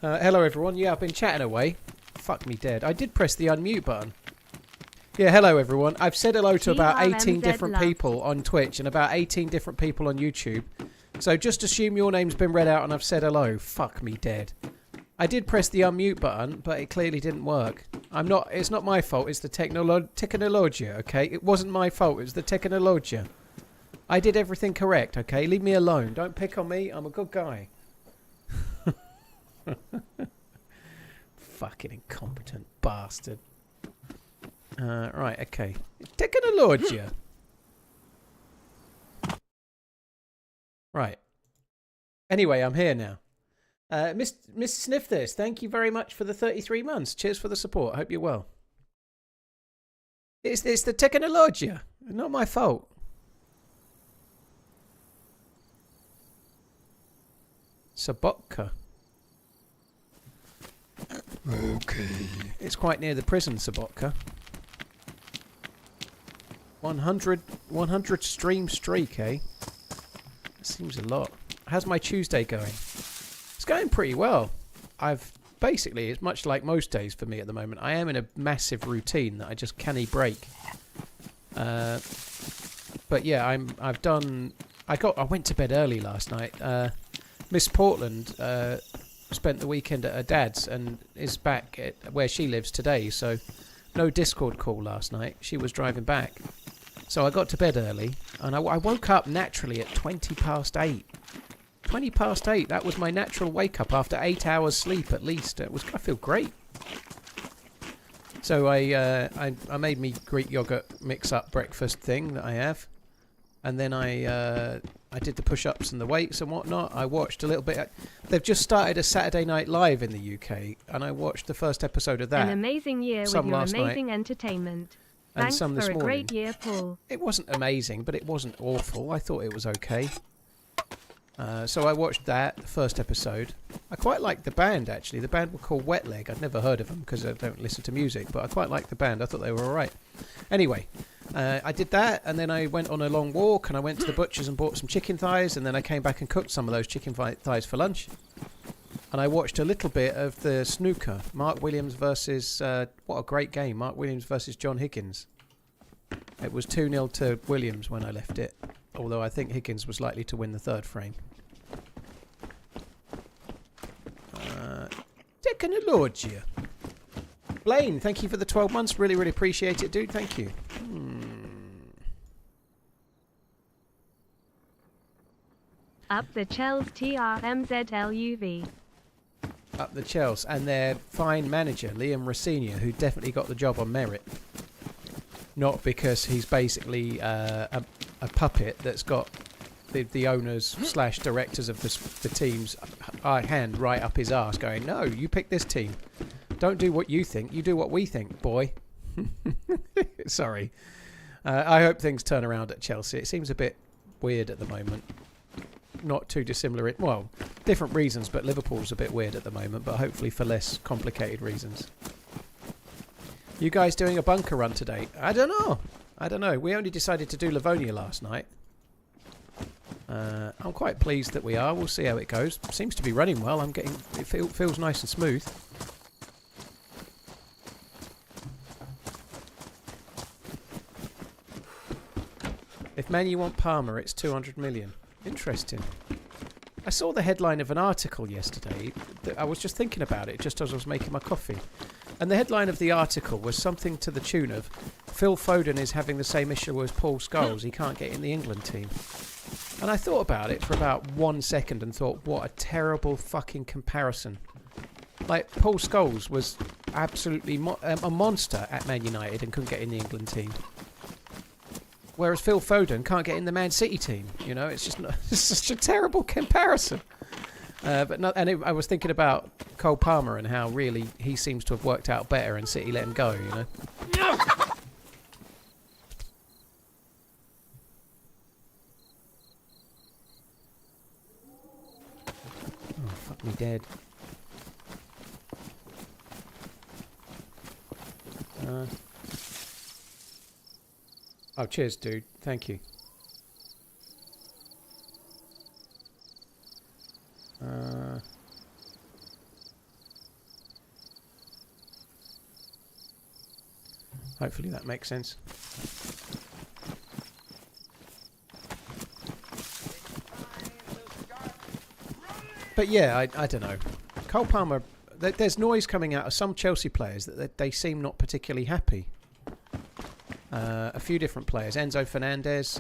Hello everyone, yeah, I've been chatting away. Fuck me dead. I did press the unmute button. Yeah, hello everyone. I've said hello to about 18 different people on Twitch and about 18 different people on YouTube. So just assume your name's been read out and I've said hello. Fuck me dead. I did press the unmute button, but it clearly didn't work. It's not my fault, it's the technologia, okay? It wasn't my fault, it was the technologia. I did everything correct, okay? Leave me alone. Don't pick on me, I'm a good guy. Fucking incompetent bastard. Right, okay. Technologia. Right. Anyway, I'm here now. Miss Sniff This, thank you very much for the 33 months. Cheers for the support. I hope you're well. It's the technologia. Not my fault. Sobotka. Okay. It's quite near the prison, Sobotka. 100 stream streak, eh? That seems a lot. How's my Tuesday going? It's going pretty well. basically, it's much like most days for me at the moment. I am in a massive routine that I just can't break. But yeah, I went to bed early last night. Miss Portland spent the weekend at her dad's and is back at where she lives today. So no Discord call last night. She was driving back. So I got to bed early and I woke up naturally at 20 past 8. 20 past 8, that was my natural wake up after 8 hours sleep at least. I feel great. So I made me Greek yogurt mix up breakfast thing that I have. And then I did the push-ups and the weights and whatnot. I watched a little bit. They've just started a Saturday Night Live in the UK, and I watched the first episode of that. An amazing year with your amazing entertainment. Thanks for a great year, Paul. It wasn't amazing, but it wasn't awful. I thought it was okay. So I watched that, the first episode. I quite liked the band, actually. The band were called Wet Leg. I'd never heard of them because I don't listen to music, but I quite liked the band. I thought they were all right. Anyway, I did that, and then I went on a long walk, and I went to the butcher's and bought some chicken thighs, and then I came back and cooked some of those chicken thighs for lunch. And I watched a little bit of the snooker. Mark Williams versus... what a great game. Mark Williams versus John Higgins. It was 2-0 to Williams when I left it. Although I think Higgins was likely to win the third frame. Technologia. Blaine, thank you for the 12 months. Really, really appreciate it, dude. Thank you. Up the Chels TRMZ LUV. Up the Chels. And their fine manager, Liam Rossinia, who definitely got the job on merit. Not because he's basically a puppet that's got the owners / directors of the team's hand right up his arse going, no, you pick this team. Don't do what you think. You do what we think, boy. Sorry. I hope things turn around at Chelsea. It seems a bit weird at the moment. Not too dissimilar. Well, different reasons, but Liverpool's a bit weird at the moment, but hopefully for less complicated reasons. You guys doing a bunker run today? I don't know. We only decided to do Livonia last night. I'm quite pleased that we are. We'll see how it goes. Seems to be running well. It feels nice and smooth. If Man U want Palmer, it's 200 million. Interesting. I saw the headline of an article yesterday. I was just thinking about it just as I was making my coffee. And the headline of the article was something to the tune of Phil Foden is having the same issue as Paul Scholes. He can't get in the England team. And I thought about it for about 1 second and thought, what a terrible fucking comparison. Like, Paul Scholes was absolutely a monster at Man United and couldn't get in the England team. Whereas Phil Foden can't get in the Man City team. You know, it's just it's such a terrible comparison. I was thinking about Cole Palmer and how really he seems to have worked out better and City let him go, you know. Oh, fuck me dead. Oh, cheers, dude. Thank you. Hopefully that makes sense. But yeah, I don't know. Cole Palmer, there's noise coming out of some Chelsea players that they seem not particularly happy. A few different players. Enzo Fernandez,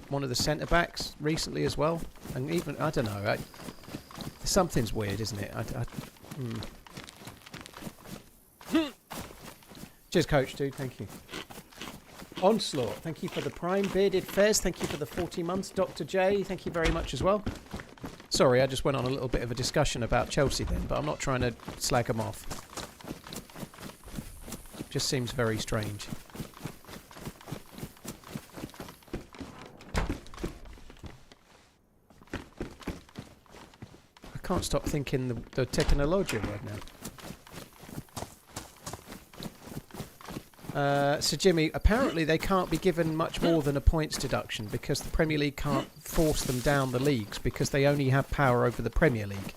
one of the centre-backs recently as well. And even, I don't know, something's weird, isn't it? Cheers, Coach, dude. Thank you. Onslaught, thank you for the Prime. Bearded Fez, thank you for the 40 months. Dr. J, thank you very much as well. Sorry, I just went on a little bit of a discussion about Chelsea then, but I'm not trying to slag them off. Just seems very strange. I can't stop thinking the technology word now. So Jimmy, apparently they can't be given much more than a points deduction because the Premier League can't force them down the leagues because they only have power over the Premier League.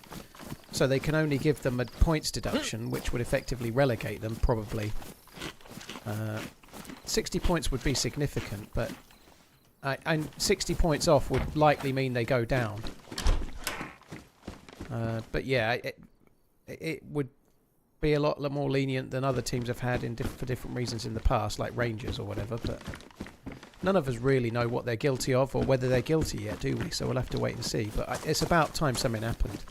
So they can only give them a points deduction, which would effectively relegate them, probably. 60 points would be significant, but... and 60 points off would likely mean they go down. But yeah, it would be a lot more lenient than other teams have had for different reasons in the past, like Rangers or whatever, but none of us really know what they're guilty of or whether they're guilty yet, do we? So we'll have to wait and see. But it's about time something happened.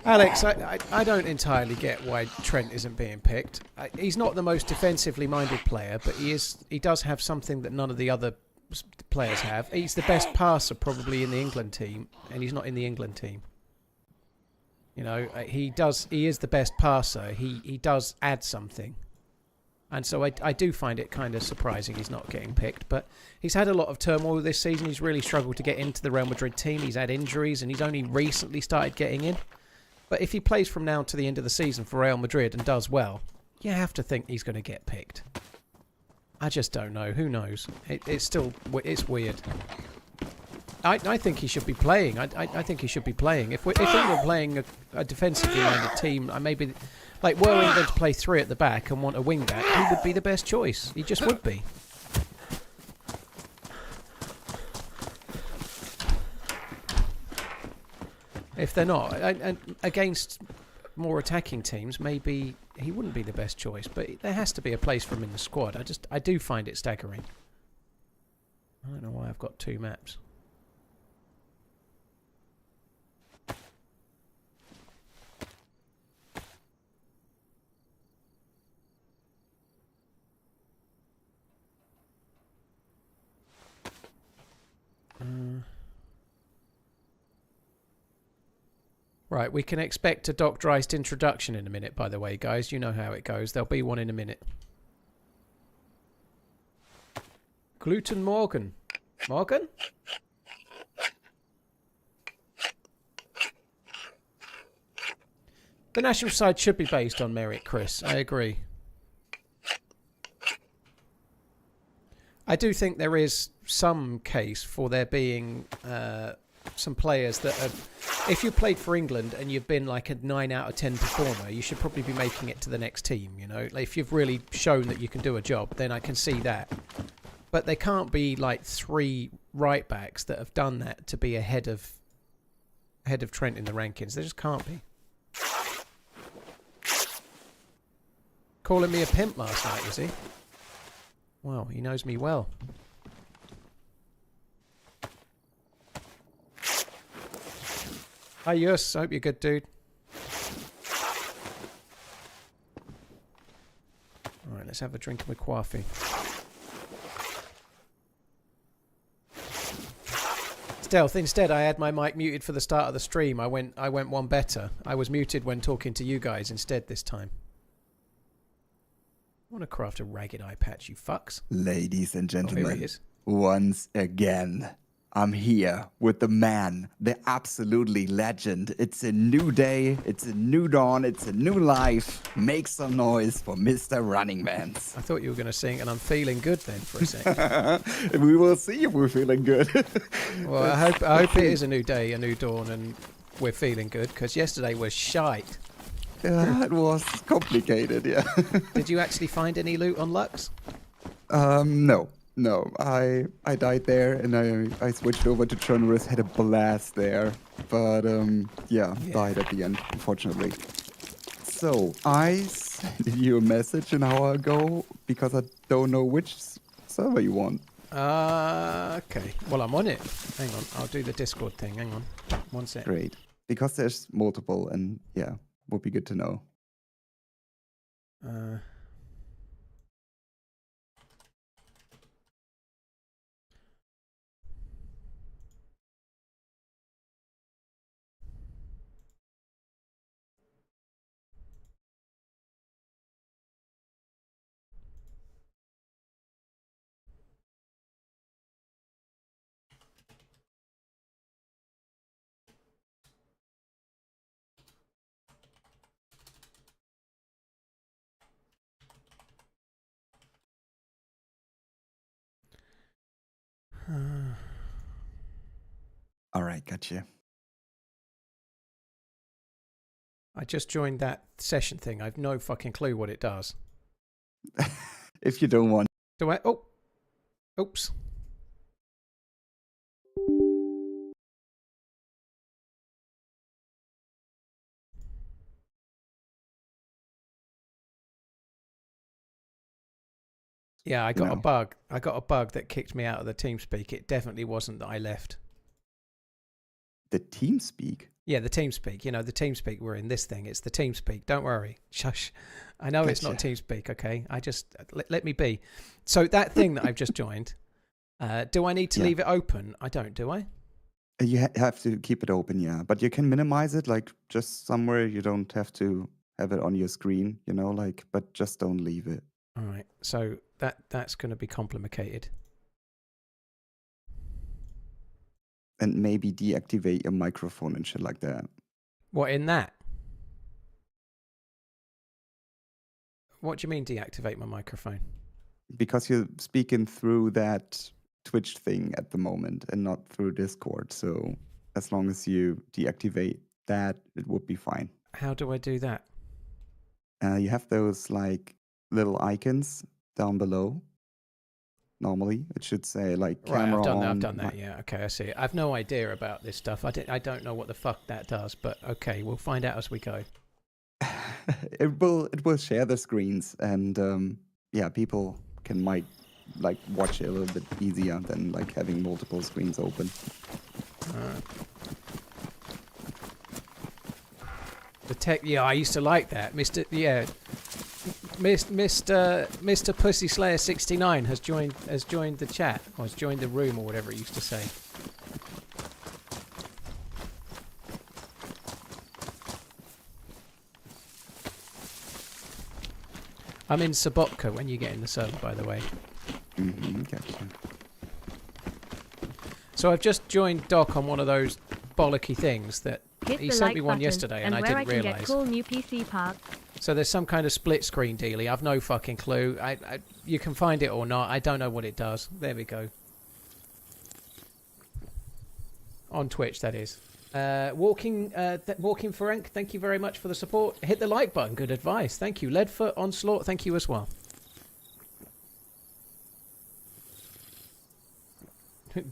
Alex, I don't entirely get why Trent isn't being picked. He's not the most defensively minded player, but he does have something that none of the other players have. He's the best passer probably in the England team, and he's not in the England team. You know, he is the best passer. He does add something. And so I do find it kind of surprising he's not getting picked. But he's had a lot of turmoil this season. He's really struggled to get into the Real Madrid team. He's had injuries, and he's only recently started getting in. But if he plays from now to the end of the season for Real Madrid and does well, you have to think he's going to get picked. I just don't know. Who knows? It's weird. I think he should be playing. I think he should be playing. If England were playing a defensively minded team, maybe like were England to play three at the back and want a wing back, he would be the best choice. He just would be. If they're not, and against more attacking teams, maybe he wouldn't be the best choice. But there has to be a place for him in the squad. I do find it staggering. I don't know why I've got two maps. Right, we can expect a Doc Dreist introduction in a minute, by the way, guys. You know how it goes. There'll be one in a minute. Gluten Morgan. Morgan? The national side should be based on merit, Chris. I agree. I do think there is some case for there being... some players that have, if you played for England and you've been like a 9 out of 10 performer, you should probably be making it to the next team, you know. Like if you've really shown that you can do a job, then I can see that. But there can't be like 3 right backs that have done that to be ahead of Trent in the rankings. There just can't be. Calling me a pimp last night, was he? Well, he knows me well. Hi, Yus. I hope you're good, dude. Alright, let's have a drink of my coffee. Stealth, instead I had my mic muted for the start of the stream. I went one better. I was muted when talking to you guys instead this time. I want to craft a ragged eye patch, you fucks. Ladies and gentlemen, here he is. Once again, I'm here with the man, the absolutely legend. It's a new day, it's a new dawn, it's a new life. Make some noise for TheRunningManZ. I thought you were going to sing and I'm feeling good then for a second. We will see if we're feeling good. Well, I hope it is a new day, a new dawn, and we're feeling good, because yesterday was shite. Yeah, it was complicated, yeah. Did you actually find any loot on Lux? No, I died there and I switched over to Chernarus, had a blast there, but yeah, died at the end, unfortunately. So I sent you a message an hour ago because I don't know which server you want. Okay. Well, I'm on it. Hang on, I'll do the Discord thing. Hang on, 1 sec. Great, because there's multiple, and yeah, would be good to know. All right, gotcha. I just joined that session thing. I've no fucking clue what it does. If you don't want. Do I? Oh. Oops. Yeah, I got a bug. I got a bug that kicked me out of the TeamSpeak. It definitely wasn't that I left. The TeamSpeak? Yeah, the TeamSpeak. You know, the TeamSpeak we're in this thing. It's the TeamSpeak. Don't worry. Shush. I know it's not TeamSpeak, okay? I just... Let me be. So that thing that I've just joined, do I need to leave it open? I don't, do I? You have to keep it open, yeah. But you can minimize it, like, just somewhere you don't have to have it on your screen, you know, like, but just don't leave it. All right. So that's going to be complicated. And maybe deactivate your microphone and shit like that. What, in that? What do you mean deactivate my microphone? Because you're speaking through that Twitch thing at the moment and not through Discord. So as long as you deactivate that, it would be fine. How do I do that? You have those like little icons down below. Normally, it should say like camera on. I've done that. Yeah, okay, I see it. I've no idea about this stuff. I don't know what the fuck that does, but okay, we'll find out as we go. It will share the screens, and yeah, people might like watch it a little bit easier than like having multiple screens open. The tech, yeah, I used to like that, Mr. Pussy Slayer 69 has joined the chat, or has joined the room, or whatever it used to say. I'm in Sobotka when you get in the server, by the way. Gotcha. So I've just joined Doc on one of those bollocky things that he sent me one yesterday, and I didn't realise. Cool new PC parts. So there's some kind of split screen dealie. I've no fucking clue. You can find it or not. I don't know what it does. There we go. On Twitch, that is. Walking Ferenc, thank you very much for the support. Hit the like button. Good advice. Thank you. Leadfoot Onslaught, thank you as well.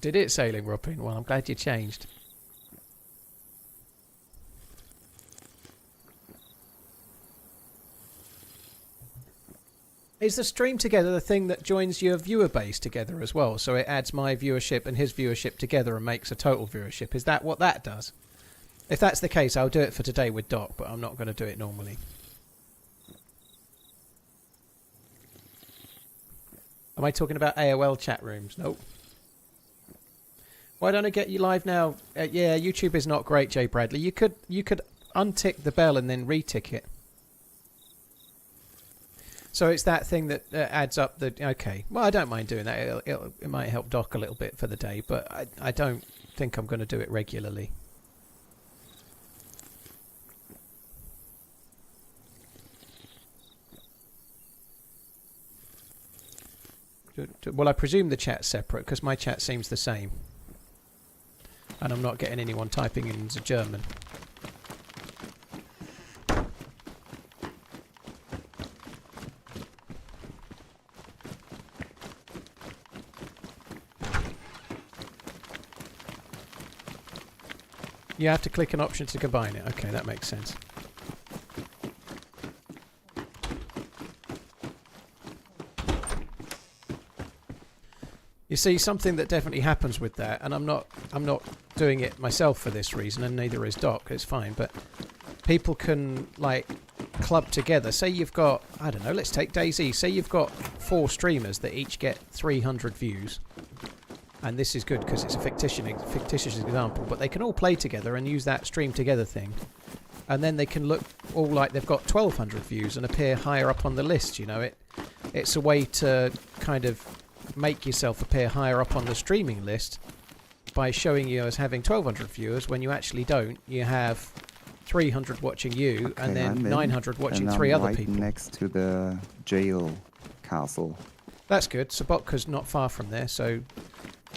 Did it, Sailing Robin? Well, I'm glad you changed. Is the stream together the thing that joins your viewer base together as well? So it adds my viewership and his viewership together and makes a total viewership. Is that what that does? If that's the case, I'll do it for today with Doc, but I'm not going to do it normally. Am I talking about AOL chat rooms? Nope. Why don't I get you live now? Yeah, YouTube is not great, Jay Bradley. You could untick the bell and then retick it. So it's that thing that adds up the... Okay. Well, I don't mind doing that. It might help Doc a little bit for the day, but I don't think I'm going to do it regularly. Well, I presume the chat's separate, because my chat seems the same. And I'm not getting anyone typing in German. You have to click an option to combine it. Okay, that makes sense. You see, something that definitely happens with that, and I'm not doing it myself for this reason, and neither is Doc. It's fine, but people can like club together. Say you've got, I don't know, let's take DayZ. Say you've got 4 streamers that each get 300 views. And this is good because it's a fictitious example, but they can all play together and use that stream together thing. And then they can look all like they've got 1,200 views and appear higher up on the list, you know. It's a way to kind of make yourself appear higher up on the streaming list by showing you as having 1,200 viewers when you actually don't. You have 300 watching you, okay, and then 900 watching 3 other people. Next to the jail castle. That's good. Sobotka's not far from there, so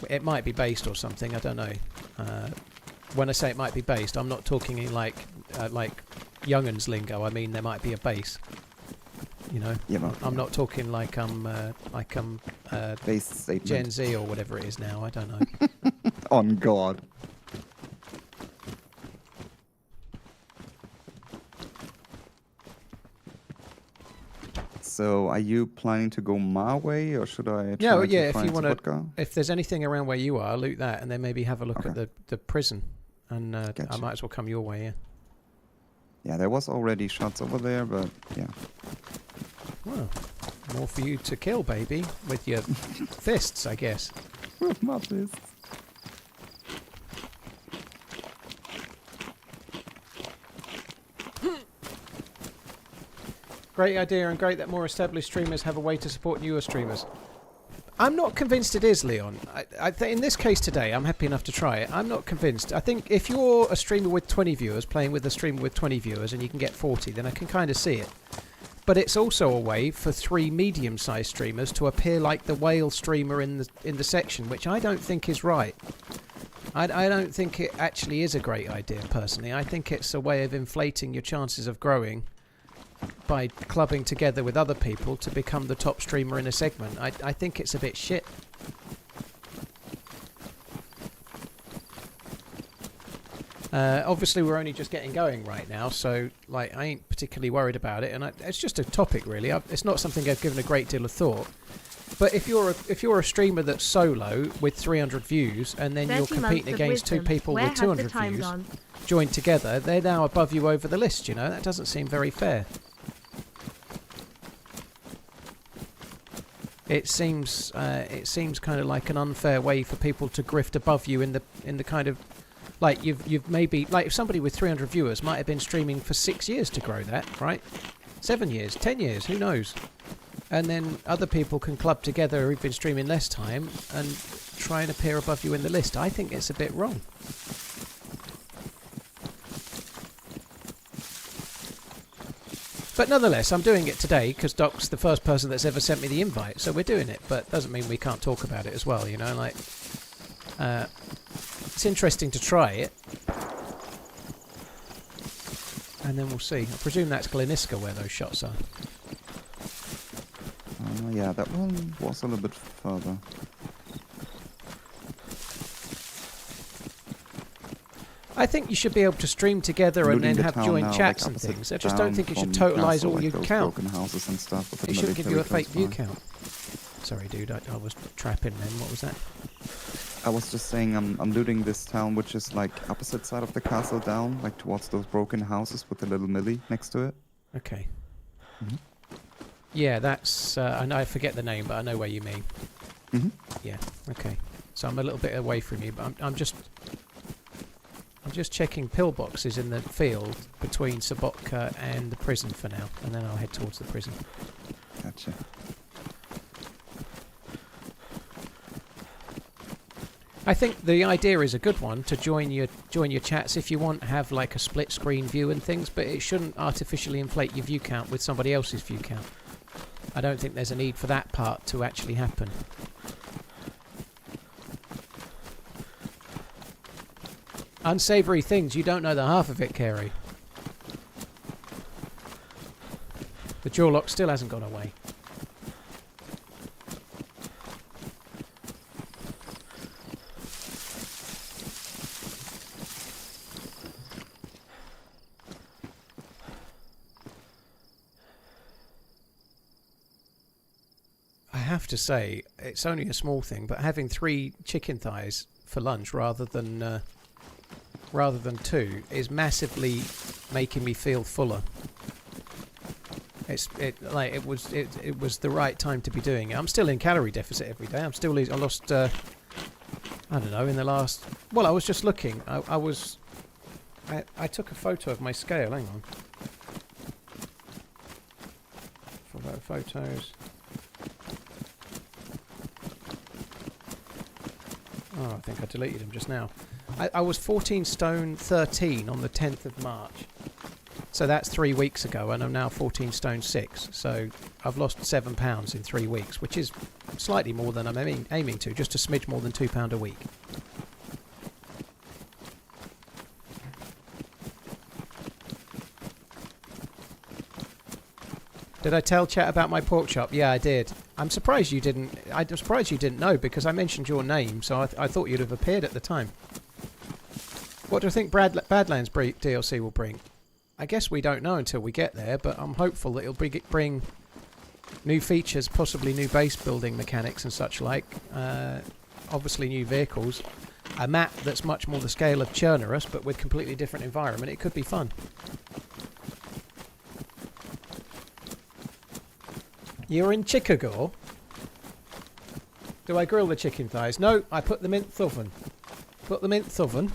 It might be based or something. I don't know. When I say it might be based, I'm not talking in like younguns lingo. I mean there might be a base. You know. Yeah, I'm not talking like base statement. Gen Z or whatever it is now. I don't know. On God. So, are you planning to go my way, or should I? Yeah, yeah. If you want to, if there's anything around where you are, loot that, and then maybe have a look at the prison, and Gotcha. I might as well come your way. Yeah. Yeah, there was already shots over there, but yeah. Well, more for you to kill, baby, with your fists, I guess. With my fists. Great idea, and great that more established streamers have a way to support newer streamers. I'm not convinced it is, Leon. In this case today, I'm happy enough to try it. I'm not convinced. I think if you're a streamer with 20 viewers, playing with a streamer with 20 viewers, and you can get 40, then I can kind of see it. But it's also a way for 3 medium-sized streamers to appear like the whale streamer in the section, which I don't think is right. I don't think it actually is a great idea, personally. I think it's a way of inflating your chances of growing by clubbing together with other people to become the top streamer in a segment. I think it's a bit shit. Obviously we're only just getting going right now, so like I ain't particularly worried about it, and it's just a topic really. It's not something I've given a great deal of thought. But if you're a streamer that's solo with 300 views, and then you're competing against 2 people with 200 views joined together, they're now above you over the list. You know, that doesn't seem very fair. It seems kind of like an unfair way for people to grift above you in the kind of, like you've maybe, like if somebody with 300 viewers might have been streaming for 6 years to grow that, right? 7 years, 10 years, who knows? And then other people can club together who've been streaming less time and try and appear above you in the list. I think it's a bit wrong. But nonetheless, I'm doing it today because Doc's the first person that's ever sent me the invite, so we're doing it. But doesn't mean we can't talk about it as well, you know. Like, it's interesting to try it, and then we'll see. I presume that's Gleniska where those shots are. Yeah, that one was a little bit further. I think you should be able to stream together and then have joint chats and things. I just don't think it should totalise all your count. Houses and stuff It shouldn't give you a fake view count. Sorry, dude, I was trapping then. What was that? I was just saying I'm looting this town, which is like opposite side of the castle down, like towards those broken houses with the little millie next to it. Okay. Yeah, that's... I know I forget the name, but I know where you mean. Yeah, okay. So I'm a little bit away from you, but I'm just checking pillboxes in the field between Sobotka and the prison for now, and then I'll head towards the prison. Gotcha. I think the idea is a good one to join your chats if you want, have like a split screen view and things, but it shouldn't artificially inflate your view count with somebody else's view count. I don't think there's a need for that part to actually happen. Unsavoury things, you don't know the half of it, Carey. The jaw lock still hasn't gone away. I have to say, it's only a small thing, but having 3 chicken thighs for lunch rather than 2 is massively making me feel fuller. It was the right time to be doing it. I'm still in calorie deficit every day. I'm still I lost I don't know, in the last, well, I was just looking. I took a photo of my scale. Hang on. Photos. Oh, I think I deleted them just now. I was 14 stone 13 on the 10th of March. So that's 3 weeks ago, and I'm now 14 stone 6. So I've lost 7 pounds in 3 weeks, which is slightly more than I'm aiming to, just a smidge more than £2 a week. Did I tell chat about my pork chop? Yeah, I did. I'm surprised you didn't. I'm surprised you didn't know because I mentioned your name, so I thought you'd have appeared at the time. What do you think Badlands DLC will bring? I guess we don't know until we get there, but I'm hopeful that it'll bring new features, possibly new base building mechanics and such like. Obviously new vehicles. A map that's much more the scale of Chernarus, but with completely different environment. It could be fun. You're in Chicago? Do I grill the chicken thighs? No, I put them in the oven. Put them in the oven.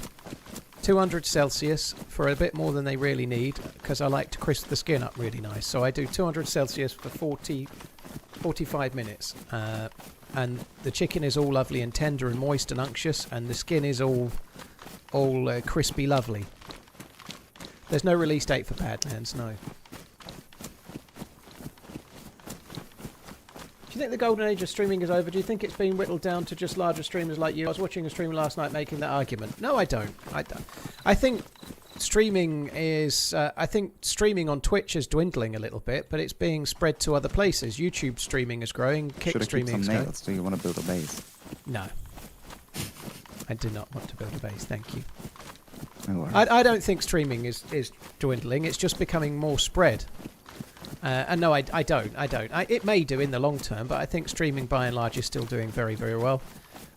200 Celsius for a bit more than they really need because I like to crisp the skin up really nice. So I do 200 Celsius for 45 minutes. And the chicken is all lovely and tender and moist and unctuous, and the skin is all crispy lovely. There's no release date for Badlands, no. Do you think the golden age of streaming is over? Do you think it's been whittled down to just larger streamers like you? I was watching a streamer last night making that argument. No, I don't. I think streaming is... I think streaming on Twitch is dwindling a little bit, but it's being spread to other places. YouTube streaming is growing. Kick streaming is growing. Nails? Do you want to build a base? No. I do not want to build a base, thank you. No worries. I don't think streaming is dwindling. It's just becoming more spread. And no, I don't. It may do in the long term, but I think streaming by and large is still doing very, very well.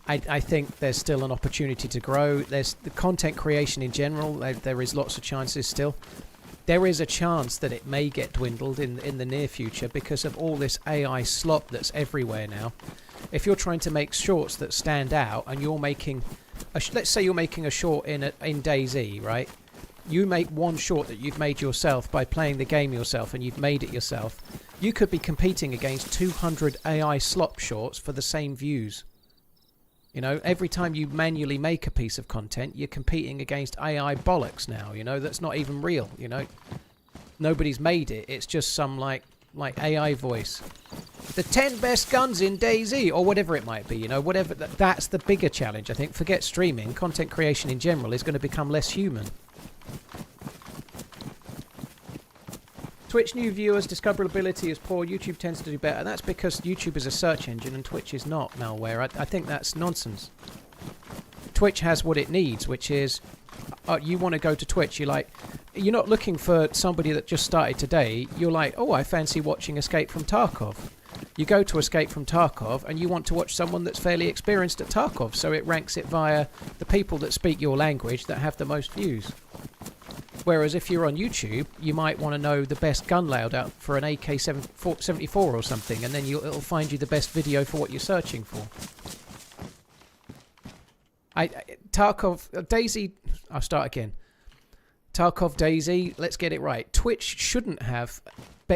I think there's still an opportunity to grow. There's the content creation in general. There is lots of chances still. There is a chance that it may get dwindled in the near future because of all this AI slop that's everywhere now. If you're trying to make shorts that stand out and you're making... let's say you're making a short in DayZ, right? You make one short that you've made yourself by playing the game yourself and you've made it yourself. You could be competing against 200 AI slop shorts for the same views. You know, every time you manually make a piece of content, you're competing against AI bollocks now, you know, that's not even real, you know. Nobody's made it. It's just some like AI voice. The 10 best guns in DayZ or whatever it might be, you know, whatever. That's the bigger challenge, I think. Forget streaming. Content creation in general is going to become less human. Twitch new viewers, discoverability is poor. YouTube tends to do better. That's because YouTube is a search engine and Twitch is not, malware. I think that's nonsense. Twitch has what it needs, which is you want to go to Twitch. You're not looking for somebody that just started today. You're like, oh, I fancy watching Escape from Tarkov. You go to Escape from Tarkov and you want to watch someone that's fairly experienced at Tarkov. So it ranks it via the people that speak your language that have the most views. Whereas if you're on YouTube, you might want to know the best gun layout out for an AK-74 or something, and then it'll find you the best video for what you're searching for. Tarkov, DayZ, I'll start again. Tarkov, DayZ, let's get it right. Twitch shouldn't have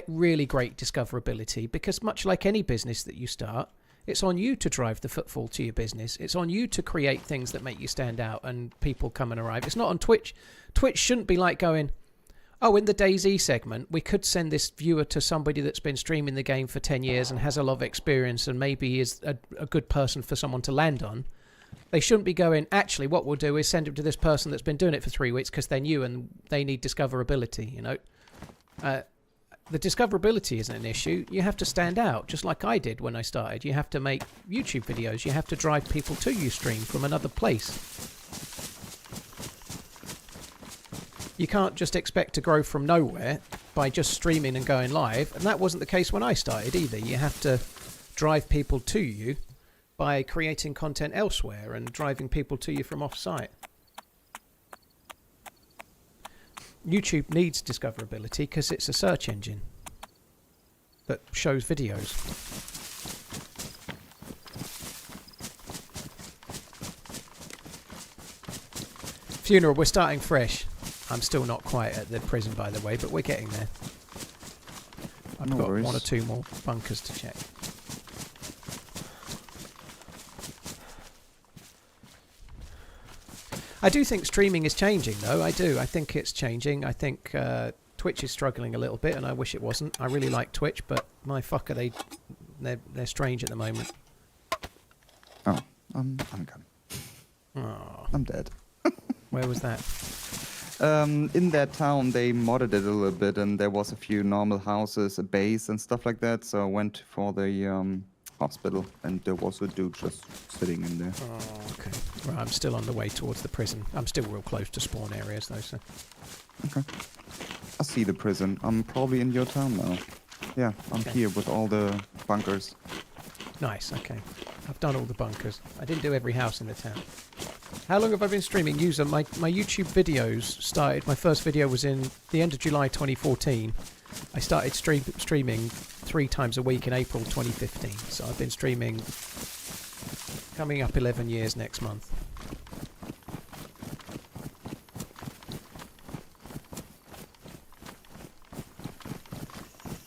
really great discoverability because much like any business that you start, it's on you to drive the footfall to your business. It's on you to create things that make you stand out and people come and arrive. It's not on Twitch. Twitch shouldn't be like going, oh, in the DayZ segment, we could send this viewer to somebody that's been streaming the game for 10 years and has a lot of experience and maybe is a good person for someone to land on. They shouldn't be going, actually, what we'll do is send him to this person that's been doing it for 3 weeks because they're new and they need discoverability, you know. The discoverability isn't an issue. You have to stand out, just like I did when I started. You have to make YouTube videos. You have to drive people to you stream from another place. You can't just expect to grow from nowhere by just streaming and going live. And that wasn't the case when I started either. You have to drive people to you by creating content elsewhere and driving people to you from off-site. YouTube needs discoverability because it's a search engine that shows videos. Funeral, we're starting fresh. I'm still not quite at the prison, by the way, but we're getting there. I've got 1 or 2 more bunkers to check. I do think streaming is changing, though. I do. I think it's changing. I think Twitch is struggling a little bit, and I wish it wasn't. I really like Twitch, but my fucker, they're strange at the moment. Oh, I'm gone. Oh. I'm dead. Where was that? In that town, they modded it a little bit, and there was a few normal houses, a base, and stuff like that. So I went for the hospital, and there was a dude just sitting in there. Oh, okay. Right, I'm still on the way towards the prison. I'm still real close to spawn areas, though, so... Okay. I see the prison. I'm probably in your town now. Yeah, I'm here with all the bunkers. Nice, okay. I've done all the bunkers. I didn't do every house in the town. How long have I been streaming? User, my YouTube videos started... My first video was in the end of July 2014. I started streaming 3 times a week in April 2015. So I've been streaming... coming up 11 years next month.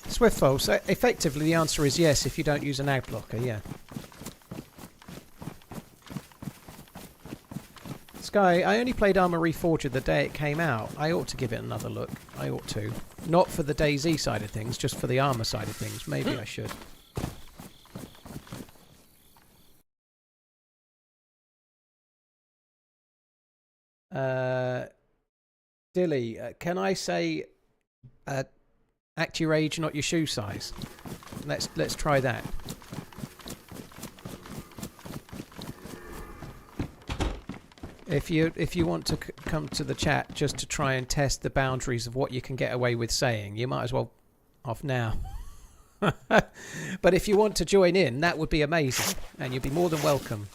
Swiftfall, so effectively the answer is yes if you don't use an ad blocker, yeah. Sky, I only played Arma Reforged the day it came out. I ought to give it another look. I ought to. Not for the DayZ side of things, just for the Arma side of things. Maybe I should. Dilly, can I say... act your age, not your shoe size. Let's try that. If you want to come to the chat just to try and test the boundaries of what you can get away with saying, you might as well off now. But if you want to join in, that would be amazing, and you'd be more than welcome.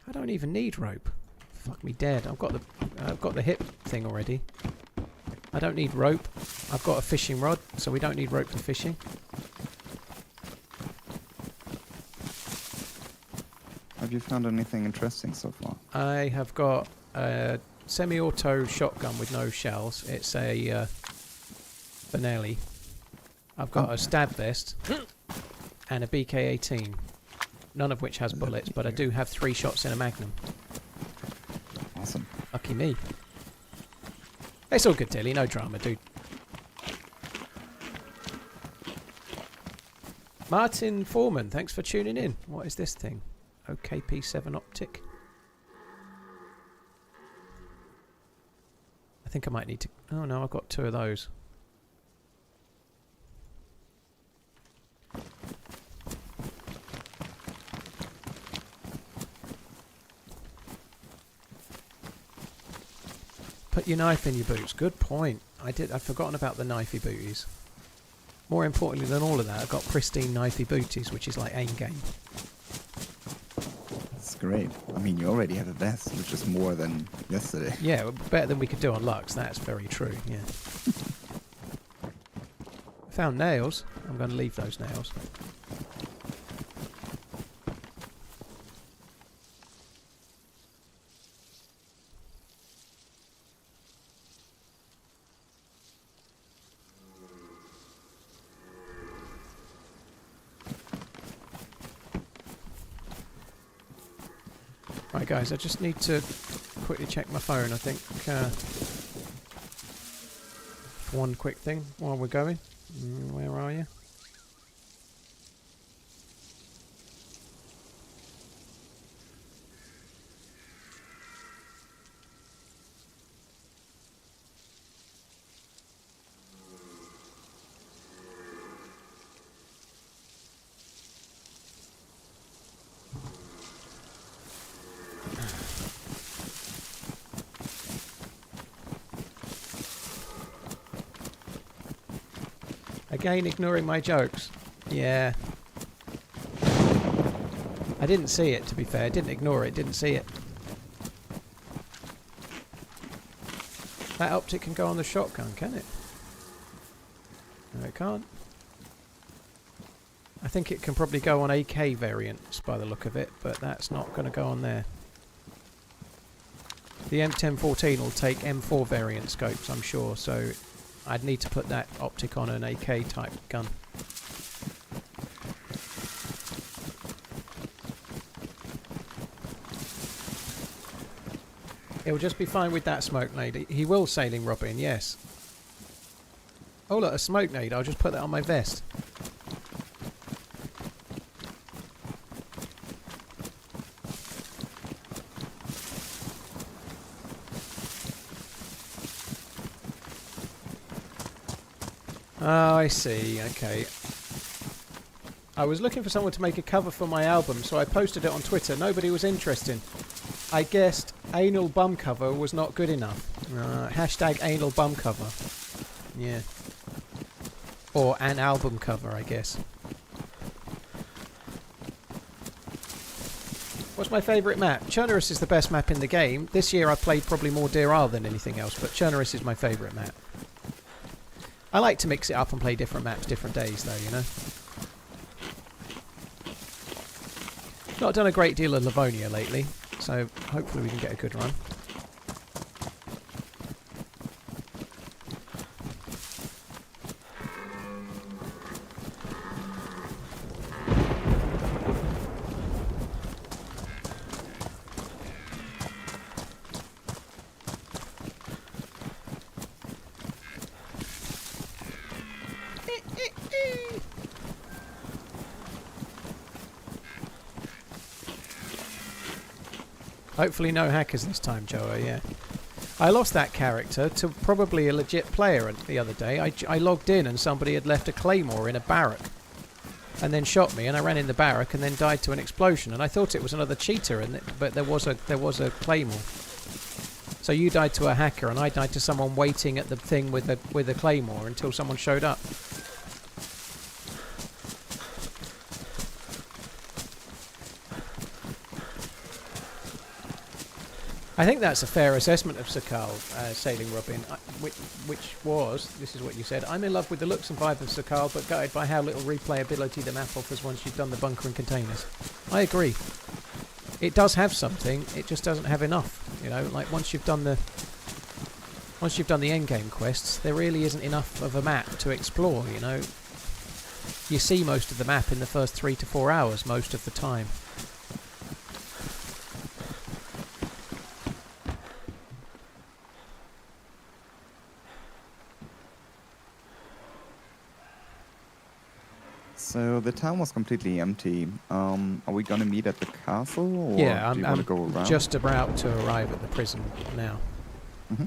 I don't even need rope. Fuck me dead. I've got the hip thing already. I don't need rope. I've got a fishing rod, so we don't need rope for fishing. Have you found anything interesting so far? I have got a semi-auto shotgun with no shells. It's a Benelli. I've got a stab vest and a BK-18. None of which has bullets, but I do have 3 shots in a Magnum. Awesome. Lucky me. It's all good, Dilly. No drama, dude. Martin Foreman, thanks for tuning in. What is this thing? OKP7 optic. I think I might need to... Oh no, I've got 2 of those. Put your knife in your boots. Good point. I'd forgotten about the knifey booties. More importantly than all of that, I've got pristine knifey booties, which is like Endgame. That's great. I mean, you already have a vest, which is more than yesterday. Yeah, better than we could do on Lux. That's very true, yeah. Found nails. I'm going to leave those nails. Right guys, I just need to quickly check my phone, I think. One quick thing while we're going. Where are you? Again, ignoring my jokes. Yeah. I didn't see it, to be fair. I didn't ignore it, didn't see it. That optic can go on the shotgun, can it? No, it can't. I think it can probably go on AK variants by the look of it, but that's not going to go on there. The M1014 will take M4 variant scopes, I'm sure, so I'd need to put that optic on an AK type gun. He'll just be fine with that smoke nade. He will, Sailing Robin, yes. Oh look, a smoke nade. I'll just put that on my vest. Oh, I see. Okay. I was looking for someone to make a cover for my album, so I posted it on Twitter. Nobody was interested. I guessed anal bum cover was not good enough. Hashtag anal bum cover. Yeah. Or an album cover, I guess. What's my favourite map? Chernarus is the best map in the game. This year I played probably more Deer Isle than anything else, but Chernarus is my favourite map. I like to mix it up and play different maps different days though, you know. Not done a great deal of Livonia lately, so hopefully we can get a good run. Hopefully no hackers this time, Joe, yeah. I lost that character to probably a legit player the other day. I logged in and somebody had left a claymore in a barrack. And then shot me, and I ran in the barrack and then died to an explosion. And I thought it was another cheater, but there was a claymore. So you died to a hacker, and I died to someone waiting at the thing with a claymore until someone showed up. I think that's a fair assessment of Sakal, Sailing Robin, which was, this is what you said, I'm in love with the looks and vibe of Sakal, but gutted by how little replayability the map offers once you've done the bunker and containers. I agree. It does have something, it just doesn't have enough, you know, like once you've done the endgame quests, there really isn't enough of a map to explore, you know. You see most of the map in the first 3 to 4 hours most of the time. So the town was completely empty. Are we gonna meet at the castle, or yeah, do you want to go around? Just about to arrive at the prison now. Mm-hmm.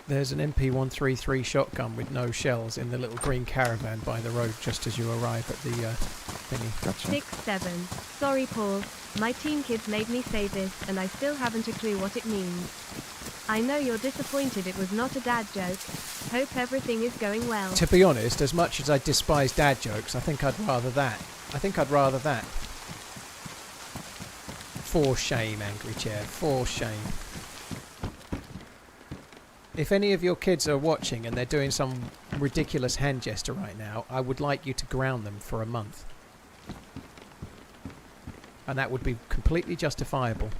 There's an MP133 shotgun with no shells in the little green caravan by the road just as you arrive at the thingy. Gotcha. 6-7. Sorry, Paul. My teen kids made me say this, and I still haven't a clue what it means. I know you're disappointed it was not a dad joke. Hope everything is going well. To be honest, as much as I despise dad jokes, I think I'd rather that. For shame, Angry Chair. For shame. If any of your kids are watching and they're doing some ridiculous hand gesture right now, I would like you to ground them for a month. And that would be completely justifiable.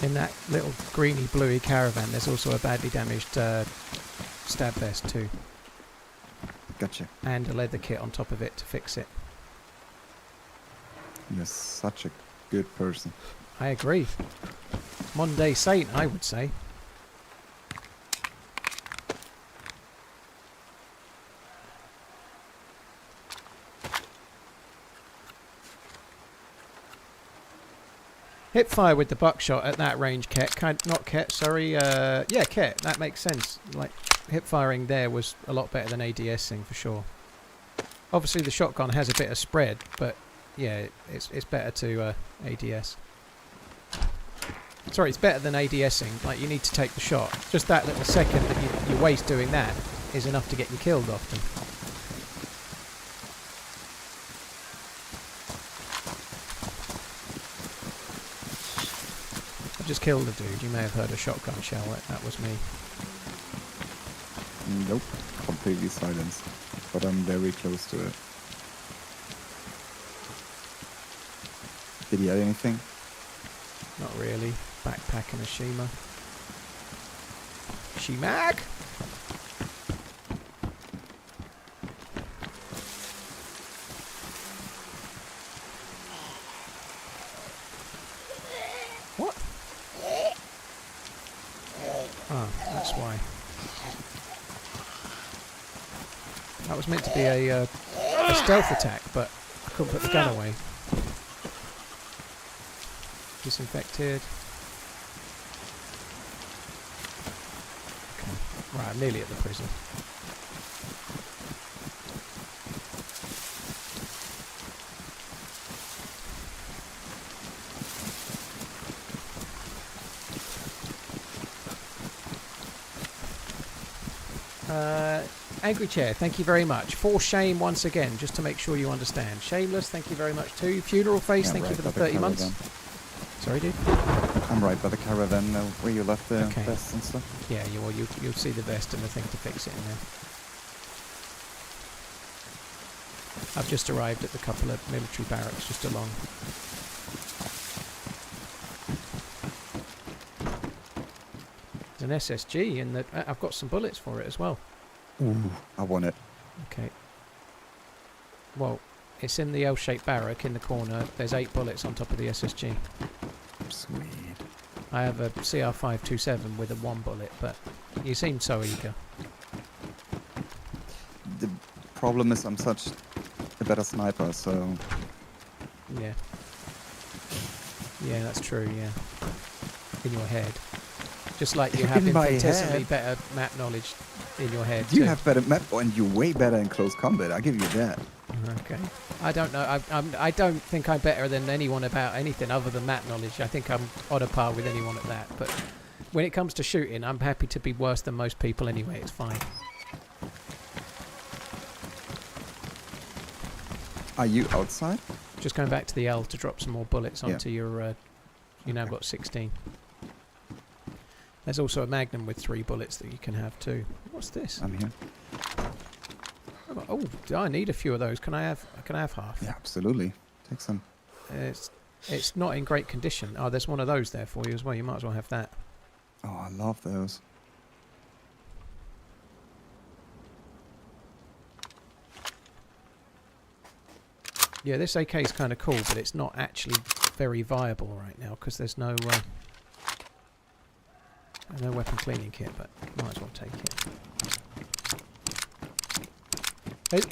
In that little greeny bluey caravan there's also a badly damaged stab vest too. Gotcha. And a leather kit on top of it to fix it. You're such a good person. I agree. Modern day saint, I would say. Hip fire with the buckshot at that range, Ket. Not Ket, sorry. Yeah, Ket. That makes sense. Like, hip firing there was a lot better than ADSing for sure. Obviously, the shotgun has a bit of spread, but yeah, it's better to ADS. Sorry, it's better than ADSing. Like, you need to take the shot. Just that little second that you waste doing that is enough to get you killed often. Just killed a dude. You may have heard a shotgun shell. That was me. Nope. Completely silenced. But I'm very close to it. Did he have anything? Not really. Backpack and a Shima. Shimag! What? Ah, that's why. That was meant to be a stealth attack, but I couldn't put the gun away. Disinfected. Okay. Right, I'm nearly at the prison. Angry Chair, thank you very much. For shame once again, just to make sure you understand. Shameless, thank you very much too. Funeral Face, thank you for the 30 months. Sorry, dude? I'm right by the caravan where you left the Okay. vest and stuff. Yeah, you'll see the vest and the thing to fix it in there. I've just arrived at the couple of military barracks just along. There's an SSG and I've got some bullets for it as well. Ooh, I want it. Okay. Well, it's in the L-shaped barrack in the corner. There's 8 bullets on top of the SSG. Sweet. I have a CR527 with a 1 bullet, but you seem so eager. The problem is I'm such a better sniper, so... Yeah. Yeah, that's true, yeah. In your head. Just like you have In my infinitesimally head. better map knowledge in your head You too. have better map, and you're way better in close combat, I'll give you that. Okay. I don't know. I don't think I'm better than anyone about anything other than map knowledge. I think I'm on a par with anyone at that. But when it comes to shooting, I'm happy to be worse than most people anyway. It's fine. Are you outside? Just going back to the L to drop some more bullets onto your... you now Okay. got 16. There's also a Magnum with 3 bullets that you can have too. What's this? I'm here. Oh, I need a few of those. Can I have half? Yeah, absolutely. Take some. It's not in great condition. Oh, there's one of those there for you as well. You might as well have that. Oh, I love those. Yeah, this AK is kind of cool, but it's not actually very viable right now because there's no weapon cleaning kit, but might as well take it.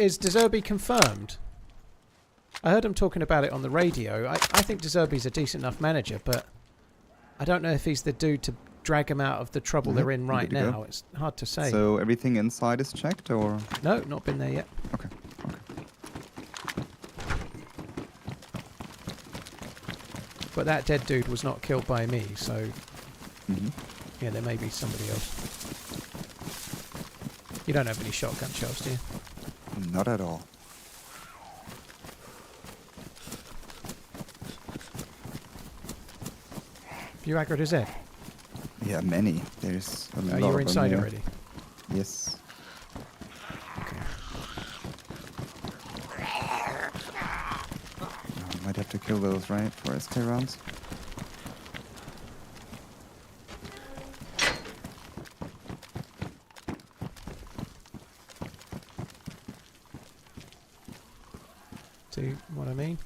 Is DayZ confirmed? I heard him talking about it on the radio. I think DayZ's a decent enough manager, but I don't know if he's the dude to drag him out of the trouble they're in right good to go. now. It's hard to say. So everything inside is checked, or? No, not been there yet. Okay. But that dead dude was not killed by me, so Mm-hmm. yeah, there may be somebody else. You don't have any shotgun shells, do you? Not at all. You aggroed his head? Yeah, many. There's a lot Oh, you're of inside them here. already? Yes. Okay. I might have to kill those, right, for SK rounds? See what I mean?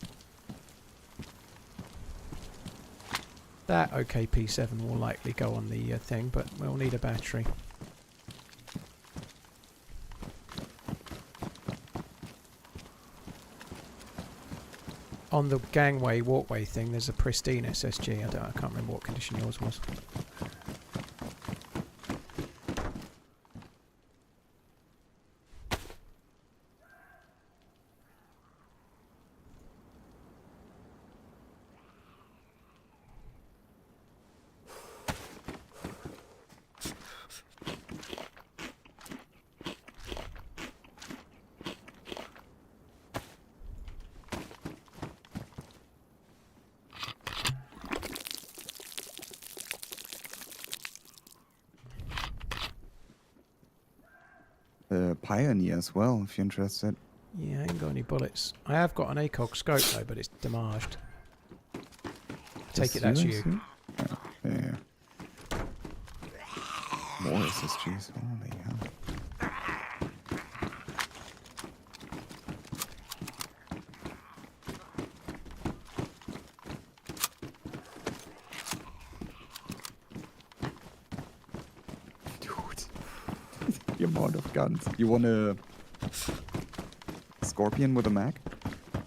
That OKP7 will likely go on the thing, but we'll need a battery. On the gangway walkway thing, there's a pristine SSG. I can't remember what condition yours was. Pioneer as well, if you're interested. Yeah, I ain't got any bullets. I have got an ACOG scope though, but it's damaged. Take it that's you. Yeah. More SSGs, holy hell. The amount of guns. You want a Scorpion with a mag?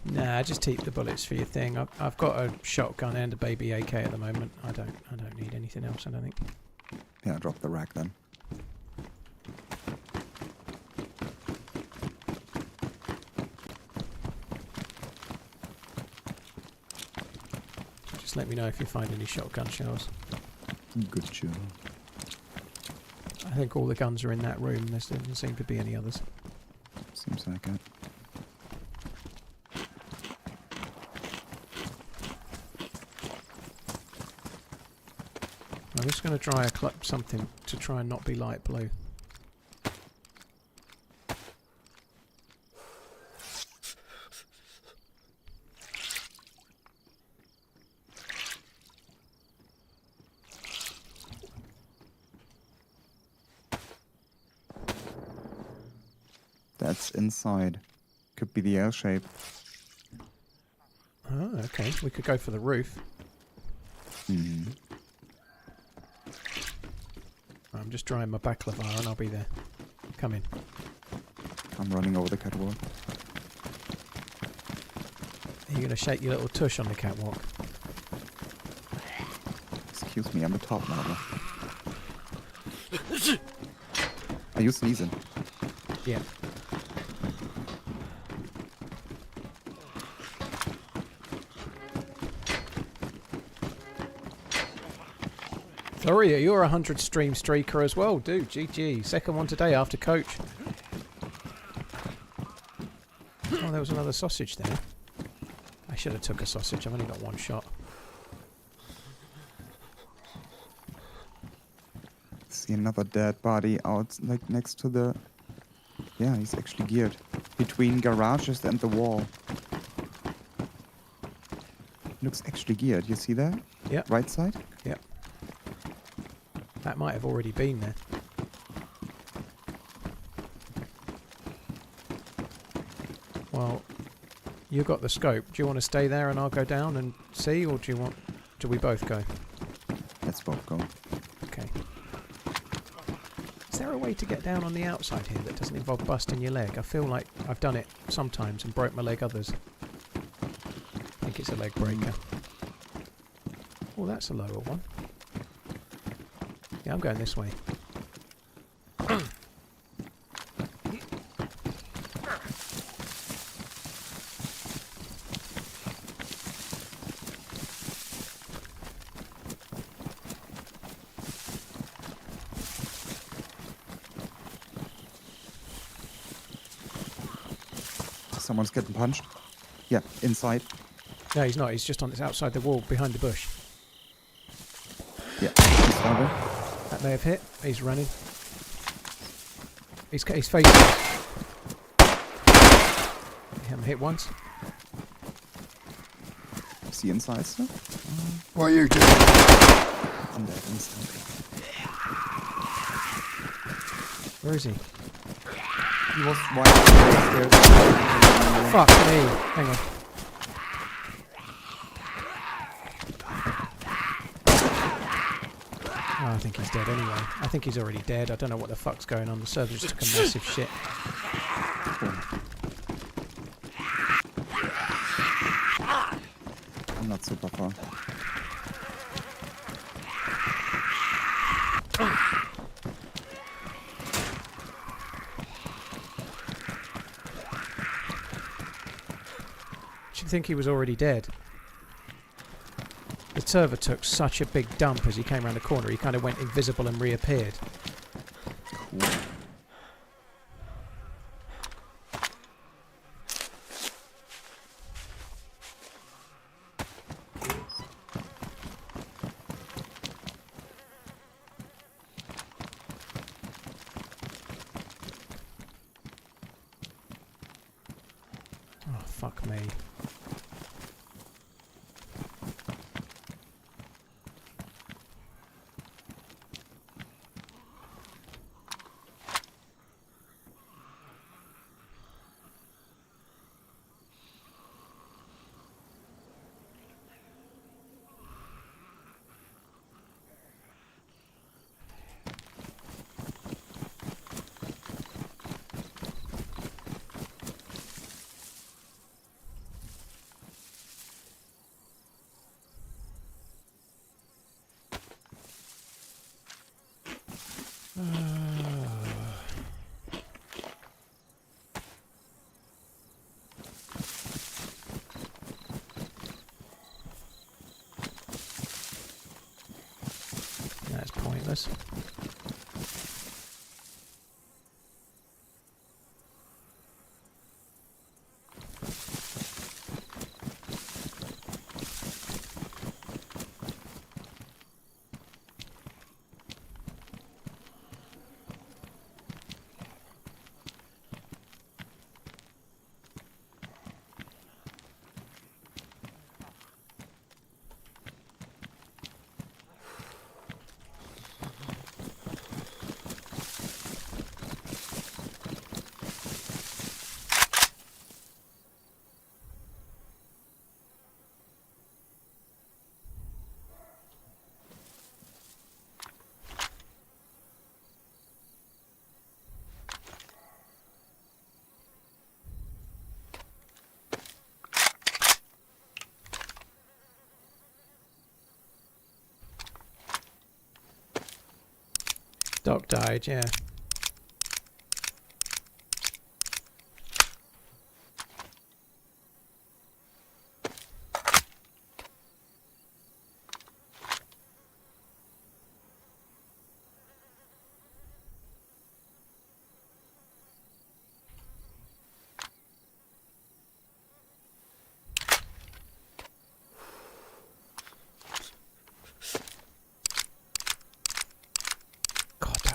Nah, just keep the bullets for your thing. I've got a shotgun and a baby AK at the moment. I don't need anything else, I don't think. Yeah, drop the rack then. Just let me know if you find any shotgun shells. Good job. I think all the guns are in that room. There doesn't seem to be any others. Seems like it. I'm just going to try something to try and not be light blue. That's inside. Could be the L shape. Oh, okay. We could go for the roof. Hmm. I'm just drying my baklava and I'll be there. Come in. I'm running over the catwalk. Are you going to shake your little tush on the catwalk? Excuse me, I'm a top model. Are you sneezing? Yeah. Thoria, you're a 100 stream streaker as well, dude. GG. Second one today after coach. Oh, there was another sausage there. I should have took a sausage. I've only got one shot. See another dead body out, like next to the... Yeah, he's actually geared. Between garages and the wall. Looks actually geared. You see that? Yeah. Right side? Yeah. That might have already been there. Well, you got the scope. Do you want to stay there and I'll go down and see, or do we both go? Let's both go. Okay. Is there a way to get down on the outside here that doesn't involve busting your leg? I feel like I've done it sometimes and broke my leg others. I think it's a leg breaker. Oh, that's a lower one. Yeah, I'm going this way. Someone's getting punched. Yeah, inside. No, he's not. He's just on this outside the wall behind the bush. Yeah, he's over. That may have hit. He's running. He's facing. Haven't hit once. Is he inside still? What are you doing? I'm dead instantly. Where is he? He was right upstairs. Fuck me. Hang on. Oh, I think he's dead anyway. I think he's already dead. I don't know what the fuck's going on. The server just took a massive shit. I'm not super far. Do you think he was already dead? The server took such a big dump as he came around the corner. He kind of went invisible and reappeared. Cool. Oh, fuck me. That's pointless. Doc died, yeah.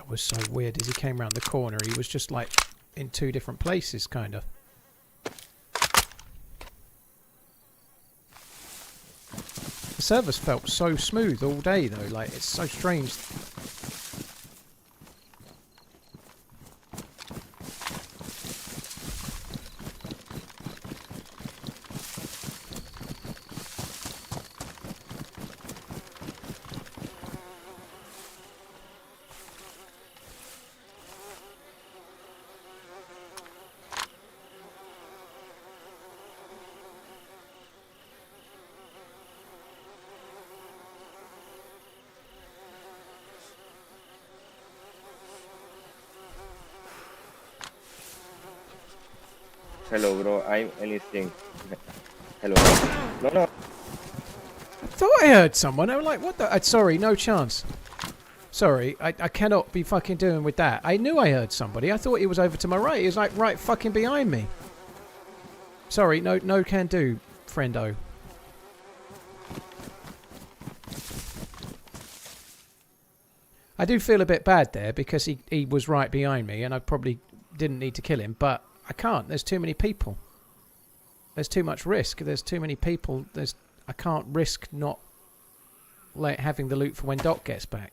Was so weird. As he came around the corner, he was just like in two different places, kind of. The servers felt so smooth all day though, like it's so strange. Hello, bro. I'm anything. Hello. No, no. I thought I heard someone. I was like, what the? Sorry, no chance. Sorry, I cannot be fucking doing with that. I knew I heard somebody. I thought he was over to my right. He was like right fucking behind me. Sorry, no can do, friendo. I do feel a bit bad there because he was right behind me and I probably didn't need to kill him, but I can't. There's too many people. There's too much risk. There's too many people. I can't risk not having the loot for when Doc gets back.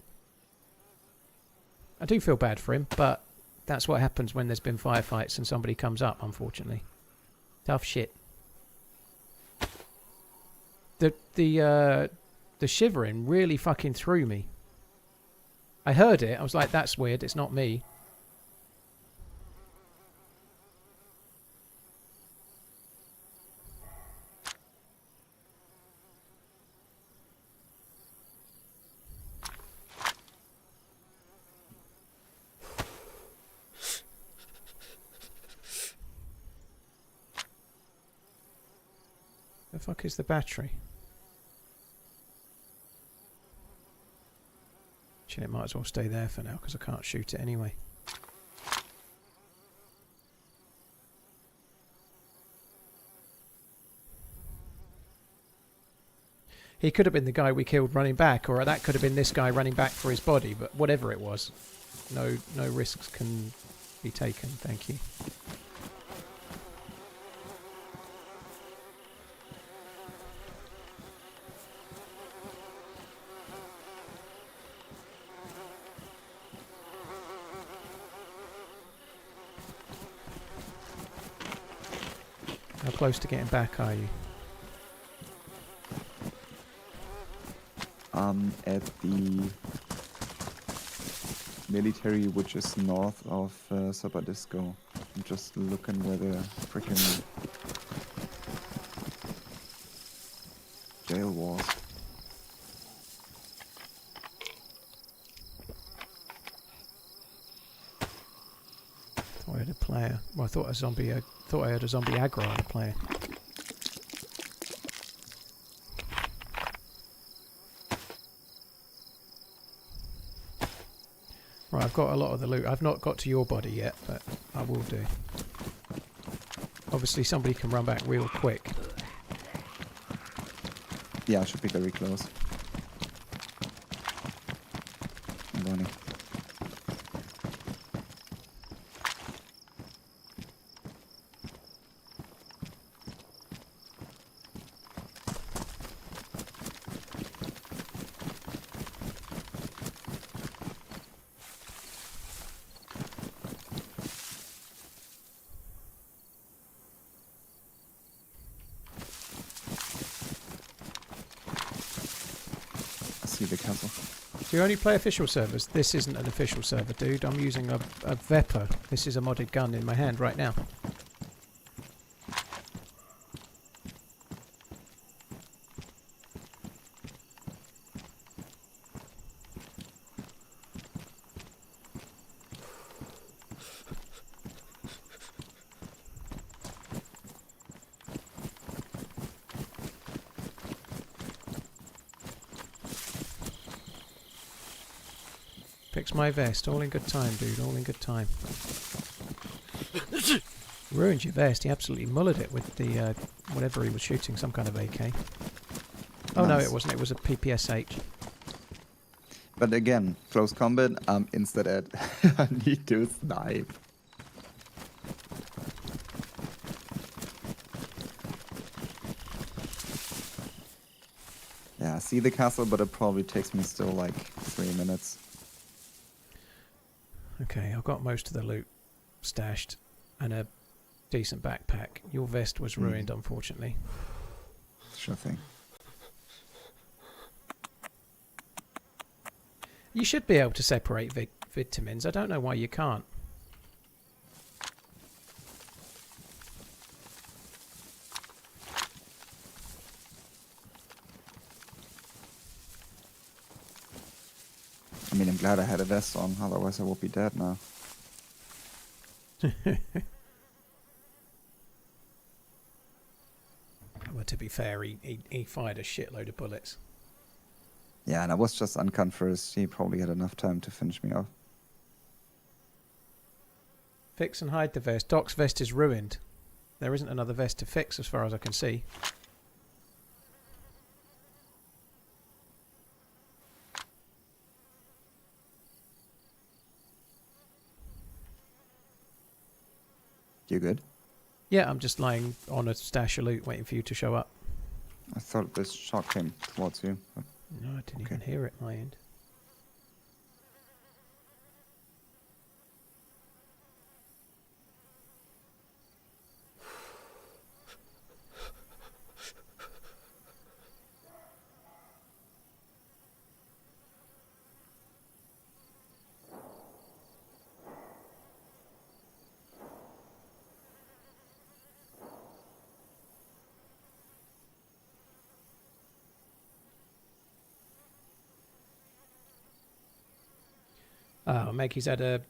I do feel bad for him, but That's what happens when there's been firefights and somebody comes up, unfortunately. Tough shit. The shivering really fucking threw me. I heard it. I was like, that's weird. It's not me. The fuck is the battery? Actually, it might as well stay there for now because I can't shoot it anyway. He could have been the guy we killed running back, or that could have been this guy running back for his body, but whatever it was, no risks can be taken, thank you. How close to getting back are you? At the military, which is north of Sabadisco. I'm just looking where the freaking jail was. Thought I had a player. Well, I thought I had a zombie aggro on a player. Right, I've got a lot of the loot. I've not got to your body yet, but I will do. Obviously, somebody can run back real quick. Yeah, I should be very close. I'm running. The castle. Do you only play official servers? This isn't an official server, dude. I'm using a Vepper. This is a modded gun in my hand right now. Fix my vest. All in good time, dude. All in good time. Ruined your vest. He absolutely mullered it with the whatever he was shooting. Some kind of AK. Oh no, it wasn't. It was a PPSH. But again, close combat, I'm insta-dead. I need to snipe. Yeah, I see the castle, but it probably takes me still like 3 minutes. Okay, I've got most of the loot stashed and a decent backpack. Your vest was ruined, unfortunately. Sure thing. You should be able to separate vitamins. I don't know why you can't. I mean, I'm glad I had a vest on, otherwise I would be dead now. Well, to be fair, he fired a shitload of bullets. Yeah, and I was just uncon first. He probably had enough time to finish me off. Fix and hide the vest. Doc's vest is ruined. There isn't another vest to fix as far as I can see. You good? Yeah, I'm just lying on a stash of loot waiting for you to show up. I thought this shot came towards you. But No, I didn't even hear it my end. Oh, Maggie's had a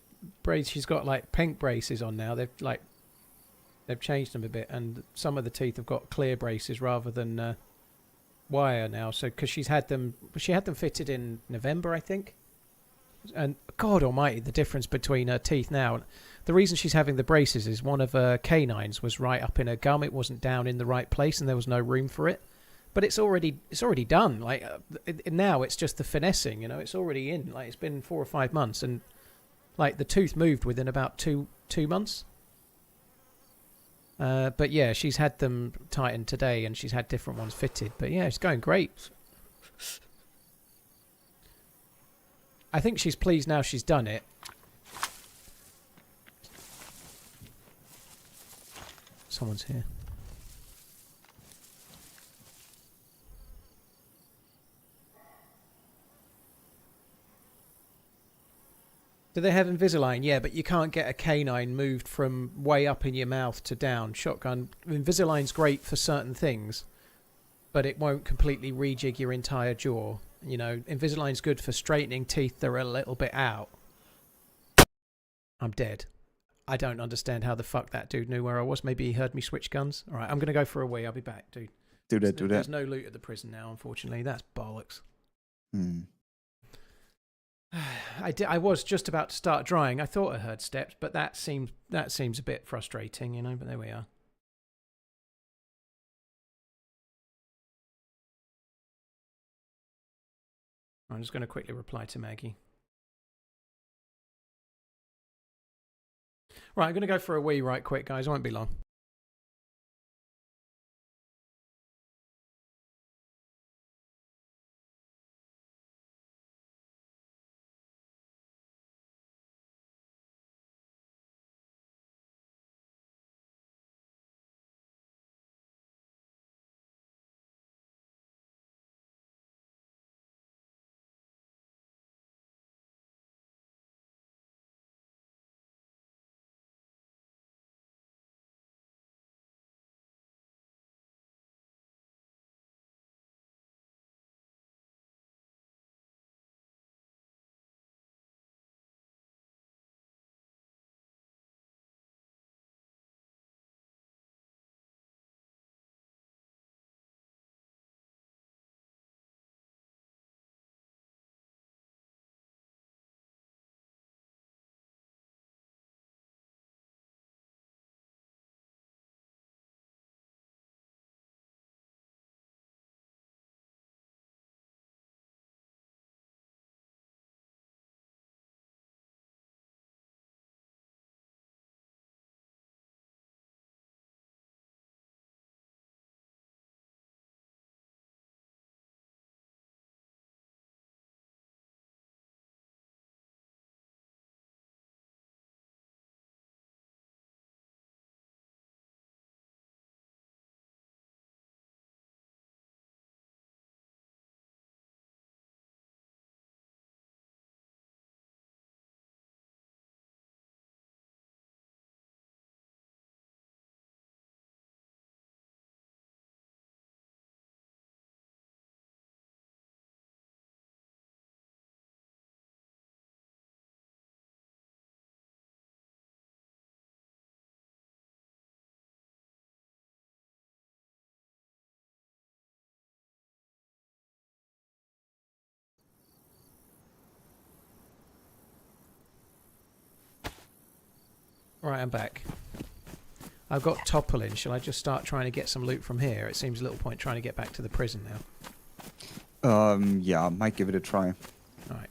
brace. She's got like pink braces on now. They've changed them a bit, and some of the teeth have got clear braces rather than wire now. So because she had them fitted in November, I think. And God Almighty, the difference between her teeth now. The reason she's having the braces is one of her canines was right up in her gum. It wasn't down in the right place, and there was no room for it. But it's already done. Like now, it's just the finessing. You know, it's already in. Like it's been 4 or 5 months, and like the tooth moved within about two months. But yeah, she's had them tightened today, and she's had different ones fitted. But yeah, it's going great. I think she's pleased now she's done it. Someone's here. Do they have Invisalign? Yeah, but you can't get a canine moved from way up in your mouth to down. Shotgun. Invisalign's great for certain things, but it won't completely rejig your entire jaw. You know, Invisalign's good for straightening teeth that are a little bit out. I'm dead. I don't understand how the fuck that dude knew where I was. Maybe he heard me switch guns. All right, I'm going to go for a wee. I'll be back, dude. Do that. There's no loot at the prison now, unfortunately. That's bollocks. I was just about to start drying. I thought I heard steps, but that seems a bit frustrating, you know, but there we are. I'm just going to quickly reply to Maggie. Right, I'm going to go for a wee right quick, guys. It won't be long. Right, I'm back. I've got toppling. Shall I just start trying to get some loot from here? It seems a little point trying to get back to the prison now. Yeah, I might give it a try. Alright.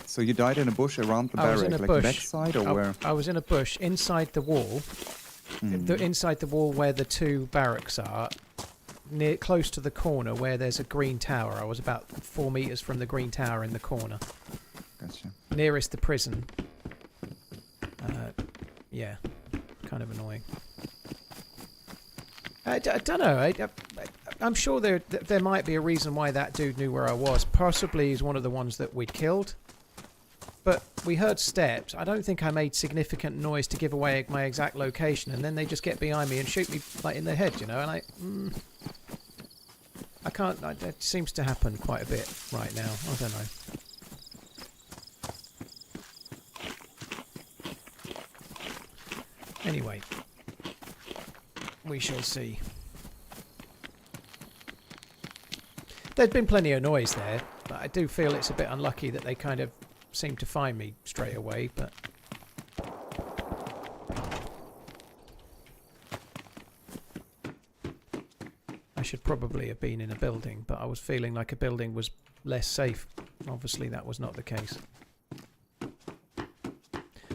So you died in a bush around the barrack, like the back side, or where? I was in a bush inside the wall. Inside the wall where the two barracks are, near close to the corner where there's a green tower. I was about 4 meters from the green tower in the corner. Gotcha. Nearest the prison. Yeah, kind of annoying. I don't know. I'm sure there might be a reason why that dude knew where I was. Possibly he's one of the ones that we'd killed. But we heard steps. I don't think I made significant noise to give away my exact location, and then they just get behind me and shoot me like in the head, you know. And I can't. That seems to happen quite a bit right now. I don't know. Anyway, we shall see. There's been plenty of noise there, but I do feel it's a bit unlucky that they kind of seem to find me straight away, but... I should probably have been in a building, but I was feeling like a building was less safe. Obviously that was not the case.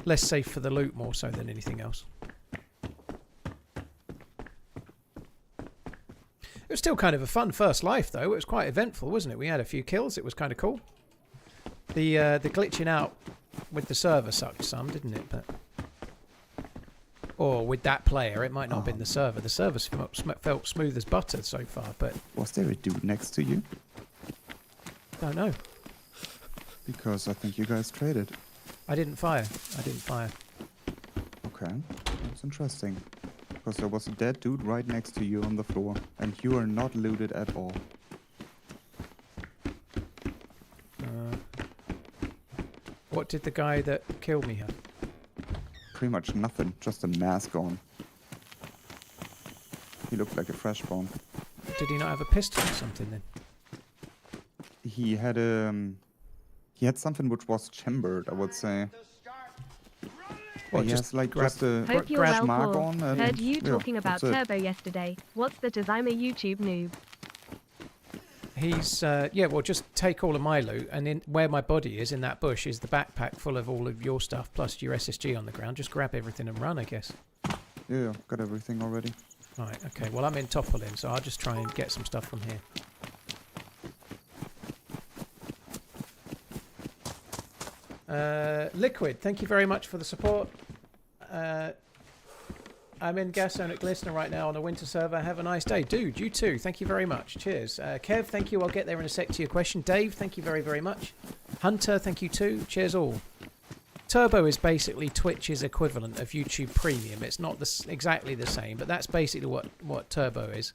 Less safe for the loot more so than anything else. It was still kind of a fun first life though. It was quite eventful, wasn't it? We had a few kills. It was kind of cool. The glitching out with the server sucked some, didn't it? But or with that player, it might not have been the server. The server felt smooth as butter so far, but... Was there a dude next to you? Don't know. Because I think you guys traded. I didn't fire. Okay, that's interesting. Because there was a dead dude right next to you on the floor, and you are not looted at all. What did the guy that killed me have? Pretty much nothing, just a mask on. He looked like a fresh bone. Did he not have a pistol or something then? He had something which was chambered, I would say. What, he just has like grab- just a Hope you're crash well, mark Paul. on. And Heard you yeah, talking about that's it. Turbo yesterday. What's the I'm a YouTube noob? He's, yeah, well, just take all of my loot, and in where my body is, in that bush, is the backpack full of all of your stuff, plus your SSG on the ground. Just grab everything and run, I guess. Yeah, got everything already. Right, okay, well, I'm in Topolin, so I'll just try and get some stuff from here. Liquid, thank you very much for the support. I'm in Gas Zone at Glistener right now on a winter server. Have a nice day. Dude, you too. Thank you very much. Cheers. Kev, thank you. I'll get there in a sec to your question. Dave, thank you very, very much. Hunter, thank you too. Cheers all. Turbo is basically Twitch's equivalent of YouTube Premium. It's not exactly the same, but that's basically what Turbo is.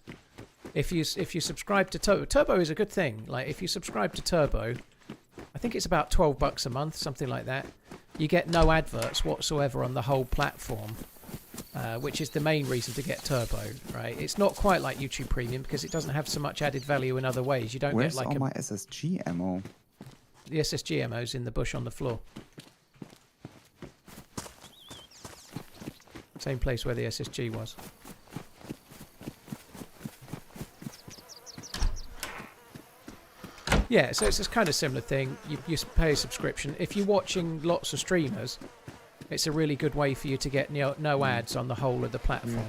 If you subscribe to Turbo, Turbo is a good thing. Like, if you subscribe to Turbo, I think it's about $12 a month, something like that. You get no adverts whatsoever on the whole platform. Which is the main reason to get Turbo, right? It's not quite like YouTube Premium because it doesn't have so much added value in other ways. You don't Where's get like all my SSG ammo? The SSG ammo's in the bush on the floor. Same place where the SSG was. Yeah, so it's this kind of similar thing. You pay a subscription. If you're watching lots of streamers, it's a really good way for you to get no ads on the whole of the platform.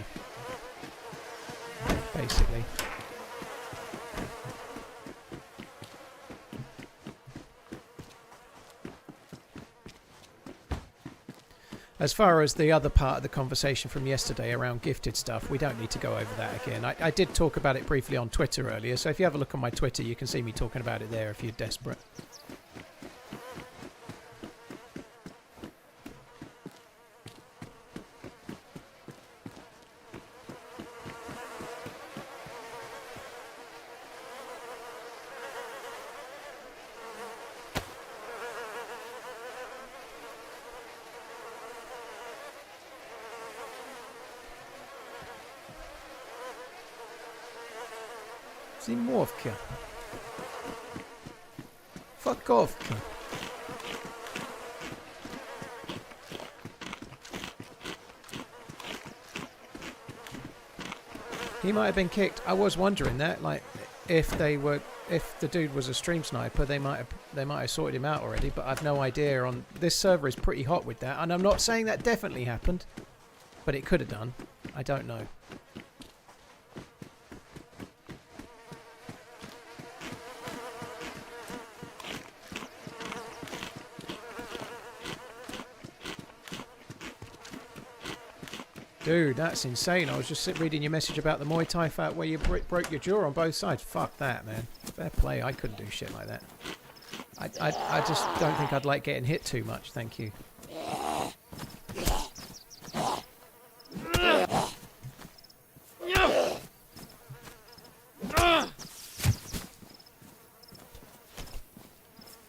Basically. As far as the other part of the conversation from yesterday around gifted stuff, we don't need to go over that again. I did talk about it briefly on Twitter earlier, so if you have a look on my Twitter, you can see me talking about it there if you're desperate. Zimowka. Fuck off. He might have been kicked. I was wondering that, like, if the dude was a stream sniper, they might have sorted him out already. But I've no idea. On this server is pretty hot with that, and I'm not saying that definitely happened, but it could have done. I don't know. Dude, that's insane. I was just reading your message about the Muay Thai fight where you broke your jaw on both sides. Fuck that, man. Fair play. I couldn't do shit like that. I just don't think I'd like getting hit too much. Thank you.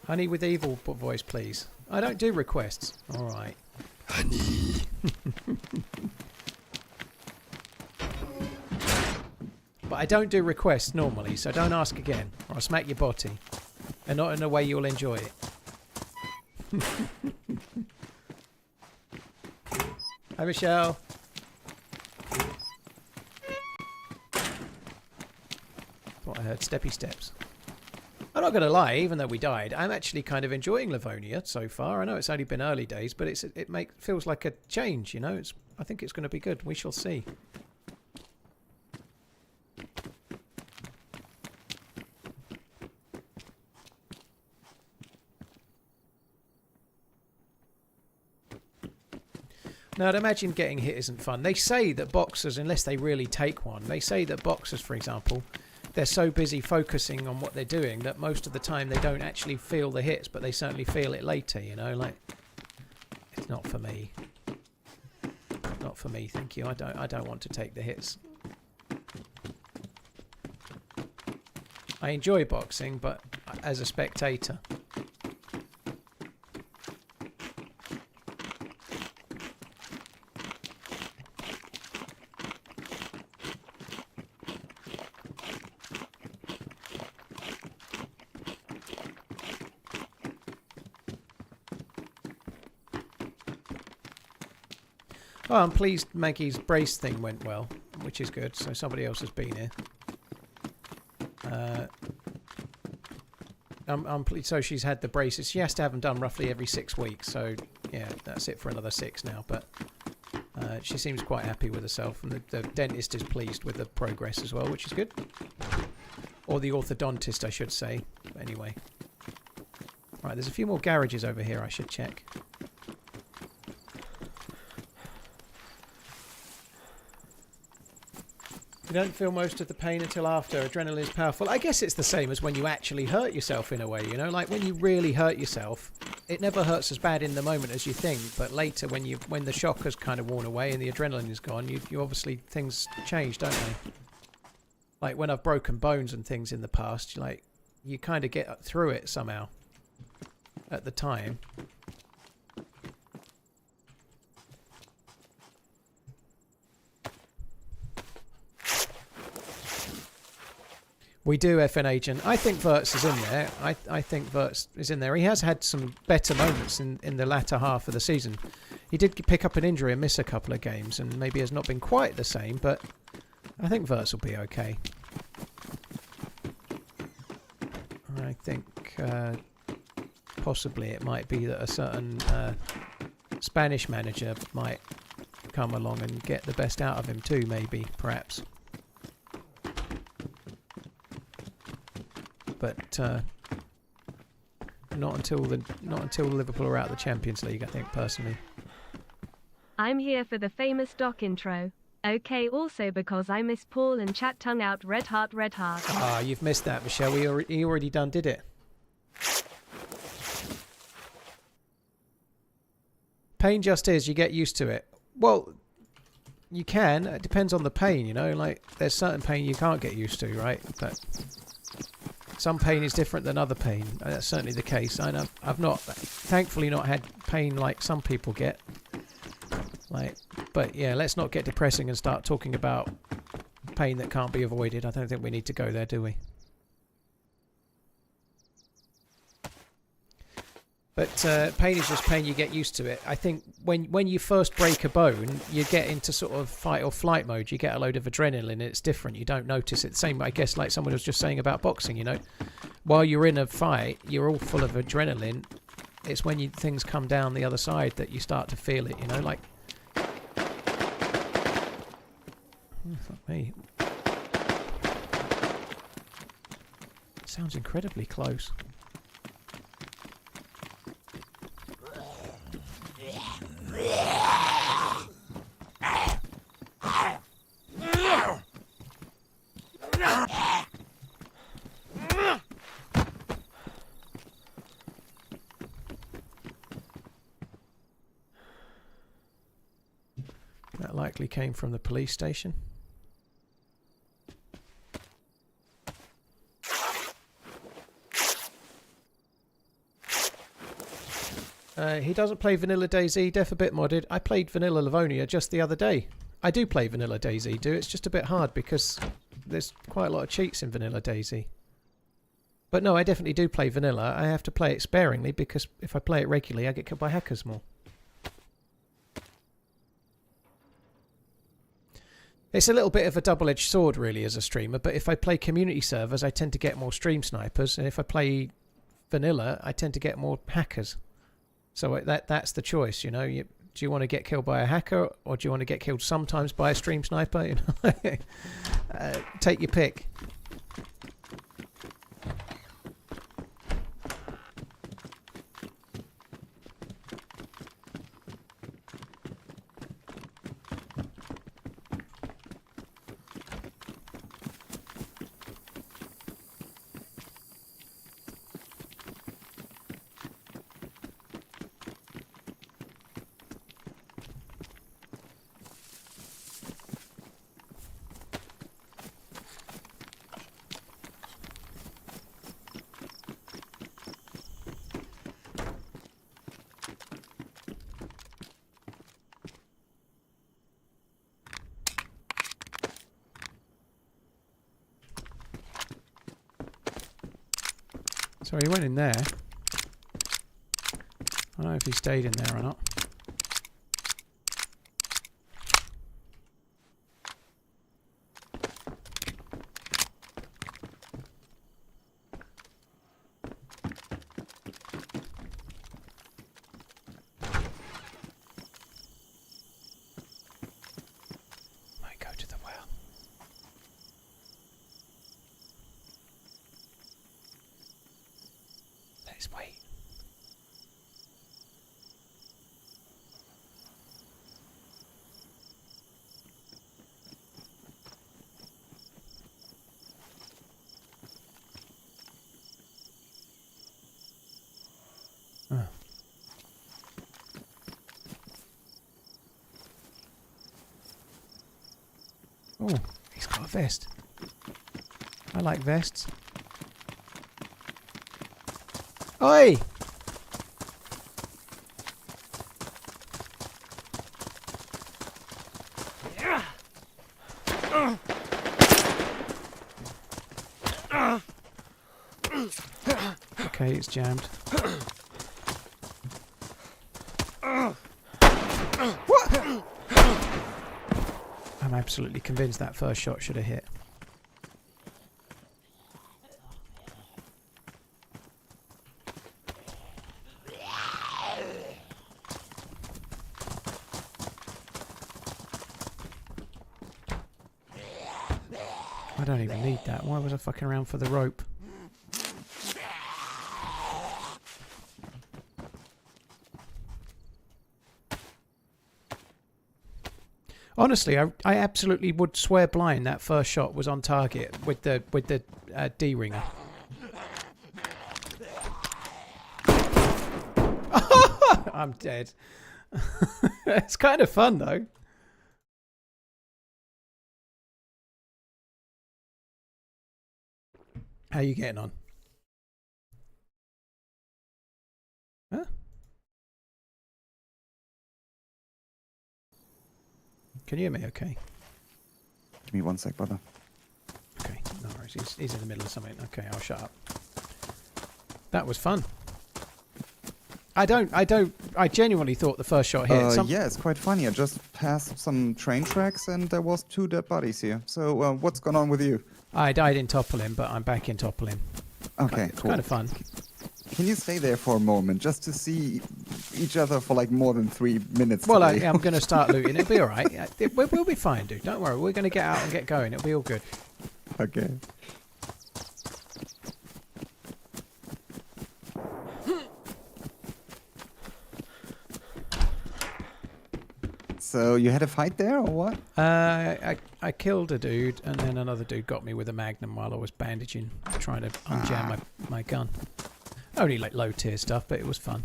Honey with evil voice, please. I don't do requests. All right. Honey. But I don't do requests normally, so don't ask again, or I'll smack your body. And not in a way you'll enjoy it. Hi, Michelle. Thought I heard steppy steps. I'm not going to lie, even though we died, I'm actually kind of enjoying Livonia so far. I know it's only been early days, but it feels like a change, you know. I think it's going to be good. We shall see. Now, I'd imagine getting hit isn't fun. They say that boxers, unless they really take one, they say that boxers, for example, they're so busy focusing on what they're doing that most of the time they don't actually feel the hits, but they certainly feel it later, you know, like, it's not for me. Not for me, thank you. I don't want to take the hits. I enjoy boxing, but as a spectator. Oh, I'm pleased Maggie's brace thing went well, which is good. So somebody else has been here. I'm pleased. So she's had the braces. She has to have them done roughly every 6 weeks. So yeah, that's it for another 6 now. But she seems quite happy with herself, and the dentist is pleased with the progress as well, which is good. Or the orthodontist, I should say. But anyway, right. There's a few more garages over here. I should check. You don't feel most of the pain until after. Adrenaline is powerful. I guess it's the same as when you actually hurt yourself in a way, you know? Like when you really hurt yourself, it never hurts as bad in the moment as you think, but later when the shock has kind of worn away and the adrenaline is gone, you obviously, things change, don't they? Like when I've broken bones and things in the past, like you kind of get through it somehow at the time. We do, FN Agent. I think Verts is in there. I think Verts is in there. He has had some better moments in the latter half of the season. He did pick up an injury and miss a couple of games, and maybe has not been quite the same, but I think Verts will be okay. I think possibly it might be that a certain Spanish manager might come along and get the best out of him too, maybe, perhaps. But not until Liverpool are out of the Champions League, I think, personally. I'm here for the famous doc intro. Okay, also because I miss Paul and chat tongue out red heart red heart. Ah, you've missed that, Michelle. He already done did it. Pain just is, you get used to it. Well, you can. It depends on the pain, you know. Like, there's certain pain you can't get used to, right? But some pain is different than other pain. That's certainly the case. I've not, thankfully, not had pain like some people get. Like, but yeah, let's not get depressing and start talking about pain that can't be avoided. I don't think we need to go there, do we? But pain is just pain, you get used to it. I think when you first break a bone, you get into sort of fight or flight mode. You get a load of adrenaline and it's different. You don't notice it. Same, I guess, like someone was just saying about boxing, you know. While you're in a fight, you're all full of adrenaline. It's when things come down the other side that you start to feel it, you know, like... Oh, fuck me. Sounds incredibly close. That likely came from the police station. He doesn't play vanilla DayZ, def a bit modded. I played vanilla Livonia just the other day. I do play vanilla DayZ, it's just a bit hard because there's quite a lot of cheats in vanilla DayZ. But no, I definitely do play vanilla. I have to play it sparingly because if I play it regularly, I get killed by hackers more. It's a little bit of a double-edged sword, really, as a streamer. But if I play community servers, I tend to get more stream snipers, and if I play vanilla, I tend to get more hackers. So that's the choice, you know. Do you want to get killed by a hacker, or do you want to get killed sometimes by a stream sniper? You know, take your pick. So he went in there. I don't know if he stayed in there or not. Might go to the well. Let's wait. Oh. Oh, he's got a vest. I like vests. Oi! Okay, it's jammed. What? I'm absolutely convinced that first shot should have hit. I don't even need that. Why was I fucking around for the rope? Honestly, I absolutely would swear blind that first shot was on target with the D-ringer. I'm dead. It's kind of fun though. How you getting on? Huh? Can you hear me okay? Give me 1 sec, brother. Okay, no worries. He's in the middle of something. Okay, I'll shut up. That was fun. I genuinely thought the first shot hit. Yeah, it's quite funny. I just passed some train tracks and there was 2 dead bodies here. So what's going on with you? I died in toppling, but I'm back in toppling. Okay, It's cool. kind of fun. Can you stay there for a moment just to see each other for like more than 3 minutes? Well, today? I'm going to start looting. It'll be all right. We'll be fine, dude. Don't worry. We're going to get out and get going. It'll be all good. Okay. So you had a fight there, or what? I killed a dude, and then another dude got me with a magnum while I was bandaging, trying to unjam my gun. Only like low tier stuff, but it was fun.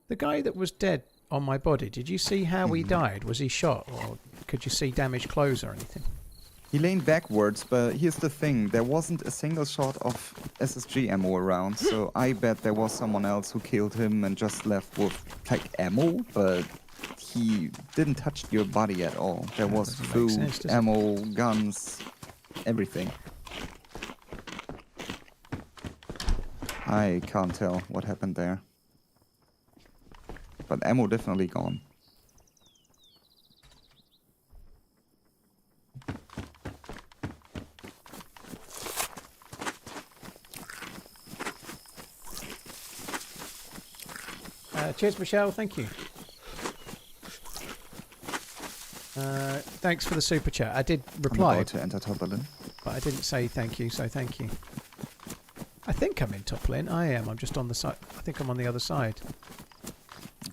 The guy that was dead on my body. Did you see how he died? Was he shot, or could you see damaged clothes or anything? He leaned backwards, but here's the thing. There wasn't a single shot of SSG ammo around, so I bet there was someone else who killed him and just left with, like, ammo, but he didn't touch your body at all. There was food, ammo, guns, everything. I can't tell what happened there. But ammo definitely gone. Cheers, Michelle. Thank you. Thanks for the super chat. I did reply. I'm about to enter top lane. But I didn't say thank you, so thank you. I think I'm in top lane. I am. I'm just on the side. I think I'm on the other side.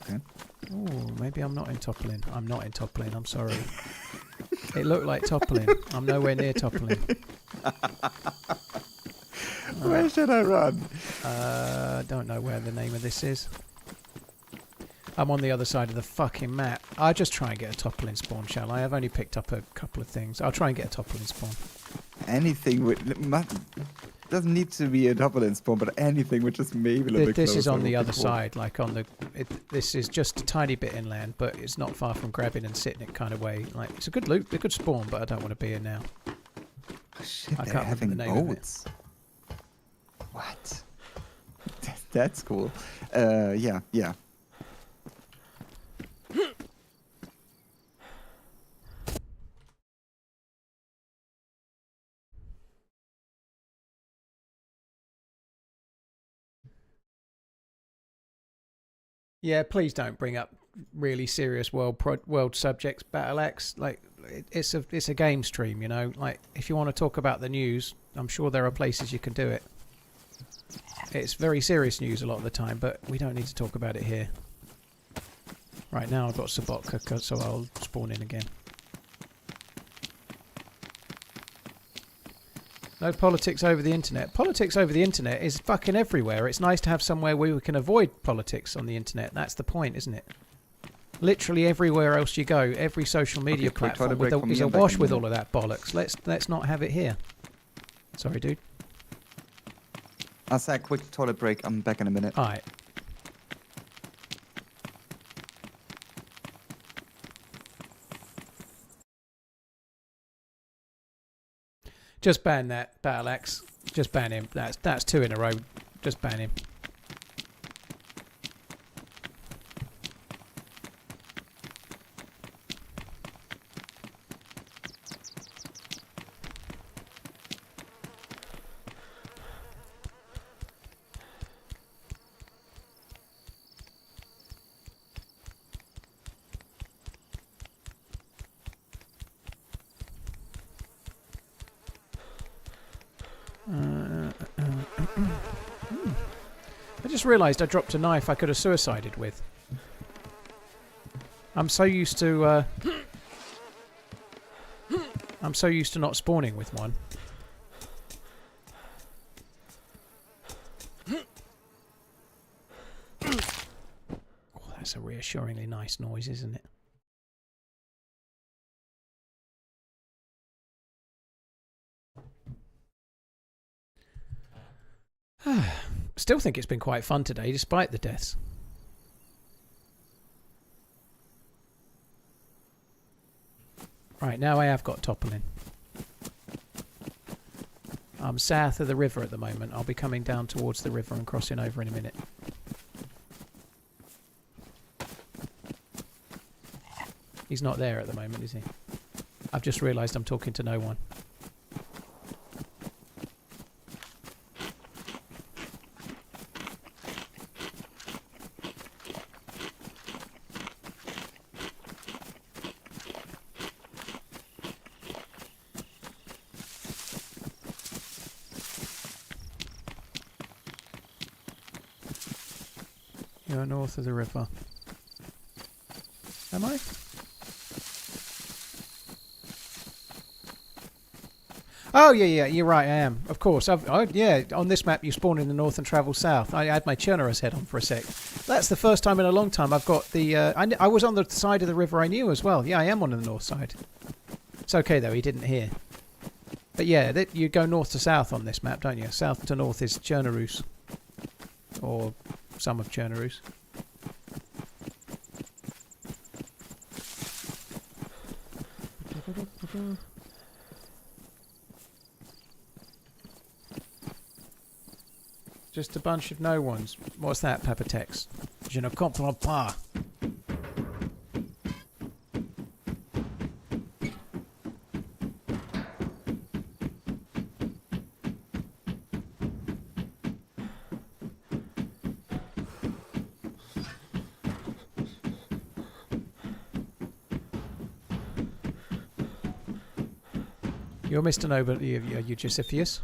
Okay. Oh, maybe I'm not in top lane. I'm not in top lane. I'm sorry. It looked like top lane. I'm nowhere near top lane. Where should I run? Don't know where the name of this is. I'm on the other side of the fucking map. I'll just try and get a top lane spawn, shall I? I've only picked up a couple of things. I'll try and get a top lane spawn. Anything with... Doesn't need to be a top lane spawn, but anything which is maybe a little bit This closer is on the would be other cool. side, like on the... this is just a tiny bit inland, but it's not far from grabbing and sitting it kind of way. Like, it's a good loot, a good spawn, but I don't want to be here now. Oh, shit, I they're can't having remember the name of it. boats. What? That's cool. Yeah. Yeah, please don't bring up really serious world subjects, Battle Axe. Like, it's a game stream, you know. Like, if you want to talk about the news, I'm sure there are places you can do it. It's very serious news a lot of the time, but we don't need to talk about it here. Right now, I've got Sabotka, so I'll spawn in again. No politics over the internet. Politics over the internet is fucking everywhere. It's nice to have somewhere where we can avoid politics on the internet. That's the point, isn't it? Literally everywhere else you go, every social media platform is awash with all of that bollocks. Let's not have it here. Sorry, dude. I'll say a quick toilet break. I'm back in a minute. All right. Just ban that, Battle Axe. Just ban him. That's 2 in a row. Just ban him. I just realised I dropped a knife I could have suicided with. I'm so used to not spawning with one. Oh, that's a reassuringly nice noise, isn't it? Still think it's been quite fun today, despite the deaths. Right, now I have got toppling. I'm south of the river at the moment. I'll be coming down towards the river and crossing over in a minute. He's not there at the moment, is he? I've just realised I'm talking to no one. You're north of the river. Am I? Oh, yeah, you're right, I am. Of course. Yeah, on this map you spawn in the north and travel south. I had my Chernarus head on for a sec. That's the first time in a long time I've got the... I was on the side of the river I knew as well. Yeah, I am on the north side. It's okay, though. He didn't hear. But yeah, you go north to south on this map, don't you? South to north is Chernarus. Or some of Chernarus. Just a bunch of no ones. What's that, Papatex? Je ne comprends pas. You're Mr. Nobody. Are you Josephus?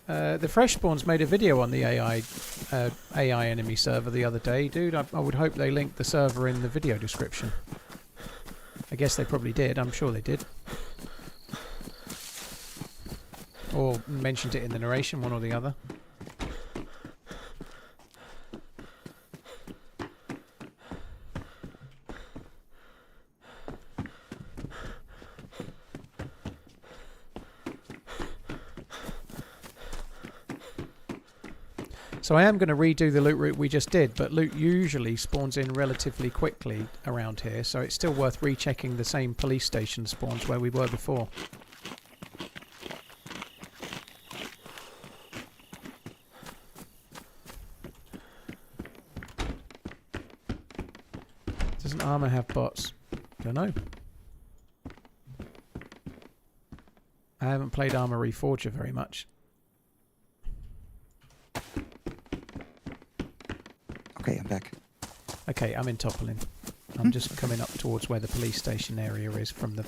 The Fresh Spawns made a video on the AI enemy server the other day, dude. I would hope they linked the server in the video description. I guess they probably did. I'm sure they did. Or mentioned it in the narration, one or the other. So I am going to redo the loot route we just did, but loot usually spawns in relatively quickly around here, so it's still worth rechecking the same police station spawns where we were before. Doesn't armor have bots? Don't know. I haven't played Armor Reforger very much. Okay, I'm back. Okay, I'm in Topolin. I'm just coming up towards where the police station area is from the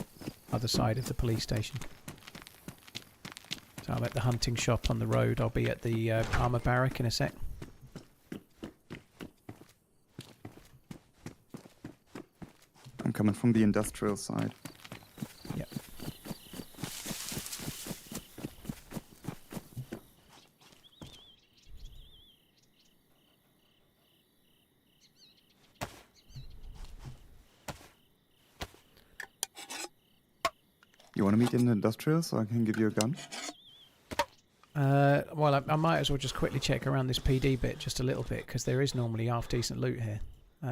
other side of the police station. So I'm at the hunting shop on the road. I'll be at the armor barrack in a sec. I'm coming from the industrial side. Yep. You want to meet in the industrial so I can give you a gun? Well, I might as well just quickly check around this PD bit just a little bit, because there is normally half-decent loot here.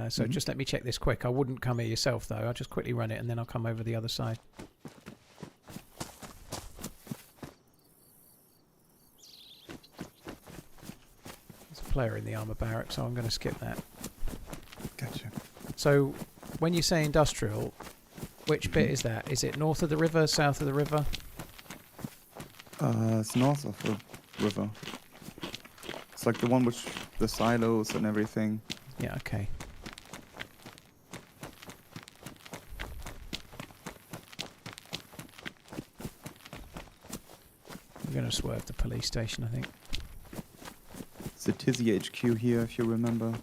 So just let me check this quick. I wouldn't come here yourself, though. I'll just quickly run it, and then I'll come over the other side. There's a player in the armor barrack, so I'm going to skip that. Gotcha. So, when you say industrial, which bit is that? Is it north of the river, south of the river? It's north of the river. It's like the one with the silos and everything. Yeah, okay. I'm going to swerve the police station, I think. It's the Tizzy HQ here, if you remember.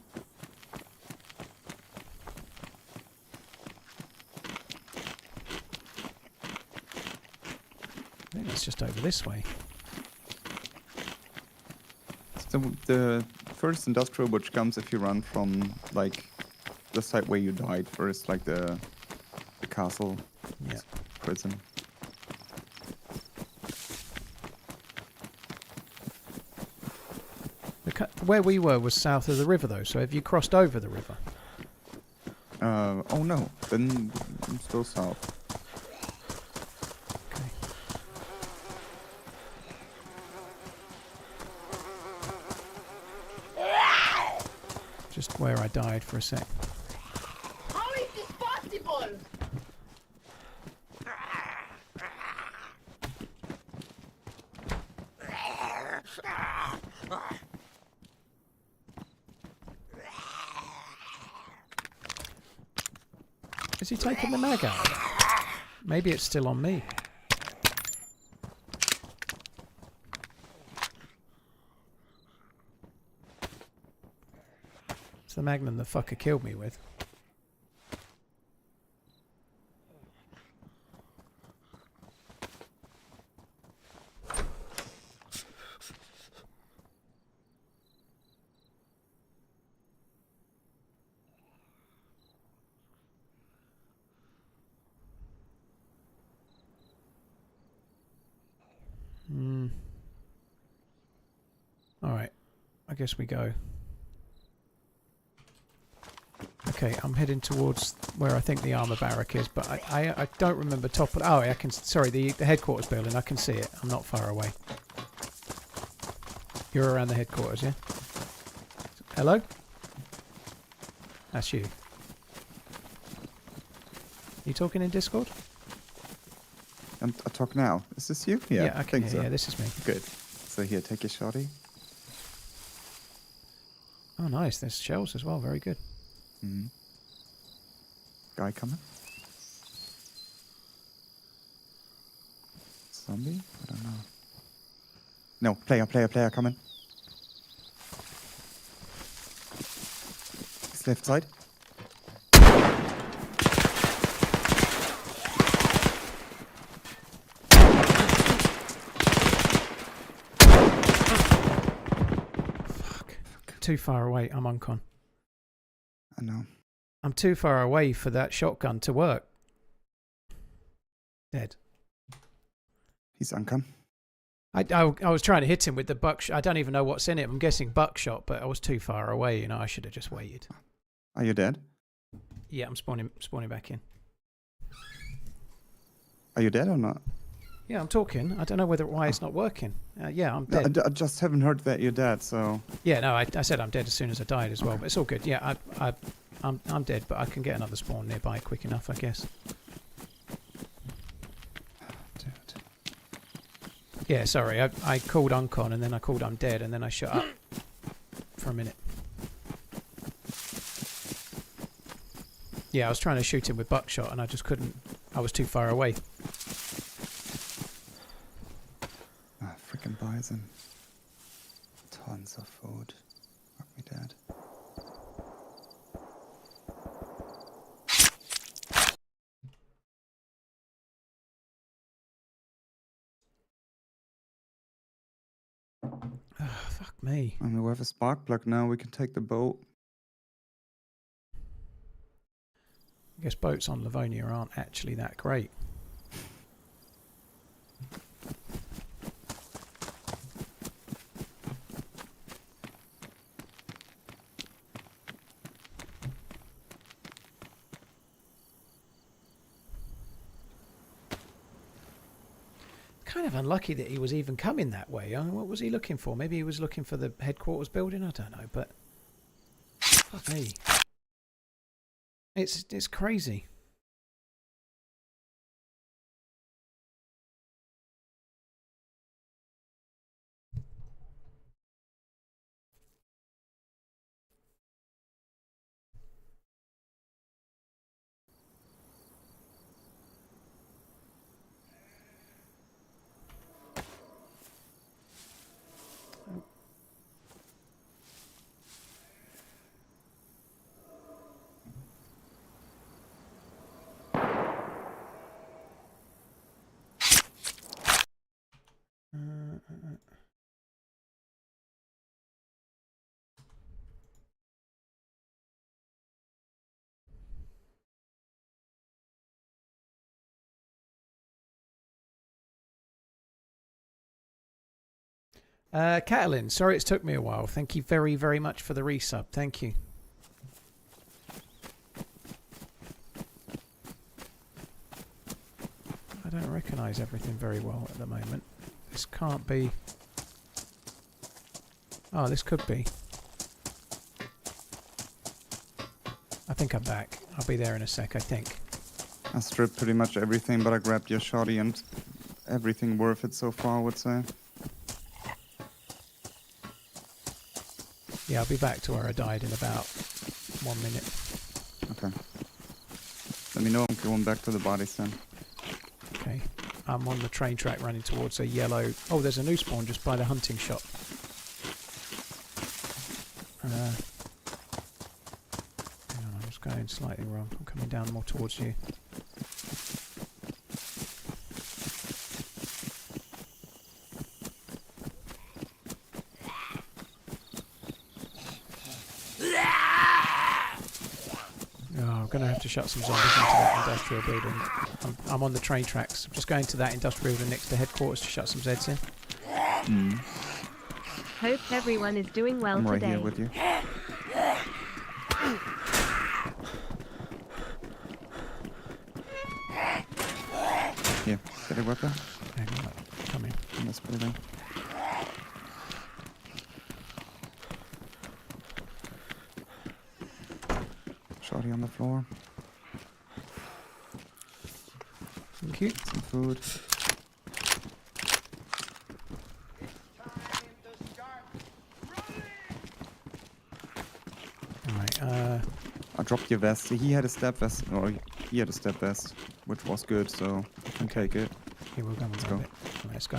I think it's just over this way. It's the first industrial which comes if you run from, like, the site where you died first, like the castle. Yeah. Prison. Where we were was south of the river, though, so have you crossed over the river? Oh no, then I'm still south. Okay. Just where I died for a sec. How is this possible? Is he taking the mag out? Maybe it's still on me. It's the Magnum the fucker killed me with. guess we go. Okay, I'm heading towards where I think the armor barrack is, but I don't remember top of... Oh, I can... Sorry, the headquarters building. I can see it. I'm not far away. You're around the headquarters, yeah? Hello? That's you. You talking in Discord? I talk now. Is this you? Yeah, I can think hear. so. Yeah, this is me. Good. So here, take your shotty. Oh, nice. There's shells as well. Very good. Mm-hmm. Guy coming. Zombie? I don't know. No, player coming. He's left side. Too far away. I'm uncon. I know. I'm too far away for that shotgun to work. Dead. He's uncon. I was trying to hit him with the buckshot. I don't even know what's in it. I'm guessing buckshot, but I was too far away. You know, I should have just waited. Are you dead? Yeah, I'm spawning back in. Are you dead or not? Yeah, I'm talking. I don't know why it's not working. Yeah, I'm dead. No, I just haven't heard that you're dead, so... Yeah, no, I said I'm dead as soon as I died as well, but it's all good. Yeah, I'm dead, but I can get another spawn nearby quick enough, I guess. Dude. Yeah, sorry, I called uncon and then I called I'm dead and then I shut up for a minute. Yeah, I was trying to shoot him with buckshot and I just couldn't. I was too far away. Ah, freaking bison. Tons of food. Fuck me dead. Fuck me. I mean, we have a spark plug now. We can take the boat. I guess boats on Livonia aren't actually that great. Kind of unlucky that he was even coming that way. I mean, what was he looking for? Maybe he was looking for the headquarters building? I don't know, but... Fuck me. It's crazy. Catalin, sorry it's took me a while. Thank you very, very much for the resub. Thank you. I don't recognise everything very well at the moment. This can't be... Oh, this could be. I think I'm back. I'll be there in a sec, I think. I stripped pretty much everything, but I grabbed your shotty and everything worth it so far, I would say. Yeah, I'll be back to where I died in about 1 minute. Okay. Let me know I'm going back to the bodies then. Okay. I'm on the train track running towards a yellow... Oh, there's a new spawn just by the hunting shop. Hang on, I was going slightly wrong. I'm coming down more towards you. I'm going to have to shut some zombies into that industrial building. I'm on the train tracks. I'm just going to that industrial building next to headquarters to shut some Zeds in. Hope everyone is doing well I'm right today. here with you. Here, get a weapon. Hang on, come in. In this building. Shotty on the floor. Thank you. Some food. Alright, I dropped your vest. He had a step vest, or he had a step vest, which was good, so you can take it. here we'll go and grab go. it. Let's go.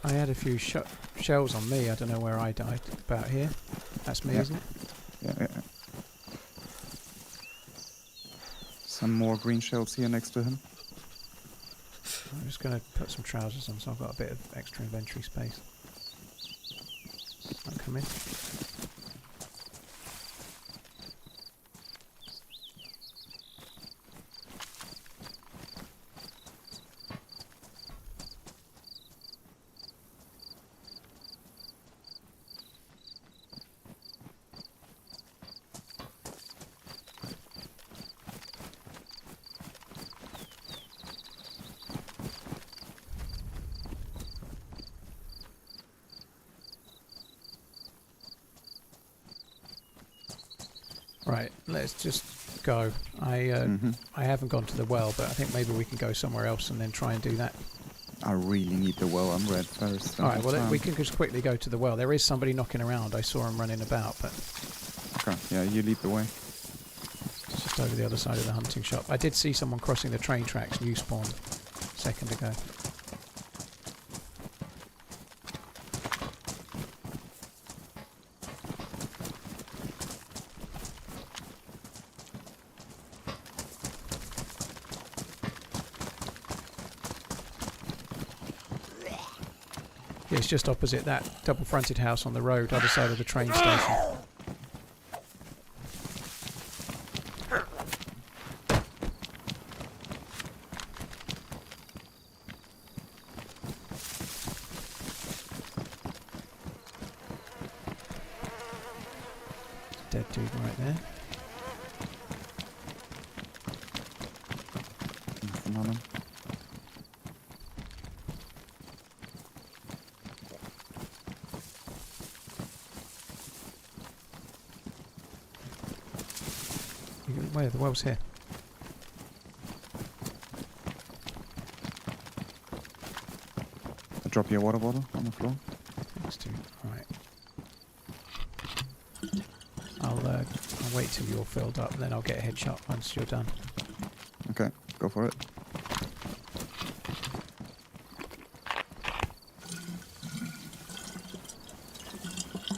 I had a few shells on me. I don't know where I died. About here. That's me, Yeah. isn't it? Yeah. Some more green shells here next to him. I'm just going to put some trousers on so I've got a bit of extra inventory space. I'll come in. Right, let's just go. I haven't gone to the well, but I think maybe we can go somewhere else and then try and do that. I really need the well. I'm red first. Alright, well we can just quickly go to the well. There is somebody knocking around. I saw him running about, but Okay, yeah, you lead the way. it's just over the other side of the hunting shop. I did see someone crossing the train tracks, new spawn, a second ago. Yeah, it's just opposite that double-fronted house on the road, other side of the train station. Dead dude right there. Nothing on him. Where? The well's here. I drop your water bottle on the floor. Thanks, dude. Alright. I'll wait till you're filled up, and then I'll get a headshot once you're done. Okay, go for it.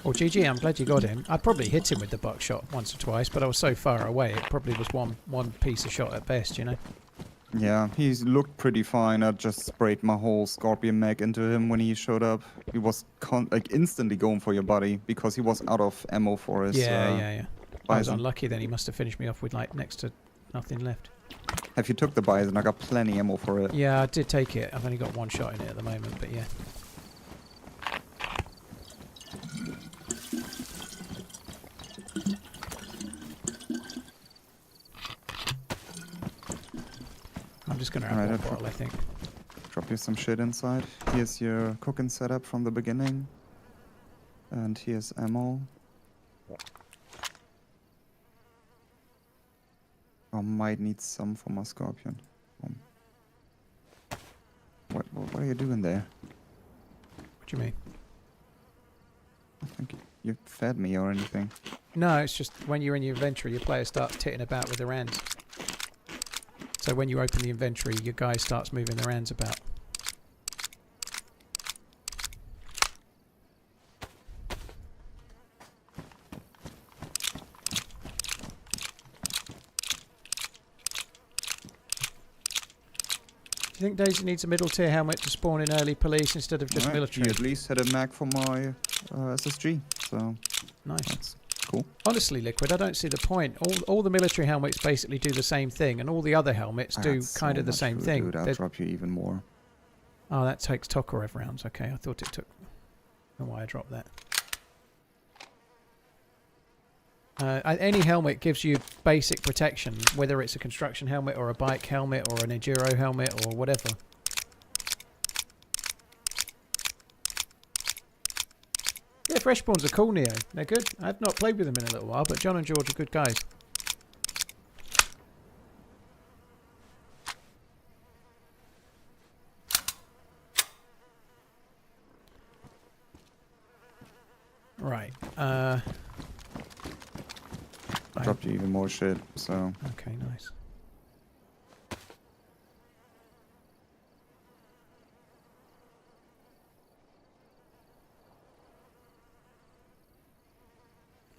Oh, GG, I'm glad you got him. I probably hit him with the buckshot once or twice, but I was so far away, it probably was one piece of shot at best, you know? Yeah, he looked pretty fine. I just sprayed my whole Scorpion mag into him when he showed up. He was like instantly going for your body because he was out of ammo for his. Yeah. I was bison. unlucky then. He must have finished me off with like next to nothing left. Have you took the bison? I got plenty ammo for it. Yeah, I did take it. I've only got one shot in it at the moment, but yeah. I'm just going to have Alright, one I'll bottle, I think. Drop you some shit inside. Here's your cooking setup from the beginning. And here's ammo. I might need some for my Scorpion. What are you doing there? What do you mean? I think you fed me or anything. No, it's just when you're in your inventory, your player starts titting about with their hands. So when you open the inventory, your guy starts moving their hands about. Do you think DayZ needs a middle tier helmet to spawn in early police instead of just Alright, military? You at least had a mag for my SSG, so Nice. that's cool. Honestly, Liquid, I don't see the point. All the military helmets basically do the same thing, and all the other helmets do That's kind so of the much same food, thing. Dude, I'll drop you even more. Oh, that takes Tokarev rounds. Okay, I thought it took... I don't know why I dropped that. Any helmet gives you basic protection, whether it's a construction helmet or a bike helmet or an enduro helmet or whatever. Yeah, Fresh Spawns are cool, Neo. They're good. I've not played with them in a little while, but John and George are good guys. Right. I dropped you even more shit, so... Okay, nice.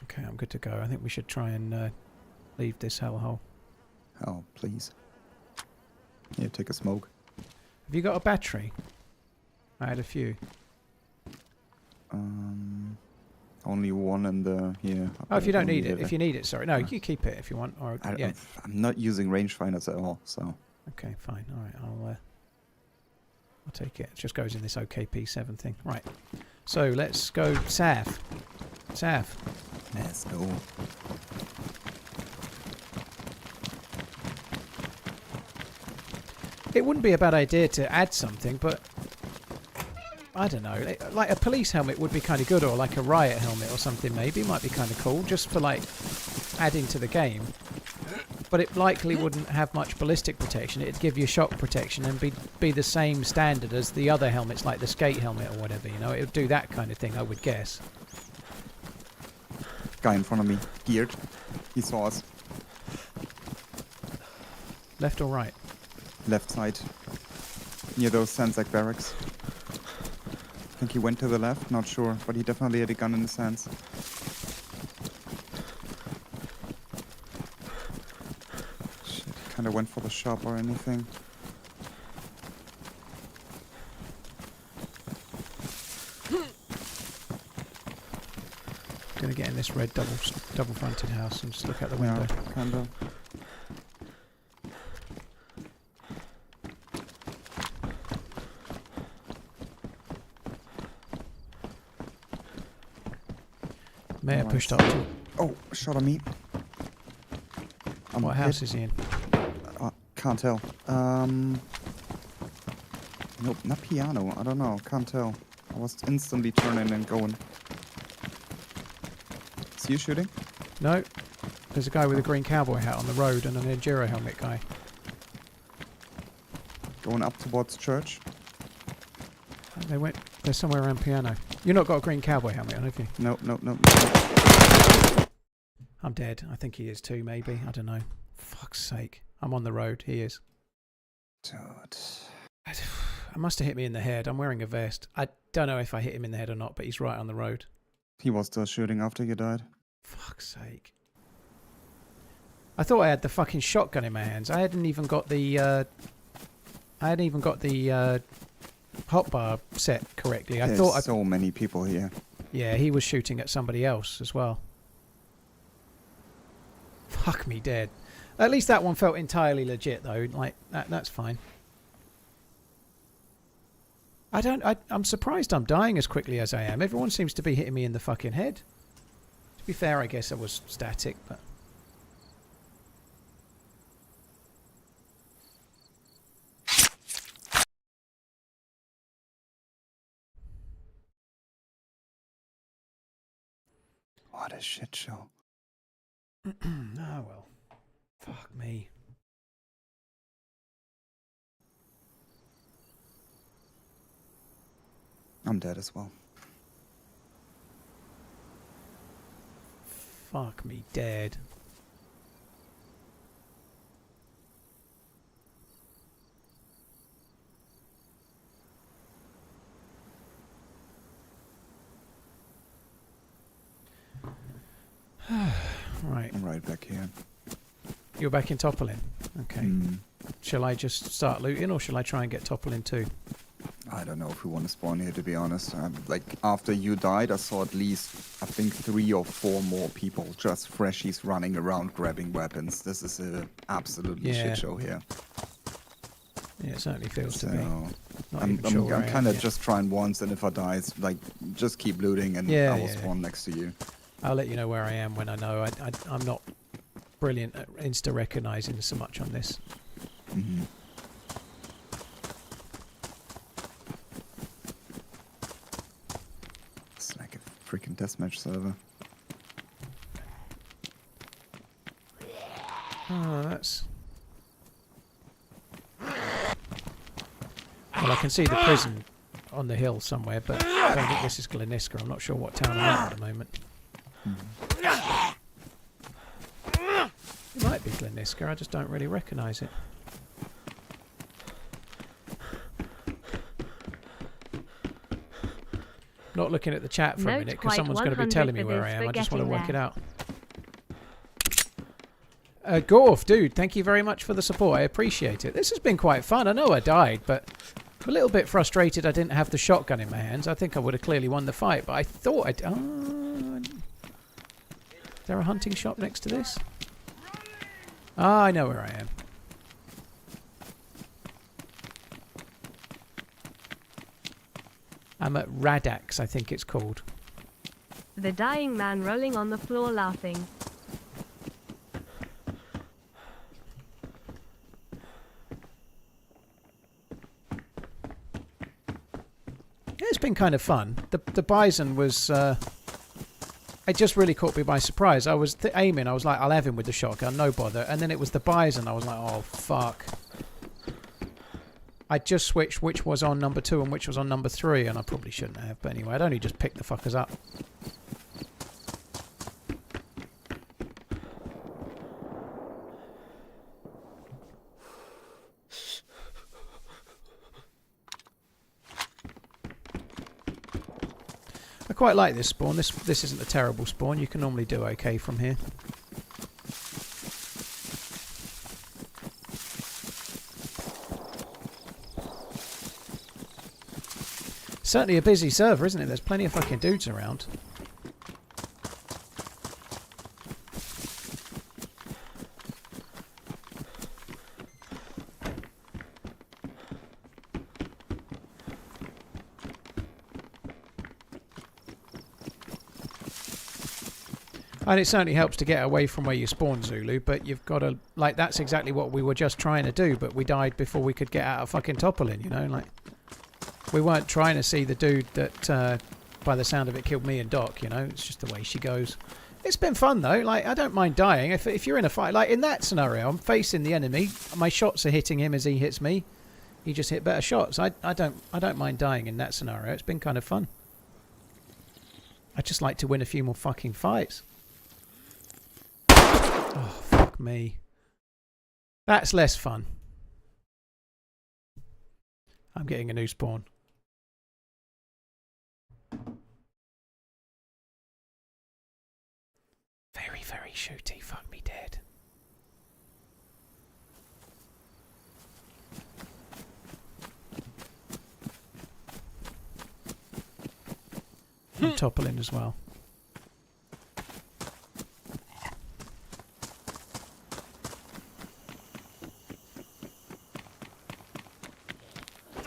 Okay, I'm good to go. I think we should try and leave this hellhole. Oh, please. Here, take a smoke. Have you got a battery? I had a few. Only one in the... here. Oh, if you don't need it. If you need it, sorry. No, you keep it if you want. Or yeah. I'm not using rangefinders at all, so... Okay, fine. All right, I'll take it. It just goes in this OKP7 thing. Right. So let's go Sav. Sav. Let's go. It wouldn't be a bad idea to add something, but I don't know. Like a police helmet would be kind of good, or like a riot helmet or something maybe. Might be kind of cool, just for like adding to the game. But it likely wouldn't have much ballistic protection. It'd give you shock protection and be the same standard as the other helmets, like the skate helmet or whatever, you know. It would do that kind of thing, I would guess. Guy in front of me, geared. He saw us. Left or right? Left side. Near those Sansak barracks. I think he went to the left, not sure, but he definitely had a gun in his hands. Shit, he kinda went for the shop or anything. Gonna get in this red double fronted house and just look out the window. Yeah, kinda. May have Nice. pushed up to... Oh, shot on me. I'm What hit. house is he in? Can't tell. Nope, not piano. I don't know. Can't tell. I was instantly turning and going. Is you shooting? No. There's a guy with a green cowboy hat on the road and an enduro helmet guy. Going up towards church. They're somewhere around piano. You've not got a green cowboy helmet on, have you? Nope, nope, nope. I'm dead. I think he is too, maybe. I don't know. Fuck's sake. I'm on the road. He is. Dude. I must have hit me in the head. I'm wearing a vest. I don't know if I hit him in the head or not, but he's right on the road. He was still shooting after you died. Fuck's sake. I thought I had the fucking shotgun in my hands. I hadn't even got the hotbar set correctly. There's so many people here. Yeah, he was shooting at somebody else as well. Fuck me dead. At least that one felt entirely legit though. Like that's fine. I'm surprised I'm dying as quickly as I am. Everyone seems to be hitting me in the fucking head. To be fair, I guess I was static, but... What a shit show. Oh well. Fuck me. I'm dead as well. Fuck me dead. Right. I'm right back here. You're back in Topolin. Okay. Shall I just start looting, or shall I try and get toppling too? I don't know if we want to spawn here, to be honest. Like, after you died, I saw at least, I think, 3 or 4 more people, just freshies running around grabbing weapons. This is a absolutely shit show here. Yeah, it certainly feels to So, be. Not I'm even sure where I am kind of yet. just trying once, and if I die, it's like, just keep looting, and Yeah, I will yeah. spawn next to you. I'll let you know where I am when I know. I'm not brilliant at insta-recognising so much on this. Mm-hmm. It's like a freaking deathmatch server. Oh, that's... Well, I can see the prison on the hill somewhere, but I don't think this is Gleniska. I'm not sure what town I'm at the moment. It might be Gleniska, I just don't really recognise it. Not looking at the chat for a Note minute because quite someone's going to be 100 telling me for where this I am. for I just want to getting work it there. out. Gorf, dude, thank you very much for the support. I appreciate it. This has been quite fun. I know I died, but I'm a little bit frustrated I didn't have the shotgun in my hands. I think I would have clearly won the fight, but I thought I'd... is there a hunting shop next to this? Ah, I know where I am. I'm at Radax, I think it's called. The dying man rolling on the floor laughing. Yeah, it's been kind of fun. The bison was... it just really caught me by surprise. I was aiming, I was like, I'll have him with the shotgun, no bother. And then it was the bison, I was like, oh, fuck. I just switched which was on number 2 and which was on number 3, and I probably shouldn't have. But anyway, I'd only just picked the fuckers up. I quite like this spawn. This isn't a terrible spawn. You can normally do okay from here. Certainly a busy server, isn't it? There's plenty of fucking dudes around. And it certainly helps to get away from where you spawn, Zulu, but you've got to... Like, that's exactly what we were just trying to do, but we died before we could get out of fucking toppling, you know? Like, we weren't trying to see the dude that, by the sound of it, killed me and Doc, you know? It's just the way she goes. It's been fun, though. Like, I don't mind dying. If you're in a fight... Like, in that scenario, I'm facing the enemy. My shots are hitting him as he hits me. He just hit better shots. I don't mind dying in that scenario. It's been kind of fun. I'd just like to win a few more fucking fights. Oh, fuck me. That's less fun. I'm getting a new spawn. Very, very shooty. Fuck me dead. I'm toppling as well.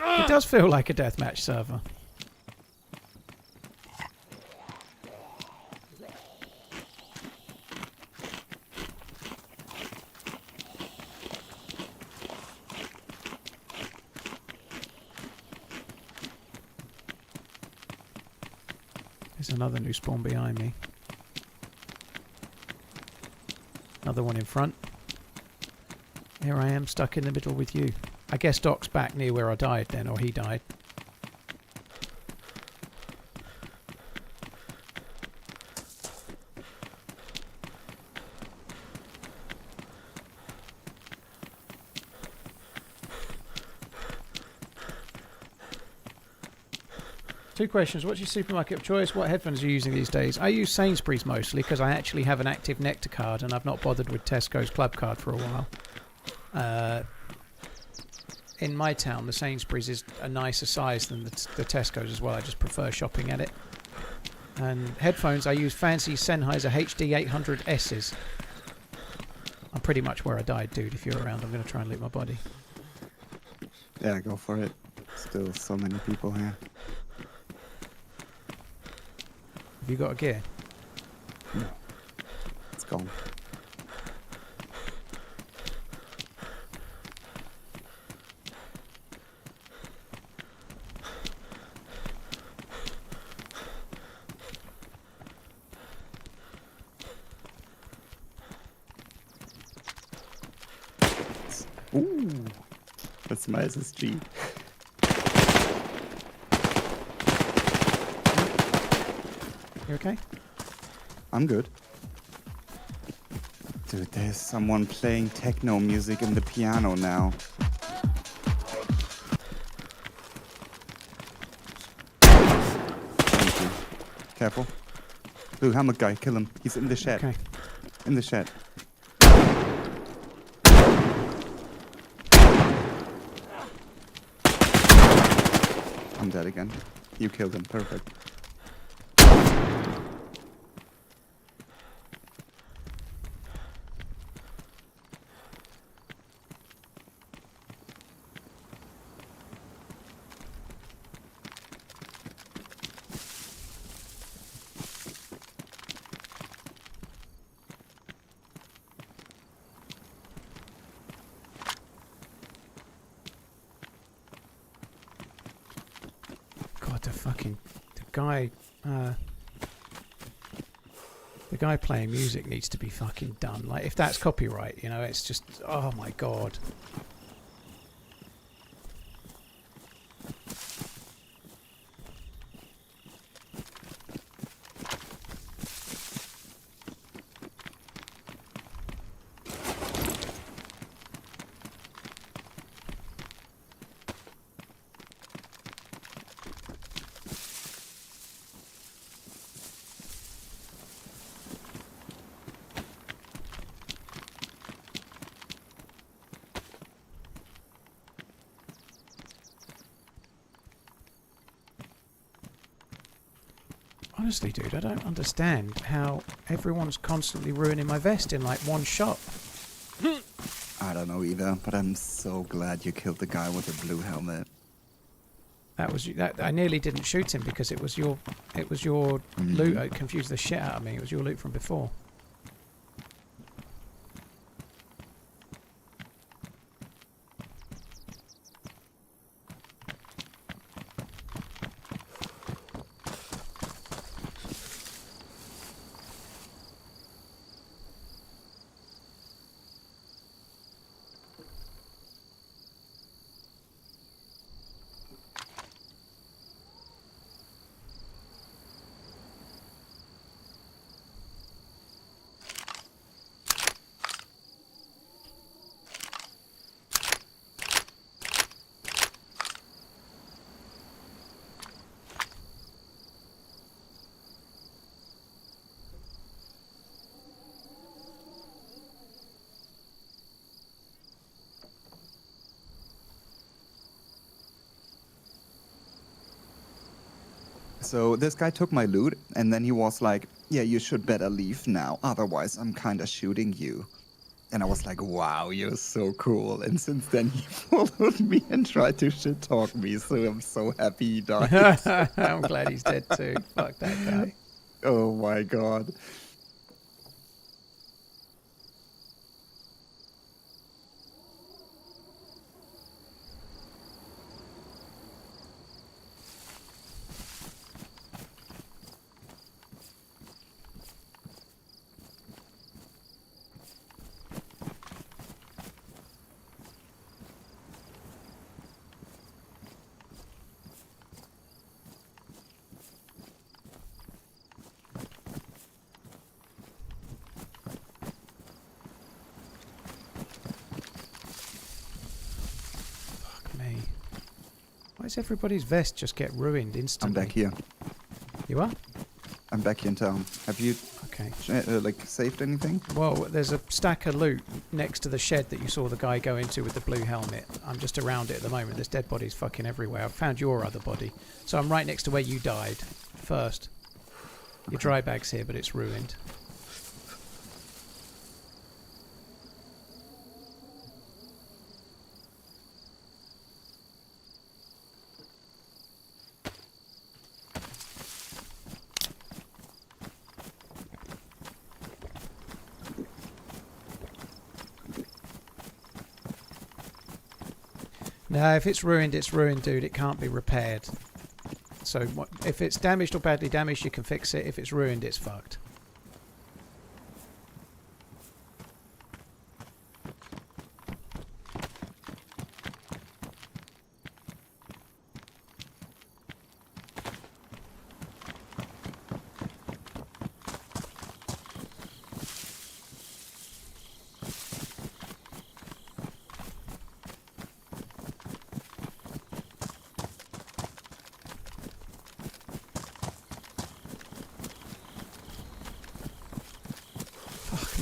It does feel like a deathmatch server. There's another new spawn behind me. Another one in front. Here I am, stuck in the middle with you. I guess Doc's back near where I died then, or he died. Two questions. What's your supermarket of choice? What headphones are you using these days? I use Sainsbury's mostly because I actually have an active Nectar card and I've not bothered with Tesco's Club card for a while. in my town, the Sainsbury's is a nicer size than the Tesco's as well. I just prefer shopping at it. And headphones, I use fancy Sennheiser HD 800S's. I'm pretty much where I died, dude. If you're around, I'm going to try and loot my body. Yeah, go for it. Still so many people here. Have you got a gear? No. It's gone. Ooh, that's my SSG. You okay? I'm good. Dude, there's someone playing techno music in the piano now. Thank you. Careful. Blue helmet guy, kill him. He's in the shed. Okay. In the shed. I'm dead again. You killed him. Perfect. The guy playing music needs to be fucking done. Like, if that's copyright, you know, it's just, oh my god. Honestly, dude, I don't understand how everyone's constantly ruining my vest in like one shot. I don't know either, but I'm so glad you killed the guy with the blue helmet. That was that. I nearly didn't shoot him because it was your loot. It confused the shit out of me. It was your loot from before. So this guy took my loot, and then he was like, yeah, you should better leave now, otherwise I'm kinda shooting you. And I was like, wow, you're so cool. And since then he followed me and tried to shit talk me, so I'm so happy he died. I'm glad he's dead too. Fuck that guy. Oh my god. Why does everybody's vest just get ruined instantly? I'm back here. You are? I'm back in town. Have you Okay. Like, saved anything? Well, there's a stack of loot next to the shed that you saw the guy go into with the blue helmet. I'm just around it at the moment. There's dead bodies fucking everywhere. I've found your other body. So I'm right next to where you died first. Your dry bag's here, but it's ruined. No, if it's ruined, dude. It can't be repaired. So if it's damaged or badly damaged, you can fix it. If it's ruined, it's fucked.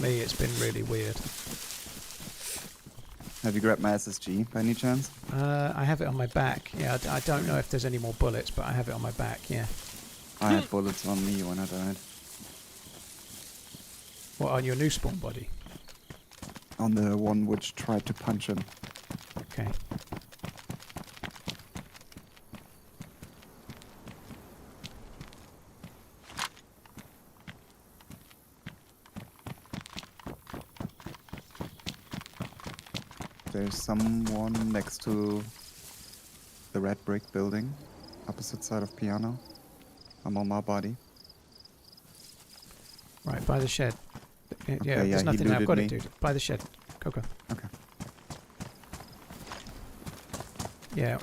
Me, it's been really weird. Have you grabbed my SSG by any chance? I have it on my back. Yeah, I don't know if there's any more bullets, but I have it on my back, yeah. I had bullets on me when I died. What, on your new spawn body? On the one which tried to punch him. Okay. There's someone next to the red brick building, opposite side of piano. I'm on my body. Right, by the shed. Yeah, Okay, there's he nothing there. I've looted got me. it, dude. By the shed. Go. Okay. Yeah,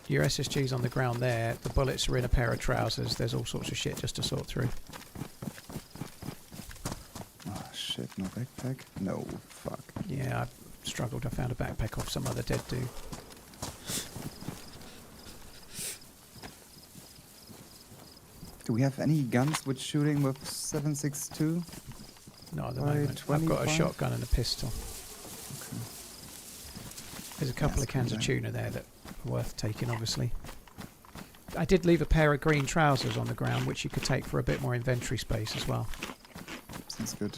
your SSG's on the ground there. The bullets are in a pair of trousers. There's all sorts of shit just to sort through. Oh shit, no backpack? No, fuck. Yeah, I struggled. I found a backpack off some other dead dude. Do we have any guns with shooting with 7.62? Not at the By moment. I've got a 25? shotgun and a pistol. Okay. There's a couple Yes, of cans of okay. tuna there that are worth taking, obviously. I did leave a pair of green trousers on the ground, which you could take for a bit more inventory space as well. Sounds good.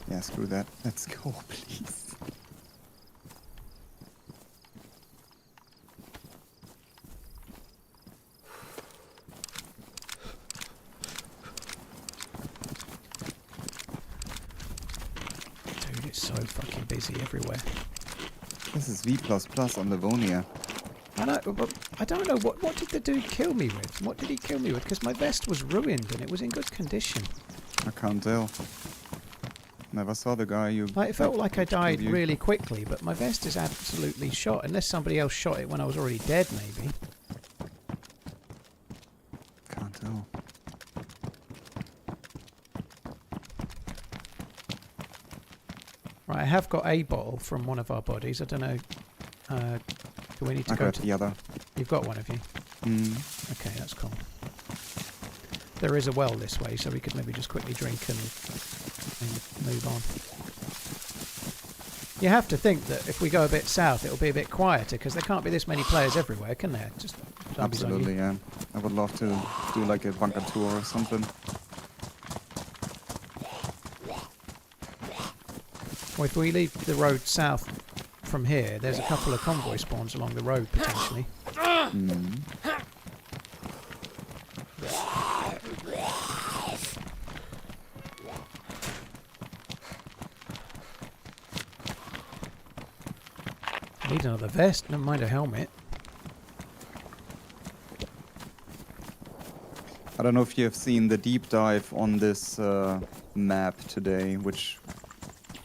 Yeah, screw that. Let's go, please. Dude, it's so fucking busy everywhere. This is V++ on Livonia. I know, but I don't know, what did the dude kill me with? What did he kill me with? Because my vest was ruined and it was in good condition. I can't tell. Never saw the guy you... Like, it felt like I died you. really quickly, but my vest is absolutely shot. Unless somebody else shot it when I was already dead, maybe. Can't tell. Right, I have got a bottle from one of our bodies. I don't know. Do we need to I go got to... the other. You've got one of you? Okay, that's cool. There is a well this way, so we could maybe just quickly drink and move on. You have to think that if we go a bit south, it'll be a bit quieter, because there can't be this many players everywhere, can there? Just zombies on you. Absolutely, yeah. I would love to do like a bunker tour or something. Well, if we leave the road south from here, there's a couple of convoy spawns along the road, potentially. I need another vest, never mind a helmet. I don't know if you have seen the deep dive on this map today, which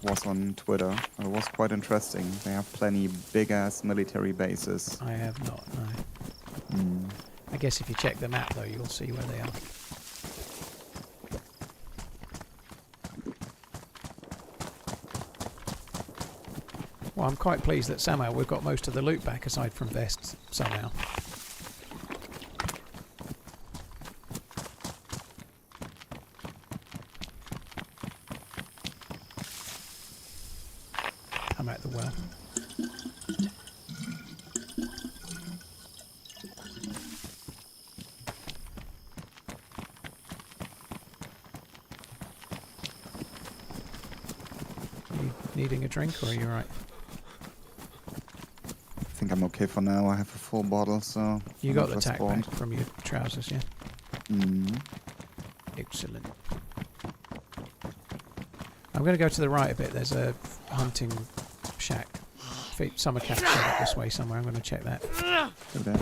was on Twitter. It was quite interesting. They have plenty big-ass military bases. I have not, no. I guess if you check the map, though, you'll see where they are. I'm quite pleased that somehow we've got most of the loot back aside from vests somehow. I'm at the well. You needing a drink or are you right? I think I'm okay for now. I have a full bottle, so... You I'm got not the tack respawned. back from your trousers, yeah? Mm. Excellent. I'm going to go to the right a bit. There's a hunting shack. Summer camp set up this way somewhere. I'm going to check that. Go there.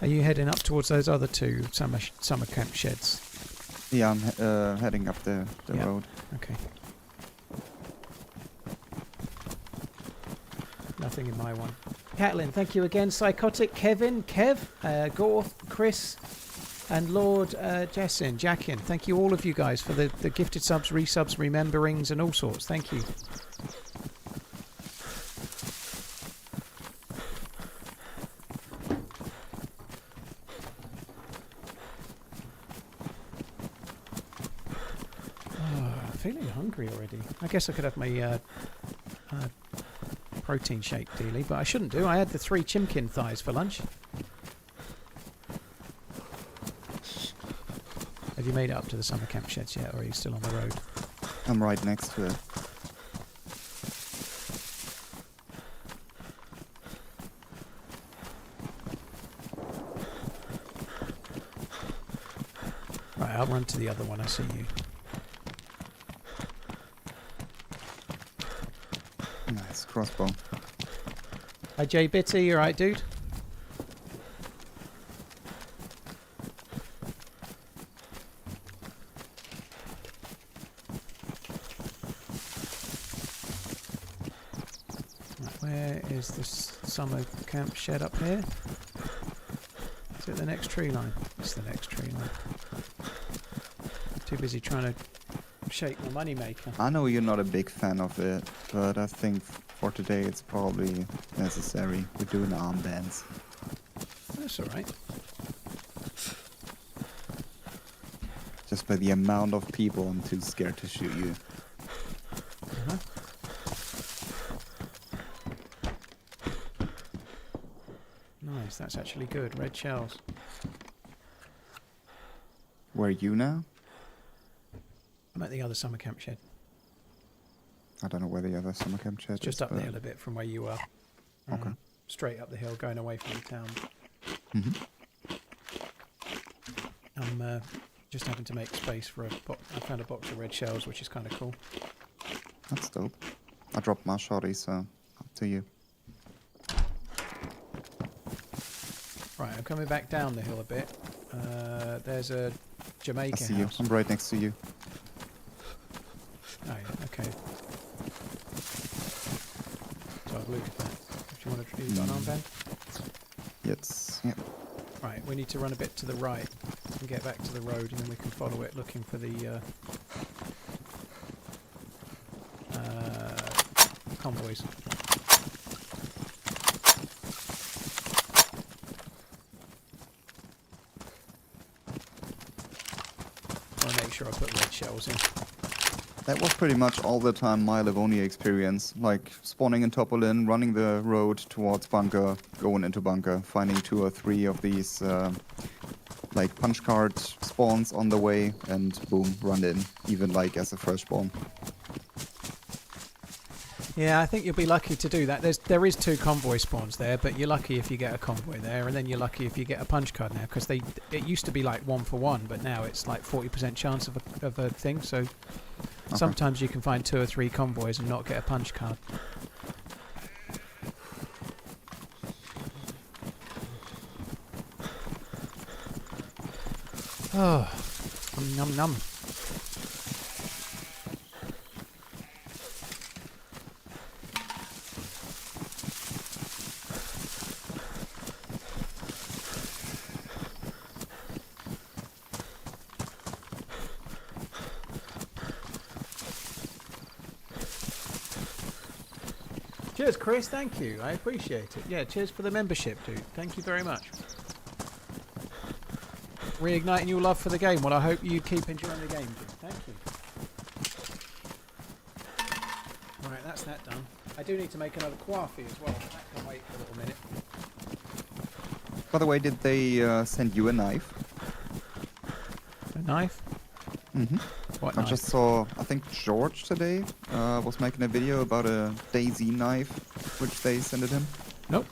Are you heading up towards those other two summer camp sheds? Yeah, I'm heading up the Yeah. road. Okay. Nothing in my one. Catlin, thank you again. Psychotic, Kevin, Kev, Gorth, Chris, and Lord Jackin. Thank you all of you guys for the gifted subs, resubs, rememberings, and all sorts. Thank you. Feeling hungry already. I guess I could have my protein shake dealie, but I shouldn't do. I had the 3 chimkin thighs for lunch. Have you made it up to the summer camp sheds yet, or are you still on the road? I'm right next to it. Right, I'll run to the other one. I see you. Nice crossbow. Hi, Jay Bitty. You alright, dude? Right, where is this summer camp shed up here? Is it the next tree line? It's the next tree line. Too busy trying to shake my moneymaker. I know you're not a big fan of it, but I think for today it's probably necessary. We're doing armbands. That's alright. Just by the amount of people, I'm too scared to shoot you. Uh-huh. Nice, that's actually good. Red shells. Where are you now? I'm at the other summer camp shed. I don't know where the other summer camp shed It's just is, up the but- hill a bit from where you are. Okay. Straight up the hill, going away from the town. Mhm. I'm just having to make space for I found a box of red shells, which is kind of cool. That's dope. I dropped my shotty, so up to you. Right, I'm coming back down the hill a bit. There's a I Jamaica see you. house. I'm right next to you. Oh, yeah, okay. So I've looted that. Do you want to? You got an armband? Yes. Yeah. Right, we need to run a bit to the right and get back to the road, and then we can follow it, looking for the convoys. I want to make sure I put red shells in. That was pretty much all the time my Livonia experience. Like spawning in Topolin, running the road towards bunker, going into bunker, finding 2 or 3 of these like punch card spawns on the way, and boom, run in. Even like as a first spawn. Yeah, I think you'll be lucky to do that. There is 2 convoy spawns there, but you're lucky if you get a convoy there, and then you're lucky if you get a punch card now, because it used to be like 1 for 1, but now it's like 40% chance of a thing. So sometimes you can find 2 or 3 convoys and not get a punch card. Oh, num num. Cheers, Chris. Thank you. I appreciate it. Yeah, cheers for the membership, dude. Thank you very much. Reigniting your love for the game. Well, I hope you keep enjoying the game, dude. Thank you. Right, that's that done. I do need to make another coffee as well. That can wait for a little minute. By the way, did they send you a knife? A knife? Mm-hmm. What I knife? just saw, I think George today was making a video about a DayZ knife, which they sent him. Nope.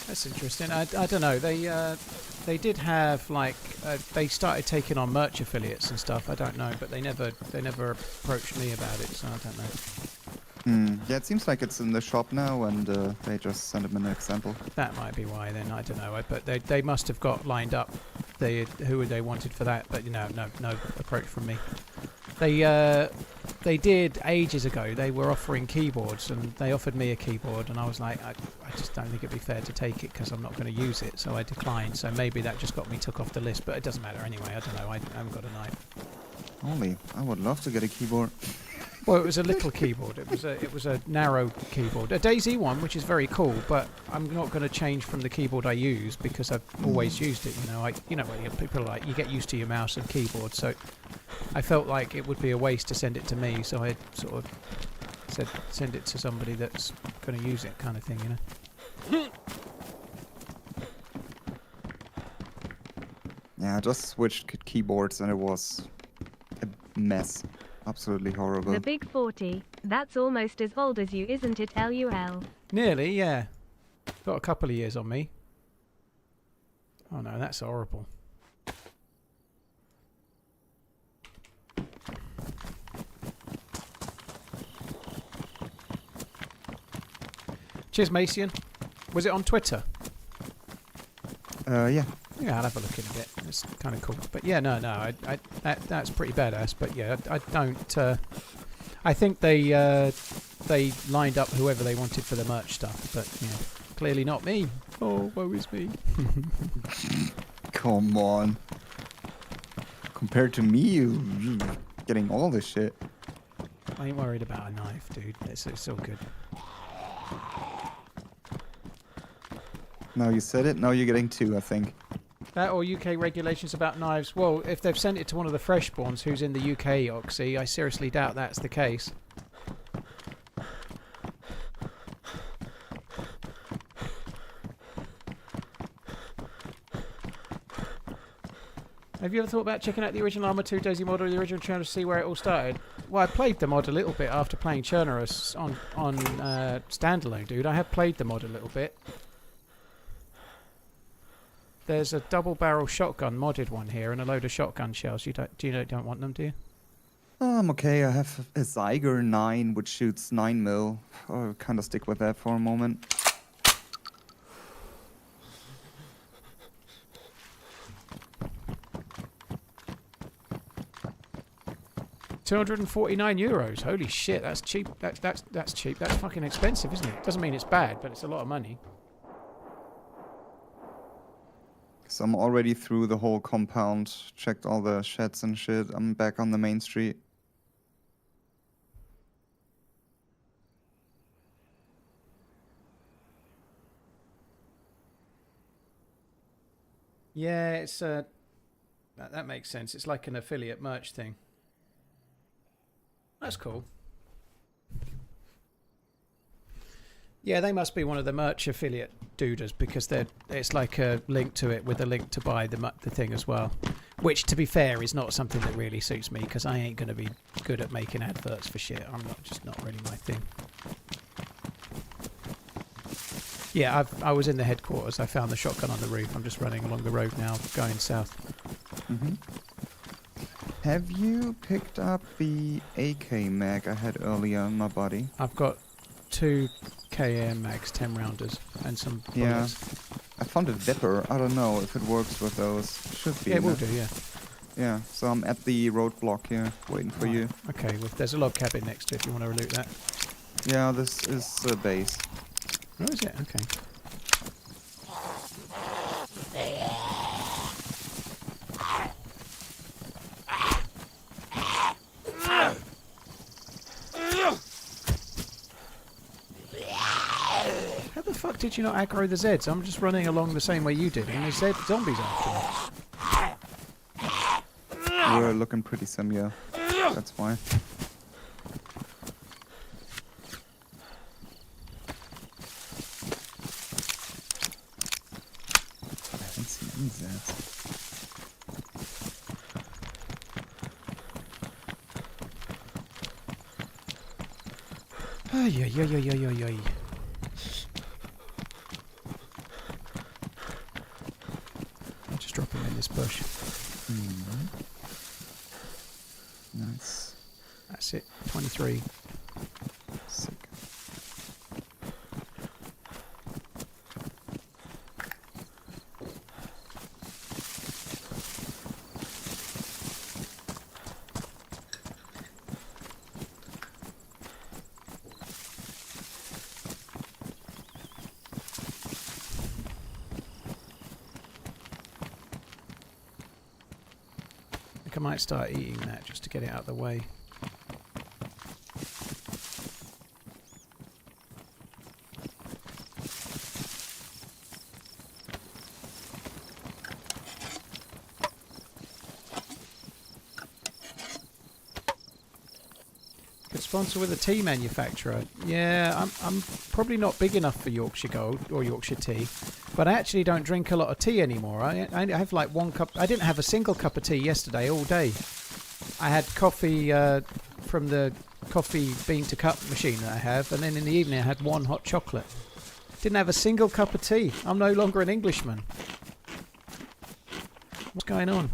That's interesting. I don't know. They did have like they started taking on merch affiliates and stuff. I don't know, but they never approached me about it, so I don't know. Yeah, it seems like it's in the shop now, and they just sent him an example. That might be why. Then I don't know. But they must have got lined up. Who they wanted for that, but no approach from me. They did ages ago. They were offering keyboards, and they offered me a keyboard, and I was like, I just don't think it'd be fair to take it because I'm not going to use it, so I declined. So maybe that just got me took off the list, but it doesn't matter anyway. I don't know. I haven't got a knife. Holy, I would love to get a keyboard. Well, it was a little keyboard. It was a narrow keyboard, a DayZ one, which is very cool. But I'm not going to change from the keyboard I use because I've always used it. People are like, you get used to your mouse and keyboard. So I felt like it would be a waste to send it to me. So I sort of said, send it to somebody that's going to use it, kind of thing, Yeah, I just switched keyboards, and it was a mess. Absolutely horrible. The Big 40. That's almost as old as you, isn't it, LUL? Nearly, yeah. Got a couple of years on me. Oh no, that's horrible. Cheers, Macian. Was it on Twitter? Yeah. Yeah, I'll have a look in a bit. It's kind of cool. But yeah, no, that's pretty badass. But yeah, I don't. I think they lined up whoever they wanted for the merch stuff, but yeah, clearly not me. Oh, woe is me. Come on. Compared to me, you getting all this shit. I ain't worried about a knife, dude. It's all good. Now you said it. Now you're getting 2, I think. That or UK regulations about knives. Well, if they've sent it to one of the fresh spawns who's in the UK, Oxy, I seriously doubt that's the case. Have you ever thought about checking out the original Arma 2 DayZ mod or the original Chernarus to see where it all started? Well, I played the mod a little bit after playing Chernarus on standalone, dude. I have played the mod a little bit. There's a double-barrel shotgun modded one here and a load of shotgun shells. You don't want them, do you? Oh, I'm okay. I have a Zyger 9 which shoots 9mm. I'll kind of stick with that for a moment. €249. Holy shit, that's cheap. That's cheap. That's fucking expensive, isn't it? Doesn't mean it's bad, but it's a lot of money. So I'm already through the whole compound, checked all the sheds and shit. I'm back on the main street. Yeah, it's that makes sense. It's like an affiliate merch thing. That's cool. Yeah, they must be one of the merch affiliate duders because it's like a link to it with a link to buy the thing as well. Which, to be fair, is not something that really suits me because I ain't going to be good at making adverts for shit. I'm just not really my thing. Yeah, I was in the headquarters. I found the shotgun on the roof. I'm just running along the road now, going south. Mm-hmm. Have you picked up the AK mag I had earlier on my body? I've got 2 KM mags, 10 rounders, and some bullets. Yeah. I found a Vipper. I don't know if it works with those. Should be. Yeah, it will do, yeah. Yeah, so I'm at the roadblock here, waiting for you. Okay, well, there's a log cabin next to it if you want to loot that. Yeah, this is a base. Oh, is it? Okay. How the fuck did you not aggro the Zeds? I'm just running along the same way you did, and there's Zed zombies after me. We're looking pretty similar. That's why. I haven't seen any Zeds. Ay, ay, ay, ay, ay, ay, ay. I'll just drop him in this bush. Nice. That's it. 23. Sick. I think I might start eating that just to get it out of the way. Could sponsor with a tea manufacturer. Yeah, I'm probably not big enough for Yorkshire Gold or Yorkshire tea, but I actually don't drink a lot of tea anymore. I have like 1 cup. I didn't have a single cup of tea yesterday all day. I had coffee from the coffee bean to cup machine that I have, and then in the evening I had 1 hot chocolate. Didn't have a single cup of tea. I'm no longer an Englishman. What's going on?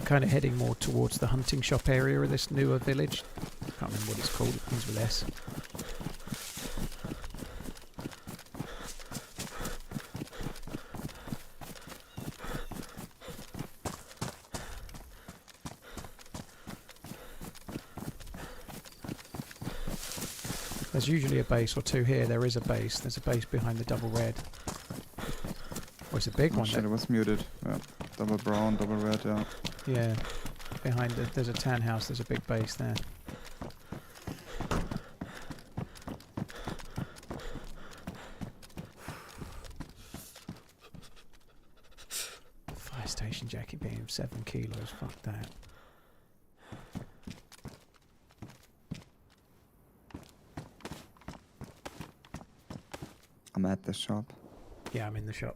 Kind of heading more towards the hunting shop area of this newer village. Can't remember what it's called. It begins with S. There's usually a base or 2 here. There is a base. There's a base behind the double red. Oh, it's a big one. Shit, it was muted. Yeah. Double brown, double red, yeah. Yeah, behind it, there's a tan house, there's a big base there. Fire station jacket being 7 kilos, fuck that. I'm at the shop. Yeah, I'm in the shop.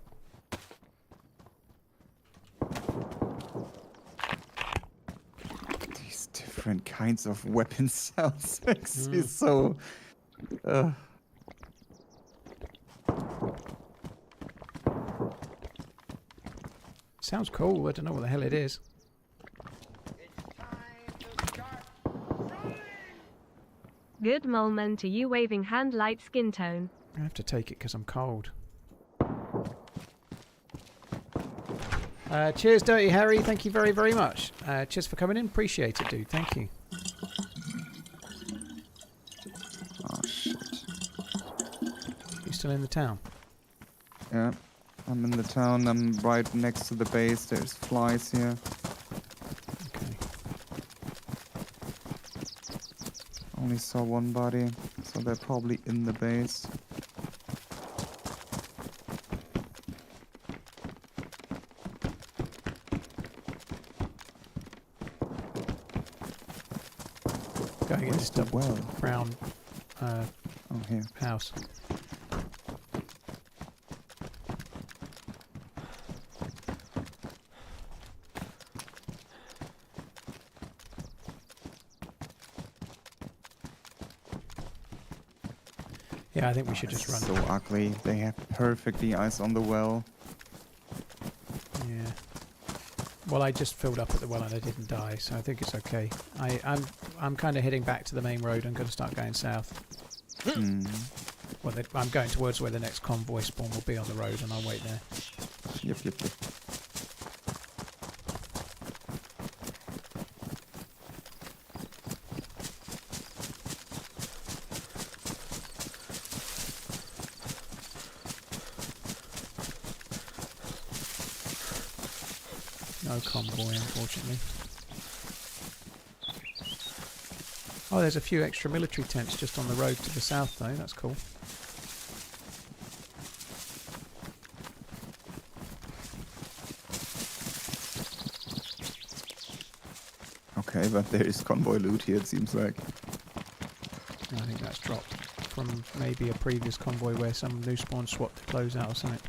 Different kinds of weapon sounds makes me so. Sounds cool. I don't know what the hell it is. Good Molman to you waving hand light skin tone. I have to take it because I'm cold. Cheers, Dirty Harry. Thank you very, very much. Cheers for coming in. Appreciate it, dude. Thank you. Oh, shit. You still in the town? Yeah. I'm in the town. I'm right next to the base. There's flies here. Okay. Only saw one body, so they're probably in the base. Going in this double well? brown Oh, here. house. Yeah, I think we should just run. So ugly. They have perfectly ice on the well. Yeah. Well, I just filled up at the well and I didn't die, so I think it's okay. I'm kind of heading back to the main road. I'm going to start going south. Hmm. Well, I'm going towards where the next convoy spawn will be on the road, and I'll wait there. Yep. No convoy, unfortunately. Oh, there's a few extra military tents just on the road to the south, though. That's cool. Okay, but there is convoy loot here, it seems like. I think that's dropped from maybe a previous convoy where some new spawn swapped the clothes out or something.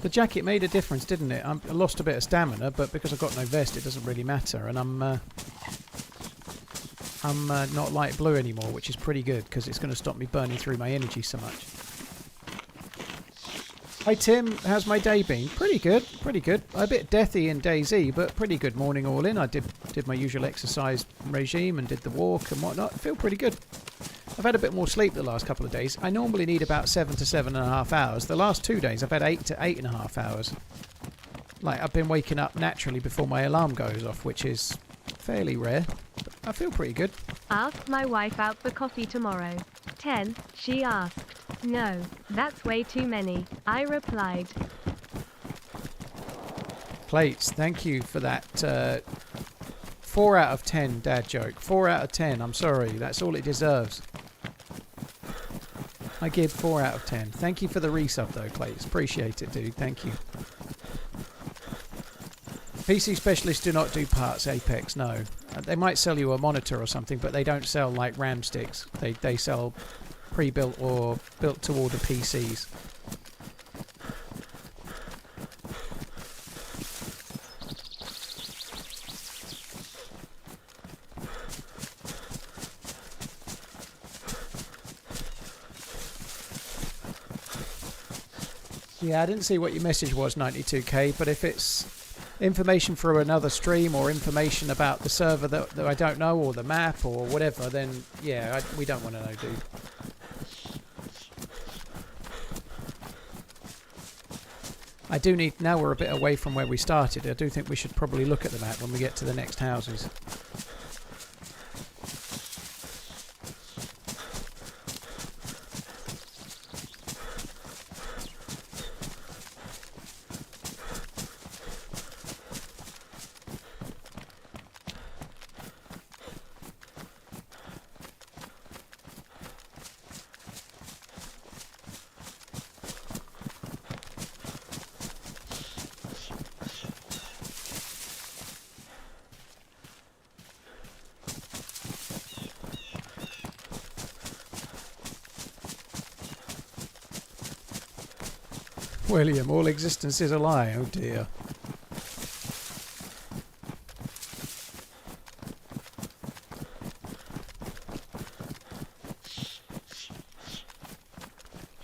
The jacket made a difference, didn't it? I lost a bit of stamina, but because I've got no vest, it doesn't really matter. And I'm not light blue anymore, which is pretty good because it's going to stop me burning through my energy so much. Hi Tim, how's my day been? Pretty good, pretty good. A bit deathy in DayZ, but pretty good morning all in. I did my usual exercise regime and did the walk and whatnot. I feel pretty good. I've had a bit more sleep the last couple of days. I normally need about 7 to 7.5 hours. The last 2 days I've had 8 to 8.5 hours. Like, I've been waking up naturally before my alarm goes off, which is fairly rare. But I feel pretty good. Ask my wife out for coffee tomorrow. 10, she asked. No, that's way too many. I replied. Plates, thank you for that 4 out of 10 dad joke. 4 out of 10, I'm sorry. That's all it deserves. I give 4 out of 10. Thank you for the resub though, Plates. Appreciate it, dude. Thank you. PC specialists do not do parts, Apex, no. They might sell you a monitor or something, but they don't sell like RAM sticks. They sell pre-built or built-to-order PCs. Yeah, I didn't see what your message was, 92k, but if it's information for another stream or information about the server that I don't know or the map or whatever, then yeah, we don't want to know, dude. I do need, now we're a bit away from where we started, I do think we should probably look at the map when we get to the next houses. William, all existence is a lie. Oh dear.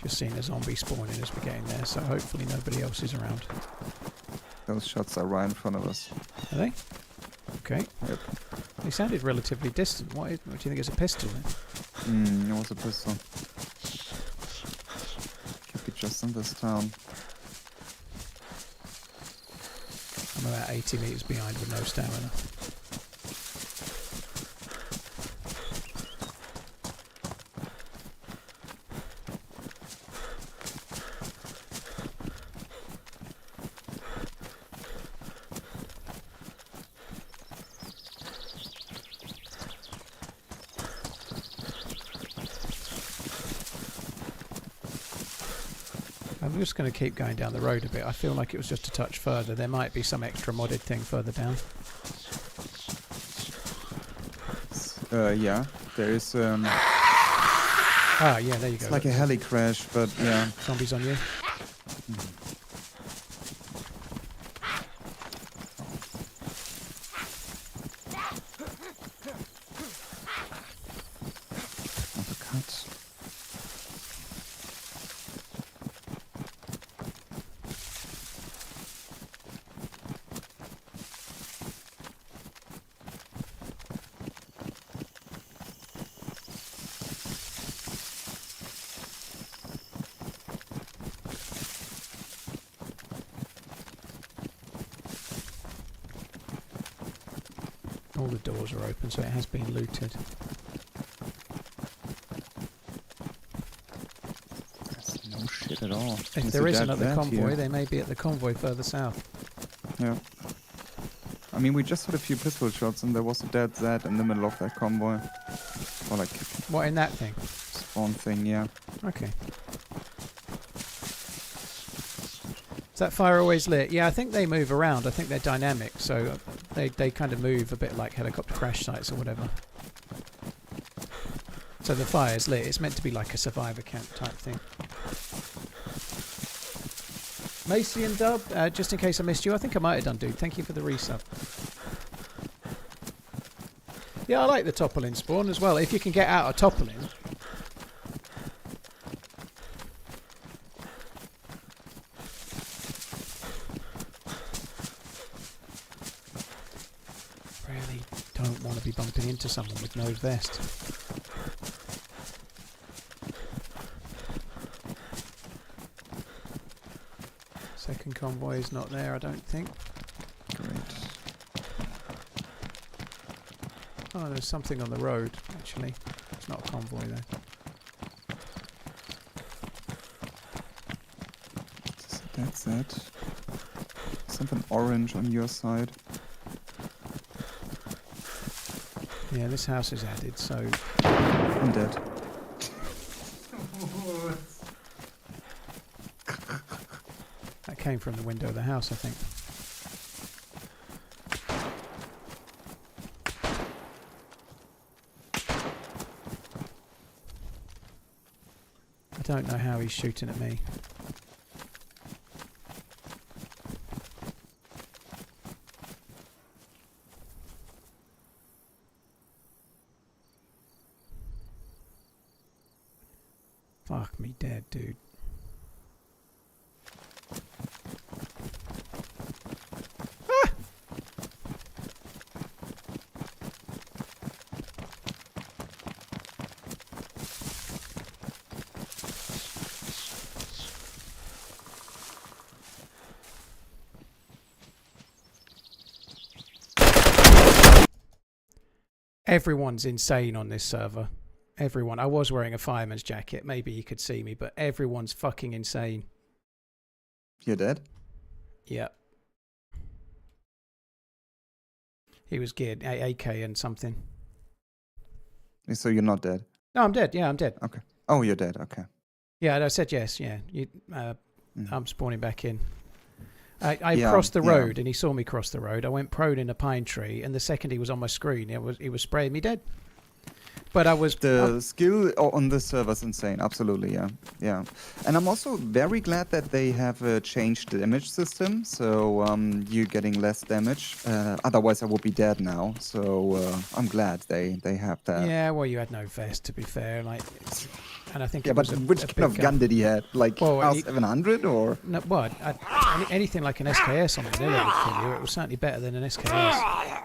Just seeing a zombie spawning as we get in there, so hopefully nobody else is around. Those shots are right in front of us. Are they? Okay. Yep. They sounded relatively distant. What do you think it's a pistol then? It was a pistol. Could be just in this town. I'm about 80 metres behind with no stamina. I'm just going to keep going down the road a bit. I feel like it was just a touch further. There might be some extra modded thing further down. Yeah, there is. Ah, yeah, there you go. It's like a heli crash, but yeah. Zombies on you. Uppercut. All the doors are open, so it has been looted. That's no shit at all. If Can there see is that another vet convoy, here. they may be at the convoy further south. Yeah. I mean, we just had a few pistol shots, and there was a dead Z in the middle of that convoy. Or like What, in that thing? spawn thing, yeah. Okay. Is that fire always lit? Yeah, I think they move around. I think they're dynamic, so they kind of move a bit like helicopter crash sites or whatever. So the fire's lit. It's meant to be like a survivor camp type thing. Macy and Dub, just in case I missed you, I think I might have done, dude. Thank you for the resub. Yeah, I like the toppling spawn as well. If you can get out of toppling. Really don't want to be bumping into someone with no vest. Second convoy is not there, I don't think. Great. Oh, there's something on the road, actually. It's not a convoy, though. That's it. Something orange on your side. Yeah, this house is added, so... I'm dead. That came from the window of the house, I think. I don't know how he's shooting at me. Fuck me dead, dude. Ah! Everyone's insane on this server. Everyone. I was wearing a fireman's jacket. Maybe you could see me, but everyone's fucking insane. You're dead? Yep. He was geared AK and something. So you're not dead? No, I'm dead. Yeah, I'm dead. Okay. Oh, you're dead. Okay. Yeah, I said yes. Yeah, I'm spawning back in. I Yeah, crossed the yeah. road, and he saw me cross the road. I went prone in a pine tree, and the second he was on my screen, he was spraying me dead. But I was... The skill on this server is insane. Absolutely, yeah. Yeah. And I'm also very glad that they have changed the damage system. So you're getting less damage. Otherwise, I would be dead now. So I'm glad they have that. Yeah, well, you had no vest, to be fair. Like, and I think Yeah, it but was which kind of gun did he have? Like Well, R700 or? No, what? Anything like an SKS on the vanilla would kill you. It was certainly better than an SKS.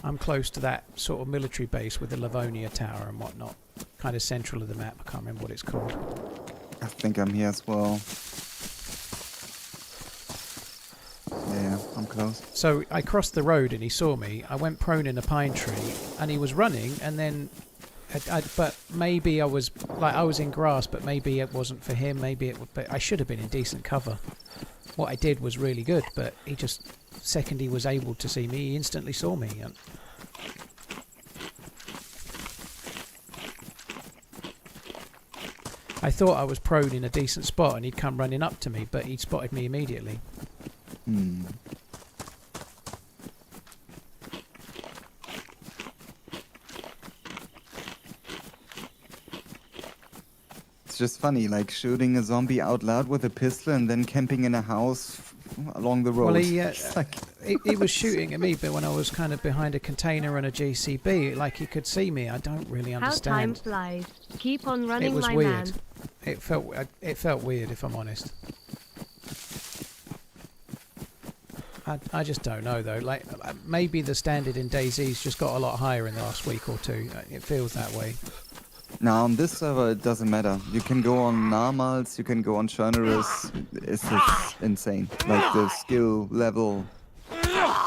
I'm close to that sort of military base with the Livonia tower and whatnot. Kind of central of the map. I can't remember what it's called. I think I'm here as well. Yeah, I'm close. So I crossed the road and he saw me. I went prone in a pine tree and he was running, and then but maybe I was in grass, but maybe it wasn't for him. Maybe it would, but I should have been in decent cover. What I did was really good, but he just, second he was able to see me, he instantly saw me. And I thought I was prone in a decent spot and he'd come running up to me, but he'd spotted me immediately. Hmm. It's just funny, like shooting a zombie out loud with a pistol and then camping in a house along the road. Well, he like he was shooting at me, but when I was kind of behind a container and a GCB, like he could see me. I don't really How time understand. flies. Keep on running, It was my weird. man. It felt weird, if I'm honest. I just don't know though. Like maybe the standard in DayZ's just got a lot higher in the last week or two. It feels that way. now on this server, it doesn't matter. You can go on normals, you can go on Chernarus. It's just insane. Like the skill level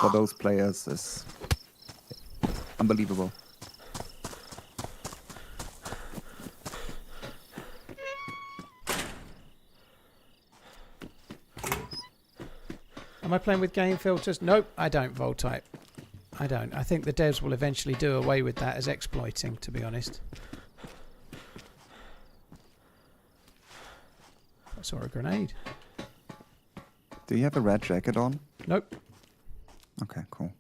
for those players is unbelievable. Am I playing with game filters? Nope, I don't, Voltype. I don't. I think the devs will eventually do away with that as exploiting, to be honest. I saw a grenade. Do you have a red jacket on? Nope. Okay, cool.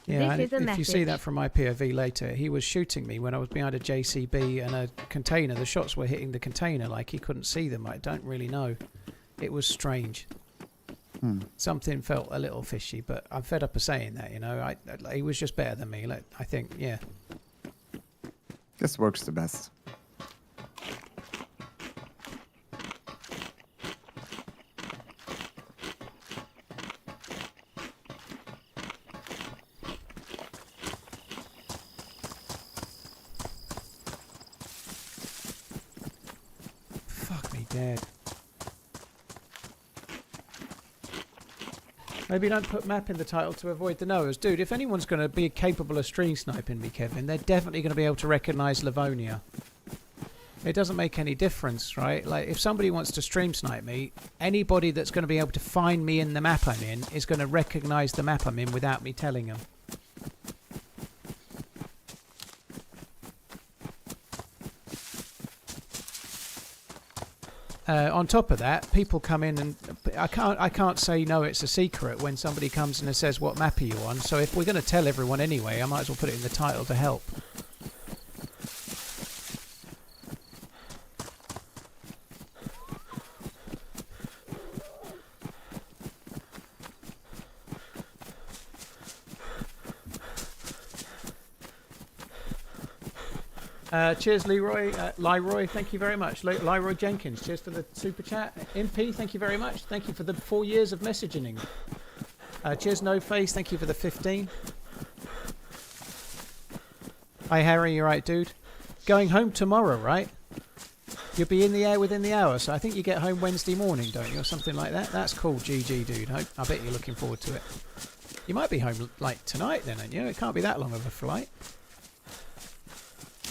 Yeah, This and is a if you see message. that from my POV later, he was shooting me when I was behind a JCB and a container. The shots were hitting the container like he couldn't see them. I don't really know. It was strange. Something felt a little fishy, but I'm fed up of saying that, you know. He was just better than me, like, I think, yeah. This works the best. Fuck me dead. Maybe don't put map in the title to avoid the knowers. Dude, if anyone's going to be capable of stream sniping me, Kevin, they're definitely going to be able to recognise Livonia. It doesn't make any difference, right? Like, if somebody wants to stream snipe me, anybody that's going to be able to find me in the map I'm in is going to recognise the map I'm in without me telling them. On top of that, people come in and I can't say no, it's a secret when somebody comes in and says what map are you on. So if we're going to tell everyone anyway, I might as well put it in the title to help. Cheers, Leroy. Leroy, thank you very much. Leroy Jenkins, cheers for the super chat. MP, thank you very much. Thank you for the 4 years of messaging. Cheers, No Face, thank you for the 15. Hi, Harry, you right, dude? Going home tomorrow, right? You'll be in the air within the hour, so I think you get home Wednesday morning, don't you, or something like that? That's cool, GG, dude. I bet you're looking forward to it. You might be home, like, tonight then, aren't you? It can't be that long of a flight.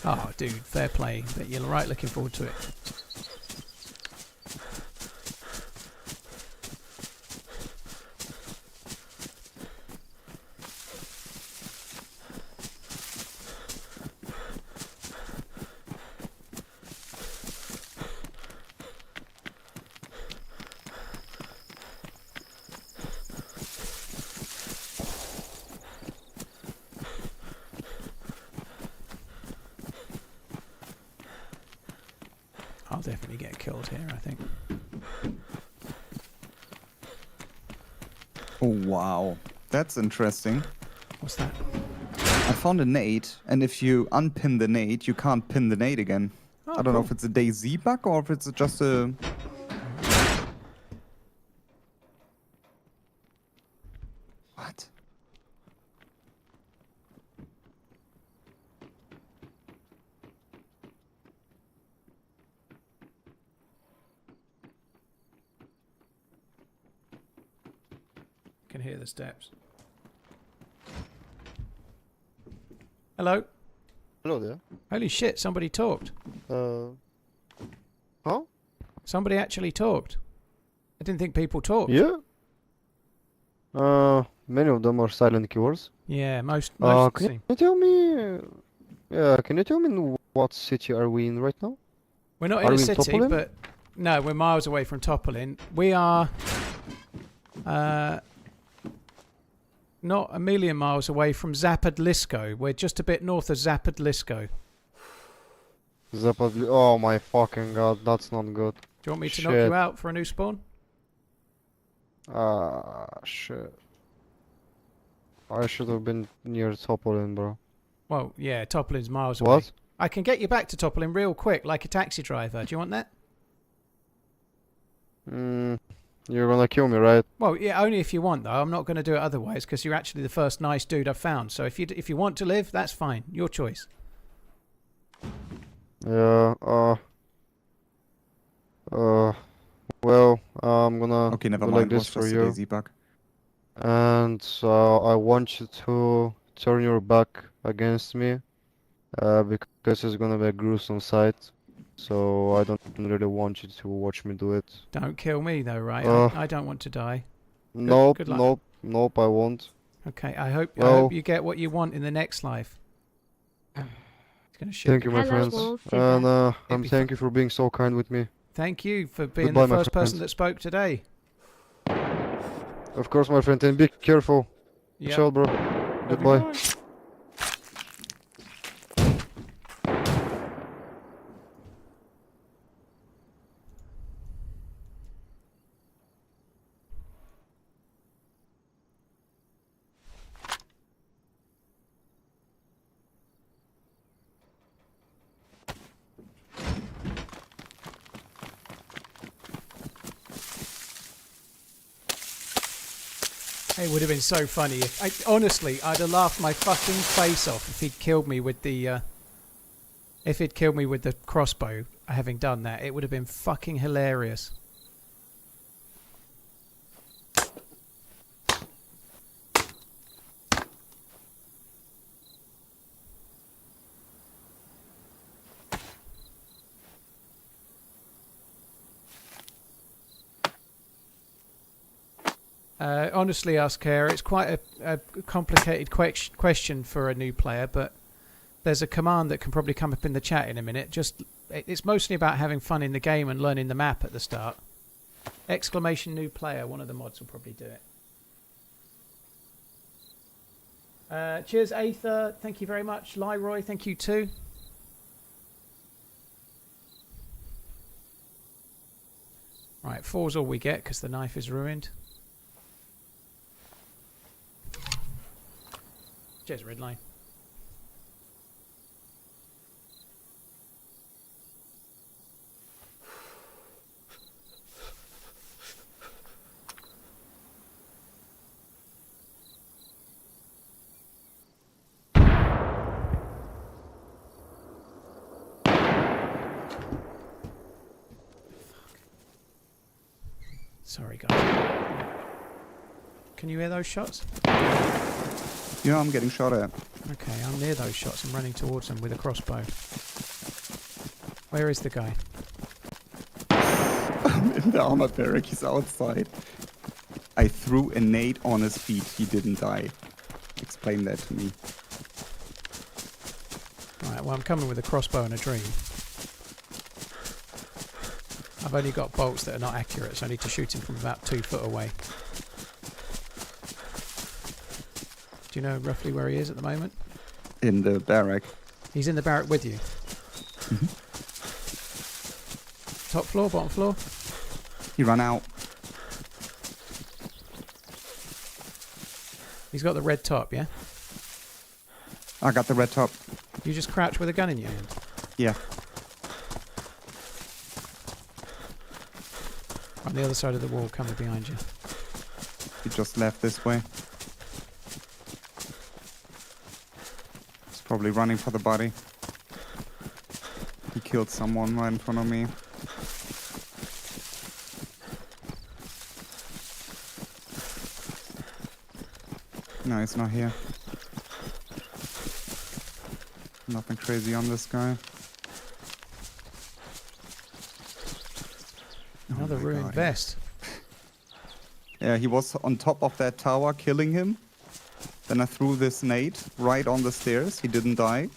Oh, dude, fair play. But you're right, looking forward to it. definitely get killed here, I think. Oh, wow. That's interesting. What's that? I found a nade, and if you unpin the nade, you can't pin the nade again. Oh, I don't know cool. if it's a DayZ bug or if it's just a... What? Can hear the steps. Hello. Hello there. Holy shit, somebody talked. Huh? Somebody actually talked. I didn't think people talked. Yeah? Many of them are silent keywords. Yeah, most Can seem. you tell me... can you tell me in what city are we in right now? We're not Are in a we in city, Topolin? but no, we're miles away from Topolin. We are not a million miles away from Zapadlisko. We're just a bit north of Zapadlisko. Oh my fucking god, that's not good. Do you want me to knock Shit. you out for a new spawn? Shit. I should have been near Topolin, bro. Well, yeah, Topolin's miles away. What? I can get you back to Topolin real quick, like a taxi driver. Do you want that? You're gonna kill me, right? Well, yeah, only if you want, though. I'm not going to do it otherwise, because you're actually the first nice dude I've found. So if you want to live, that's fine. Your choice. Yeah, well, I'm gonna Okay, never do mind. like It was this for just a you. DayZ bug. And I want you to turn your back against me, because it's gonna be a gruesome sight. So I don't really want you to watch me do it. Don't kill me, though, right? Uh, I don't want to die. Nope, good luck. nope, nope, I won't. Okay, I hope Well- you get what you want in the next life. It's gonna shoot. Thank you, my Hello, friends. Wolf, And It'd be thank you for being so kind with me. Thank you for being Goodbye, the my first person friends. that spoke today. Of course, my friend, and be careful. Yeah. Ciao, bro. Goodbye. It would have been so funny if honestly I'd have laughed my fucking face off if he'd killed me with the crossbow. Having done that, it would have been fucking hilarious. Honestly, Asker, it's quite a complicated question for a new player, but there's a command that can probably come up in the chat in a minute. It's mostly about having fun in the game and learning the map at the start. Exclamation new player, one of the mods will probably do it. Cheers, Aether, thank you very much. Leroy, thank you too. Right, 4's all we get because the knife is ruined. Cheers, Redline. Sorry, guys. Can you hear those shots? Yeah, I'm getting shot at. Okay, I'm near those shots. I'm running towards them with a crossbow. Where is the guy? I'm in the armor barrack. He's outside. I threw a nade on his feet. He didn't die. Explain that to me. Right, well, I'm coming with a crossbow and a dream. I've only got bolts that are not accurate, so I need to shoot him from about 2 foot away. Do you know roughly where he is at the moment? In the barrack. He's in the barrack with you. Top floor, bottom floor? He ran out. He's got the red top, yeah? I got the red top. You just crouch with a gun in your hand. Yeah. On the other side of the wall, coming behind you. He just left this way. He's probably running for the body. He killed someone right in front of me. No, he's not here. Nothing crazy on this guy. Another Oh my ruined God, vest. Yeah, he was on top of that tower killing him. Then I threw this nade right on the stairs. He didn't die.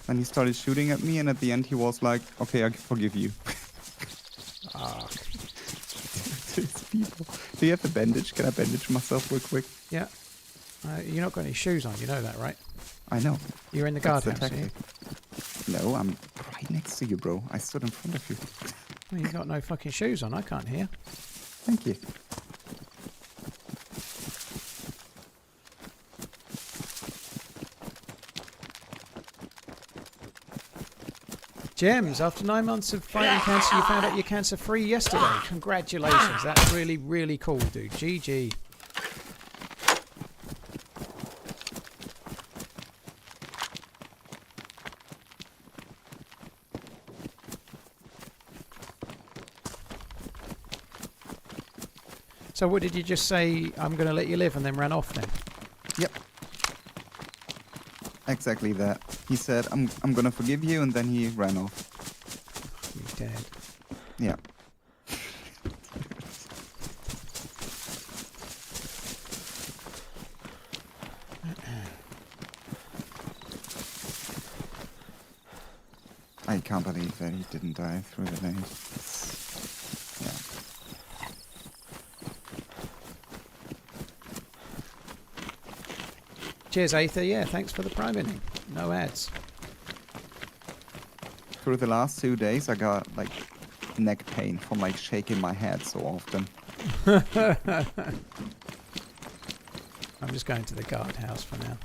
And he started shooting at me, and at the end he was like, okay, I forgive you. Ah, These people. Do you have a bandage? Can I bandage myself real quick? yeah. You're not got any shoes on, you know that, right? I know. You're in the That's the guardhouse, are you? tactic. No, I'm right next to you, bro. I stood in front of you. Well, you got no fucking shoes on, I can't hear. Thank you. Gems, after 9 months of fighting cancer, you found out you're cancer free yesterday. Congratulations, that's really, really cool, dude. GG. So what did you just say, I'm going to let you live, and then ran off then? Yep. Exactly that. He said, I'm gonna forgive you, and then he ran off. You're dead. Yeah. I can't believe that he didn't die through the nade. Yeah. Cheers, Aether. Yeah, thanks for the prime inning. No ads. Through the last 2 days, I got like neck pain from like shaking my head so often. I'm just going to the guardhouse for now.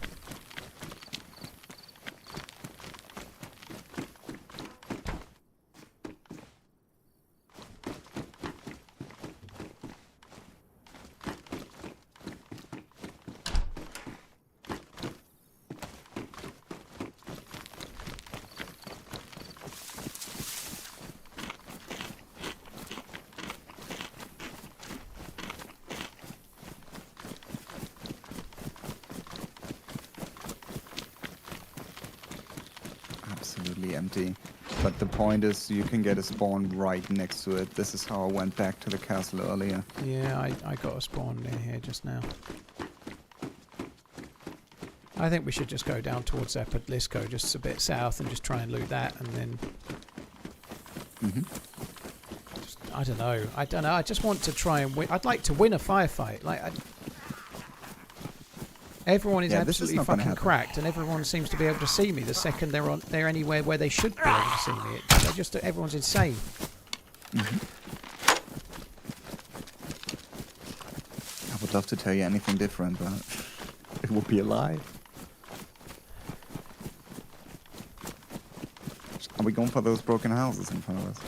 Absolutely empty. But the point is, you can get a spawn right next to it. This is how I went back to the castle earlier. Yeah, I got a spawn in here just now. I think we should just go down towards Epidlisco, just a bit south, and just try and loot that, and then... Just, I don't know. I just want to try and win. I'd like to win a firefight. Like, everyone is Yeah, this is absolutely not gonna fucking happen. cracked, and everyone seems to be able to see me the second they're anywhere where they should be able to see me. Everyone's insane. I would love to tell you anything different, but it would be a lie. Are we going for those broken houses in front of us?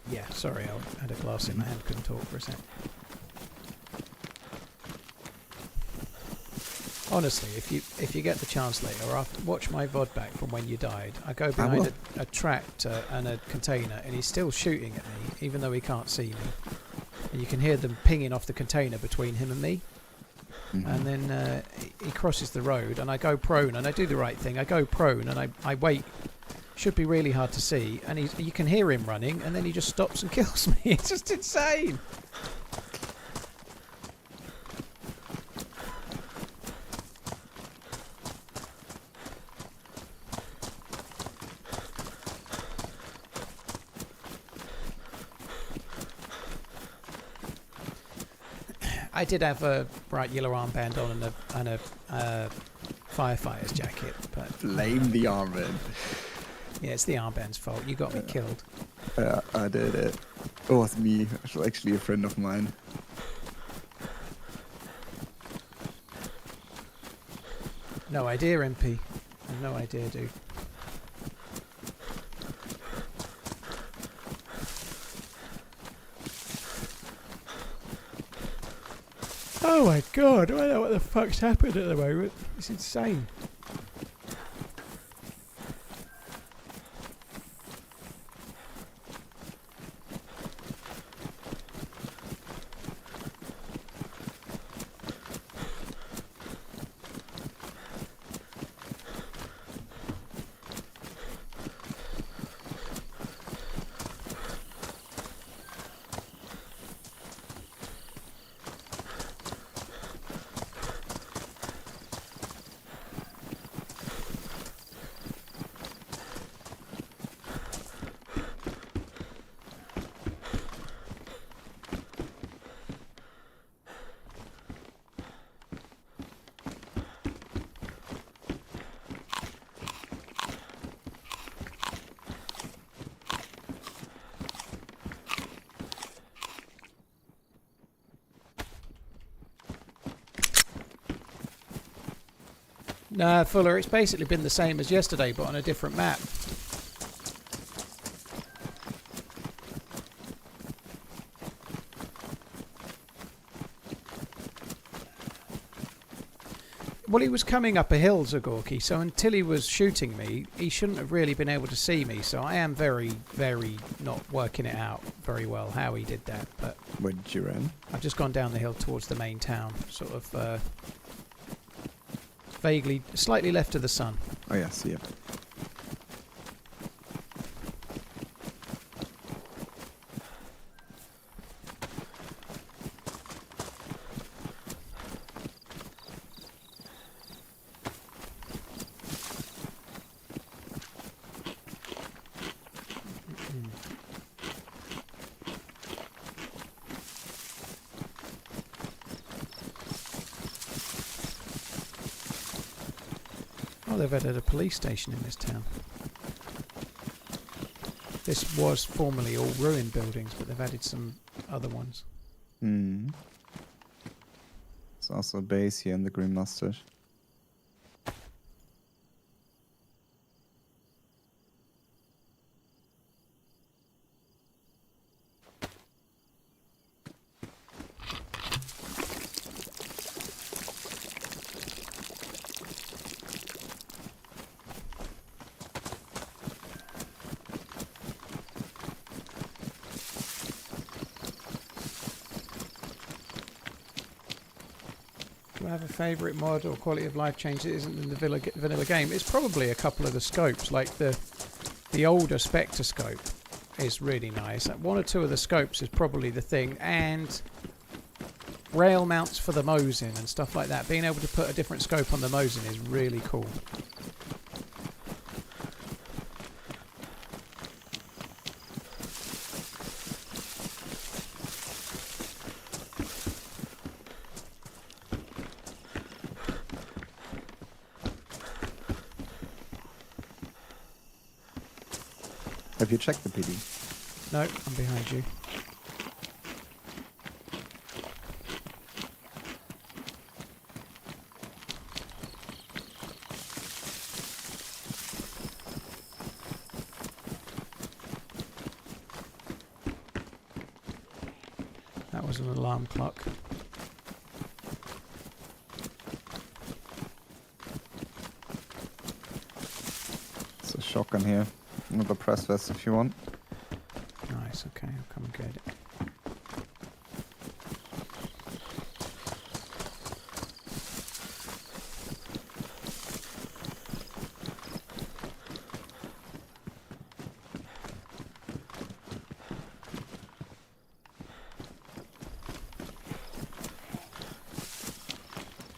Yeah, sorry, I had a glass in my hand, couldn't talk for a sec. Honestly, if you get the chance later, watch my VOD back from when you died. I go behind a tractor and a container, and he's still shooting at me, even though he can't see me. And you can hear them pinging off the container between him and me. And then he crosses the road, and I go prone, and I do the right thing. I go prone, and I wait. Should be really hard to see, and you can hear him running, and then he just stops and kills me. It's just insane. I did have a bright yellow armband on and a firefighter's jacket, but Blame the armband. Yeah, it's the armband's fault. You got me killed. Yeah, I did it. It was me. It was actually a friend of mine. No idea, MP. I've no idea, dude. Oh my god, I don't know what the fuck's happened at the moment. It's insane. Nah, Fuller, it's basically been the same as yesterday, but on a different map. Well, he was coming up a hill, Zagorki, so until he was shooting me, he shouldn't have really been able to see me, so I am very, very not working it out very well how he did that, but... Where did you run? I've just gone down the hill towards the main town, sort of, vaguely, slightly left of the sun. Oh yeah, see it. Oh, they've added a police station in this town. This was formerly all ruined buildings, but they've added some other ones. Hmm. There's also a base here in the Green Mustache. Do I have a favourite mod or quality of life change that isn't in the vanilla game? It's probably a couple of the scopes, like the older Spectre scope is really nice. One or two of the scopes is probably the thing, and rail mounts for the Mosin and stuff like that. Being able to put a different scope on the Mosin is really cool. Have you checked the PD? No, I'm behind you. That was an alarm clock. It's a shotgun here. Another press vest if you want. Nice, okay, I'll come and get it.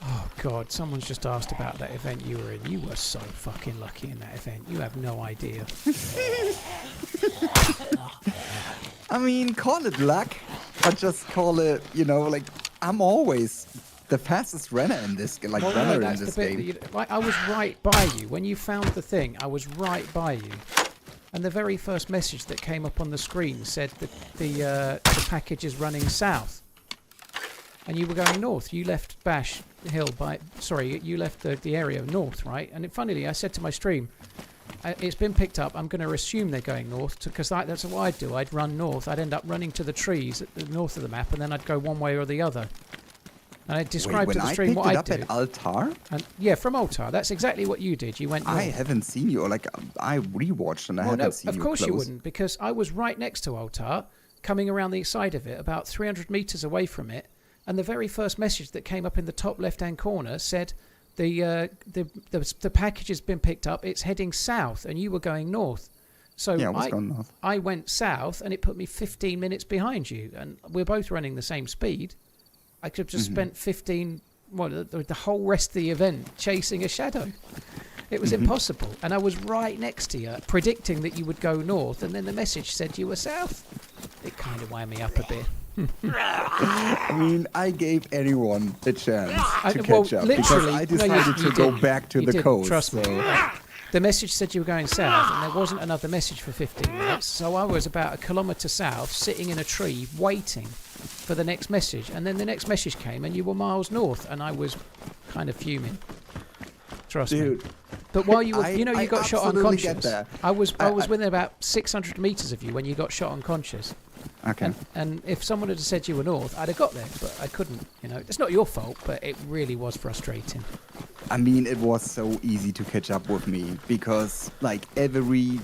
Oh God, someone's just asked about that event you were in. You were so fucking lucky in that event. You have no idea. I mean, call it luck, but just call it, you know, like, I'm always the fastest runner in this, like, Well, no, runner in that's this the bit game. that I was right by you. When you found the thing, I was right by you. and the very first message that came up on the screen said that the package is running south, and you were going north. You left Bash Hill you left the area north, right? And funnily, I said to my stream, it's been picked up. I'm going to assume they're going north because that's what I'd do. I'd run north. I'd end up running to the trees at the north of the map, and then I'd go one way or the other. And I described to the stream what I did. At Altar? And yeah, from Altar. That's exactly what you did. You went north. I haven't seen you. Like, I rewatched and I haven't seen you. Of course close. you wouldn't, because I was right next to Altar, coming around the side of it, about 300 meters away from it. And the very first message that came up in the top left-hand corner said, the package has been picked up. It's heading south, and you were going north. So yeah, I was going north. I went south, and it put me 15 minutes behind you, and we're both running the same speed. I could have just spent the whole rest of the event chasing a shadow. It was impossible, and I was right next to you, predicting that you would go north, and then the message said you were south. It kind of wound me up a bit. I mean, I gave anyone a chance to catch up because I decided to go back to the coast. Trust me. The message said you were going south, and there wasn't another message for 15 minutes. So I was about a kilometre south, sitting in a tree, waiting for the next message. And then the next message came, and you were miles north, and I was kind of fuming. Trust me. But while you were, you got shot unconscious. I was within about 600 meters of you when you got shot unconscious. Okay. And if someone had said you were north, I'd have got there, but I couldn't. It's not your fault, but it really was frustrating. I mean, it was so easy to catch up with me because, like, every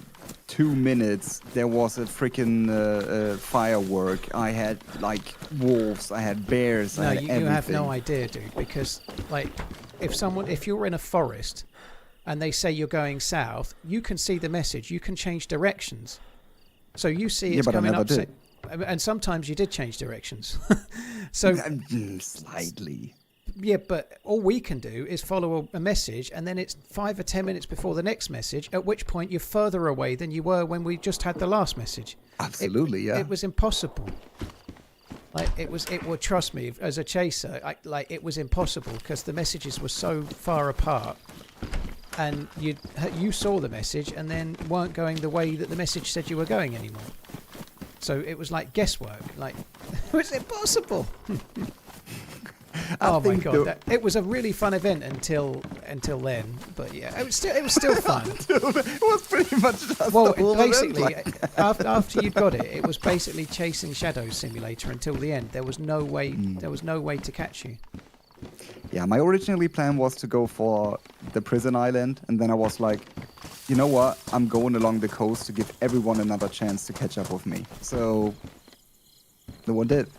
2 minutes there was a freaking firework. I had like wolves, I had bears, I had everything. You have no idea, dude. Because, like, if you're in a forest and they say you're going south, you can see the message. You can change directions. So you see it's coming up. And sometimes you did change directions. So slightly. Yeah, but all we can do is follow a message, and then it's 5 or 10 minutes before the next message, at which point you're further away than you were when we just had the last message. Absolutely, yeah. It was impossible. Like it would trust me, as a chaser, it was impossible because the messages were so far apart, and you saw the message and then weren't going the way that the message said you were going anymore. So it was like guesswork. Like it was impossible. Oh my god! It was a really fun event until then, but yeah, it was still fun. It was pretty much just basically after you'd got it, it was basically chasing Shadow Simulator until the end. There was no way. There was no way to catch you. Yeah, my originally plan was to go for the prison island, and then I was like, you know what? I'm going along the coast to give everyone another chance to catch up with me. So no one did.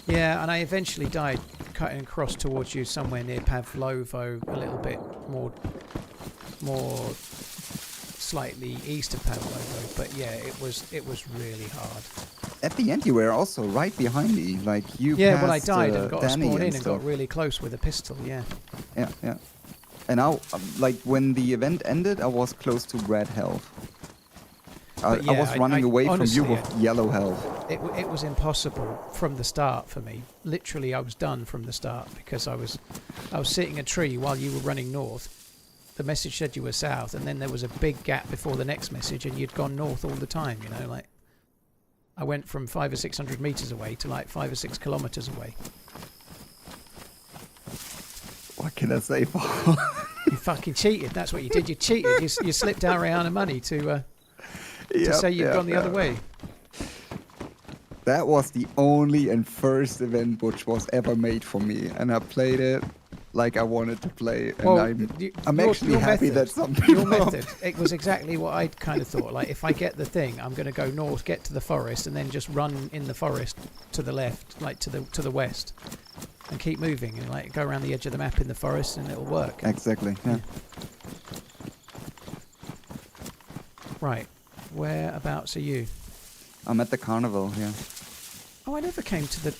Yeah, and I eventually died cutting across towards you somewhere near Pavlovo, a little bit more slightly east of Pavlovo. But yeah, it was really hard. At the end, you were also right behind me, like you. Yeah, passed, well, I died and got Danny spawned in and and got really close with a pistol. Yeah. Yeah, yeah. And now, like when the event ended, I was close to red health. I was running away honestly, from you with yellow health. It was impossible from the start for me. Literally, I was done from the start because I was sitting a tree while you were running north. The message said you were south, and then there was a big gap before the next message, and you'd gone north all the time. You know, like I went from 500 or 600 meters away to like 5 or 6 kilometers away. What can I say, Paul? You fucking cheated. That's what you did. You cheated. You slipped Ariana money to say you'd gone the other way. That was the only and first event which was ever made for me, and I played it like I wanted to play. And well, I'm actually happy that some people... Your method, it was exactly what I kind of thought. Like, if I get the thing, I'm going to go north, get to the forest, and then just run in the forest to the left, like to the west, and keep moving, and like go around the edge of the map in the forest, and it'll work. Exactly, yeah. Right. Whereabouts are you? I'm at the carnival, yeah. Oh, I never came to the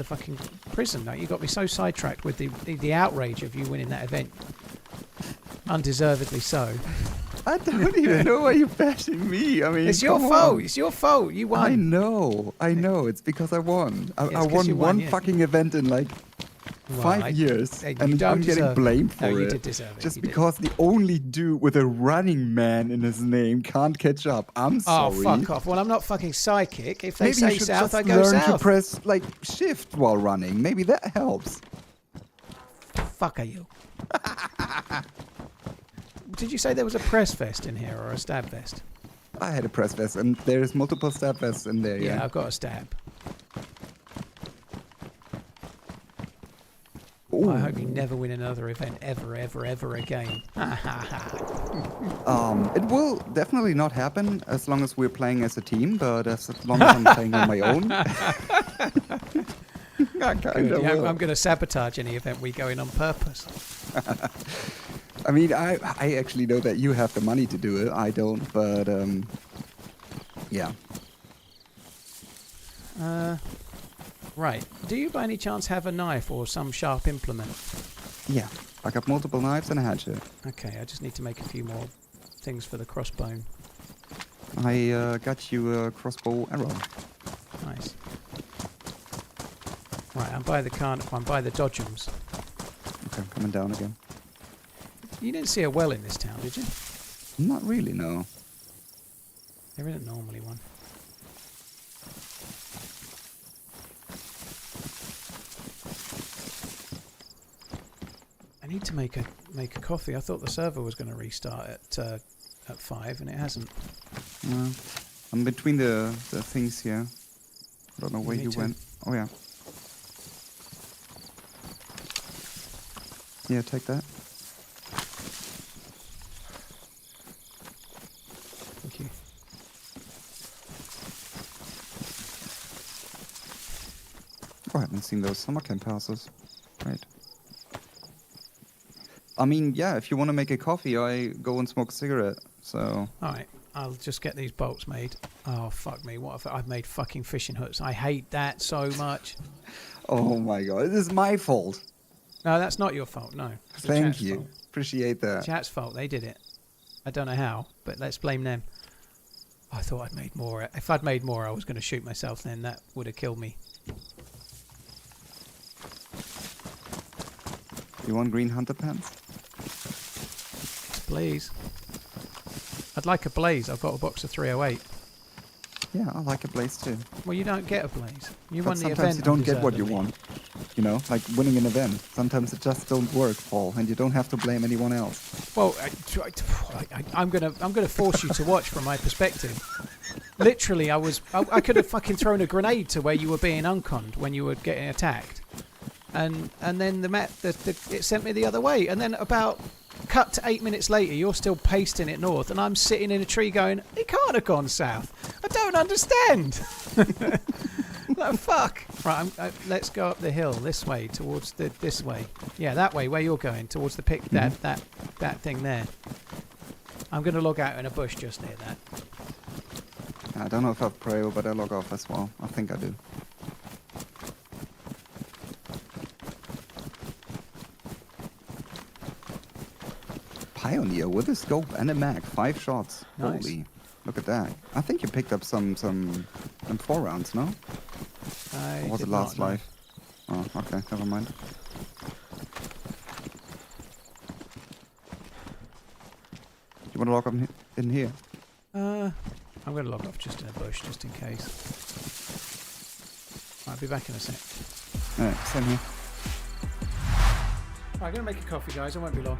fucking prison. No, you got me so sidetracked with the outrage of you winning that event. Undeservedly so. I don't even know why you're bashing me. I mean, it's your fault. It's your fault. You won. I know. It's because I won. I won one fucking event in like Well, 5 years, you and don't I'm getting deserve it. blamed for No, you it. did deserve it. Just you did. because the only dude with a running man in his name can't catch up. I'm Oh, sorry. fuck off. Well, I'm not fucking psychic. If they Maybe say you should south, just I go learn to south. press like shift while running. Maybe that helps. Fuck are you? Did you say there was a press vest in here or a stab vest? I had a press vest, and there's multiple stab vests in there. Yeah, Yeah. I've got a stab. Ooh. I hope you never win another event ever again. It will definitely not happen as long as we're playing as a team, but as long as I'm playing on my own. I kinda Yeah, will. I'm going to sabotage any event we go in on purpose. I mean, I actually know that you have the money to do it. I don't, but yeah. Right. Do you by any chance have a knife or some sharp implement? Yeah. I got multiple knives and a hatchet. Okay, I just need to make a few more things for the crossbone. I got you a crossbow arrow. Nice. Right, I'm by the dodgems. Okay, I'm coming down again. You didn't see a well in this town, did you? Not really, no. There isn't normally one. I need to make a coffee. I thought the server was going to restart at 5, and it hasn't. No. I'm between the things here. I don't know where Me you too. went. Oh, yeah. Yeah, take that. Thank you. Oh, I haven't seen those summer camp houses. Right. I mean, yeah, if you want to make a coffee, I go and smoke a cigarette. So. Alright, I'll just get these bolts made. Oh, fuck me. What if I've made fucking fishing hooks? I hate that so much. Oh my god, this is my fault. No, that's not your fault, no. It's the Thank chat's you. fault. Appreciate that. Chat's fault, they did it. I don't know how, but let's blame them. I thought I'd made more. If I'd made more, I was going to shoot myself then. That would have killed me. You want green hunter pants? Please. I'd like a blaze. I've got a box of 308. Yeah, I like a blaze too. Well, you don't get a blaze. You But won the sometimes event. you don't get what you undeservedly. want. You know, like winning an event. Sometimes it just don't work, Paul, and you don't have to blame anyone else. Well, I'm gonna force you to watch from my perspective. Literally, I could have fucking thrown a grenade to where you were being unconned when you were getting attacked, and then it sent me the other way. And then about cut to 8 minutes later, you're still pasting it north, and I'm sitting in a tree going, "It can't have gone south. I don't understand." Like, fuck. Right, let's go up the hill this way towards this way. Yeah, that way where you're going towards the pick that thing there. I'm gonna log out in a bush just near that. I don't know if I've prio, but I log off as well. I think I do. Pioneer with a scope and a mag, 5 shots. Nice. Holy, look at that. I think you picked up some 4 rounds, no? Or was it last life? Oh, okay, never mind. You want to log up in here? I'm gonna log off just in a bush just in case. I'll be back in a sec. Alright, same here. I'm gonna make a coffee, guys. I won't be long.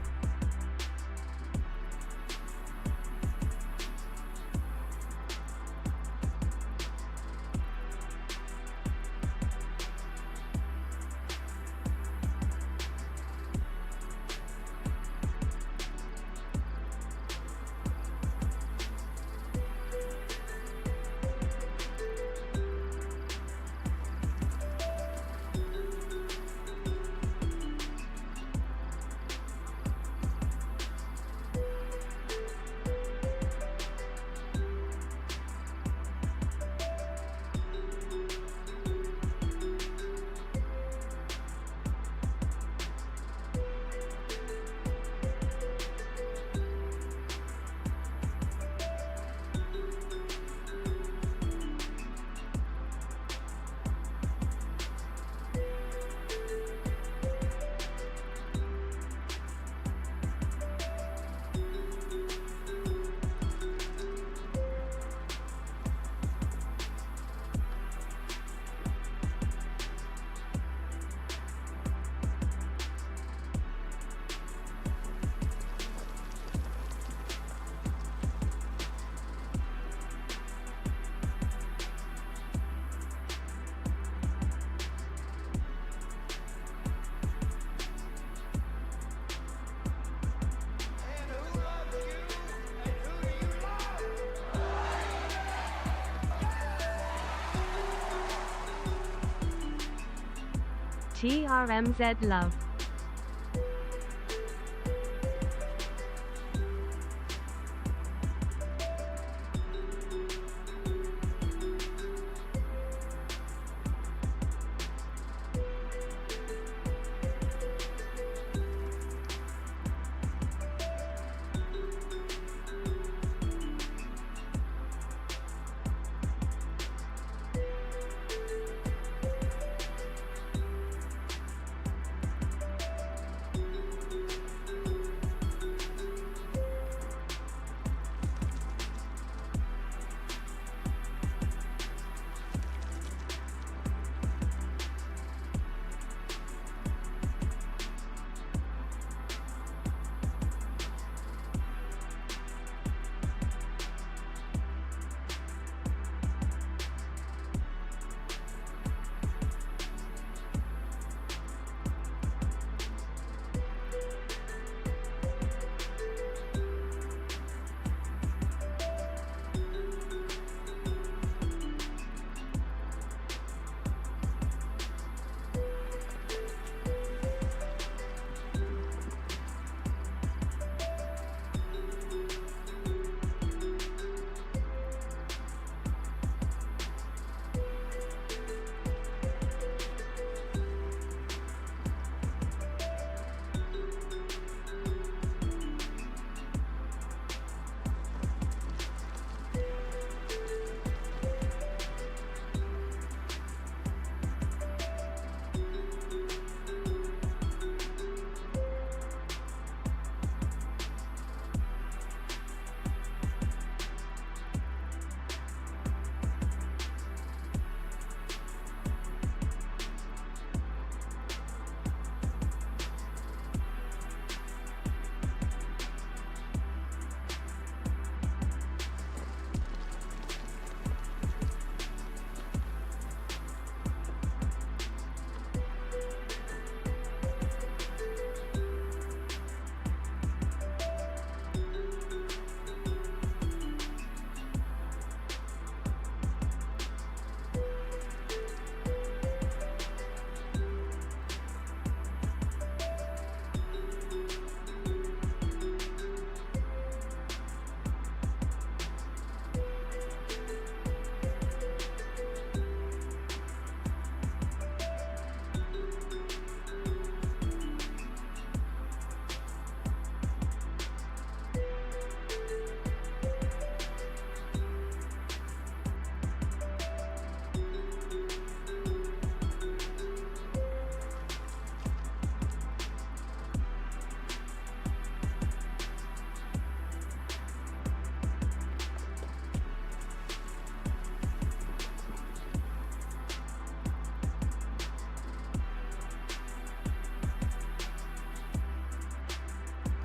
TRMZ love.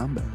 I'm back.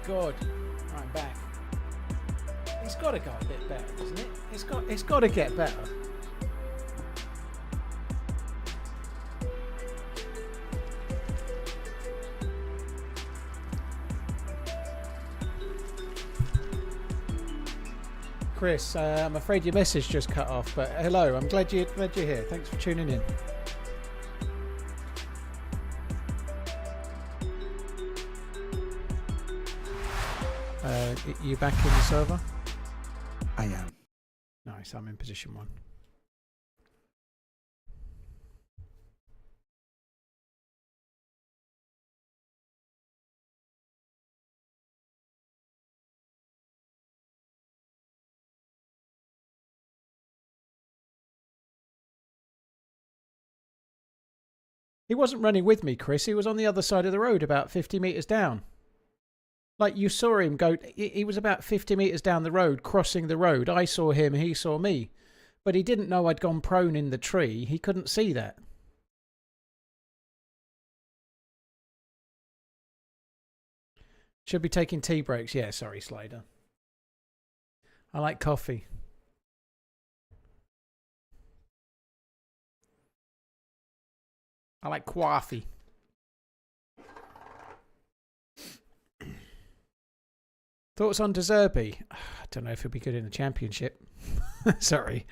God, I'm back. It's got to go a bit better, doesn't it? It's got to get better. Chris. I'm afraid your message just cut off, but hello. I'm glad you're here. Thanks for tuning in. You back in the server? I am. Nice. I'm in position 1. He wasn't running with me, Chris. He was on the other side of the road, about 50 metres down. Like, you saw him go... He was about 50 metres down the road, crossing the road. I saw him, he saw me. But he didn't know I'd gone prone in the tree. He couldn't see that. Should be taking tea breaks. Yeah, sorry, Slider. I like coffee. I like coffee. Thoughts on DayZ? I don't know if he'll be good in the championship. Sorry.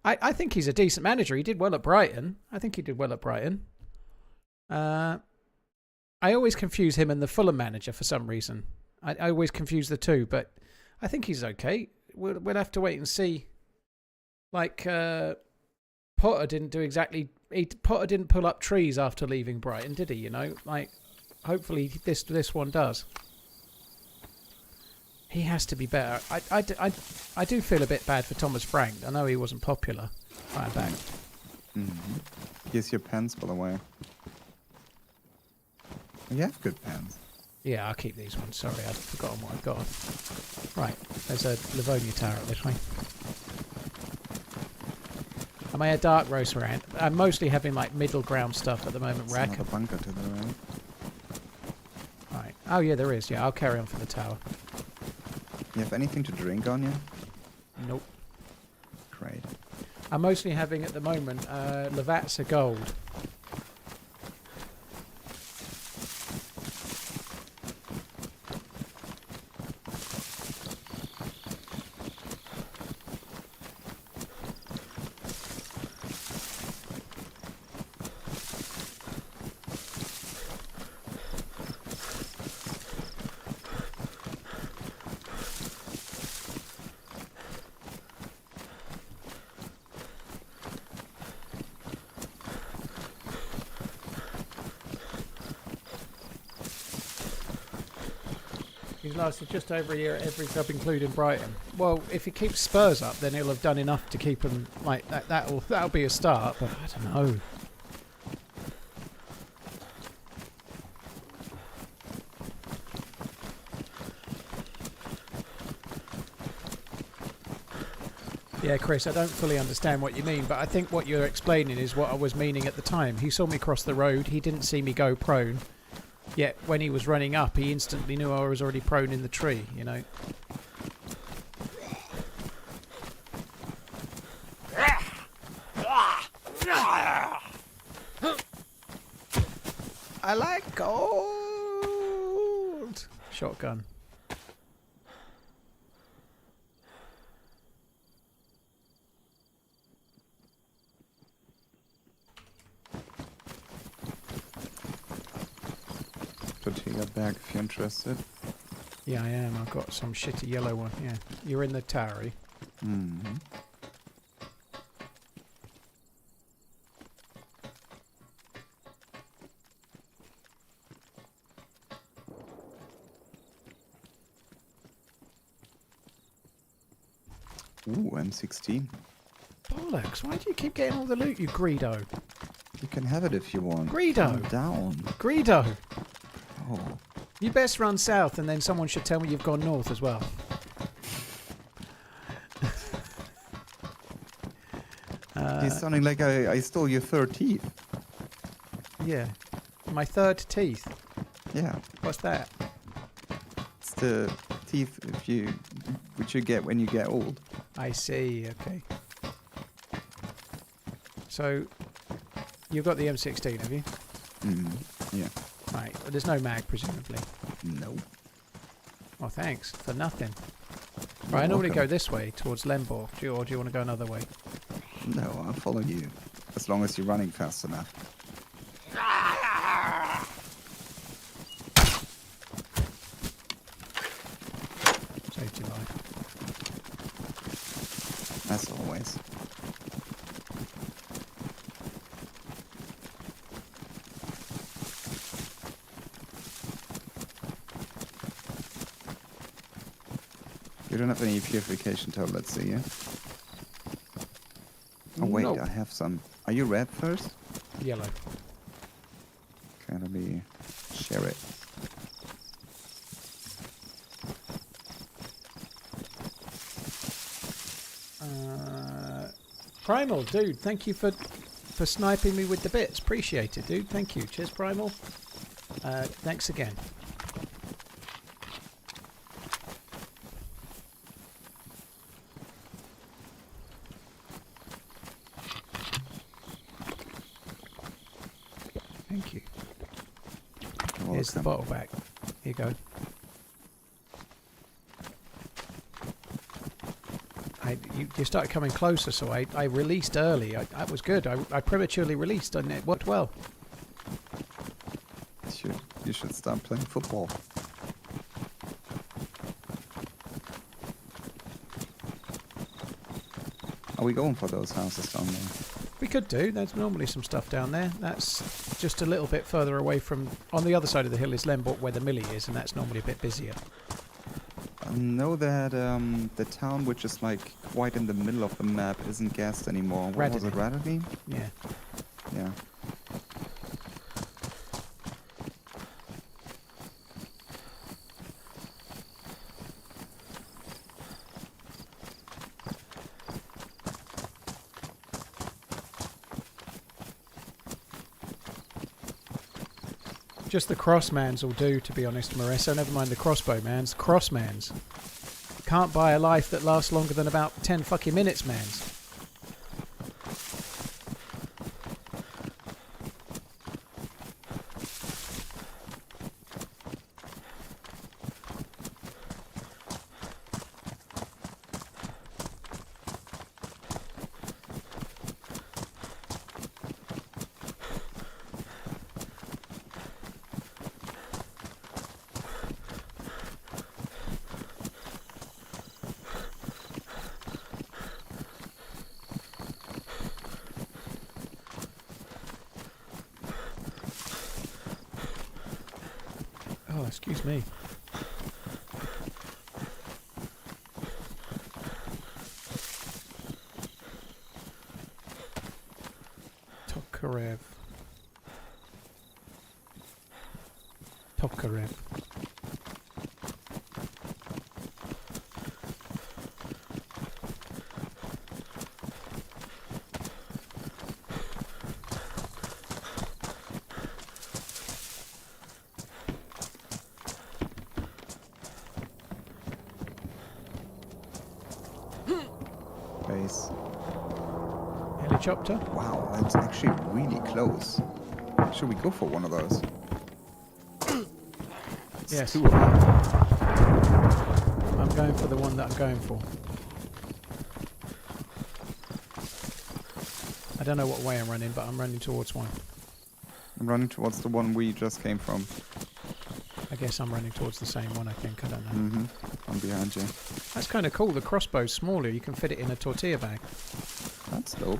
I think he's a decent manager. He did well at Brighton. I think he did well at Brighton. I always confuse him and the Fulham manager for some reason. I always confuse the two, but I think he's okay. We'll have to wait and see. Like, Potter didn't do exactly... Potter didn't pull up trees after leaving Brighton, did he? You know, like, hopefully this one does. He has to be better. I do feel a bit bad for Thomas Frank. I know he wasn't popular. Right back. Here's your pens, by the way. You have good pens. Yeah, I'll keep these ones. Sorry, I'd forgotten what I've got. Right, there's a Livonia tower up this way. Am I a dark roast around? I'm mostly having like middle ground stuff at the moment. There's Rack. another bunker to the right. Right. Oh yeah, there is. Yeah, I'll carry on for the tower. You have anything to drink on you? Nope. Great. I'm mostly having at the moment Lavazza Gold. He's lasted just over a year at every club, including Brighton. Well, if he keeps Spurs up, then he'll have done enough to keep him like that. That'll be a start, but I don't know. Yeah, Chris, I don't fully understand what you mean, but I think what you're explaining is what I was meaning at the time. He saw me cross the road. He didn't see me go prone. Yet when he was running up, he instantly knew I was already prone in the tree, you know. I like gold. Shotgun. Tortilla bag if you're interested. Yeah, I am. I've got some shitty yellow one. Yeah, you're in the towery. Mm-hmm. Ooh, M16. Bollocks! Why do you keep getting all the loot, you Greedo? You can have it if you want. Greedo! Calm down. Greedo! Oh. You best run south, and then someone should tell me you've gone north as well. It's sounding like I stole your third teeth. Yeah. My third teeth. Yeah. What's that? It's the teeth which you get when you get old. I see, okay. So, you've got the M16, have you? Yeah. Right, but there's no mag, presumably. No. Oh, thanks. For nothing. Right, I normally Welcome. go this way towards Lemborg. Or do you want to go another way? No, I'll follow you. As long as you're running fast enough. Saved your life. As always. You don't have any purification tablets, do you? Oh wait, Nope. I have some. Are you red first? Yellow. Okay, let me share it. Primal, dude, thank you for sniping me with the bits. Appreciate it, dude. Thank you. Cheers, Primal. Thanks again. Thank you. You're Here's the welcome. bottle back. Here you go. You started coming closer, so I released early. That was good. I prematurely released, and it worked well. You should start playing football. Are we going for those houses down there? We could do. There's normally some stuff down there. That's just a little bit further away from... On the other side of the hill is Lemborg, where the Millie is, and that's normally a bit busier. I know that the town which is like quite in the middle of the map isn't gassed anymore. What was it, Radovine? Yeah. Yeah. Just the crossmans will do, to be honest, Marissa. Never mind the crossbowmans. Crossmans. Can't buy a life that lasts longer than about 10 fucking minutes, mans. Oh, excuse me. Tokarev. Tokarev. Base. Helicopter? Wow, that's actually really close. Should we go for one of those? It's Yes. two of them. I'm going for the one that I'm going for. I don't know what way I'm running, but I'm running towards one. I'm running towards the one we just came from. I guess I'm running towards the same one, I think. I don't know. Mm-hmm. I'm behind you. That's kind of cool. The crossbow's smaller. You can fit it in a tortilla bag. That's dope.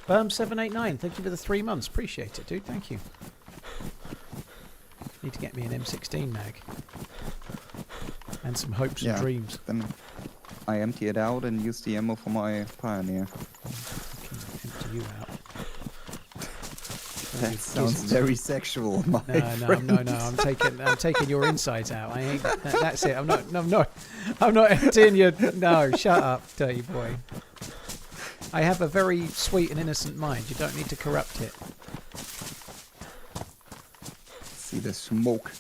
Berm789, thank you for the 3 months. Appreciate it, dude. Thank you. Need to get me an M16 mag. And some hopes and dreams. Then I empty it out and use the ammo for my Pioneer. Fucking empty you out. That sounds very sexual, my friend. No. I'm taking your insides out. I ain't. That's it. I'm not emptying your. No, shut up, dirty boy. I have a very sweet and innocent mind. You don't need to corrupt it. See the smoke.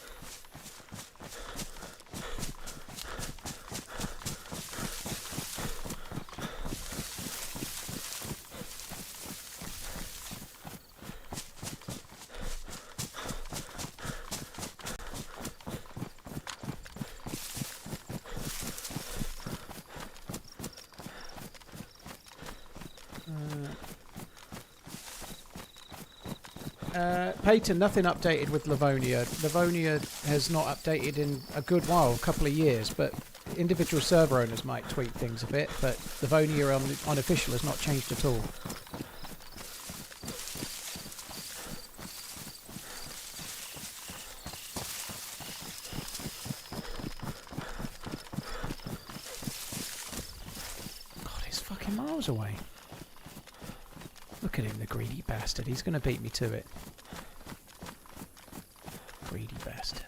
Peyton, nothing updated with Livonia. Livonia has not updated in a good while, a couple of years, but individual server owners might tweak things a bit, but Livonia unofficial has not changed at all. God, it's fucking miles away. Look at him, the greedy bastard. He's going to beat me to it. Greedy bastard.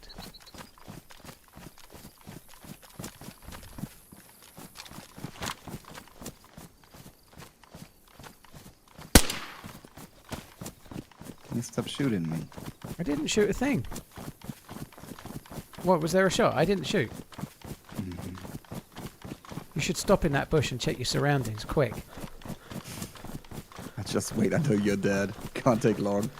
Can you stop shooting me? I didn't shoot a thing. What, was there a shot? I didn't shoot. You should stop in that bush and check your surroundings, quick. Just wait until you're dead. Can't take long.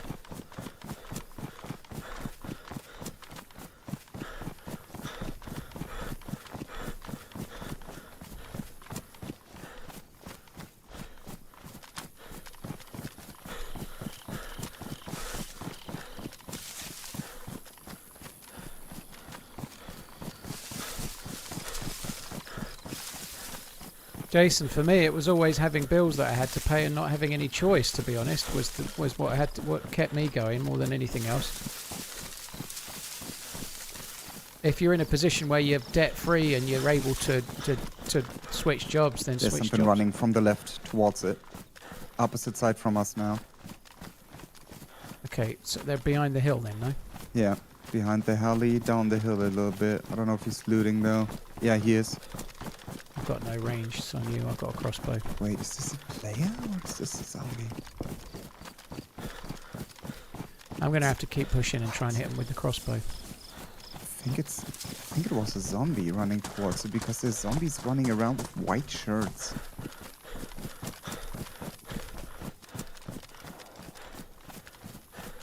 Jason, for me, it was always having bills that I had to pay and not having any choice. To be honest, was what what kept me going more than anything else. If you're in a position where you're debt free and you're able to switch jobs, then There's switch something jobs. running from the left towards it. Opposite side from us now. Okay, so they're behind the hill then, no? Yeah, behind the heli, down the hill a little bit. I don't know if he's looting though. Yeah, he is. I've got no range, so on you. I've got a crossbow. Wait, is this a player or is this a zombie? I'm going to have to keep pushing and try and hit him with the crossbow. I think it was a zombie running towards it because there's zombies running around with white shirts.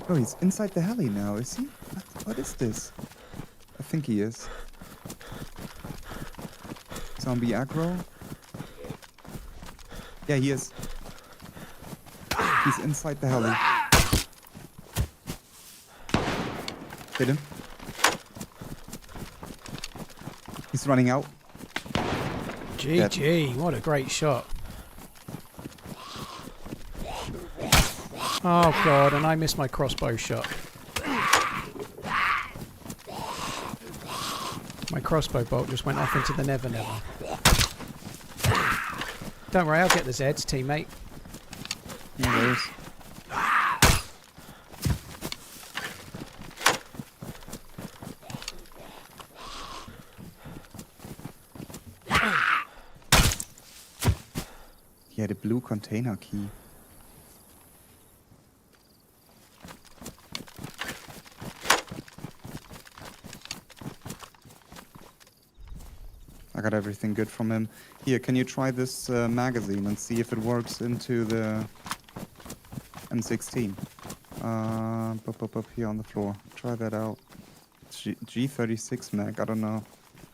Oh, he's inside the heli now, is he? What is this? I think he is. Zombie aggro? Yeah, he is. He's inside the heli. Hit him. He's running out. GG, what a great shot. Oh god, and I missed my crossbow shot. My crossbow bolt just went off into the never never. Don't worry, I'll get the Zeds, teammate. No worries. He had a blue container key. I got everything good from him. Here, can you try this magazine and see if it works into the M16? Up here on the floor. Try that out. G36 mag, I don't know.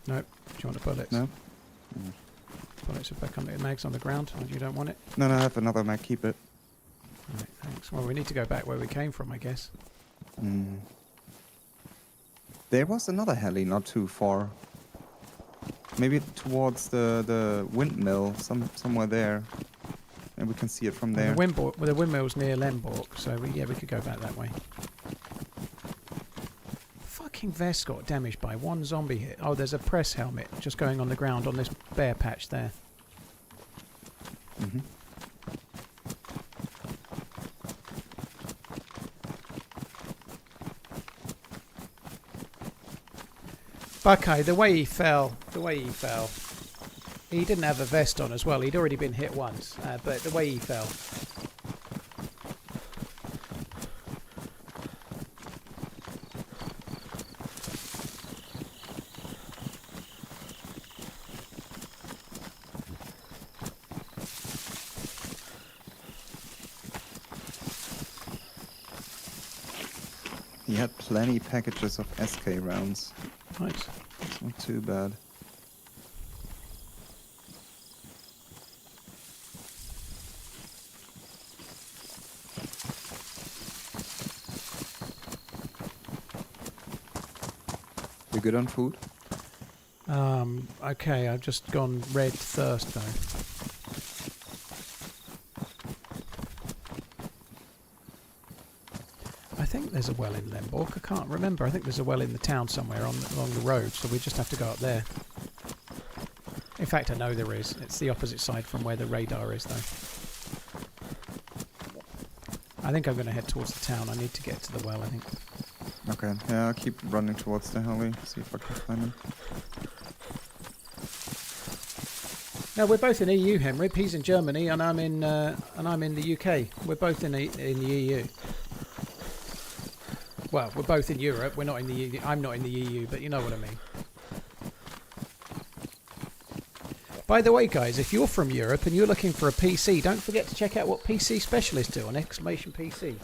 Nope. Do you want the bullets? No? Bullets are back on the mags on the ground. You don't want it? No, I have another mag, keep it. Right, thanks. Well, we need to go back where we came from, I guess. There was another heli not too far. Maybe towards the windmill, somewhere there. And we can see it from there. The windmill's near Lemborg, so we could go back that way. Fucking vest got damaged by one zombie hit. Oh, there's a press helmet just going on the ground on this bare patch there. Buckeye, the way he fell, he didn't have a vest on as well. He'd already been hit once, but the way he fell. He had plenty packages of SK rounds. Nice. It's not too bad. you good on food? Okay, I've just gone red thirst though. I think there's a well in Lemborg. I can't remember. I think there's a well in the town somewhere along the road, so we just have to go up there. In fact, I know there is. It's the opposite side from where the radar is, though. I think I'm going to head towards the town. I need to get to the well, I think. Okay, yeah, I'll keep running towards the heli, see if I can find him. No, we're both in EU, Henry. He's in Germany, and I'm in the UK. We're both in the EU. Well, we're both in Europe. We're not in the EU. I'm not in the EU, but you know what I mean. By the way, guys, if you're from Europe and you're looking for a PC, don't forget to check out what PC Specialists do on !PC.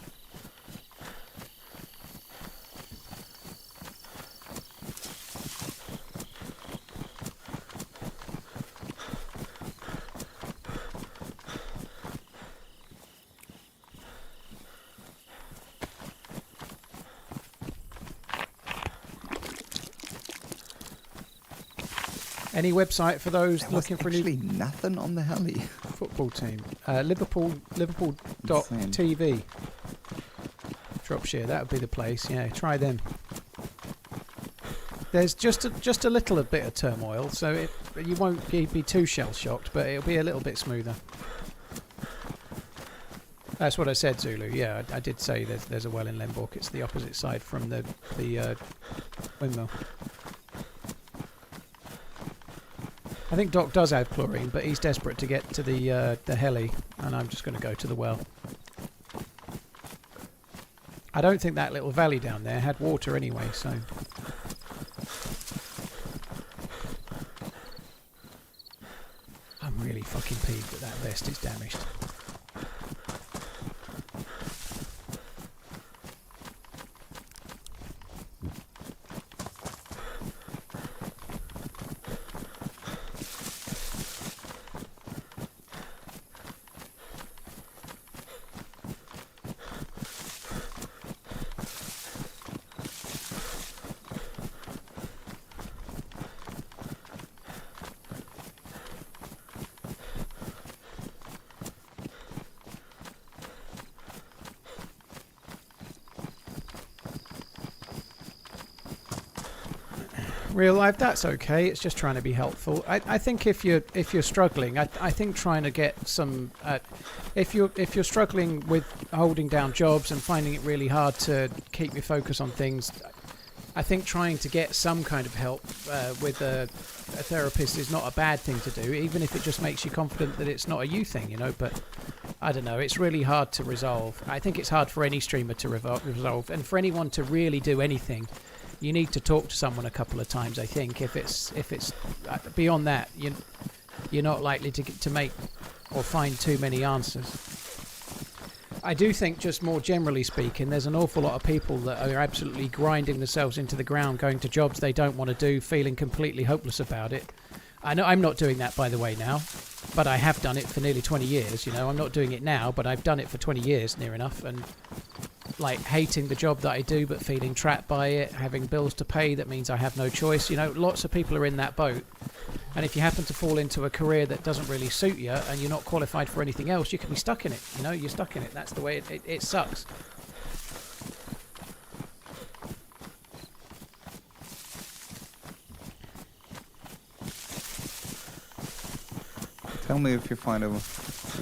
Any website for those looking for a new nothing on the heli. football team? Liverpool.tv. Dropshare, that would be the place. Yeah, try them. There's just a little bit of turmoil, so you won't be too shell shocked, but it'll be a little bit smoother. That's what I said, Zulu. Yeah, I did say there's a well in Lemborg. It's the opposite side from the windmill. I think Doc does have chlorine, but he's desperate to get to the heli, and I'm just going to go to the well. I don't think that little valley down there had water anyway, so... I'm really fucking peeved that vest is damaged. Real life, that's okay. It's just trying to be helpful. I think if you're struggling, I think trying to get some if you're struggling with holding down jobs and finding it really hard to keep your focus on things, I think trying to get some kind of help with a therapist is not a bad thing to do, even if it just makes you confident that it's not a you thing, you know. But I don't know, it's really hard to resolve. I think it's hard for any streamer to resolve, and for anyone to really do anything. You need to talk to someone a couple of times, I think. If it's beyond that, you're not likely to make or find too many answers. I do think, just more generally speaking, there's an awful lot of people that are absolutely grinding themselves into the ground, going to jobs they don't want to do, feeling completely hopeless about it. I know I'm not doing that, by the way, now, but I have done it for nearly 20 years. You know, I'm not doing it now, but I've done it for 20 years, near enough, and like hating the job that I do but feeling trapped by it, having bills to pay that means I have no choice. You know, lots of people are in that boat, and if you happen to fall into a career that doesn't really suit you and you're not qualified for anything else, you can be stuck in it. You know, you're stuck in it. That's the way it sucks. Tell me if you find a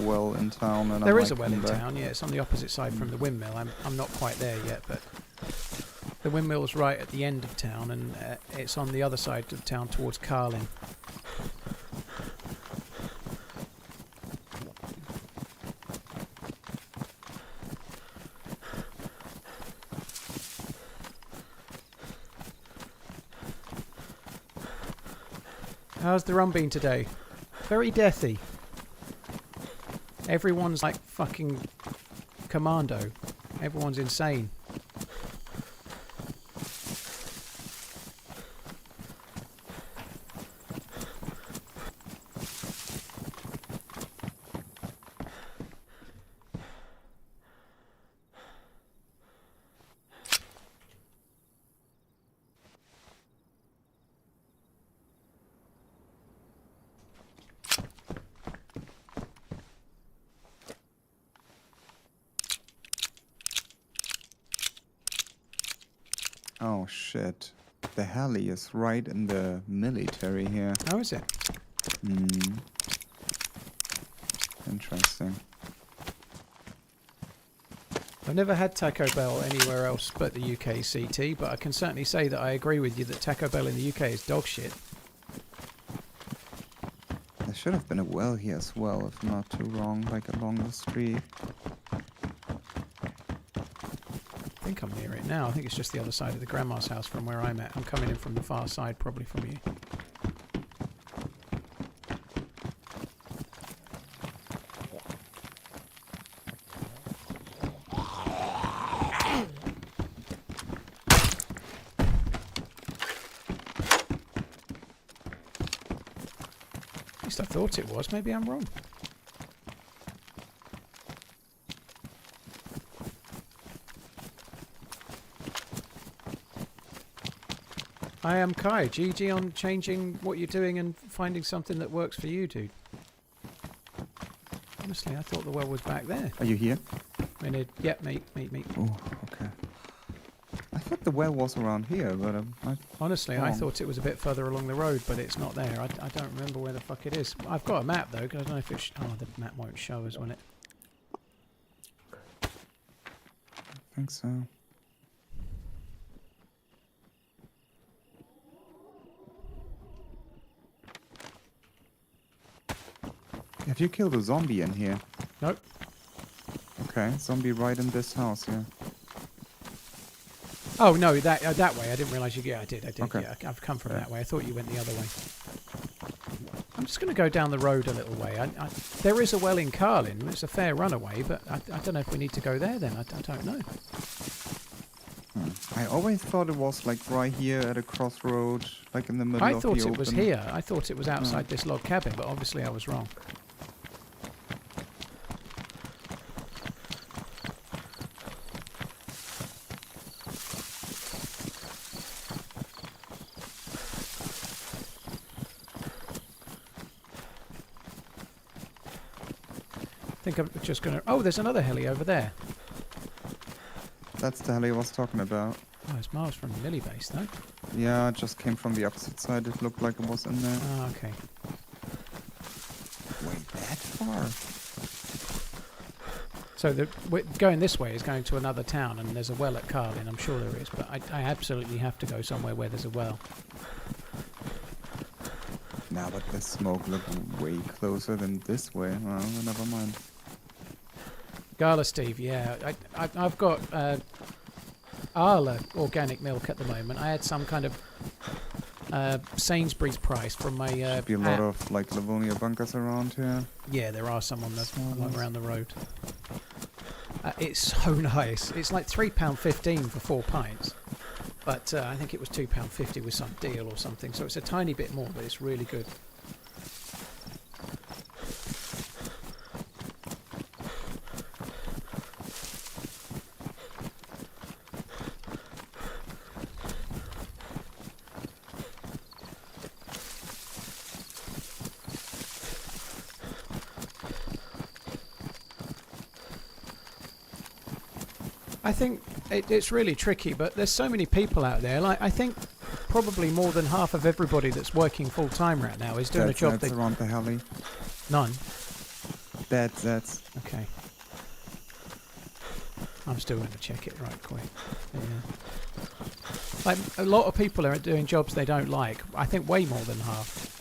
well in town. And there is a well in town, yeah. It's on the opposite side from the windmill. I'm not quite there yet, but the windmill's right at the end of town, and it's on the other side of town towards Carlin. How's the run been today? Very deathy. Everyone's like fucking commando. Everyone's insane. Oh shit. The heli is right in the military here. How is it? Hmm. Interesting. I've never had Taco Bell anywhere else but the UK CT, but I can certainly say that I agree with you that Taco Bell in the UK is dog shit. There should have been a well here as well, if not too wrong, like along the street. I think I'm near it now. I think it's just the other side of the grandma's house from where I'm at. I'm coming in from the far side, probably from you. At least I thought it was. Maybe I'm wrong. I am Kai. GG on changing what you're doing and finding something that works for you, dude. Honestly, I thought the well was back there. Are you here? Yep, meet. Oh, okay. I thought the well was around here, but Honestly, I wrong. thought it was a bit further along the road, but it's not there. I don't remember where the fuck it is. I've got a map though, 'cause I don't know if it's... Oh, the map won't show us, will it? I think so. Have you killed a zombie in here? Nope. Okay, zombie right in this house here. Oh no, that way. I didn't realise you... Yeah, I did. Okay. Yeah, I've come from Okay. that way. I thought you went the other way. I'm just going to go down the road a little way. There is a well in Carlin. It's a fair runaway, but I don't know if we need to go there then. I don't know. I always thought it was like right here at a crossroad, like in the middle I of the thought open. it was here. I thought it was outside this log cabin, but obviously I was wrong. I think I'm just going to... Oh, there's another heli over there. That's the heli I was talking about. Oh, it's miles from the Millie base, though. Yeah, it just came from the opposite side. It looked like it was in there. Oh, okay. Wait, that far? So going this way is going to another town, and there's a well at Carlin. I'm sure there is, but I absolutely have to go somewhere where there's a well. Nah, but the smoke looked way closer than this way. Well, never mind. Gala Steve, yeah. I've got Arla organic milk at the moment. I had some kind of Sainsbury's price from my Should be a lot of like Livonia bunkers around here. Yeah, there are some along around the road. It's so nice. It's like £3.15 for 4 pints. But I think it was £2.50 with some deal or something. So it's a tiny bit more, but it's really good. I think it's really tricky, but there's so many people out there. Like, I think probably more than half of everybody that's working full time right now is doing a job That's around the heli. None. That's Okay. I'm still going to check it right quick. Yeah. Like, a lot of people are doing jobs they don't like. I think way more than half.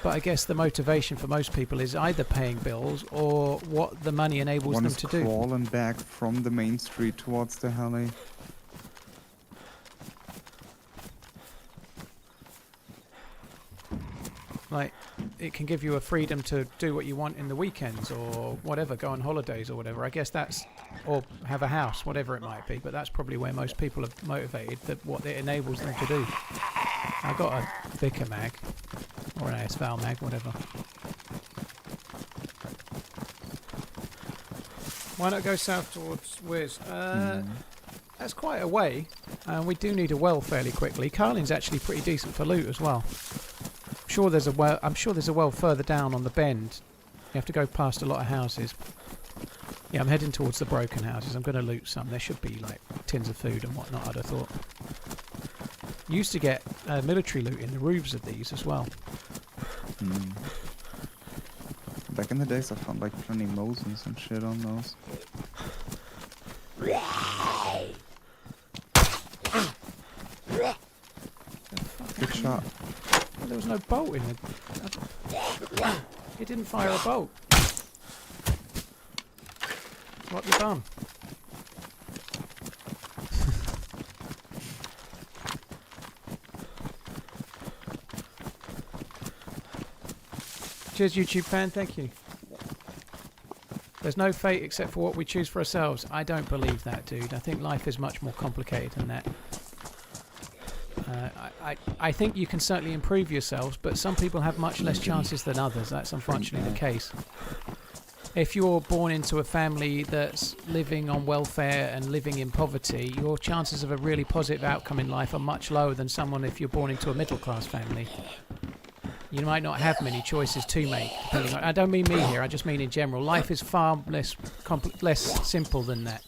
But I guess the motivation for most people is either paying bills or what the money enables one them is to do. crawling back from the main street towards the heli. Like, it can give you a freedom to do what you want in the weekends or whatever, go on holidays or whatever. I guess that's, or have a house, whatever it might be. But that's probably where most people are motivated, that what it enables them to do. I got a Vicar mag, or an ASVAL mag, whatever. Why not go south towards Wiz? That's quite a way. We do need a well fairly quickly. Carlin's actually pretty decent for loot as well. I'm sure there's a well further down on the bend. You have to go past a lot of houses. Yeah, I'm heading towards the broken houses. I'm going to loot some. There should be like tins of food and whatnot, I'd have thought. You used to get military loot in the roofs of these as well. Hmm. Back in the days, I found like plenty Mosins and shit on those. Good shot. Well, there was no bolt in it. It didn't fire a bolt. What have you done? Cheers, YouTube fan. Thank you. There's no fate except for what we choose for ourselves. I don't believe that, dude. I think life is much more complicated than that. I think you can certainly improve yourselves, but some people have much less chances than others. That's unfortunately the case. If you're born into a family that's living on welfare and living in poverty, your chances of a really positive outcome in life are much lower than someone if you're born into a middle-class family. You might not have many choices to make. Depending on, I don't mean me here, I just mean in general. Life is far less simple than that.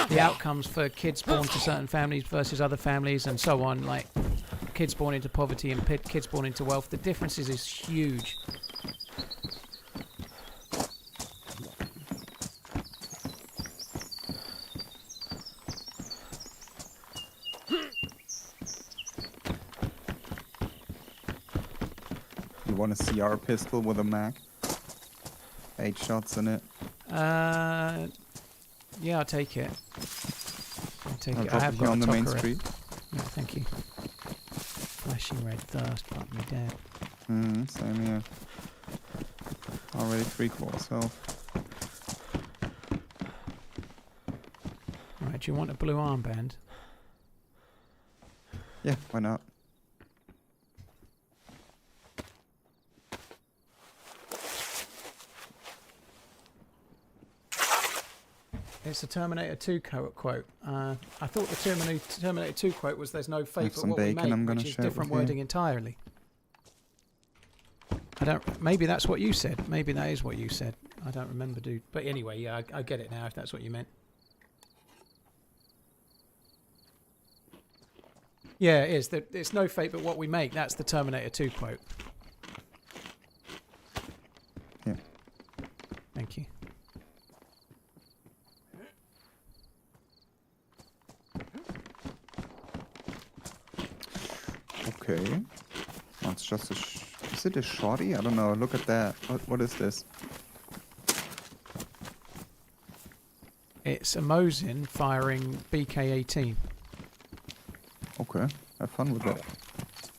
The outcomes for kids born to certain families versus other families and so on, like kids born into poverty and kids born into wealth, the differences is huge. You want a CR pistol with a mag? 8 shots in it. Yeah, I'll take it. I'll take it. I Drop have it got here a on the main Tokara. street. Yeah, thank you. Flashing red thirst, fuck me dead. Same here. Already 3/4 health. Right, do you want a blue armband? Yeah, why not? It's the Terminator 2 quote. I thought the Terminator 2 quote was "There's no fate Have but some what we bacon, I'm make," gonna which is share it different with you. wording entirely. I don't. Maybe that's what you said. Maybe that is what you said. I don't remember, dude. But anyway, yeah, I get it now. If that's what you meant. Yeah, it is. It's no fate but what we make. That's the Terminator 2 quote. Yeah. Thank you. Okay. Oh, it's just a is it a shotty? I don't know. Look at that. What is this? It's a Mosin firing BK-18. Okay. Have fun with it.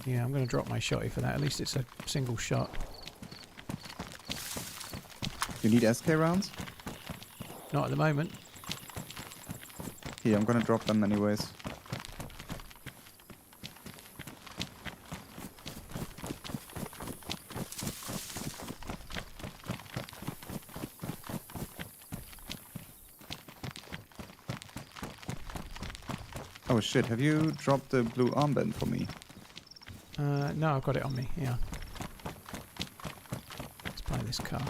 Yeah, I'm going to drop my shotty for that. At least it's a single shot. You need SK rounds? Not at the moment. Here, I'm gonna drop them anyways. Oh shit, have you dropped the blue armband for me? No, I've got it on me, yeah. Let's buy this car.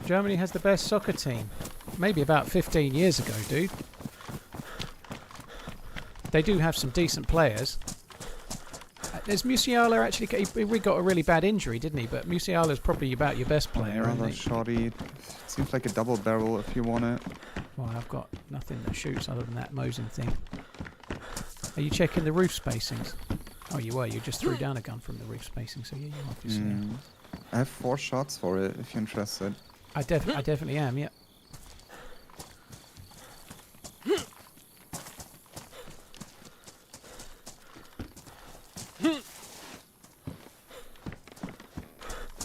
Germany has the best soccer team. Maybe about 15 years ago, dude. They do have some decent players. There's Musiala actually. He got a really bad injury, didn't he? But Musiala's probably about your best player, Another isn't he? shotty. Seems like a double barrel if you want it. Well, I've got nothing that shoots other than that Mosin thing. Are you checking the roof spacings? Oh, you were. You just threw down a gun from the roof spacing, so yeah, you obviously are. I have 4 shots for it if you're interested. I definitely am, yeah.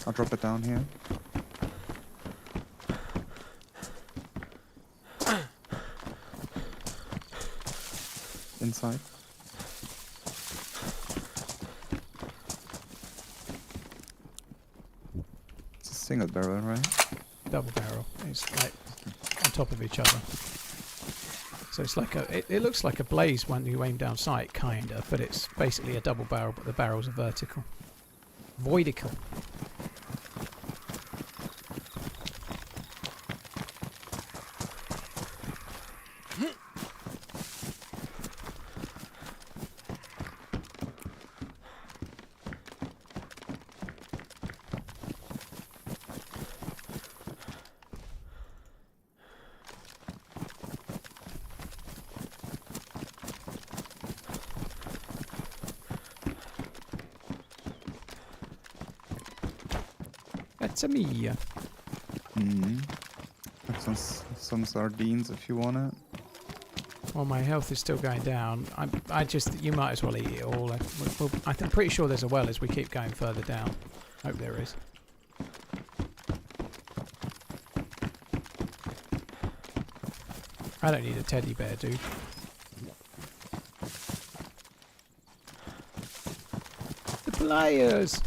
I'll drop it down here. Inside. It's a single barrel, right? Double barrel. It's like on top of each other. So it's like it looks like a blaze when you aim down sight, kinda, but it's basically a double barrel, but the barrels are vertical. Voidical. That's a me. Have some sardines if you want it. Well, my health is still going down. You might as well eat it all. I'm pretty sure there's a well as we keep going further down. Hope there is. I don't need a teddy bear, dude. The players!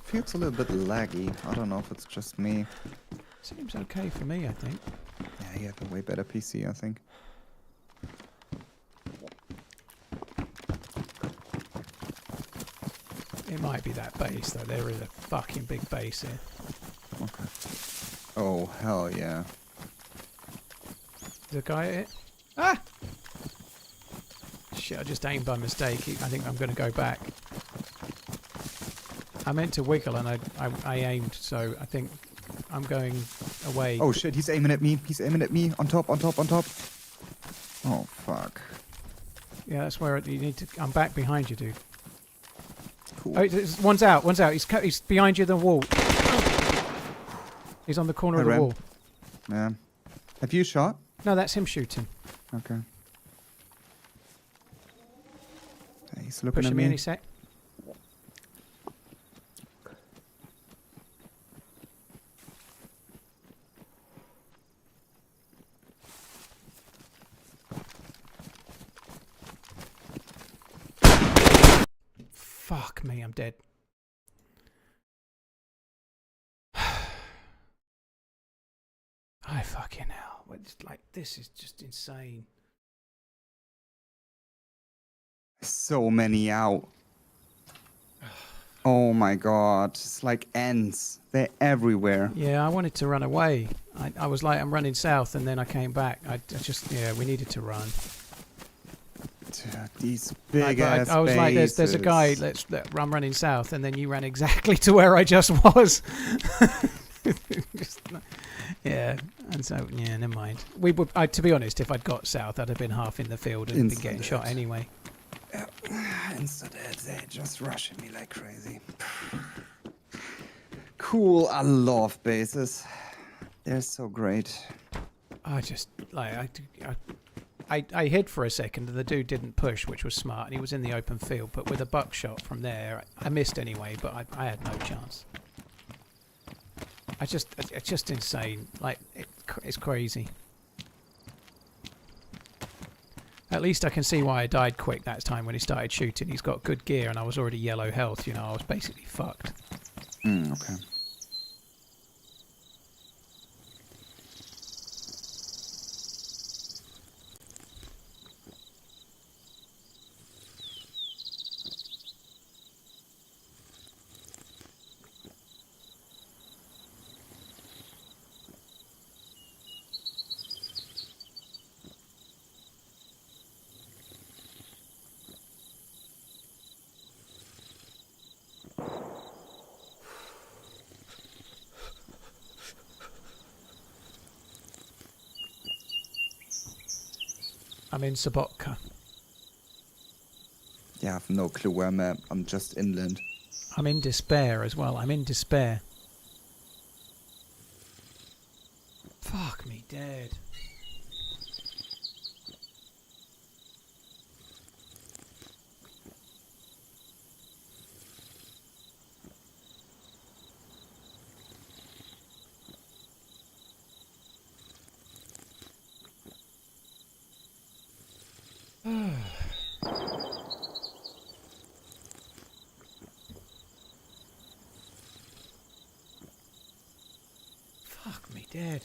Feels a little bit laggy. I don't know if it's just me. Seems okay for me, I think. Yeah, you have a way better PC, I think. It might be that base, though. There is a fucking big base here. Okay. Oh, hell yeah. There's a guy at it. Ah! Shit, I just aimed by mistake. I think I'm going to go back. I meant to wiggle and I aimed, so I think I'm going away. Oh shit, he's aiming at me. He's aiming at me. On top, on top, on top. Oh, fuck. Yeah, that's where you need to... I'm back behind you, dude. Cool. Oh, one's out, one's out. He's behind you, the wall. He's on the corner of the wall. Yeah. Have you shot? No, that's him shooting. Okay. He's looking Pushing at me me. any sec. Fuck me, I'm dead. I fucking hell. It's like, this is just insane. So many out. Oh my god. It's like ants. They're everywhere. Yeah, I wanted to run away. I was like, I'm running south, and then I came back. I just, yeah, we needed to run. These big ass I was like, there's a guy, I'm running south, and then you ran exactly to where I just was. Yeah, and so, yeah, never mind. To be honest, if I'd got south, I'd have been half in the field and been getting shot anyway. Yeah. Instead, they're just rushing me like crazy. Cool, I love bases. They're so great. I just, like, I hid for a second and the dude didn't push, which was smart, and he was in the open field, but with a buckshot from there, I missed anyway, but I had no chance. It's just insane. Like, it's crazy. At least I can see why I died quick that time when he started shooting. He's got good gear and I was already yellow health, you know, I was basically fucked. Okay. I'm in Sobotka. Yeah, I have no clue where I'm at. I'm just inland. I'm in despair as well. I'm in despair. Fuck me dead. dead.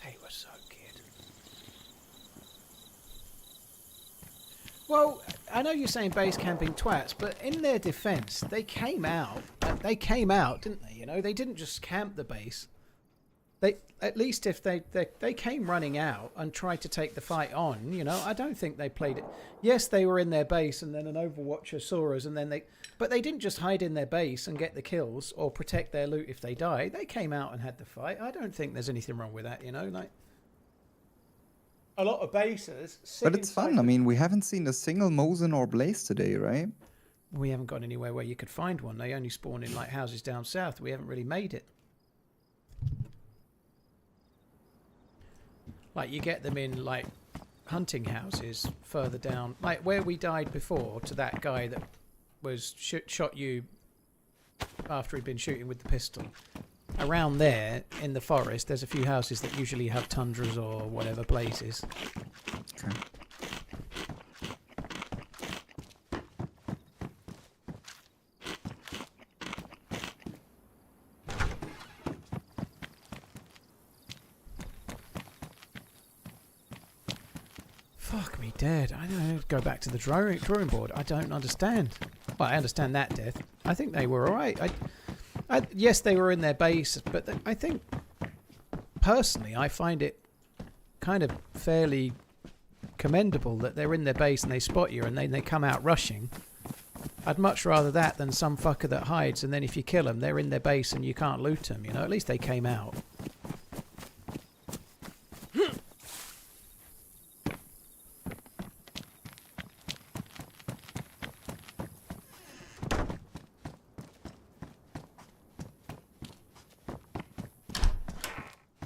They were so good. Well, I know you're saying base camping twats, but in their defence, they came out. They came out, didn't they? You know, they didn't just camp the base. They, at least if they came running out and tried to take the fight on, you know, I don't think they played it. Yes, they were in their base and then an Overwatcher saw us and then but they didn't just hide in their base and get the kills or protect their loot if they die. They came out and had the fight. I don't think there's anything wrong with that, you know, like a lot of bases. But it's fun. I mean, we haven't seen a single Mosin or Blaze today, right? We haven't got anywhere where you could find one. They only spawn in like houses down south. We haven't really made it. Like, you get them in, like, hunting houses further down. Like, where we died before to that guy that was shot you after he'd been shooting with the pistol. Around there, in the forest, there's a few houses that usually have tundras or whatever places. Okay. Fuck me dead. I don't know. Go back to the drawing board. I don't understand. Well, I understand that death. I think they were alright. Yes, they were in their base, but I think, personally, I find it kind of fairly commendable that they're in their base and they spot you and then they come out rushing. I'd much rather that than some fucker that hides and then if you kill them, they're in their base and you can't loot them. You know, at least they came out.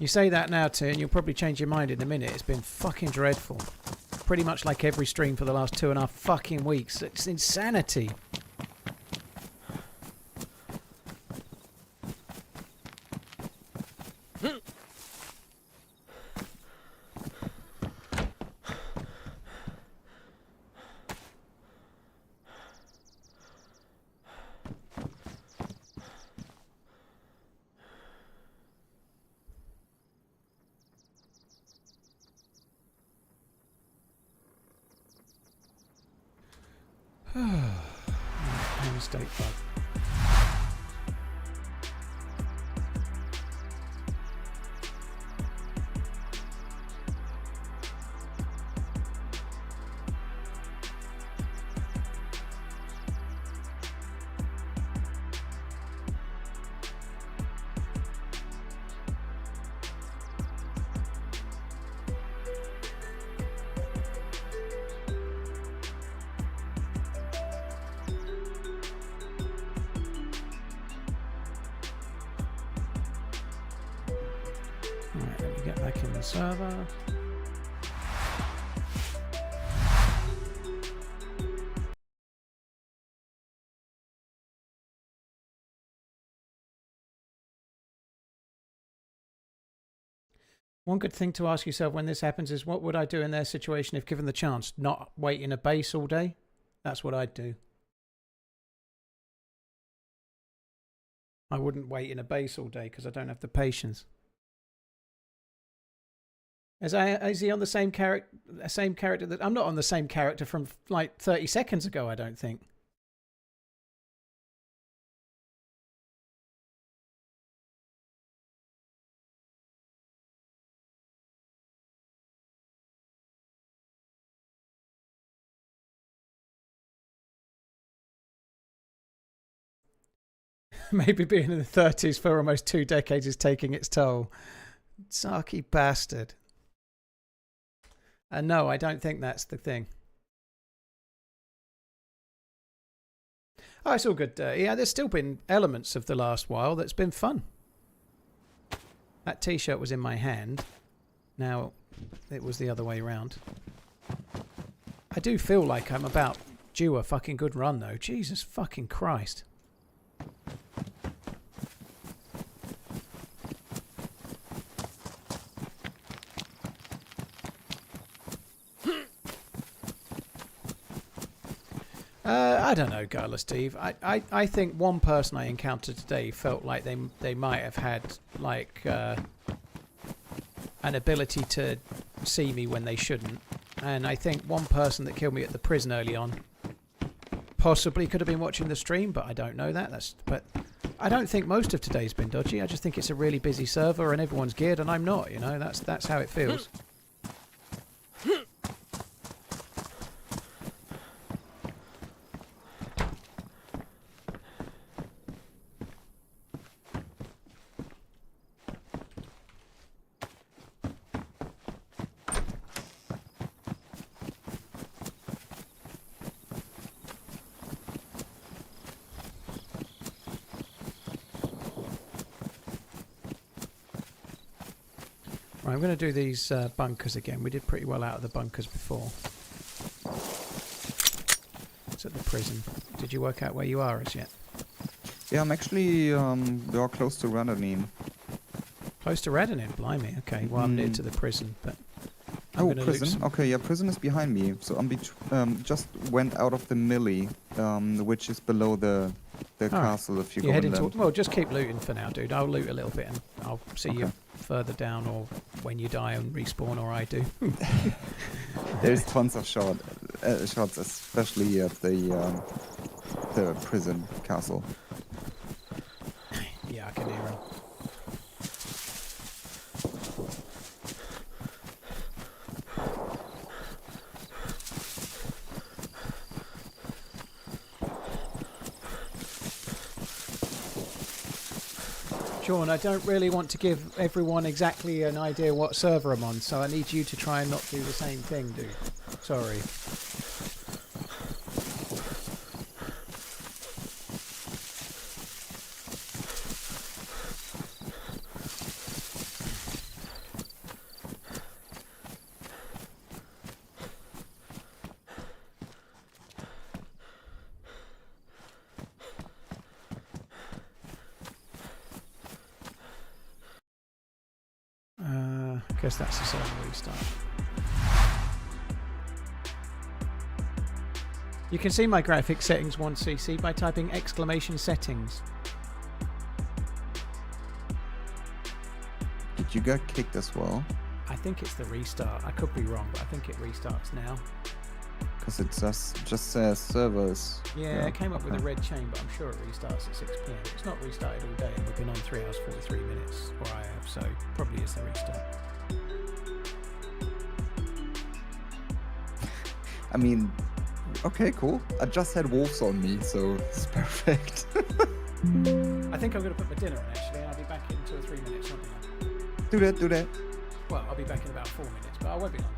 You say that now, T, and you'll probably change your mind in a minute. It's been fucking dreadful. Pretty much like every stream for the last 2.5 fucking weeks. It's insanity. Mistake bug. Alright, let me get back in the server. One good thing to ask yourself when this happens is, what would I do in their situation if given the chance? Not wait in a base all day? That's what I'd do. I wouldn't wait in a base all day because I don't have the patience. Is he on the same character? Same character that I'm not on the same character from like 30 seconds ago. I don't think. Maybe being in the 30s for almost 2 decades is taking its toll. Sarky bastard. No, I don't think that's the thing. Oh, it's all good. Yeah, there's still been elements of the last while that's been fun. That t-shirt was in my hand. Now, it was the other way around. I do feel like I'm about due a fucking good run, though. Jesus fucking Christ. I don't know, Guyless Steve. I think one person I encountered today felt like they might have had like an ability to see me when they shouldn't, and I think one person that killed me at the prison early on possibly could have been watching the stream, but I don't know that. But I don't think most of today's been dodgy. I just think it's a really busy server and everyone's geared and I'm not. You know, that's how it feels. Right, I'm going to do these bunkers again. We did pretty well out of the bunkers before. It's at the prison. Did you work out where you are as yet? Yeah, I'm actually we are close to Randanin. Close to Redanin, blimey. Okay, well I'm near to the prison, but I'm Oh, gonna loot prison. some- Okay, yeah, prison is behind me. So I'm just went out of the millie, which is below the castle. If you go You're heading inland. to. Well, just keep looting for now, dude. I'll loot a little bit and I'll see you Okay. further down, or when you die and respawn, or I do. There's tons of shots, especially at the prison castle. Yeah, I can hear him. Sean, I don't really want to give everyone exactly an idea what server I'm on, so I need you to try and not do the same thing, dude. Sorry. I guess that's the server restart. You can see my graphics settings 1cc by typing !settings. Did you get kicked as well? I think it's the restart. I could be wrong, but I think it restarts now. Because it just says servers. Yeah, it came up with a okay. red chain, but I'm sure it restarts at 6 PM. It's not restarted all day, and we've been on 3 hours 43 minutes, or I have, so probably is the restart. I mean, okay, cool. I just had wolves on me, so it's perfect. I think I'm going to put my dinner on actually, and I'll be back in 2 or 3 minutes, won't I? do that, do that. Well, I'll be back in about 4 minutes, but I won't be long.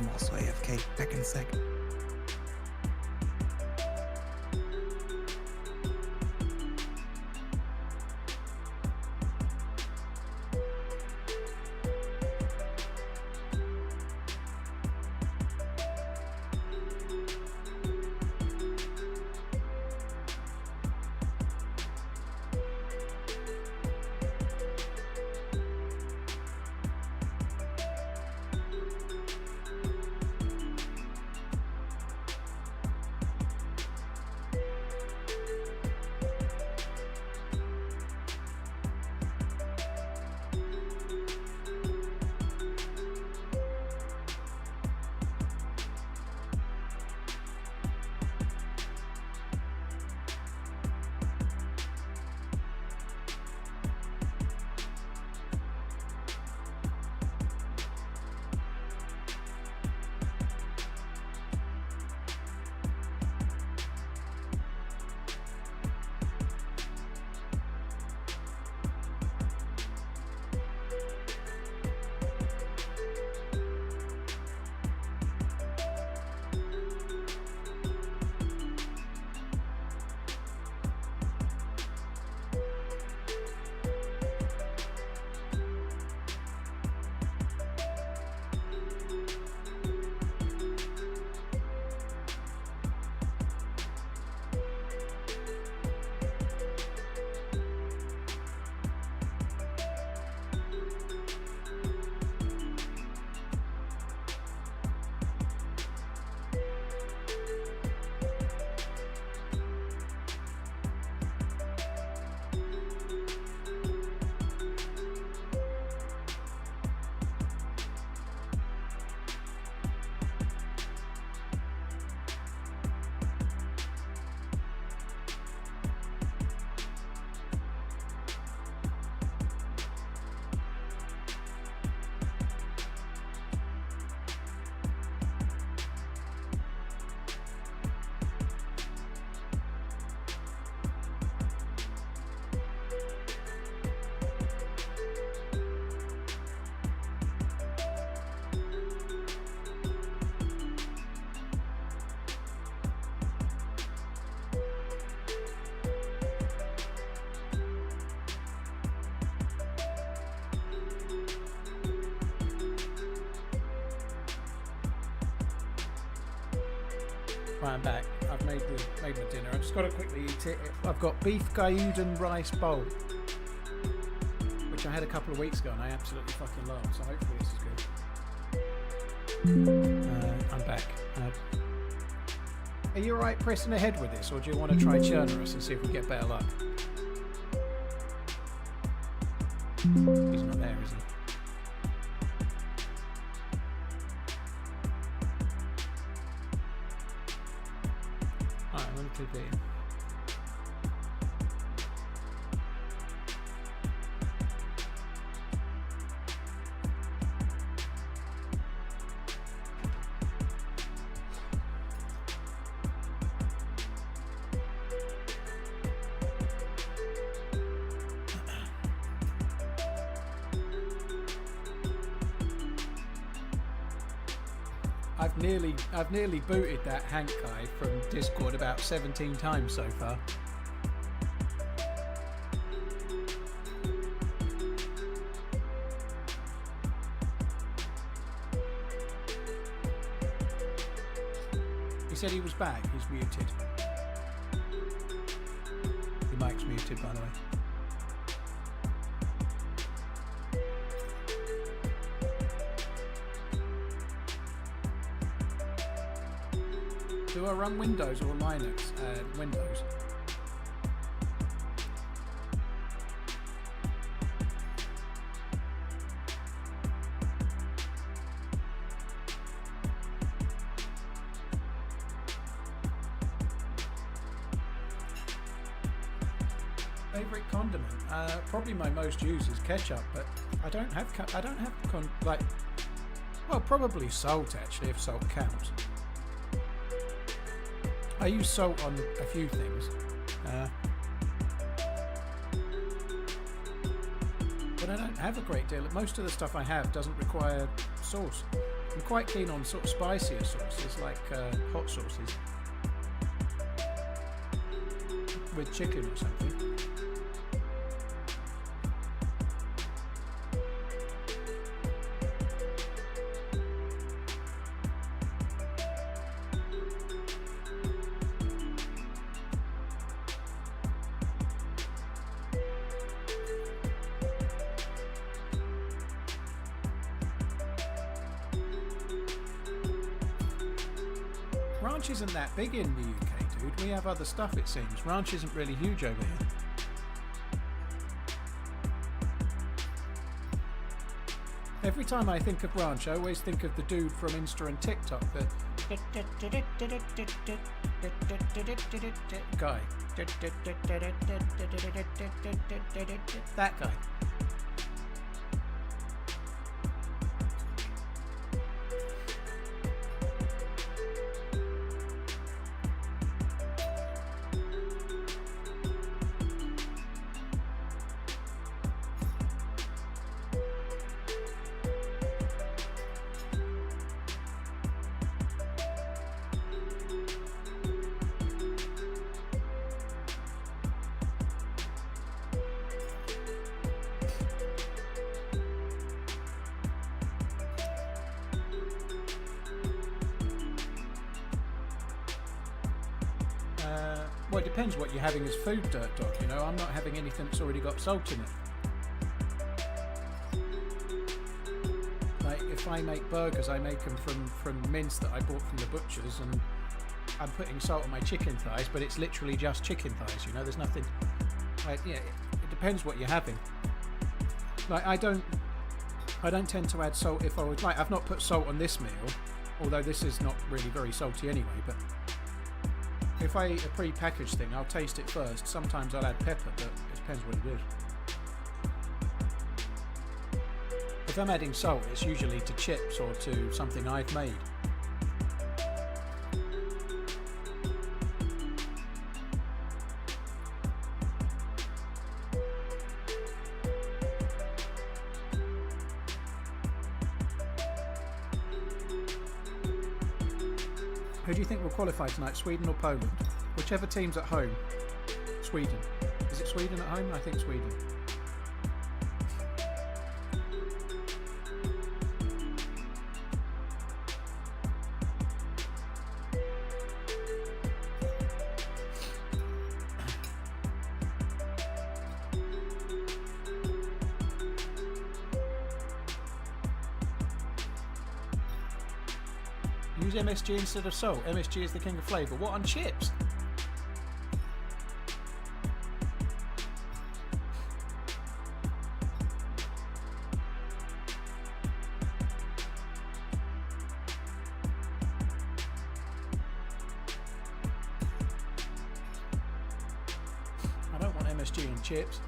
I'm also AFK. Back in a sec. Right, I'm back. I've made my dinner. I've just got to quickly eat it. I've got beef Gyudon rice bowl, which I had a couple of weeks ago and I absolutely fucking love. So hopefully this is good. I'm back. Are you alright pressing ahead with this, or do you want to try Chernarus and see if we get better luck? He's not there, is he? Alright, I'm going to click it. I've nearly booted that Hank guy from Discord about 17 times so far. He said he was back. He's muted. Your mic's muted, by the way. Do I run Windows or Linux? Windows. Favorite condiment? Probably my most used is ketchup, but I don't have well, probably salt actually, if salt counts. I use salt on a few things, but I don't have a great deal. Most of the stuff I have doesn't require sauce. I'm quite keen on sort of spicier sauces, like hot sauces with chicken or something. Ranch isn't that big in the UK, dude. We have other stuff, it seems. Ranch isn't really huge over here. Every time I think of ranch, I always think of the dude from Insta and TikTok, the guy. That guy. Well, it depends what you're having as food, Dirt Dog. You know, I'm not having anything that's already got salt in it. Like, if I make burgers, I make them from mince that I bought from the butchers, and I'm putting salt on my chicken thighs, but it's literally just chicken thighs. You know, there's nothing. Like, yeah, it depends what you're having. Like, I don't tend to add salt if I would like. I've not put salt on this meal, although this is not really very salty anyway, but if I eat a pre-packaged thing, I'll taste it first. Sometimes I'll add pepper, but it depends what it is. If I'm adding salt, it's usually to chips or to something I've made. Who do you think will qualify tonight, Sweden or Poland? Whichever team's at home. Sweden. Is it Sweden at home? I think Sweden. Use MSG instead of salt. MSG is the king of flavour. What, on chips? I don't want MSG on chips.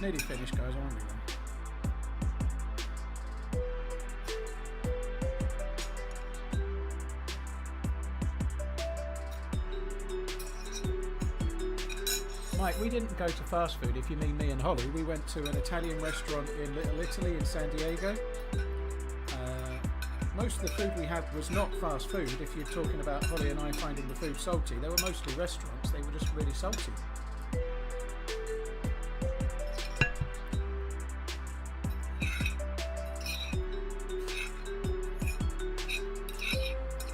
Nearly finished, guys. I won't be long. Mike, we didn't go to fast food, if you mean me and Holly. We went to an Italian restaurant in Little Italy in San Diego. Most of the food we had was not fast food. If you're talking about Holly and I finding the food salty, they were mostly restaurants. They were just really salty.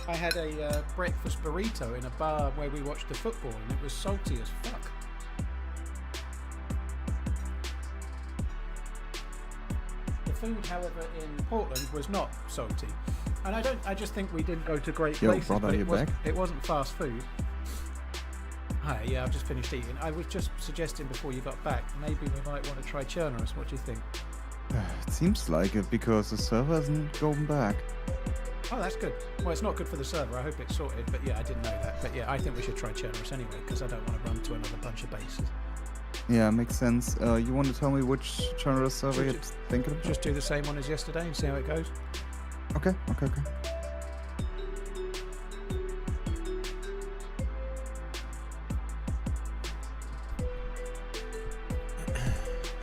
I had a breakfast burrito in a bar where we watched the football, and it was salty as fuck. The food, however, in Portland was not salty, and I just think we didn't go to great places. Brother, but it wasn't fast food. Hi, yeah, I've just finished eating. I was just suggesting before you got back, maybe we might want to try Chernarus. What do you think? It seems like it because the server hasn't gone back. Oh, that's good. Well, it's not good for the server. I hope it's sorted. But yeah, I didn't know that. But yeah, I think we should try Chernarus anyway, because I don't want to run to another bunch of bases. Yeah, makes sense. You want to tell me which Chernarus server you're thinking of? Just do the same one as yesterday and see how it goes. Okay.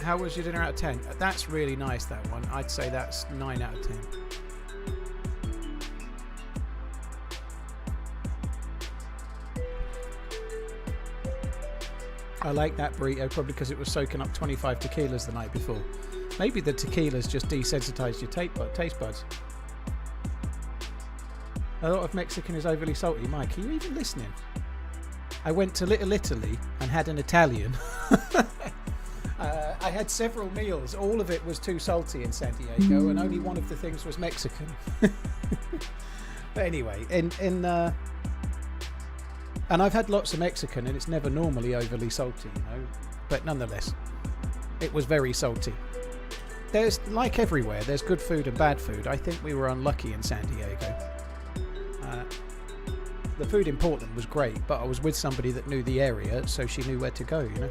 How was your dinner out of 10? That's really nice, that one. I'd say that's 9 out of 10. I like that burrito probably because it was soaking up 25 tequilas the night before. Maybe the tequilas just desensitized your taste buds. A lot of Mexican is overly salty. Mike, are you even listening? I went to Little Italy and had an Italian. I had several meals. All of it was too salty in San Diego, and only one of the things was Mexican. But anyway, and I've had lots of Mexican, and it's never normally overly salty, you know. But nonetheless, it was very salty. There's, like everywhere, there's good food and bad food. I think we were unlucky in San Diego. The food in Portland was great, but I was with somebody that knew the area, so she knew where to go, you know.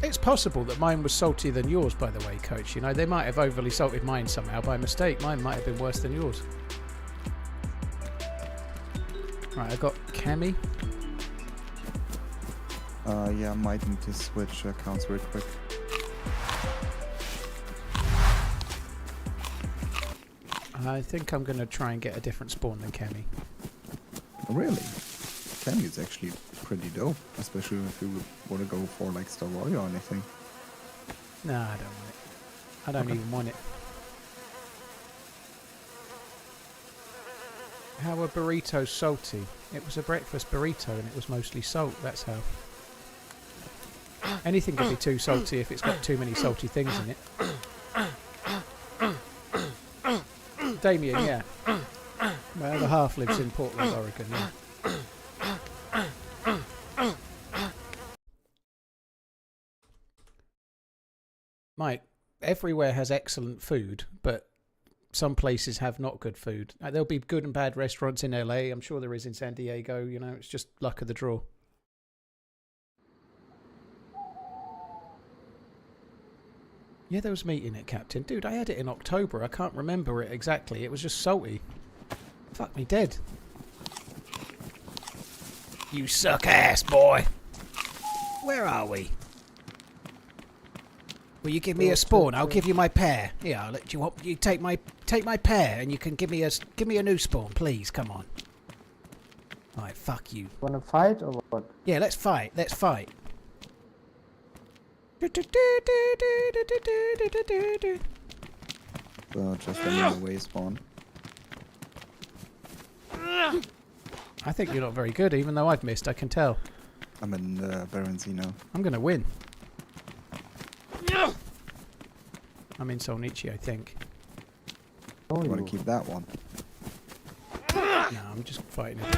It's possible that mine was saltier than yours, by the way, Coach. You know, they might have overly salted mine somehow by mistake. Mine might have been worse than yours. Right, I got Cammy. Yeah, I might need to switch accounts real quick. I think I'm going to try and get a different spawn than Cammy. Really? Cammy is actually pretty dope, especially if you want to go for like Star Warrior or anything. No, I don't want it. I don't even want it. How were burritos salty? It was a breakfast burrito and it was mostly salt, that's how. Anything can be too salty if it's got too many salty things in it. Damien, yeah. My other half lives in Portland, Oregon, yeah. Mike, everywhere has excellent food, but some places have not good food. There'll be good and bad restaurants in LA. I'm sure there is in San Diego. You know, it's just luck of the draw. Yeah, there was meat in it, Captain. Dude, I had it in October. I can't remember it exactly. It was just salty. Fuck me dead. You suck ass, boy. Where are we? Will you give me a spawn? I'll give you my pair. Here, I'll let you take my pair, and you can give me a new spawn, please. Come on. All right, fuck you. Wanna fight or what? Yeah, let's fight. Let's fight. So just another way spawn. I think you're not very good, even though I've missed. I can tell. I'm in Berenzino. I'm gonna win. I'm in Solnichi, I think. Oh, You want to keep that one? No, I'm just fighting it.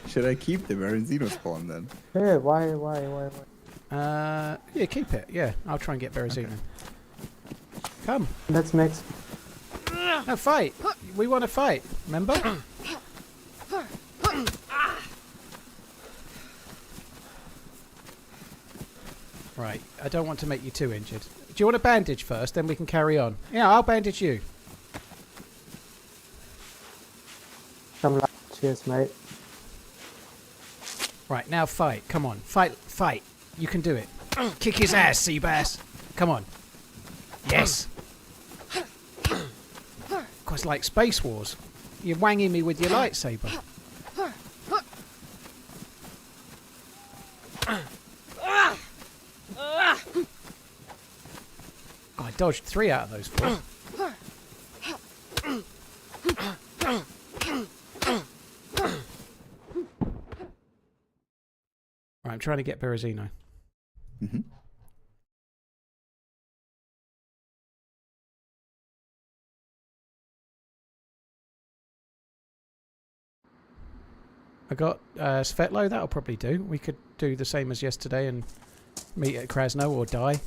Should I keep the Berenzino spawn then? Hey, why? Yeah, keep it. Yeah, I'll try and get Berezino. Okay. Come. Let's mix. No, fight. We want to fight. Remember? Right. I don't want to make you too injured. Do you want a bandage first? Then we can carry on. Yeah, I'll bandage you. Come, cheers, mate. Right, now fight. Come on. Fight. You can do it. Kick his ass, Seabass. Come on. Yes. It's like Space Wars. You're wanging me with your lightsaber. I dodged 3 out of those 4. Right, I'm trying to get Berezino. Mm-hmm. I got Svetlo, that'll probably do. We could do the same as yesterday and meet at Krasno or die.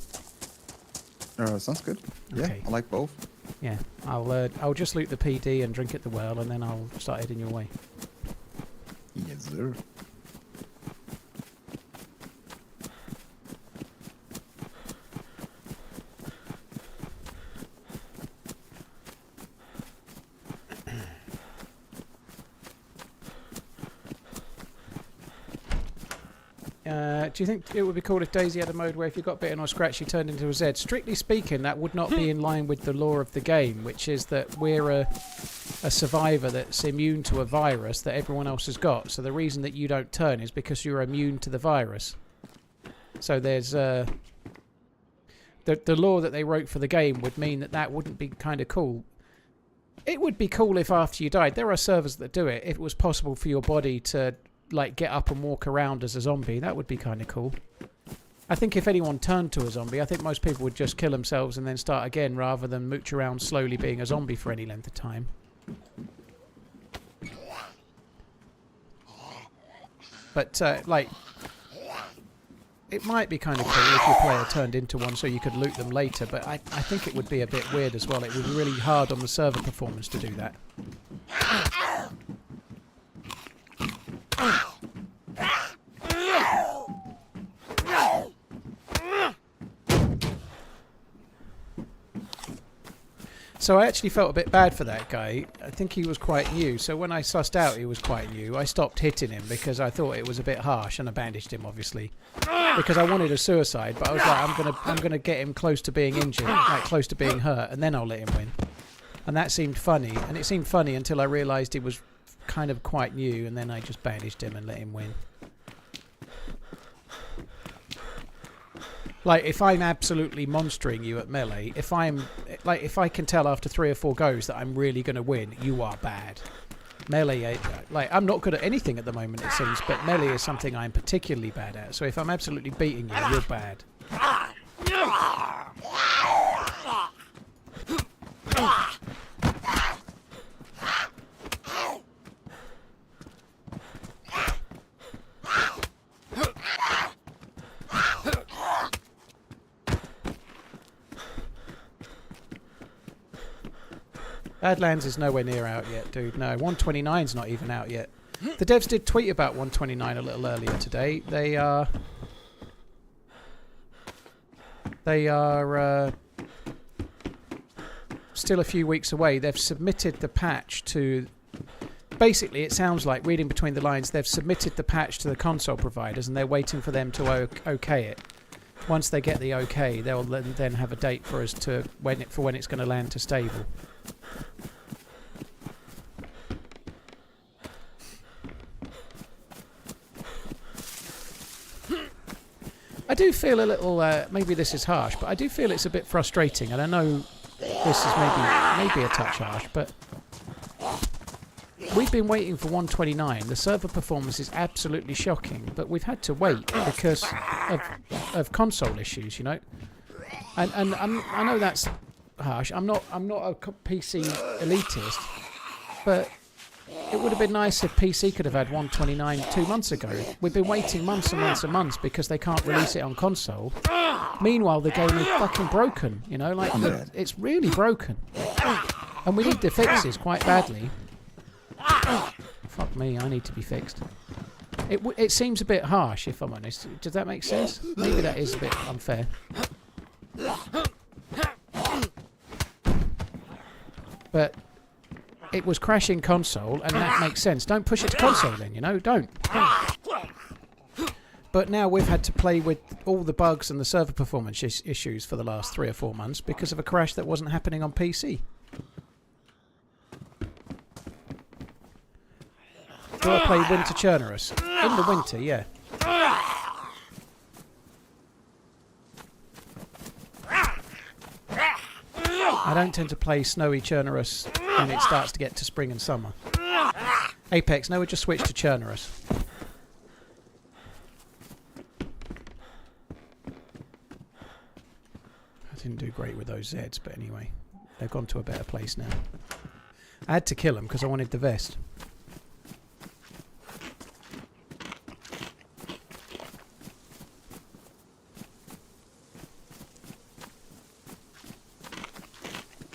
Sounds good. Yeah, Okay. I like both. Yeah, I'll just loot the PD and drink at the well, and then I'll start heading your way. Yes, sir. Do you think it would be cool if DayZ had a mode where if you got bitten or scratched you turned into a Z? Strictly speaking, that would not be in line with the law of the game, which is that we're a survivor that's immune to a virus that everyone else has got. So the reason that you don't turn is because you're immune to the virus. So there's the law that they wrote for the game would mean that that wouldn't be kind of cool. It would be cool if after you died, there are servers that do it, if it was possible for your body to like get up and walk around as a zombie. That would be kind of cool. I think if anyone turned to a zombie, I think most people would just kill themselves and then start again rather than mooch around slowly being a zombie for any length of time. But like, it might be kind of cool if your player turned into one so you could loot them later, but I think it would be a bit weird as well. It would be really hard on the server performance to do that. So I actually felt a bit bad for that guy. I think he was quite new, so when I sussed out he was quite new, I stopped hitting him because I thought it was a bit harsh, and I bandaged him obviously because I wanted a suicide, but I was like, I'm gonna get him close to being injured, like close to being hurt, and then I'll let him win. And that seemed funny, and it seemed funny until I realised he was kind of quite new, and then I just bandaged him and let him win. Like, if I'm absolutely monstering you at melee, if I can tell after 3 or 4 goes that I'm really going to win, you are bad. Melee, like, I'm not good at anything at the moment, it seems, but melee is something I'm particularly bad at. So if I'm absolutely beating you, you're bad. Badlands is nowhere near out yet, dude. No, 129's not even out yet. The devs did tweet about 129 a little earlier today. They are still a few weeks away. They've submitted the patch to... Basically, it sounds like, reading between the lines, they've submitted the patch to the console providers and they're waiting for them to okay it. Once they get the okay, they'll then have a date for us to when it's going to land to stable. I do feel a little, maybe this is harsh, but I do feel it's a bit frustrating, and I know this is maybe a touch harsh, but we've been waiting for 129. The server performance is absolutely shocking, but we've had to wait because of console issues, you know. And I know that's harsh. I'm not a PC elitist, but it would have been nice if PC could have had 129 2 months ago. We've been waiting months and months and months because they can't release it on console. Meanwhile, the game is fucking broken, you know, like it's really broken. And we need the fixes quite badly. Fuck me, I need to be fixed. It seems a bit harsh, if I'm honest. Does that make sense? Maybe that is a bit unfair. But it was crashing console, and that makes sense. Don't push it to console then, you know? Don't. But now we've had to play with all the bugs and the server performance issues for the last 3 or 4 months because of a crash that wasn't happening on PC. Do I play Winter Chernarus? In the winter, yeah. I don't tend to play Snowy Chernarus when it starts to get to spring and summer. Apex, no, we just switched to Chernarus. I didn't do great with those Zeds, but anyway, they've gone to a better place now. I had to kill them because I wanted the vest.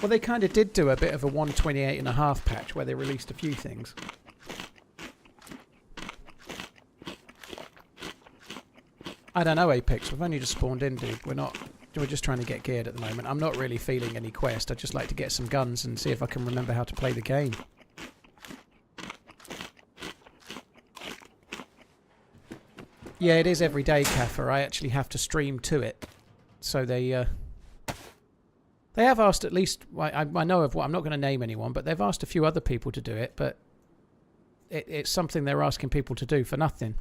Well, they kind of did do a bit of a 128.5 patch where they released a few things. I don't know, Apex. We've only just spawned in, dude. We're just trying to get geared at the moment. I'm not really feeling any quest. I'd just like to get some guns and see if I can remember how to play the game. Yeah, it is every day, Kaffer. I actually have to stream to it. So they have asked at least... I know of what... I'm not going to name anyone, but they've asked a few other people to do it, but it's something they're asking people to do for nothing.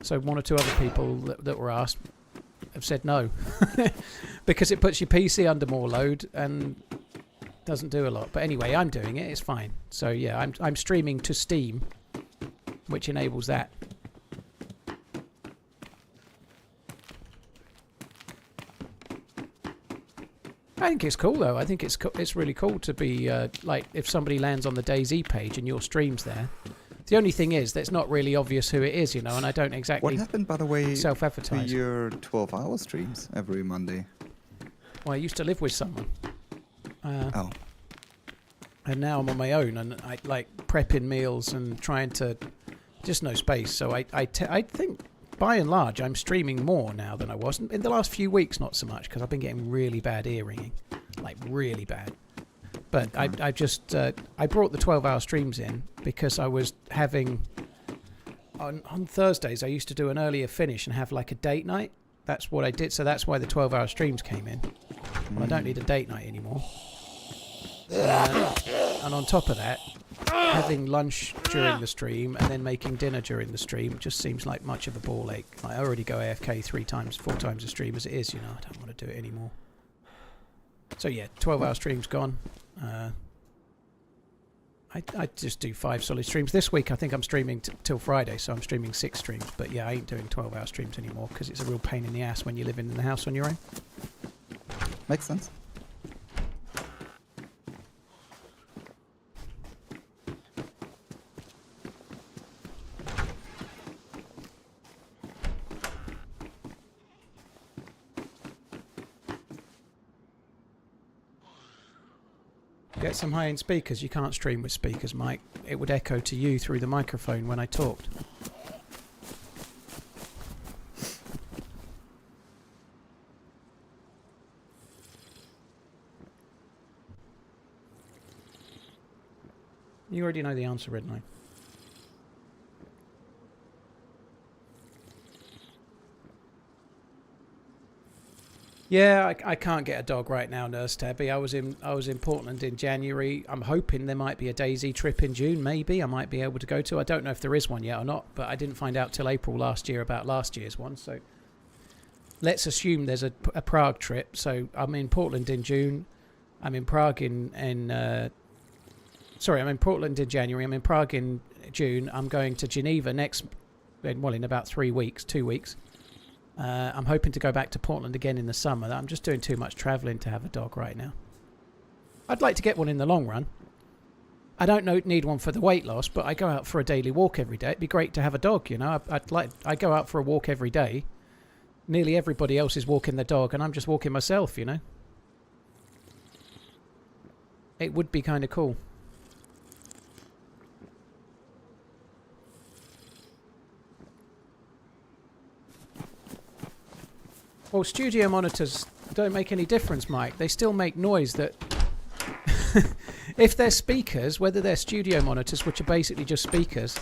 So one or two other people that were asked have said no. Because it puts your PC under more load and doesn't do a lot. But anyway, I'm doing it. It's fine. So yeah, I'm streaming to Steam, which enables that. I think it's cool though. I think it's really cool to be like if somebody lands on the DayZ page and your stream's there. The only thing is that it's not really obvious who it is, you know, and I don't exactly. What happened, by the way, self-advertise to your 12-hour streams every Monday? Well, I used to live with someone. Oh. And now I'm on my own, and I like prepping meals and trying to just no space. So I think by and large I'm streaming more now than I was in the last few weeks. Not so much because I've been getting really bad ear ringing, like really bad. But I just I brought the 12-hour streams in because I was having on Thursdays I used to do an earlier finish and have like a date night. That's what I did, so that's why the 12-hour streams came in. Well, I don't need a date night anymore. And on top of that, having lunch during the stream and then making dinner during the stream just seems like much of a ball ache. Like, I already go AFK 4 times a stream as it is, you know. I don't want to do it anymore. So yeah, 12-hour streams gone. I just do 5 solid streams. This week I think I'm streaming till Friday, so I'm streaming 6 streams. But yeah, I ain't doing 12-hour streams anymore because it's a real pain in the ass when you're living in the house on your own. Makes sense. Get some high-end speakers. You can't stream with speakers, Mike. It would echo to you through the microphone when I talked. You already know the answer, Redline. Yeah, I can't get a dog right now, Nurse Tabby. I was in Portland in January. I'm hoping there might be a DayZ trip in June. Maybe I might be able to go to. I don't know if there is one yet or not, but I didn't find out till April last year about last year's one. So let's assume there's a Prague trip. So I'm in Portland in June. I'm in Prague I'm in Portland in January. I'm in Prague in June. I'm going to Geneva in about 2 weeks. I'm hoping to go back to Portland again in the summer. I'm just doing too much travelling to have a dog right now. I'd like to get one in the long run. I don't need one for the weight loss, but I go out for a daily walk every day. It'd be great to have a dog, you know. I go out for a walk every day. Nearly everybody else is walking their dog, and I'm just walking myself, you know. It would be kind of cool. Well, studio monitors don't make any difference, Mike. They still make noise that... if they're speakers, whether they're studio monitors, which are basically just speakers,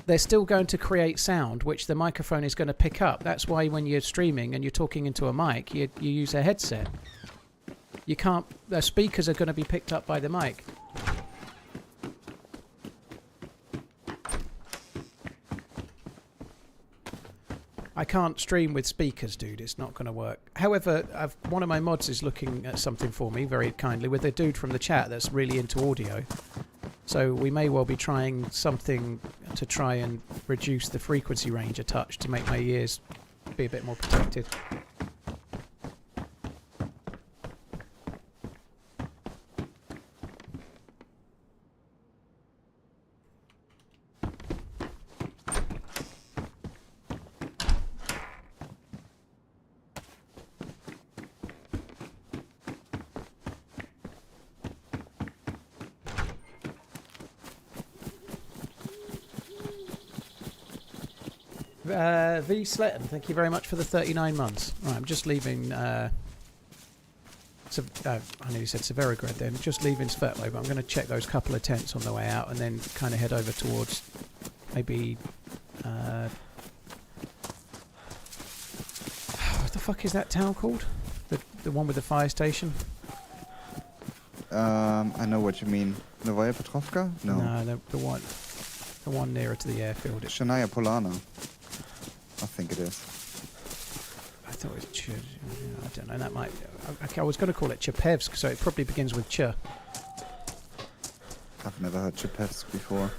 they're still going to create sound, which the microphone is going to pick up. That's why when you're streaming and you're talking into a mic, you use a headset. You can't... The speakers are going to be picked up by the mic. I can't stream with speakers, dude. It's not going to work. However, one of my mods is looking at something for me very kindly with a dude from the chat that's really into audio. So we may well be trying something to try and reduce the frequency range a touch to make my ears be a bit more protected. V. Sletton, thank you very much for the 39 months. Right, I'm just leaving... I nearly said Severograd then. Just leaving Svetlo, but I'm going to check those couple of tents on the way out and then kind of head over towards maybe What the fuck is that town called? The one with the fire station? I know what you mean. Novaya Petrovka? No. No, the one nearer to the airfield. It's, Shania Polana. I think it is. I thought it was I don't know. That might. Okay, I was going to call it Chepevsk, so it probably begins with Ch. I've never heard Chepevsk before.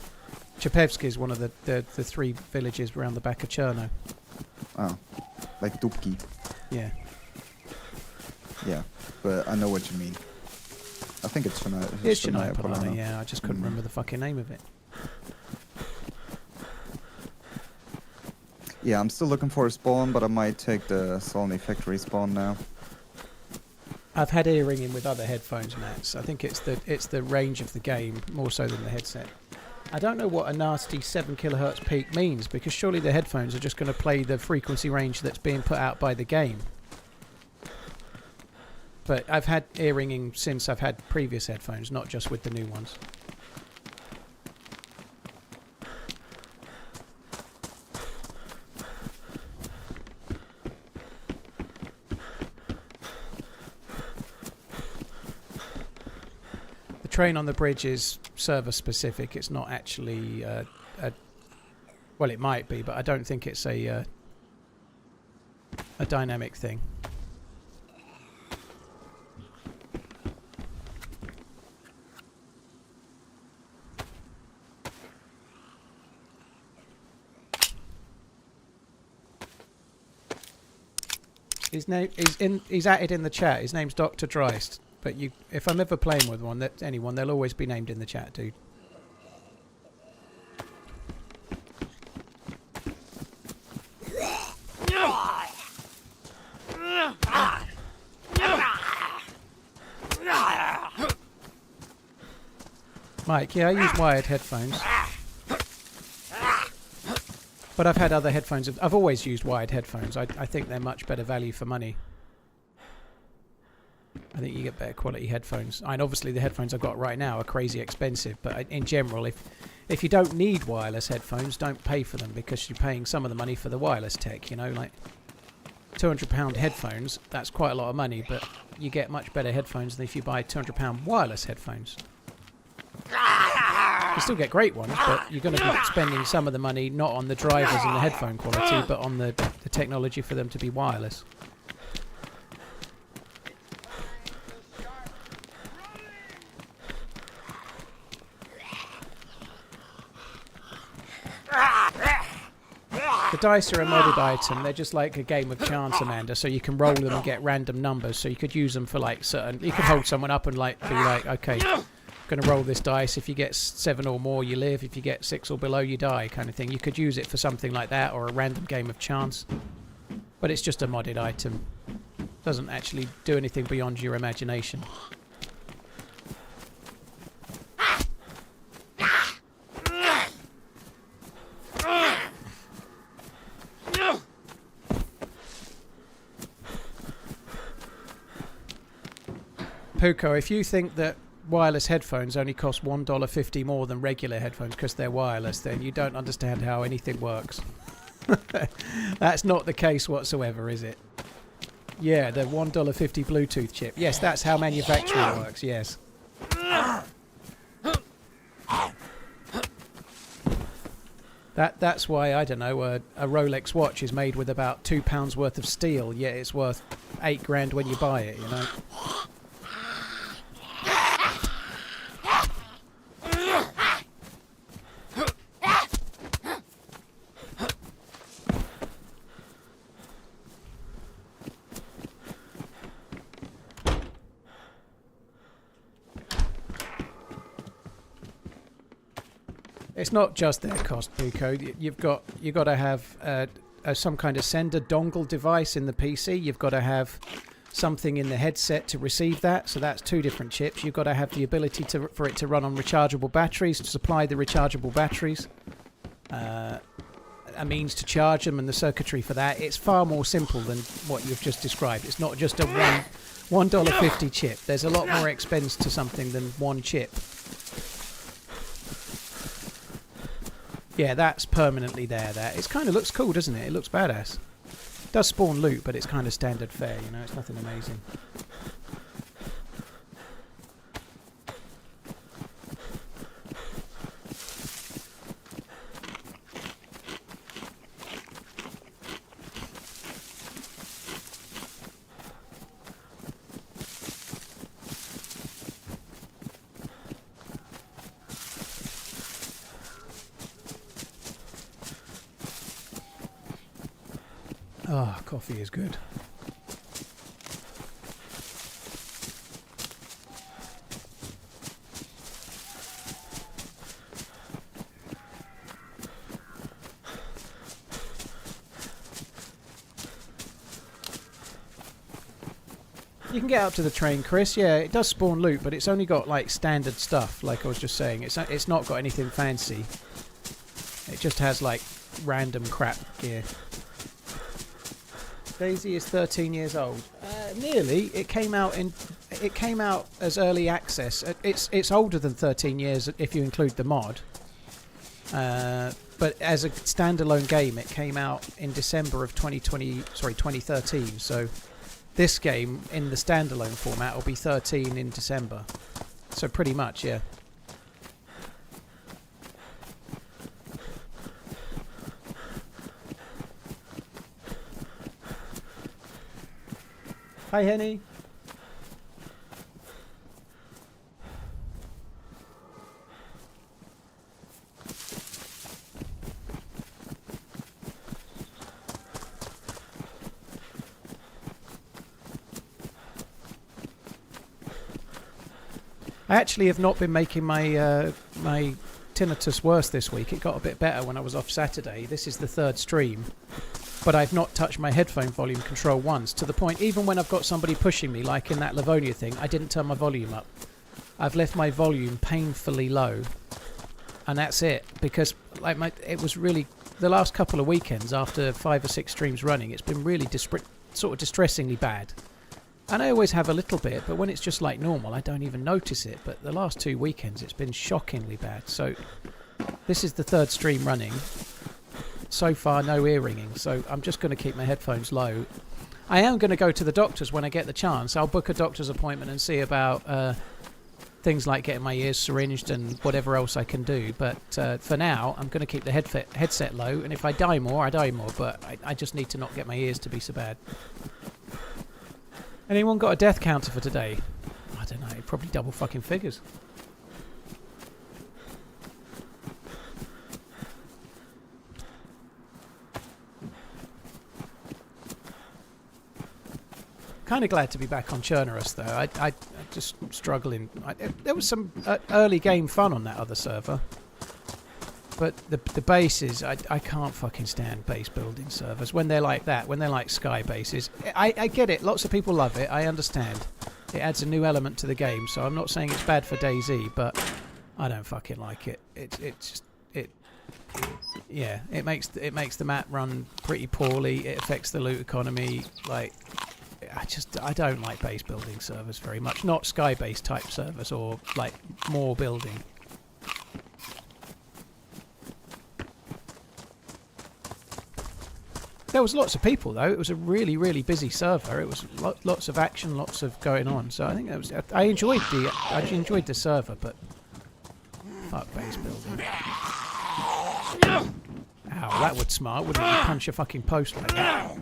Chepevsk is one of the 3 villages around the back of Cherno. Oh, like Dubki. Yeah. Yeah, but I know what you mean. I think it's Shania. It's Shania Polana, yeah. I just couldn't remember the fucking name of it. Yeah, I'm still looking for a spawn, but I might take the Solny factory spawn now. I've had ear ringing with other headphones, Mats. I think it's the range of the game more so than the headset. I don't know what a nasty 7 kHz peak means, because surely the headphones are just going to play the frequency range that's being put out by the game. But I've had ear ringing since I've had previous headphones, not just with the new ones. The train on the bridge is server specific. It's not actually well, it might be, but I don't think it's a dynamic thing. His name he's added in the chat. His name's Dr. Dreist. But if I'm ever playing with anyone, they'll always be named in the chat, dude. Mike, yeah, I use wired headphones. But I've had other headphones. I've always used wired headphones. I think they're much better value for money. I think you get better quality headphones. And obviously the headphones I've got right now are crazy expensive. But in general, if you don't need wireless headphones, don't pay for them, because you're paying some of the money for the wireless tech. You know, like £200 headphones. That's quite a lot of money, but you get much better headphones than if you buy £200 wireless headphones. You still get great ones, but you're going to be spending some of the money not on the drivers and the headphone quality, but on the technology for them to be wireless. The dice are a modded item. They're just like a game of chance, Amanda, so you can roll them and get random numbers, so you could use them for like certain... You could hold someone up and like be like, okay, going to roll this dice. If you get 7 or more, you live. If you get 6 or below, you die, kind of thing. You could use it for something like that, or a random game of chance. But it's just a modded item. Doesn't actually do anything beyond your imagination. Puko, if you think that wireless headphones only cost $1.50 more than regular headphones because they're wireless, then you don't understand how anything works. That's not the case whatsoever, is it? Yeah, the $1.50 Bluetooth chip. Yes, that's how manufacturing works, yes. That's why, I don't know, a Rolex watch is made with about £2 worth of steel, yet it's worth $8 when you buy it, you know? It's not just their cost, Puko. You've got to have some kind of sender dongle device in the PC. You've got to have something in the headset to receive that. So that's 2 different chips. You've got to have the ability for it to run on rechargeable batteries, to supply the rechargeable batteries. A means to charge them and the circuitry for that. It's far more simple than what you've just described. It's not just a $1.50 chip. There's a lot more expense to something than one chip. Yeah, that's permanently there. It kind of looks cool, doesn't it? It looks badass. Does spawn loot, but it's kind of standard fare, you know, it's nothing amazing. Ah, oh, coffee is good. You can get up to the train, Chris. Yeah, it does spawn loot, but it's only got like standard stuff, like I was just saying. It's not got anything fancy. It just has like random crap gear. DayZ is 13 years old. Nearly. It came out as early access. It's older than 13 years if you include the mod. But as a standalone game, it came out in December of 2013. So this game in the standalone format will be 13 in December. So pretty much, yeah. Hi, Henny. I actually have not been making my my tinnitus worse this week. It got a bit better when I was off Saturday. This is the third stream. But I've not touched my headphone volume control once, to the point, even when I've got somebody pushing me, like in that Livonia thing, I didn't turn my volume up. I've left my volume painfully low, and that's it, because like it was really, the last couple of weekends, after 5 or 6 streams running, it's been really sort of distressingly bad. And I always have a little bit, but when it's just like normal, I don't even notice it. But the last 2 weekends, it's been shockingly bad. So this is the third stream running. So far, no ear ringing, so I'm just going to keep my headphones low. I am going to go to the doctor's when I get the chance. I'll book a doctor's appointment and see about things like getting my ears syringed and whatever else I can do. But for now, I'm going to keep the headset low, and if I die more, I die more. But I just need to not get my ears to be so bad. Anyone got a death counter for today? I don't know, probably double fucking figures. Kind of glad to be back on Chernarus though. I just struggling. There was some early game fun on that other server, but the bases, I can't fucking stand base building servers when they're like that. When they're like sky bases, I get it. Lots of people love it. I understand. It adds a new element to the game. So I'm not saying it's bad for DayZ, but I don't fucking like it. Yeah, it makes the map run pretty poorly. It affects the loot economy. Like, I don't like base building servers very much. Not sky base type servers or like more building. There was lots of people though. It was a really, really busy server. It was lots of action, lots of going on. So I think that was. I enjoyed the server, but fuck base building. Ow, that would smart, wouldn't it? You punch a fucking post like that.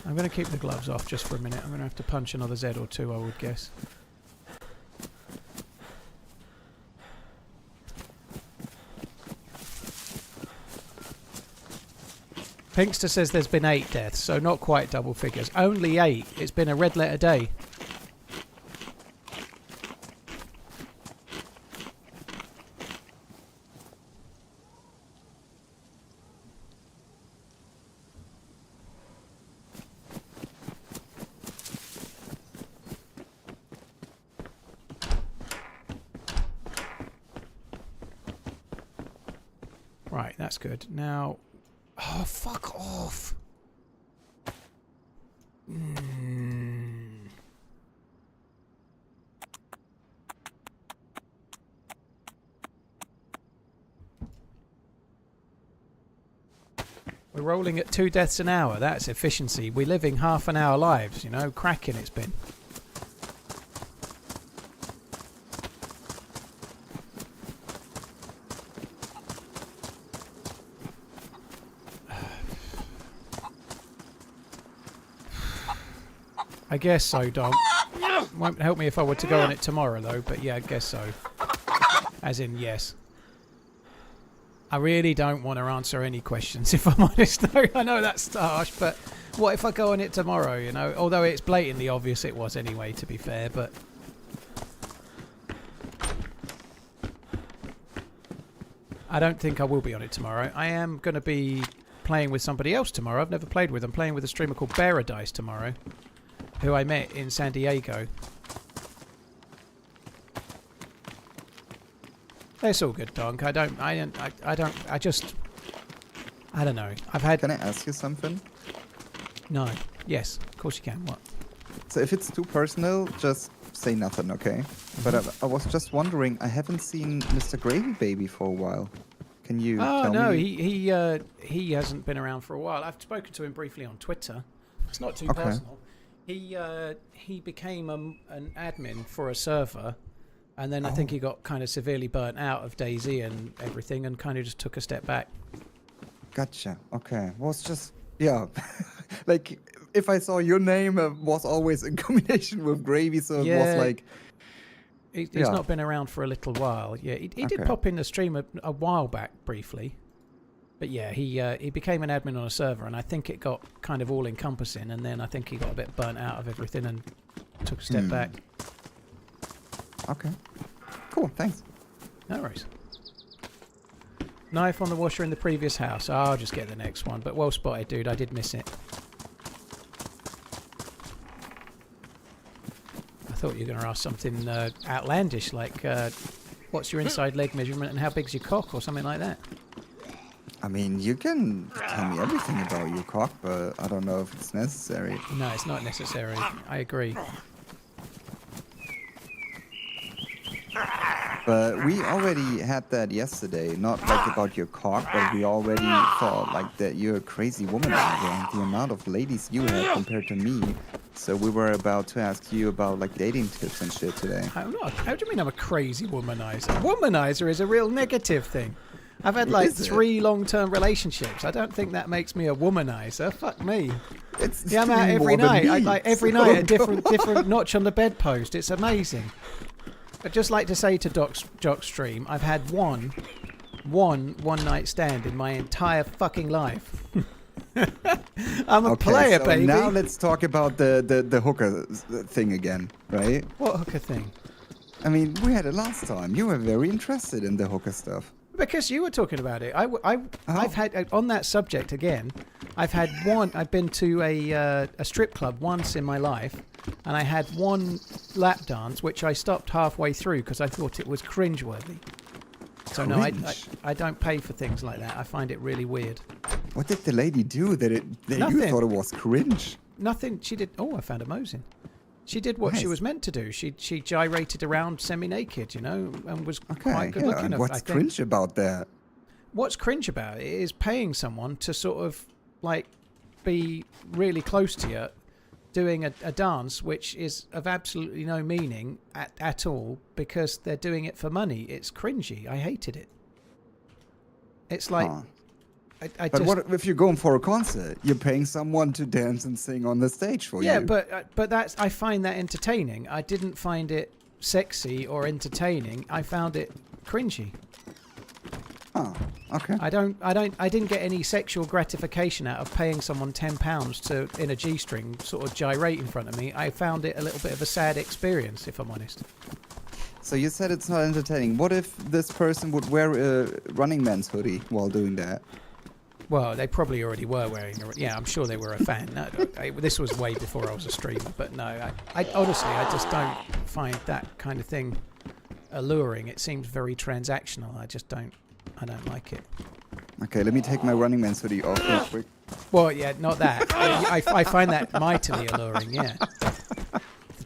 I'm going to keep the gloves off just for a minute. I'm going to have to punch another Z or two, I would guess. Pinkster says there's been 8 deaths, so not quite double figures. Only 8. It's been a red letter day. Right, that's good. Now... Oh, fuck off! We're rolling at 2 deaths an hour. That's efficiency. We're living half an hour lives, you know. Cracking it's been. I guess so, Dom. Won't help me if I were to go on it tomorrow, though. But yeah, I guess so. As in, yes. I really don't want to answer any questions, if I'm honest. No, I know that's harsh, but what if I go on it tomorrow, you know? Although it's blatantly obvious it was anyway, to be fair, but... I don't think I will be on it tomorrow. I am going to be playing with somebody else tomorrow. I've never played with. I'm playing with a streamer called Paradise tomorrow, who I met in San Diego. It's all good, Donk. I don't know. I've had... Can I ask you something? No. Yes, of course you can. What? So if it's too personal, just say nothing, okay? But I was just wondering, I haven't seen Mr. Gravy Baby for a while. Can you tell no, me? he hasn't been around for a while. I've spoken to him briefly on Twitter. It's not too Okay. personal. He became an admin for a server, and then I think he got kind of severely burnt out of DayZ and everything, and kind of just took a step back. Gotcha. Okay. Was just, yeah. Like, if I saw your name, it was always in combination with Gravy, so it was like... He's not been around for a little while. Yeah, he did pop in the stream a while back briefly. But yeah, he became an admin on a server, and I think it got kind of all-encompassing, and then I think he got a bit burnt out of everything and took a step back. Okay. Cool, thanks. No worries. Knife on the washer in the previous house. I'll just get the next one. But well spotted, dude. I did miss it. I thought you were going to ask something outlandish, like what's your inside leg measurement and how big's your cock, or something like that. I mean, you can tell me everything about your cock, but I don't know if it's necessary. No, it's not necessary. I agree. But we already had that yesterday, not like about your cock, but we already thought like that you're a crazy womanizer, the amount of ladies you have compared to me. So we were about to ask you about like dating tips and shit today. I'm not. How do you mean I'm a crazy womanizer? Womanizer is a real negative thing. I've had like 3 long-term relationships. I don't think that makes me a womanizer. Fuck me. Yeah, I'm out every night. I like every night a different notch on the bedpost. It's amazing. I'd just like to say to Jockstream, I've had one night stand in my entire fucking life. I'm a player, so baby. Now let's talk about the hooker thing again, right? What hooker thing? I mean, we had it last time. You were very interested in the hooker stuff. Because you were talking about it. I've had, on that subject again, I've had one, I've been to a strip club once in my life, and I had one lap dance, which I stopped halfway through because I thought it was cringeworthy. So no, I don't pay for things like that. I find it really weird. What did the lady do that you thought it was cringe? Nothing. She did. Oh, I found a Mosin. She did what she was meant to do. She gyrated around semi-naked, you know, and was quite good looking. And what's cringe about that? What's cringe about it is paying someone to sort of like be really close to you, doing a dance which is of absolutely no meaning at all because they're doing it for money. It's cringy. I hated it. It's like... But what if you're going for a concert? You're paying someone to dance and sing on the stage for you. Yeah, but that's, I find that entertaining. I didn't find it sexy or entertaining. I found it cringy. Oh, okay. I didn't get any sexual gratification out of paying someone £10 to in a G-string sort of gyrate in front of me. I found it a little bit of a sad experience, if I'm honest. So you said it's not entertaining. What if this person would wear a RunningManZ hoodie while doing that? Well, they probably already were wearing it. Yeah, I'm sure they were a fan. No, this was way before I was a streamer. But no, I honestly, I just don't find that kind of thing alluring. It seems very transactional. I just don't I don't like it. Okay, let me take my RunningManZ hoodie off real quick. Well, yeah, not that. I find that mightily alluring, yeah.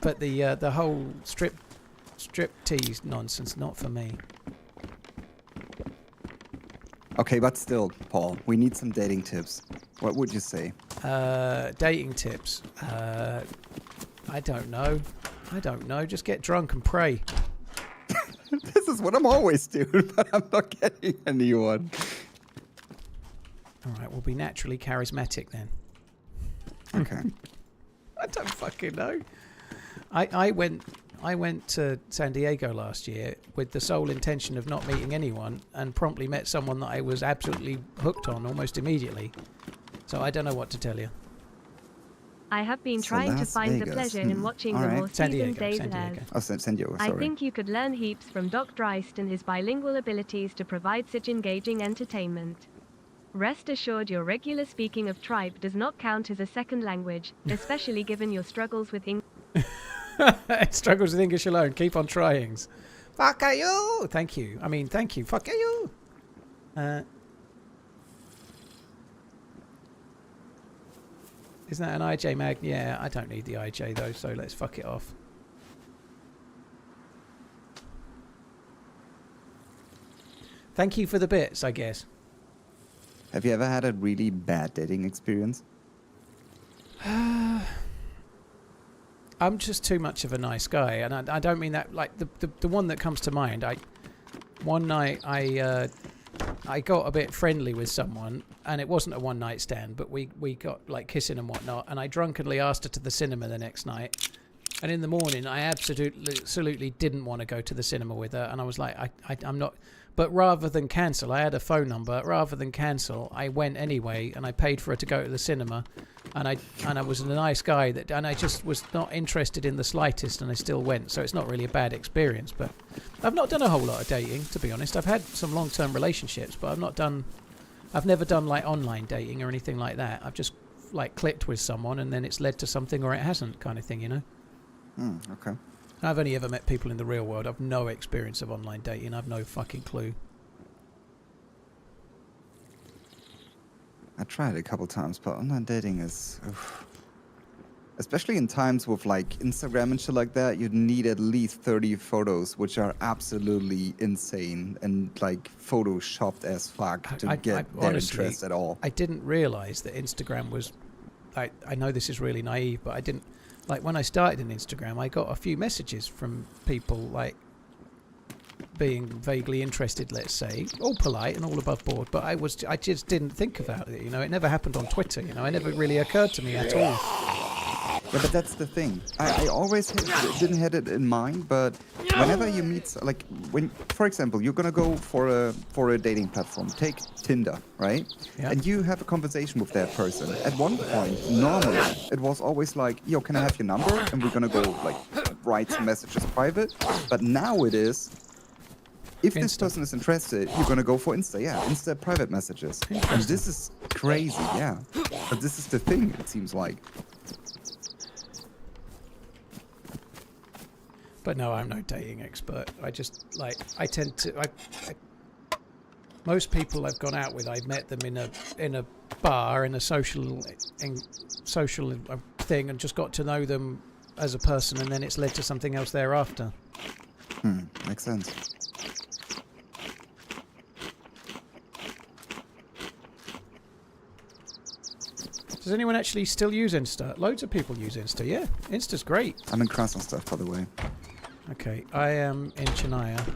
But the whole strip tease nonsense, not for me. Okay, but still, Paul, we need some dating tips. What would you say? Dating tips. I don't know. Just get drunk and pray. This is what I'm always doing, but I'm not getting anyone. All right, we'll be naturally charismatic then. Okay. I don't fucking know. I went to San Diego last year with the sole intention of not meeting anyone, and promptly met someone that I was absolutely hooked on almost immediately. So I don't know what to tell you. I have been So trying to Las find the Vegas. pleasure in watching the Alright. more San seasoned Diego, DayZ San players. Diego. Oh, San Diego, sorry. I think you could learn heaps from Doc Dreist and his bilingual abilities to provide such engaging entertainment. Rest assured your regular speaking of tripe does not count as a second language, especially given your struggles with English. Struggles with English alone. Keep on trying. Fuck you. Thank you. I mean, thank you. Fuck you. Isn't that an IJ mag? Yeah, I don't need the IJ though, so let's fuck it off. Thank you for the bits, I guess. Have you ever had a really bad dating experience? I'm just too much of a nice guy, and I don't mean that like the one that comes to mind. One night I got a bit friendly with someone, and it wasn't a one night stand, but we got like kissing and whatnot, and I drunkenly asked her to the cinema the next night, and in the morning I absolutely didn't want to go to the cinema with her, and I was like I'm not. But rather than cancel, I had a phone number. Rather than cancel, I went anyway, and I paid for her to go to the cinema. And I was a nice guy, and I just was not interested in the slightest, and I still went. So it's not really a bad experience. But I've not done a whole lot of dating, to be honest. I've had some long-term relationships, but I've never done like online dating or anything like that. I've just like clicked with someone, and then it's led to something or it hasn't, kind of thing, you know. Okay. I've only ever met people in the real world. I've no experience of online dating. I've no fucking clue. I tried a couple times, but online dating is... Oof. Especially in times with like Instagram and shit like that, you need at least 30 photos, which are absolutely insane and like photoshopped as fuck to get their honestly, interest at all. I didn't realise that Instagram was... I know this is really naive, but I didn't... Like, when I started in Instagram, I got a few messages from people, like, being vaguely interested, let's say. All polite and all above board, but I just didn't think about it, you know. It never happened on Twitter, you know. It never really occurred to me at all. Yeah, but that's the thing. I always didn't have it in mind, but whenever you meet, like, when, for example, you're gonna go for a dating platform, take Tinder, right? Yeah. And you have a conversation with that person. At one point, normally, it was always like, yo, can I have your number? And we're gonna go, like, write some messages private. But now it is, if this person is interested, you're gonna go for Insta, yeah, Insta private messages. And this is crazy, yeah. But this is the thing, it seems like. But no, I'm no dating expert. I just, like, I tend to... most people I've gone out with, I've met them in a bar, in a social thing, and just got to know them as a person, and then it's led to something else thereafter. Makes sense. Does anyone actually still use Insta? Loads of people use Insta, yeah. Insta's great. I'm in Krasnodar stuff, by the way. Okay, I am in Chernarus.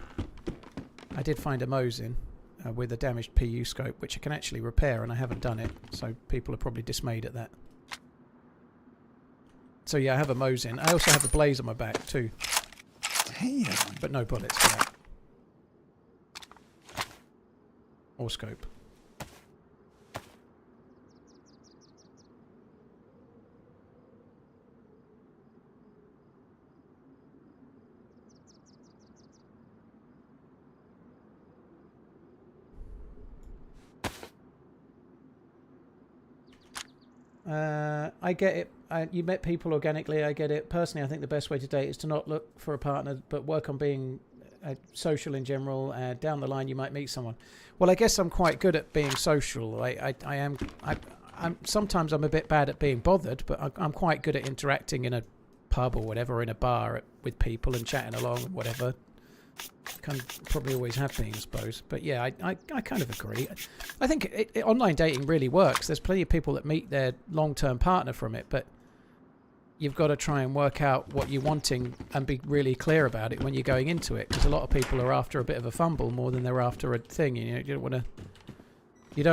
I did find a Mosin with a damaged PU scope, which I can actually repair, and I haven't done it, so people are probably dismayed at that. So yeah, I have a Mosin. I also have a Blaze on my back too. Damn. But no bullets for that. Or scope. I get it. You met people organically. I get it. Personally, I think the best way to date is to not look for a partner, but work on being social in general. Down the line, you might meet someone. Well, I guess I'm quite good at being social. Sometimes I'm a bit bad at being bothered, but I'm quite good at interacting in a pub or whatever, or in a bar with people and chatting along and whatever. Probably always have been, I suppose. But yeah, I kind of agree. I think online dating really works. There's plenty of people that meet their long-term partner from it, but you've got to try and work out what you're wanting and be really clear about it when you're going into it, because a lot of people are after a bit of a fumble more than they're after a thing. You don't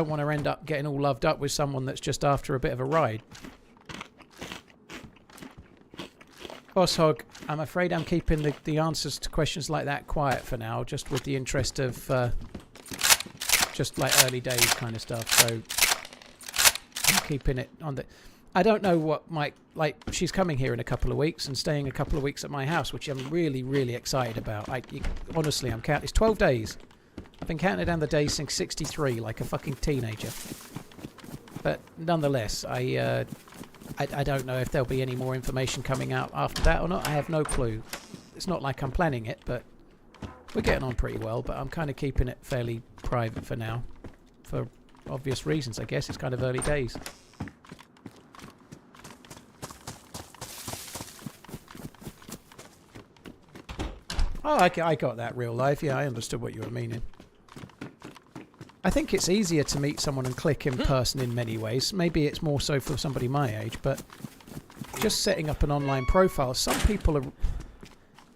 want to end up getting all loved up with someone that's just after a bit of a ride. Boss Hog, I'm afraid I'm keeping the answers to questions like that quiet for now, just with the interest of just like early days kind of stuff. So I'm keeping it on the... I don't know what might... Like, she's coming here in a couple of weeks and staying a couple of weeks at my house, which I'm really, really excited about. Honestly, I'm counting... It's 12 days. I've been counting down the days since 63, like a fucking teenager. But nonetheless, I don't know if there'll be any more information coming out after that or not. I have no clue. It's not like I'm planning it, but we're getting on pretty well. But I'm kind of keeping it fairly private for now, for obvious reasons, I guess. It's kind of early days. Oh, I got that real life. Yeah, I understood what you were meaning. I think it's easier to meet someone and click in person in many ways. Maybe it's more so for somebody my age, but just setting up an online profile, some people are...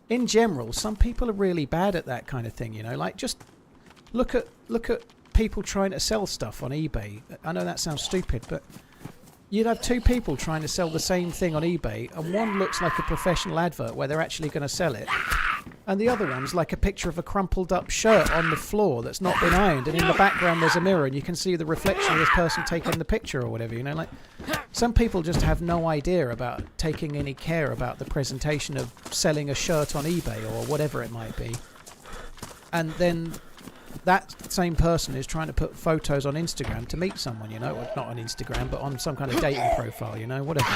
In general, some people are really bad at that kind of thing, you know? Like, just look at people trying to sell stuff on eBay. I know that sounds stupid, but you'd have two people trying to sell the same thing on eBay, and one looks like a professional advert where they're actually going to sell it, and the other one's like a picture of a crumpled up shirt on the floor that's not been ironed, and in the background there's a mirror and you can see the reflection of this person taking the picture or whatever, you know? Like, some people just have no idea about taking any care about the presentation of selling a shirt on eBay or whatever it might be. And then that same person is trying to put photos on Instagram to meet someone, you know? Well, not on Instagram, but on some kind of dating profile, you know? Whatever.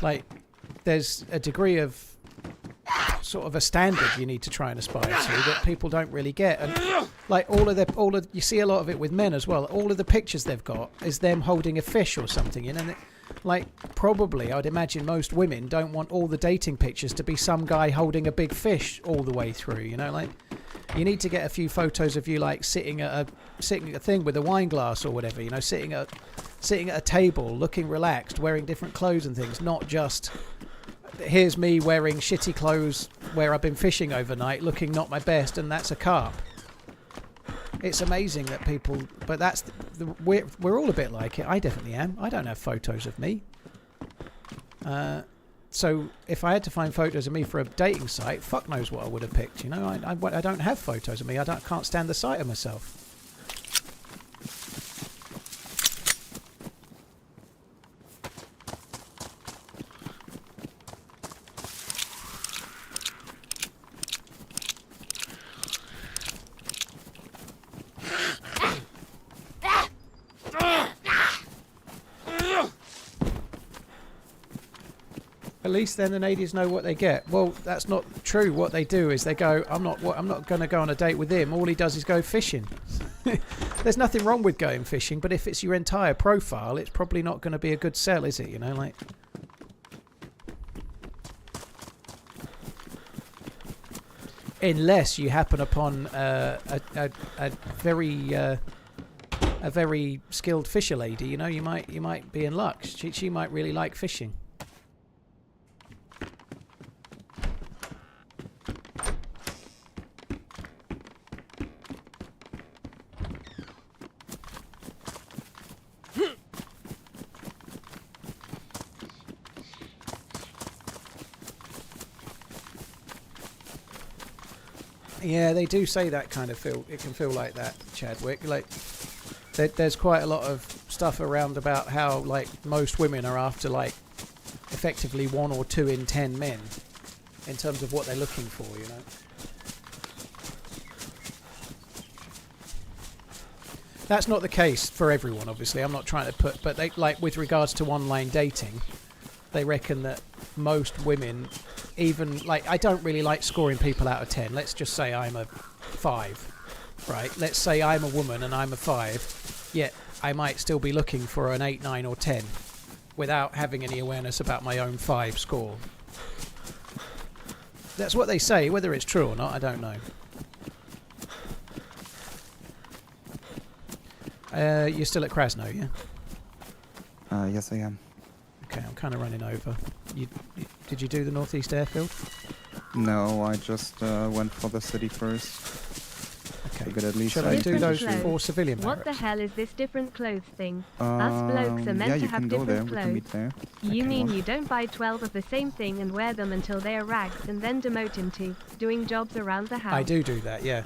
Like, there's a degree of sort of a standard you need to try and aspire to that people don't really get. And like you see a lot of it with men as well. All of the pictures they've got is them holding a fish or something, you know? Like, probably, I'd imagine most women don't want all the dating pictures to be some guy holding a big fish all the way through, you know? Like, you need to get a few photos of you, like, sitting at a thing with a wine glass or whatever, you know, sitting at a table, looking relaxed, wearing different clothes and things, not just... Here's me wearing shitty clothes where I've been fishing overnight, looking not my best, and that's a carp. It's amazing that people... But that's... We're all a bit like it. I definitely am. I don't have photos of me. So if I had to find photos of me for a dating site, fuck knows what I would have picked, you know? I don't have photos of me. I can't stand the sight of myself. At least then the ladies know what they get. Well, that's not true. What they do is they go, I'm not going to go on a date with him. All he does is go fishing. There's nothing wrong with going fishing, but if it's your entire profile, it's probably not going to be a good sell, is it? You know, like... Unless you happen upon a very skilled fisher lady, you know, you might be in luck. She might really like fishing. Yeah, they do say that kind of feel. It can feel like that, Chadwick. Like, there's quite a lot of stuff around about how, like, most women are after, like, effectively 1 or 2 in 10 men in terms of what they're looking for, you know. That's not the case for everyone, obviously. I'm not trying to put, but they, like, with regards to online dating, they reckon that most women even like I don't really like scoring people out of 10. Let's just say I'm a 5, right? Let's say I'm a woman and I'm a 5, yet I might still be looking for an 8, 9 or 10 without having any awareness about my own 5 score. That's what they say. Whether it's true or not, I don't know. You're still at Krasno, yeah? Yes, I am. Okay, I'm kind of running over. Did you do the northeast airfield? No, I just went for the city first. Okay. Get at least Should I do Different those clothes. 4 civilian What the barracks? hell is this different clothes thing? Us blokes are meant yeah, to you have can go there. different We can clothes. meet there. You Okay, mean well. you don't buy 12 of the same thing and wear them until they are rags and then demote into doing jobs around the house? I do that, yeah.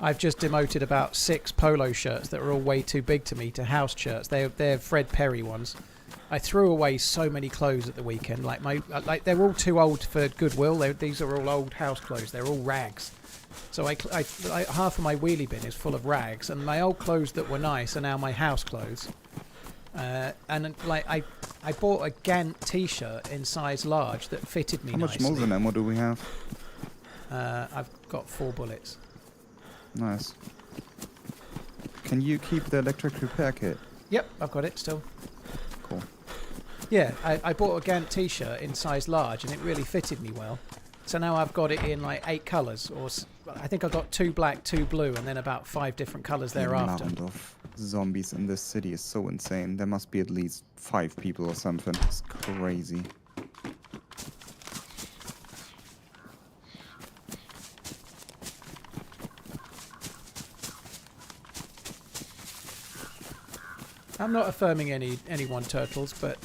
I've just demoted about 6 polo shirts that are all way too big to me to house shirts. They're Fred Perry ones. I threw away so many clothes at the weekend. Like they're all too old for Goodwill. These are all old house clothes. They're all rags. So half of my wheelie bin is full of rags, and my old clothes that were nice are now my house clothes. And like I bought a Gant T-shirt in size large that fitted me How much nicely. Mosin ammo do we have? I've got 4 bullets. Nice. Can you keep the electric repair kit? Yep, I've got it still. Cool. Yeah, I bought a Gant T-shirt in size large, and it really fitted me well. So now I've got it in like 8 colours, or I think I've got 2 black, 2 blue, and then about 5 different colours The thereafter. amount of zombies in this city is so insane. There must be at least 5 people or something. It's crazy. I'm not affirming anyone, Turtles, but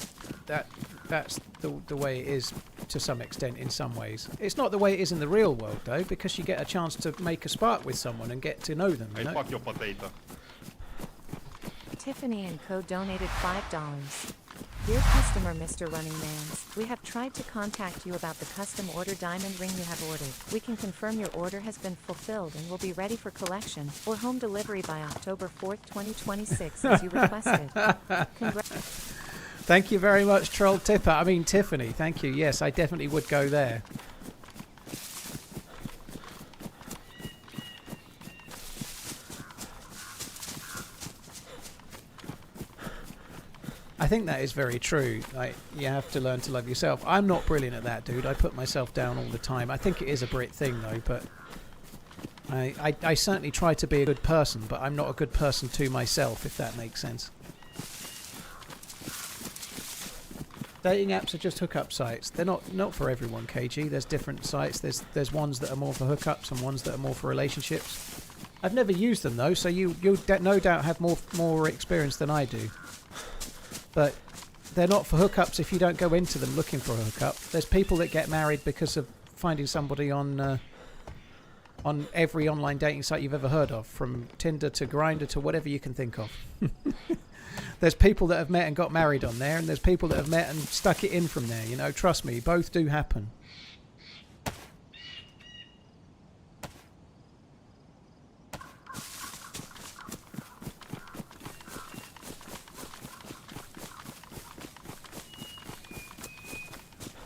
that's the way it is to some extent in some ways. It's not the way it is in the real world, though, because you get a chance to make a spark with someone and get to know them. You Hey, know? fuck your potato. Tiffany and Co. donated $5. Dear customer Mr. RunningManZ, we have tried to contact you about the custom order diamond ring you have ordered. We can confirm your order has been fulfilled and will be ready for collection or home delivery by October 4th, 2026 as you requested. Thank you very much, Troll Tipper. I mean, Tiffany, thank you. Yes, I definitely would go there. I think that is very true. Like, you have to learn to love yourself. I'm not brilliant at that, dude. I put myself down all the time. I think it is a Brit thing, though, but I certainly try to be a good person, but I'm not a good person to myself, if that makes sense. Dating apps are just hookup sites. They're not for everyone, KG. There's different sites. There's ones that are more for hookups and ones that are more for relationships. I've never used them, though, so you'll no doubt have more experience than I do. But they're not for hookups if you don't go into them looking for a hookup. There's people that get married because of finding somebody on every online dating site you've ever heard of, from Tinder to Grindr to whatever you can think of. There's people that have met and got married on there, and there's people that have met and stuck it in from there. You know, trust me, both do happen.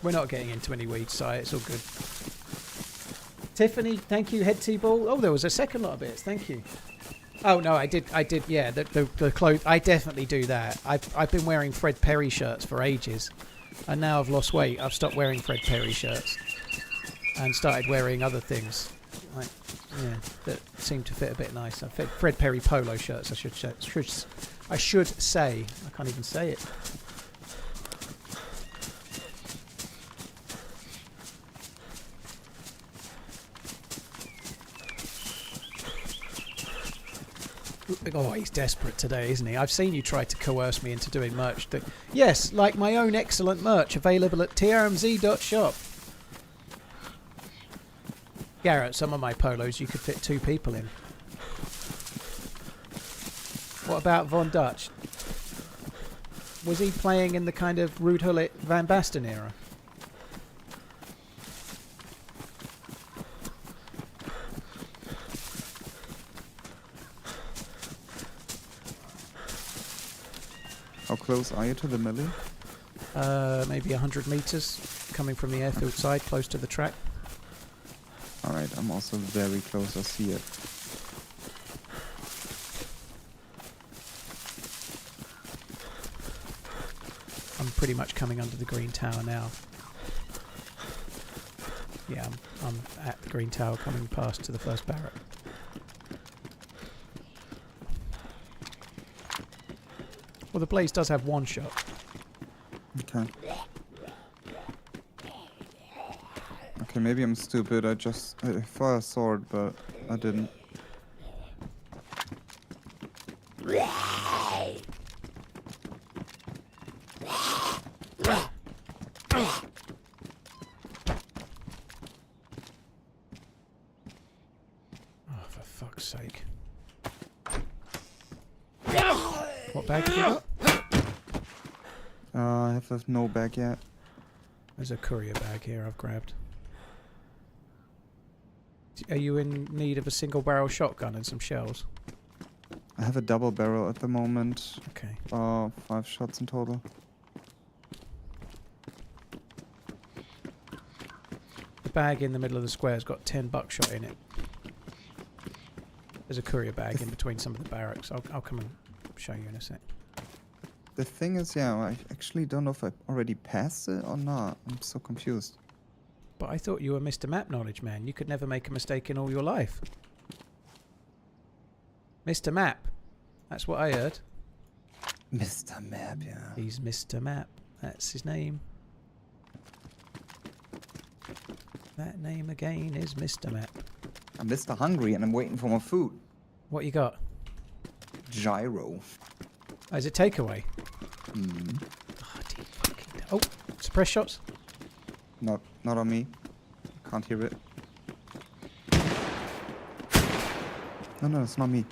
We're not getting into any weeds, Si. It's all good. Tiffany, thank you. Head T-ball. Oh, there was a second lot of bits. Thank you. Oh no, I did. Yeah, the clothes. I definitely do that. I've been wearing Fred Perry shirts for ages, and now I've lost weight. I've stopped wearing Fred Perry shirts and started wearing other things, like that seem to fit a bit nicer. Fred Perry polo shirts. I should say. I can't even say it. Oh, he's desperate today, isn't he? I've seen you try to coerce me into doing merch. Yes, like my own excellent merch available at TRMZ.shop. Garrett, some of my polos you could fit 2 people in. What about Von Dutch? Was he playing in the kind of Ruud Gullit Van Basten era? How close are you to the melee? Maybe 100 meters, coming from the airfield side, close to the track. Alright, I'm also very close. I see it. I'm pretty much coming under the green tower now. Yeah, I'm at the green tower, coming past to the first barrack. Well, the blaze does have one shot. Okay. Okay, maybe I'm stupid. I thought I saw it, but I didn't. Oh, for fuck's sake. What bag have you got? I have no bag yet. There's a courier bag here I've grabbed. Are you in need of a single barrel shotgun and some shells? I have a double barrel at the moment. Okay. 5 shots in total. The bag in the middle of the square's got 10 buckshot in it. There's a courier bag in between some of the barracks. I'll come and show you in a sec. The thing is, yeah, I actually don't know if I already passed it or not. I'm so confused. But I thought you were Mr. Map Knowledge, man. You could never make a mistake in all your life. Mr. Map. That's what I heard. Mr. Map, yeah. He's Mr. Map. That's his name. That name again is Mr. Map. I'm Mr. Hungry and I'm waiting for my food. What you got? Gyro. Oh, is it takeaway? Hmm. Oh, dear fucking... Oh, suppress shots. Not on me. Can't hear it. No, it's not me.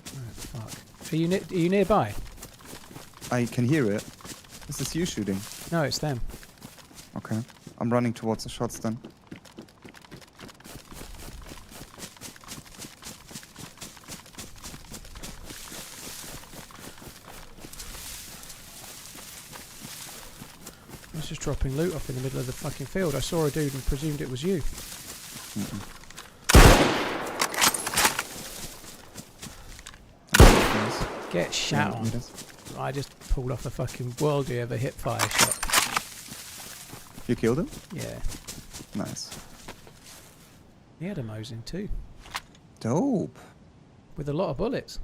Oh, fuck. Are you nearby? I can hear it. This is you shooting. No, it's them. Okay. I'm running towards the shots then. I was just dropping loot off in the middle of the fucking field. I saw a dude and presumed it was you. Get shot on. I just pulled off a fucking worldie of a hip fire shot. You killed him? Yeah. Nice. He had a Mosin too. Dope. With a lot of bullets.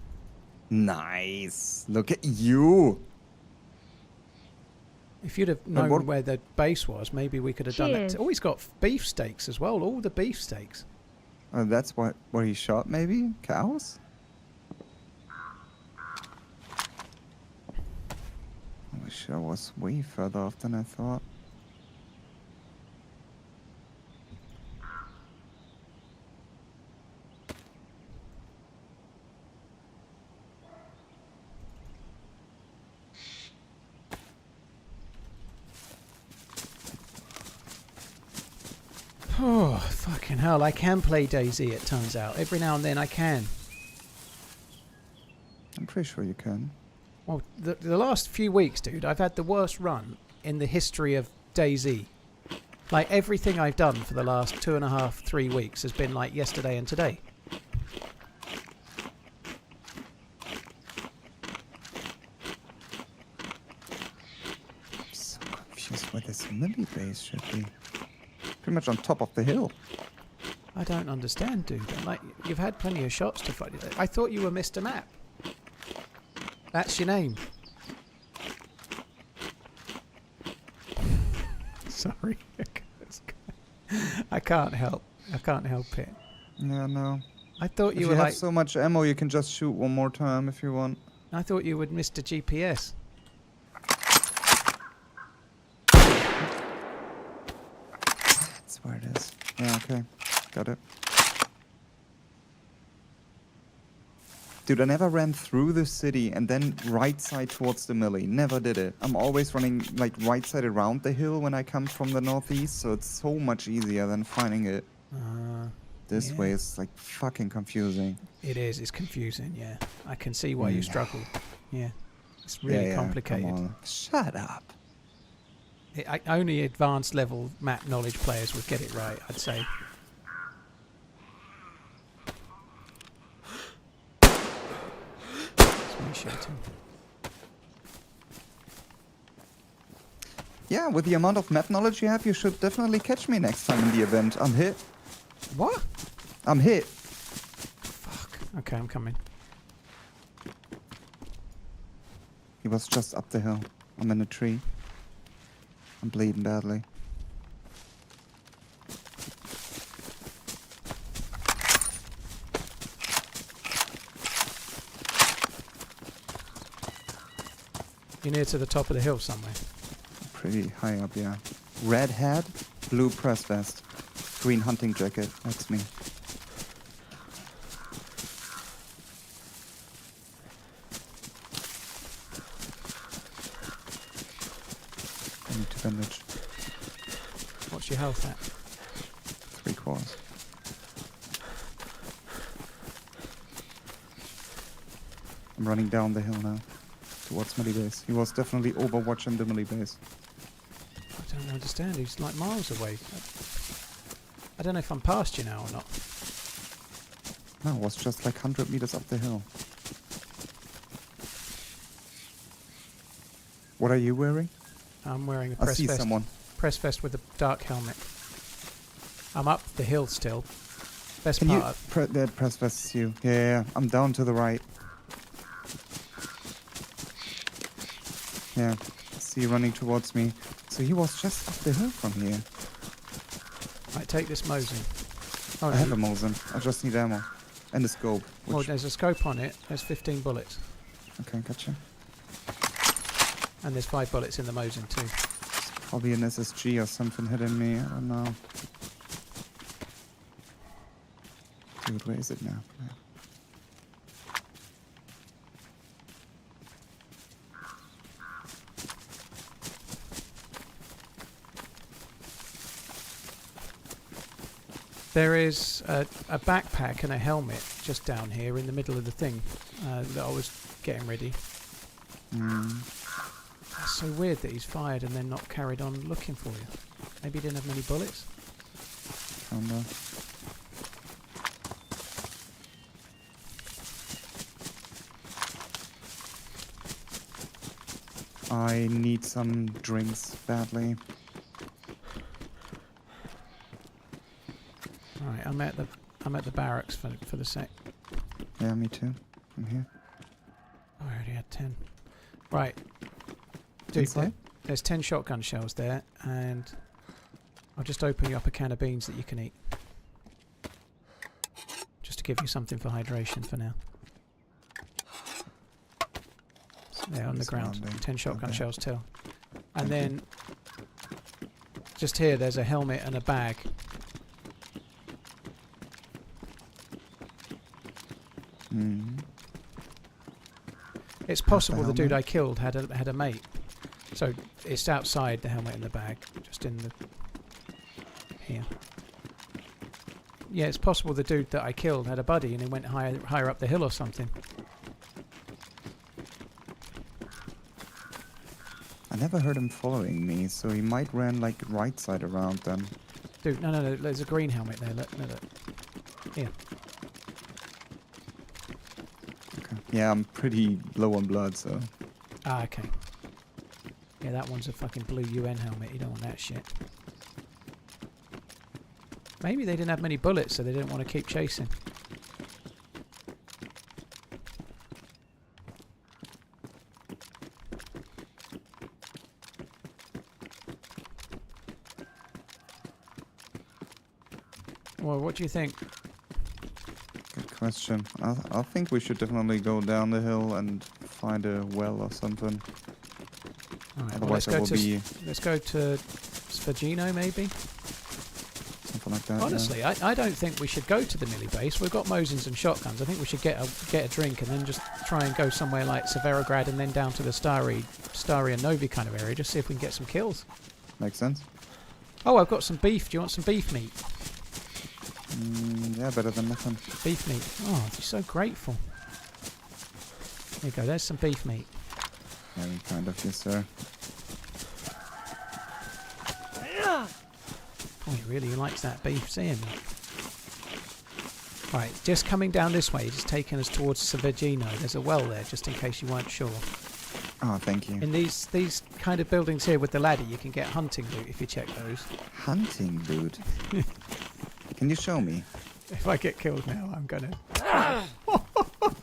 Nice. Look at you. If you'd have known where the base was, maybe we could have done that. Oh, he's got beefsteaks as well. All the beefsteaks. That's where he shot, maybe? Cows? I wish I was way further off than I thought. Oh, fucking hell. I can play DayZ, it turns out. Every now and then I can. I'm pretty sure you can. Well, the last few weeks, dude, I've had the worst run in the history of DayZ. Like, everything I've done for the last 2.5, 3 weeks has been like yesterday and today. I'm so confused where this millie base should be. Pretty much on top of the hill. I don't understand, dude. Like, you've had plenty of shots to fight. I thought you were Mr. Map. That's your name. Sorry. I can't help. I can't help it. Yeah, no. I thought you if were you like... have so much ammo, you can just shoot one more time if you want. I thought you were Mr. GPS. That's where it is. Yeah, okay. Got it. Dude, I never ran through the city and then right side towards the millie. Never did it. I'm always running like right side around the hill when I come from the northeast, so it's so much easier than finding it this way. It's like fucking confusing. It is. It's confusing, yeah. I can see why you struggled. Yeah. It's really complicated. Come on. Shut up. Only advanced level map knowledge players would get it right, I'd say. It's me shooting. Yeah, with the amount of map knowledge you have, you should definitely catch me next time in the event. I'm hit. What? I'm hit. Fuck. Okay, I'm coming. He was just up the hill. I'm in a tree. I'm bleeding badly. You're near to the top of the hill somewhere. Pretty high up, yeah. Red hat, blue press vest, green hunting jacket. That's me. I need to bandage. What's your health at? 3/4. I'm running down the hill now, towards Millie base. He was definitely overwatching the Millie base. I don't understand. He's like miles away. I don't know if I'm past you now or not. No, it was just like 100 meters up the hill. What are you wearing? I'm wearing a I press see vest. someone. Press vest with a dark helmet. I'm up the hill still. Best Can you part. that press vest is you? Yeah, I'm down to the right. Yeah, I see you running towards me. So he was just up the hill from here. Right, take this Mosin. Oh, I have a Mosin. I just need ammo. And a scope. Well, Which... there's a scope on it. There's 15 bullets. Okay, gotcha. And there's 5 bullets in the Mosin too. Probably an SSG or something hitting me. I don't know. Dude, where is it now? Yeah. There is a backpack and a helmet just down here in the middle of the thing that I was getting ready. That's so weird that he's fired and then not carried on looking for you. Maybe he didn't have many bullets? Found that. I need some drinks badly. Alright, I'm at the barracks for the sec. Yeah, me too. I'm here. Oh, I already had 10. Right. Dude, Inside? there's 10 shotgun shells there, and I'll just open you up a can of beans that you can eat. Just to give you something for hydration for now. There on the ground. Surrounding. 10 shotgun Okay. shells too. Thank And you. then just here there's a helmet and a bag. It's possible the dude helmet? I killed had a mate. So it's outside the helmet and the bag, just in the here. Yeah, it's possible the dude that I killed had a buddy and he went higher up the hill or something. I never heard him following me, so he might ran like right side around then. Dude, no, there's a green helmet there. Look. Here. Okay. Yeah, I'm pretty low on blood, so... Ah, okay. Yeah, that one's a fucking blue UN helmet. You don't want that shit. Maybe they didn't have many bullets, so they didn't want to keep chasing. Well, what do you think? Good question. I think we should definitely go down the hill and find a well or something. All right, well, Otherwise it will be let's go to Sfagino, maybe? something like that. Honestly, I don't think we should go to the Millie base. We've got Mosins and shotguns. I think we should get a drink and then just try and go somewhere like Severograd and then down to the Stari and Novi kind of area. Just see if we can get some kills. Yeah. Makes sense. Oh, I've got some beef. Do you want some beef meat? Yeah, better than nothing. Beef meat. Oh, I'm so grateful. There you go. There's some beef meat. Very kind of you, sir. Oh, he really likes that beef, seeing me. Right, just coming down this way, just taking us towards Savagino. There's a well there, just in case you weren't sure. Oh, thank you. In these kind of buildings here with the ladder, you can get hunting loot if you check those. Hunting loot? Can you show me? If I get killed now, I'm gonna...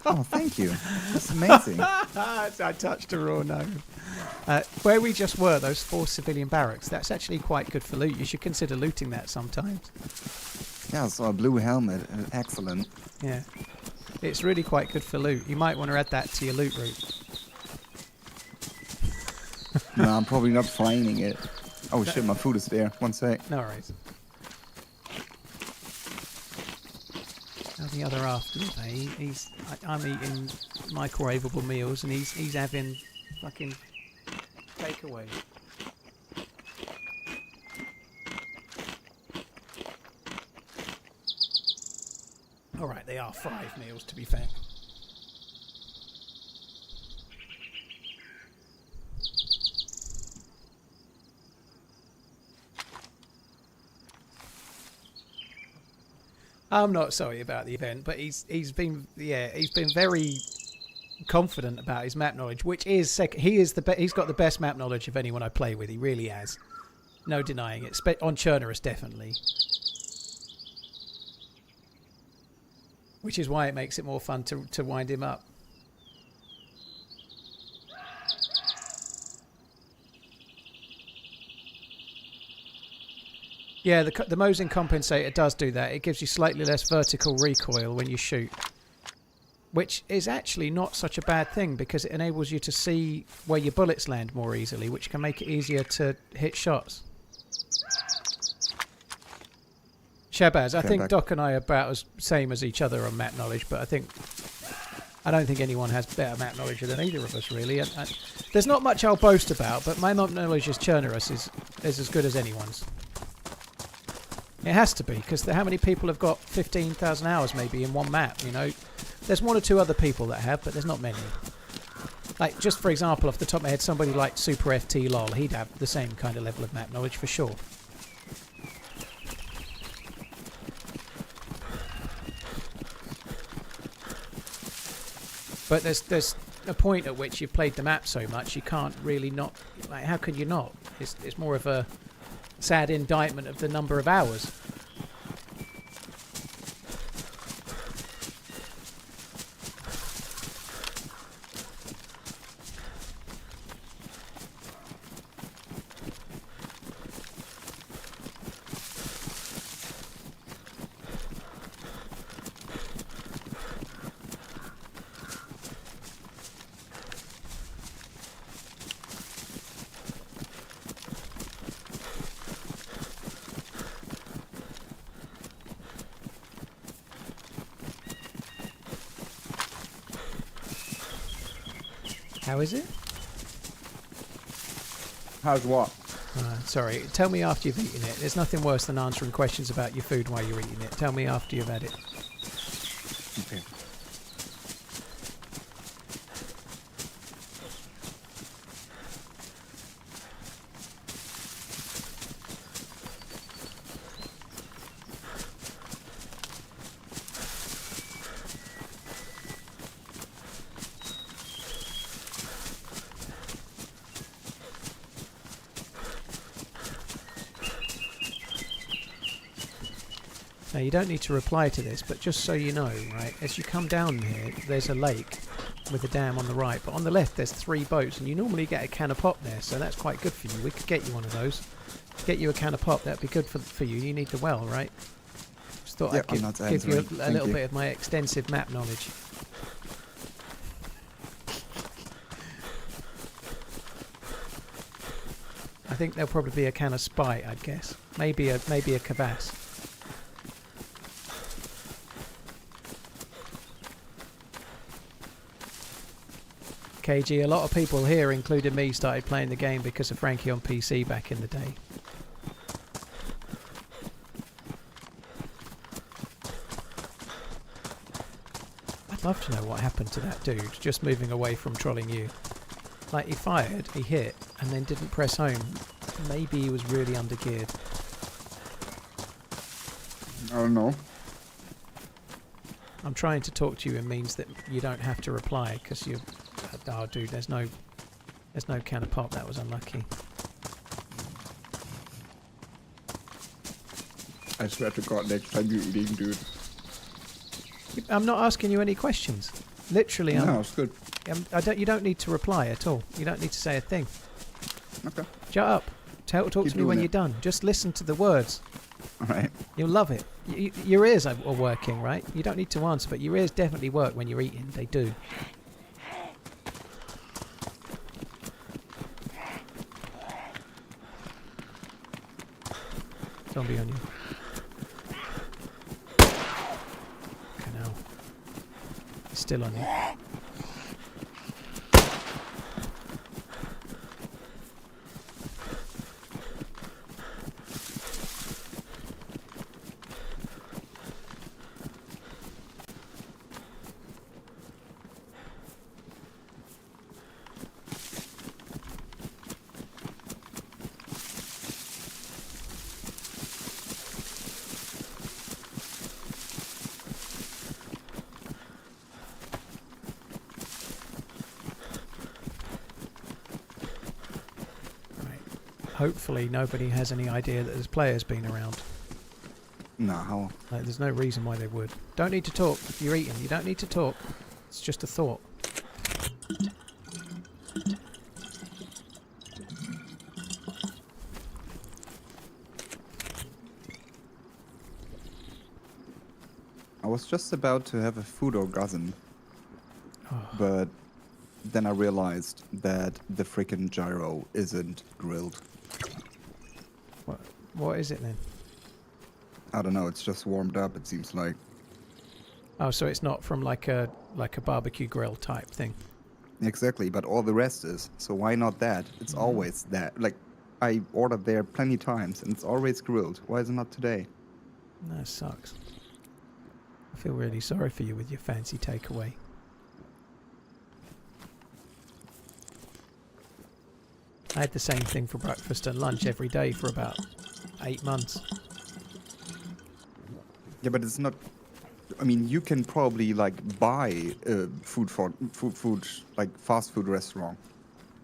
Oh, thank you. That's amazing. I touched a raw gnome. Where we just were, those 4 civilian barracks, that's actually quite good for loot. You should consider looting that sometimes. Yeah, I saw a blue helmet. Excellent. Yeah. It's really quite good for loot. You might want to add that to your loot route. No, I'm probably not finding it. Oh shit, my food is there. One sec. No worries. How's the other afternoon? I'm eating microwavable meals and he's having fucking takeaway. Alright, they are 5 meals to be fair. I'm not sorry about the event, but he's been very confident about his map knowledge, which is he's got the best map knowledge of anyone I play with. He really has, no denying it. On Chernarus, definitely, which is why it makes it more fun to wind him up. Yeah, the Mosin compensator does do that. It gives you slightly less vertical recoil when you shoot, which is actually not such a bad thing because it enables you to see where your bullets land more easily, which can make it easier to hit shots. Shabazz, I think Doc and I are about as same as each other on map knowledge, but I don't think anyone has better map knowledge than either of us, really. There's not much I'll boast about, but my map knowledge as Chernarus is as good as anyone's. It has to be, because how many people have got 15,000 hours maybe in one map, you know? There's 1 or 2 other people that have, but there's not many. Like, just for example, off the top of my head, somebody like Super FT LOL, he'd have the same kind of level of map knowledge for sure. But there's a point at which you've played the map so much, you can't really not... Like, how can you not? It's more of a sad indictment of the number of hours. How is it? How's what? Sorry, tell me after you've eaten it. There's nothing worse than answering questions about your food while you're eating it. Tell me after you've had it. Okay. Now, you don't need to reply to this, but just so you know, right, as you come down here, there's a lake with a dam on the right, but on the left there's 3 boats, and you normally get a can of pop there, so that's quite good for you. We could get you one of those. Get you a can of pop, that'd be good for you. You need the well, right? Just thought I'd give you a little bit of my extensive map knowledge. I think there'll probably be a can of Spite, I'd guess. Maybe a Kvass. KG, a lot of people here, including me, started playing the game because of Frankie on PC back in the day. I'd love to know what happened to that dude, just moving away from trolling you. Like, he fired, he hit, and then didn't press home. Maybe he was really undergeared. I don't know. I'm trying to talk to you, and means that you don't have to reply, because you... Oh, dude, there's no can of pop. That was unlucky. I swear to God, next time you're eating, dude. I'm not asking you any questions. Literally, No, it's good. you don't need to reply at all. You don't need to say a thing. Okay. Shut up. Talk Keep to me when doing you're it. done. Just listen to the words. Alright. You'll love it. Your ears are working, right? You don't need to answer, but your ears definitely work when you're eating. They do. Zombie on you. Okay, now. It's still on you. Hopefully nobody has any idea that there's players been around. No. Like, there's no reason why they would. Don't need to talk if you're eating. You don't need to talk. It's just a thought. I was just about to have a food orgasm, Oh. but then I realized that the freaking gyro isn't grilled. What is it then? I don't know, it's just warmed up, it seems like. Oh, so it's not from like a barbecue grill type thing. Exactly, but all the rest is. So why not that? It's always that. Like, I ordered there plenty times, and it's always grilled. Why is it not today? That sucks. I feel really sorry for you with your fancy takeaway. I had the same thing for breakfast and lunch every day for about 8 months. Yeah, but it's not... I mean, you can probably, like, buy food, like, fast food restaurant,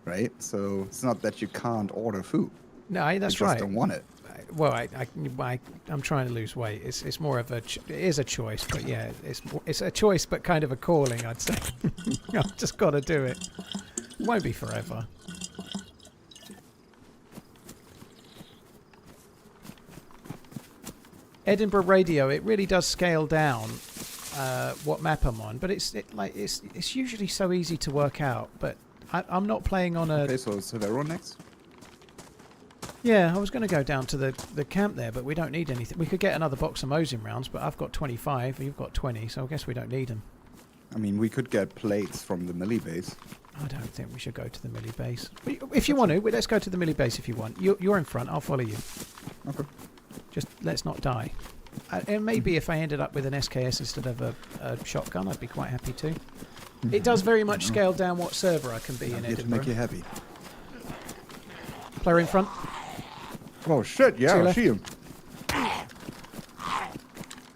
right? So it's not that you can't order food. No, that's you right. just don't want it. Well, I'm trying to lose weight. It's more of it is a choice, but yeah, it's a choice, but kind of a calling, I'd say. I've just got to do it. It won't be forever. Edinburgh Radio, it really does scale down what map I'm on, but it's usually so easy to work out. But I'm not playing on a. Okay, so is everyone next? Yeah, I was going to go down to the camp there, but we don't need anything. We could get another box of Mosin rounds, but I've got 25, and you've got 20, so I guess we don't need them. I mean, we could get plates from the melee base. I don't think we should go to the melee base. If you want to, let's go to the melee base if you want. You're in front, I'll follow you. Okay. Just let's not die. And maybe if I ended up with an SKS instead of a shotgun, I'd be quite happy too. It does very much scale down what server I can be in I'm here to Edinburgh. make you happy. Player in front. Oh shit, yeah, I see him.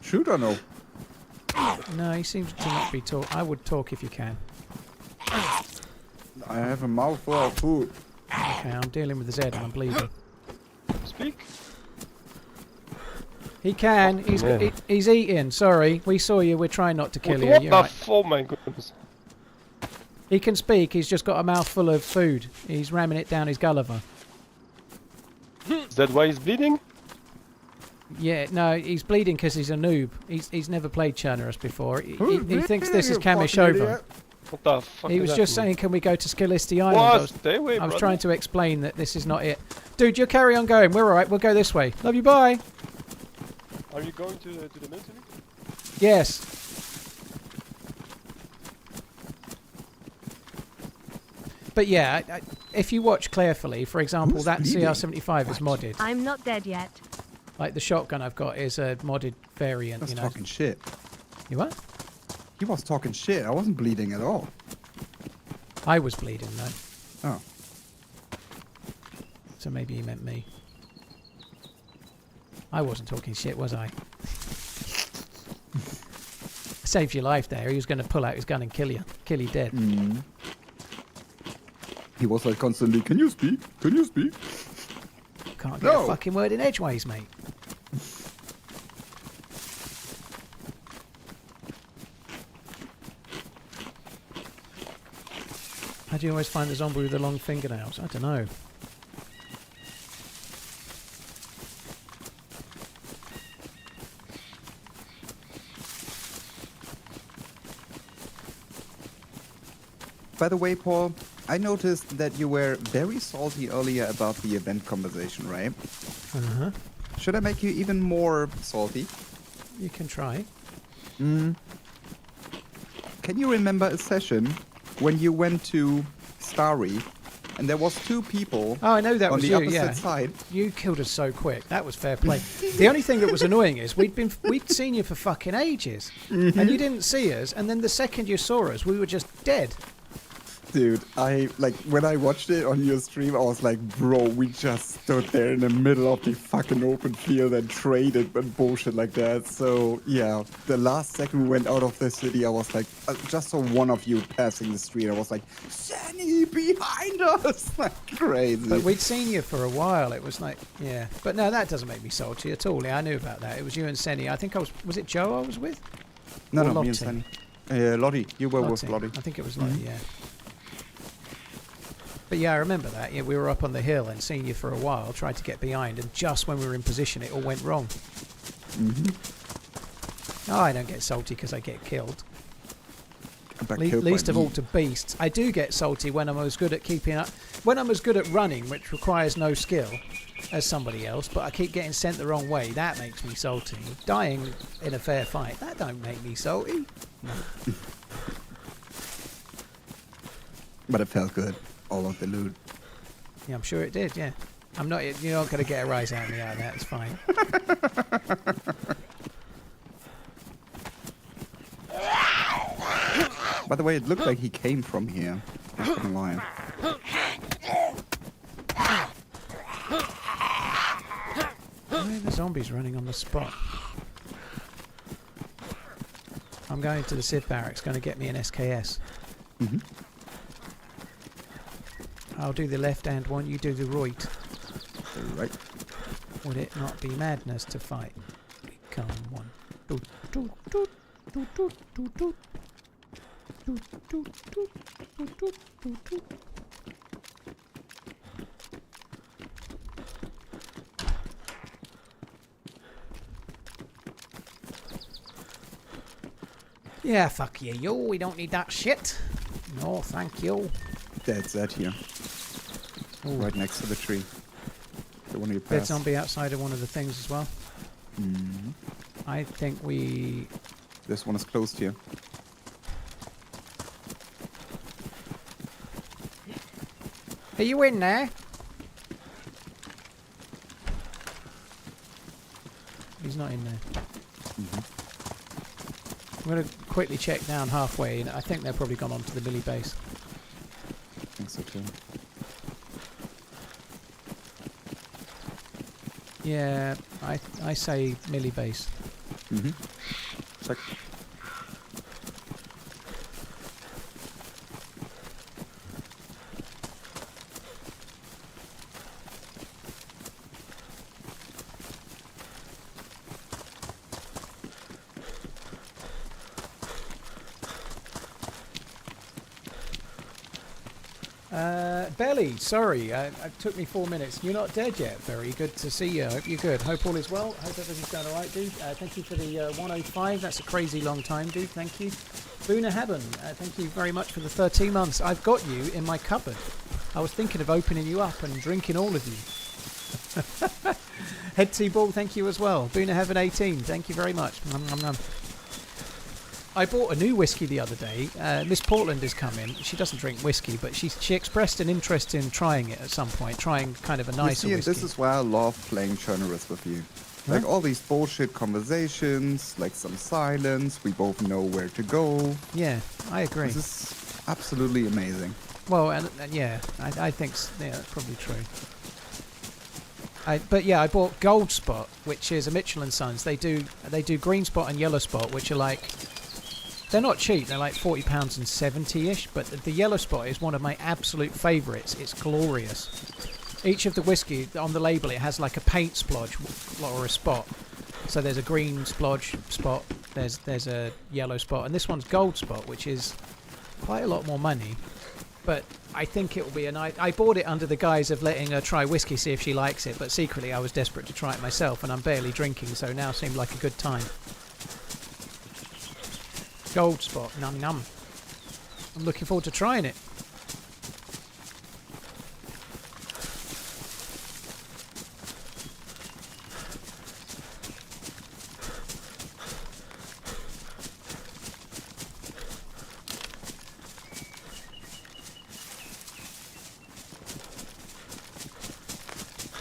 Shoot or no? No, he seems to not be talk. I would talk if you can. I have a mouthful of food. Okay, I'm dealing with the Z and I'm bleeding. Speak. He can. He's eating. Sorry, we saw you. We're trying not to kill you. What You're the right. Oh my goodness. He can speak. He's just got a mouthful of food. He's ramming it down his Gulliver. Is that why he's bleeding? Yeah, no, he's bleeding because he's a noob. He's never played Chernarus before. He thinks this is Kamishova. What the fuck? He was just saying, can we go to Skilisti Island? What? Stay away, I was brother. trying to explain that this is not it. Dude, you carry on going. We're alright. We'll go this way. Love you. Bye. Are you going to the military? Yes. But yeah, if you watch carefully, for example, that CR75 is modded. I'm not dead yet. Like the shotgun I've got is a modded variant, That's you know. talking shit. You what? He was talking shit. I wasn't bleeding at all. I was bleeding though. Oh. So maybe he meant me. I wasn't talking shit, was I? Saved your life there. He was going to pull out his gun and kill you. Kill you dead. Mm. He was like constantly, can you speak? Can you speak? Can't get a fucking word in edgeways, mate. How do you always find the zombie with the long fingernails? I don't know. By the way, Paul, I noticed that you were very salty earlier about the event conversation, right? Uh-huh. Should I make you even more salty? You can try. Mm. Can you remember a session when you went to Starry and there was 2 people Oh, I know that on was the you, opposite yeah. side? You killed us so quick. That was fair play. The only thing that was annoying is we'd seen you for fucking ages, and you didn't see us. And then the second you saw us, we were just dead. Dude, when I watched it on your stream, I was like, bro, we just stood there in the middle of the fucking open field and traded and bullshit like that. So, yeah, the last second we went out of the city, I was like, just saw one of you passing the street. I was like, Senny, behind us! Like, crazy. But we'd seen you for a while. It was like, yeah. But no, that doesn't make me salty at all. Yeah, I knew about that. It was you and Senny. I think was it Joe I was with? No, Or me Lottie? and Senny. Lottie, you were with Lottie. I think it was Lottie, yeah. But yeah, I remember that. Yeah, we were up on the hill and seen you for a while, tried to get behind, and just when we were in position, it all went wrong. Mm-hmm. Oh, I don't get salty because I get killed. Killed Least of by all me. to beasts. I do get salty when I'm as good at keeping up. When I'm as good at running, which requires no skill, as somebody else, but I keep getting sent the wrong way. That makes me salty. Dying in a fair fight, that don't make me salty. No. But it felt good. All of the loot. Yeah, I'm sure it did, yeah. You're not going to get a rise out of me out of that, it's fine. By the way, it looked like he came from here. Not gonna lie. Why are the zombies running on the spot? I'm going to the Civ barracks, going to get me an SKS. Mm-hmm. I'll do the left-hand one, you do the right. Right. Would it not be madness to fight? Become one. Doot, doot, doot, doot, doot, doot, doot. Doot, doot, doot, doot, doot, doot, doot. Yeah, fuck you, yo. We don't need that shit. No, thank you. DayZ here. Ooh. Right next to the tree. The one you Dead passed. zombie outside of one of the things as well. Mm. I think we... This one is closed here. Are you in there? He's not in there. I'm going to quickly check down halfway, and I think they're probably gone on to the Billy base. I think so too. Yeah, I say Millie base. Mm-hmm. Check. Belly, sorry, it took me 4 minutes. You're not dead yet. Very good to see you. Hope you're good. Hope all is well. Hope everything's going alright, dude. Thank you for the 105. That's a crazy long time, dude. Thank you. Boona Haben, thank you very much for the 13 months. I've got you in my cupboard. I was thinking of opening you up and drinking all of you. Head T-Ball, thank you as well. Boona Heaven 18, thank you very much. Nom, nom, nom. I bought a new whiskey the other day. Miss Portland has come in. She doesn't drink whiskey, but she expressed an interest in trying it at some point, trying kind of a nicer You see, whiskey. this is why I love playing Chernarus with you. Like all these bullshit conversations, like some silence, we both know where to go. Yeah, I agree. This is absolutely amazing. Well, and yeah, I think yeah, that's probably true. But yeah, I bought Gold Spot, which is a Mitchell & Sons. They do Green Spot and Yellow Spot, which are like, they're not cheap. They're like £40 and 70-ish. But the Yellow Spot is one of my absolute favourites. It's glorious. Each of the whiskey on the label, it has like a paint splodge or a spot. So there's a green splodge spot. There's a yellow spot, and this one's Gold Spot, which is quite a lot more money. But I think it will be a nice... I bought it under the guise of letting her try whiskey, see if she likes it, but secretly I was desperate to try it myself, and I'm barely drinking, so now seemed like a good time. Gold Spot, num num. I'm looking forward to trying it.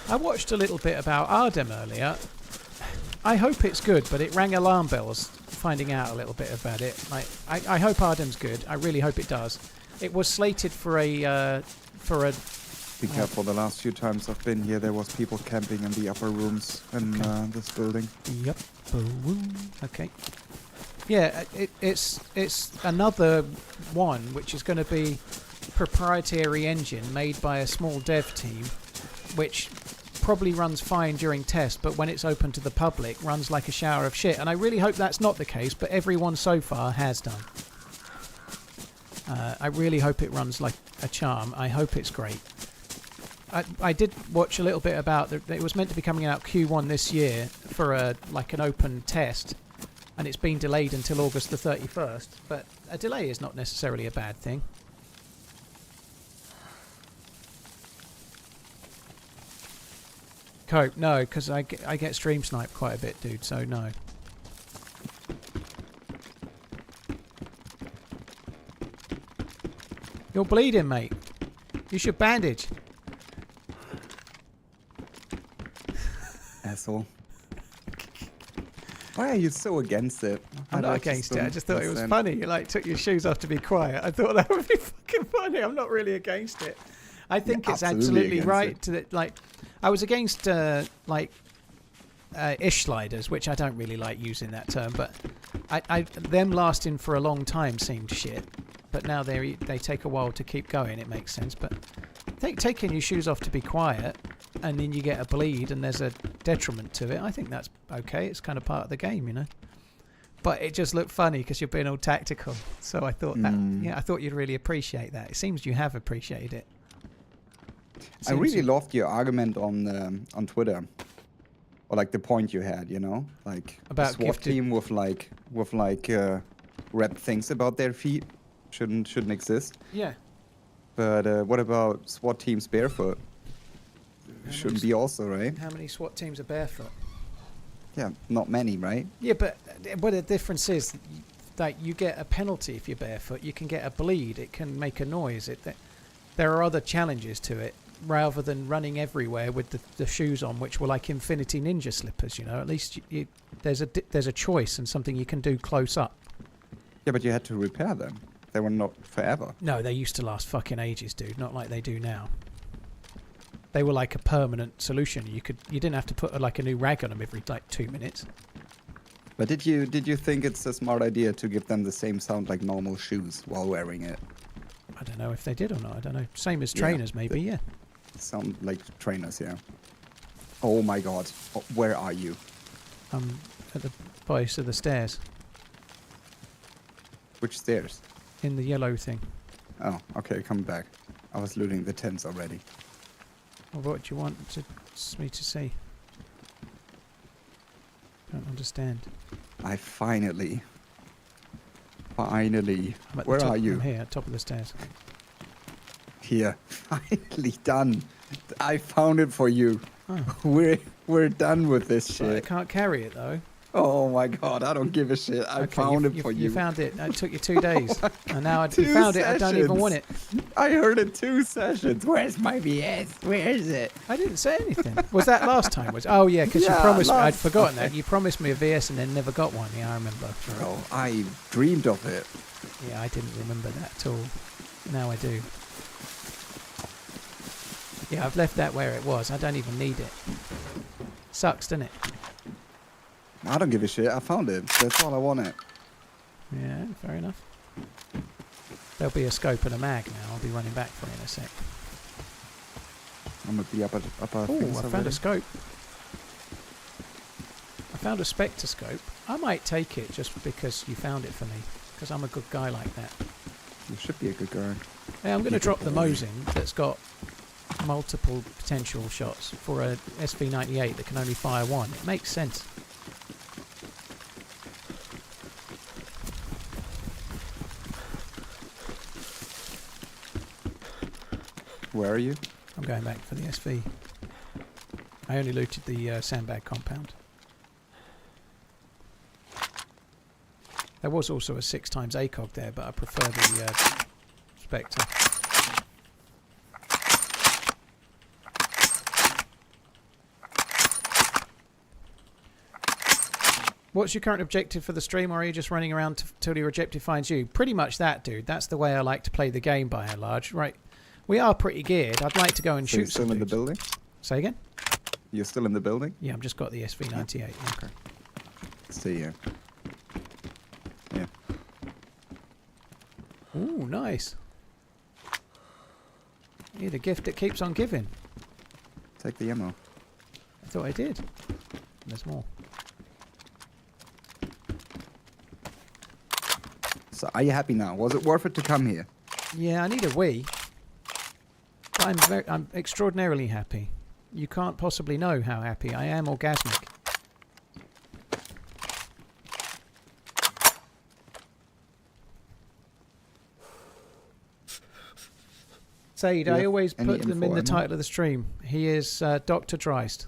I watched a little bit about Ardem earlier. I hope it's good, but it rang alarm bells finding out a little bit about it. Like, I hope Ardem's good. I really hope it does. It was slated for a Be careful, the last few times I've been here, there was people camping in the upper rooms in this building. Yep. Okay. Yeah, it's another one which is going to be proprietary engine made by a small dev team, which probably runs fine during test, but when it's open to the public, runs like a shower of shit. And I really hope that's not the case, but everyone so far has done. I really hope it runs like a charm. I hope it's great. I did watch a little bit about it was meant to be coming out Q1 this year for an open test, and it's been delayed until August the 31st. But a delay is not necessarily a bad thing. Cope, no, because I get stream sniped quite a bit, dude, so no. You're bleeding, mate. You should bandage. Asshole. Why are you so against it? I'm not against it. I just thought it was funny. You took your shoes off to be quiet. I thought that would be fucking funny. I'm not really against it. I think it's absolutely right to I was against ish sliders, which I don't really like using that term, but them lasting for a long time seemed shit. But now they take a while to keep going. It makes sense. But taking your shoes off to be quiet, and then you get a bleed, and there's a detriment to it. I think that's okay. It's kind of part of the game, you know. But it just looked funny because you're being all tactical. So I thought I thought you'd really appreciate that. It seems you have appreciated it. I really loved your argument on Twitter, or like the point you had, you know, like about a SWAT team with rep things about their feet shouldn't exist. Yeah. But what about SWAT teams barefoot? Shouldn't be also, right? How many SWAT teams are barefoot? Yeah, not many, right? Yeah, but what the difference is that you get a penalty if you're barefoot. You can get a bleed. It can make a noise. There are other challenges to it, rather than running everywhere with the shoes on, which were like Infinity Ninja slippers. You know, at least there's a choice and something you can do close up. Yeah, but you had to repair them. They were not forever. No, they used to last fucking ages, dude. Not like they do now. They were like a permanent solution. You didn't have to put a new rag on them every 2 minutes. But did you think it's a smart idea to give them the same sound like normal shoes while wearing it? I don't know if they did or not. I don't know. Same as trainers, maybe. Yeah. Sound like trainers, yeah. Oh my god. Oh, where are you? I'm at the base of the stairs. Which stairs? In the yellow thing. Oh, okay, come back. I was looting the tents already. Well, what do you want me to see? Don't understand. Finally. Where are you? I'm here, at top of the stairs. Here. Finally done. I found it for you. Oh. We're done with this shit. But I can't carry it though. Oh my god, I don't give a shit. I found it for you. You found it. It took you 2 days. And now you found it, I don't even want it. I heard it 2 sessions. Where's my VS? Where is it? I didn't say anything. Was that last time? Oh yeah, because you promised me. I'd forgotten that. You promised me a VS and then never got one. Yeah, I remember. Bro, I dreamed of it. Yeah, I didn't remember that at all. Now I do. Yeah, I've left that where it was. I don't even need it. Sucks, doesn't it? I don't give a shit. I found it. That's all I wanted. Yeah, fair enough. There'll be a scope and a mag now. I'll be running back for it in a sec. I'm at the upper Oh, I found a scope. I found a spectroscope. I might take it just because you found it for me. Because I'm a good guy like that. You should be a good guy. Hey, I'm going to drop the Mosin that's got multiple potential shots for a SV98 that can only fire one. It makes sense. Where are you? I'm going back for the SV. I only looted the sandbag compound. There was also a 6x ACOG there, but I prefer the Spectre. What's your current objective for the stream, or are you just running around till your objective finds you? Pretty much that, dude. That's the way I like to play the game by and large. Right. We are pretty geared. I'd like to go and So you're shoot still some in the dudes. building? Say again? You're still in the building? Yeah, I've just got the SV98. Yeah. Okay. Stay here. Yeah. Ooh, nice. Yeah, the gift that keeps on giving. Take the ammo. I thought I did. There's more. So are you happy now? Was it worth it to come here? Yeah, I need a wee. But I'm extraordinarily happy. You can't possibly know how happy I am. Orgasmic. Zaid, I always put them in the title of the stream. He is Dr. Dreist.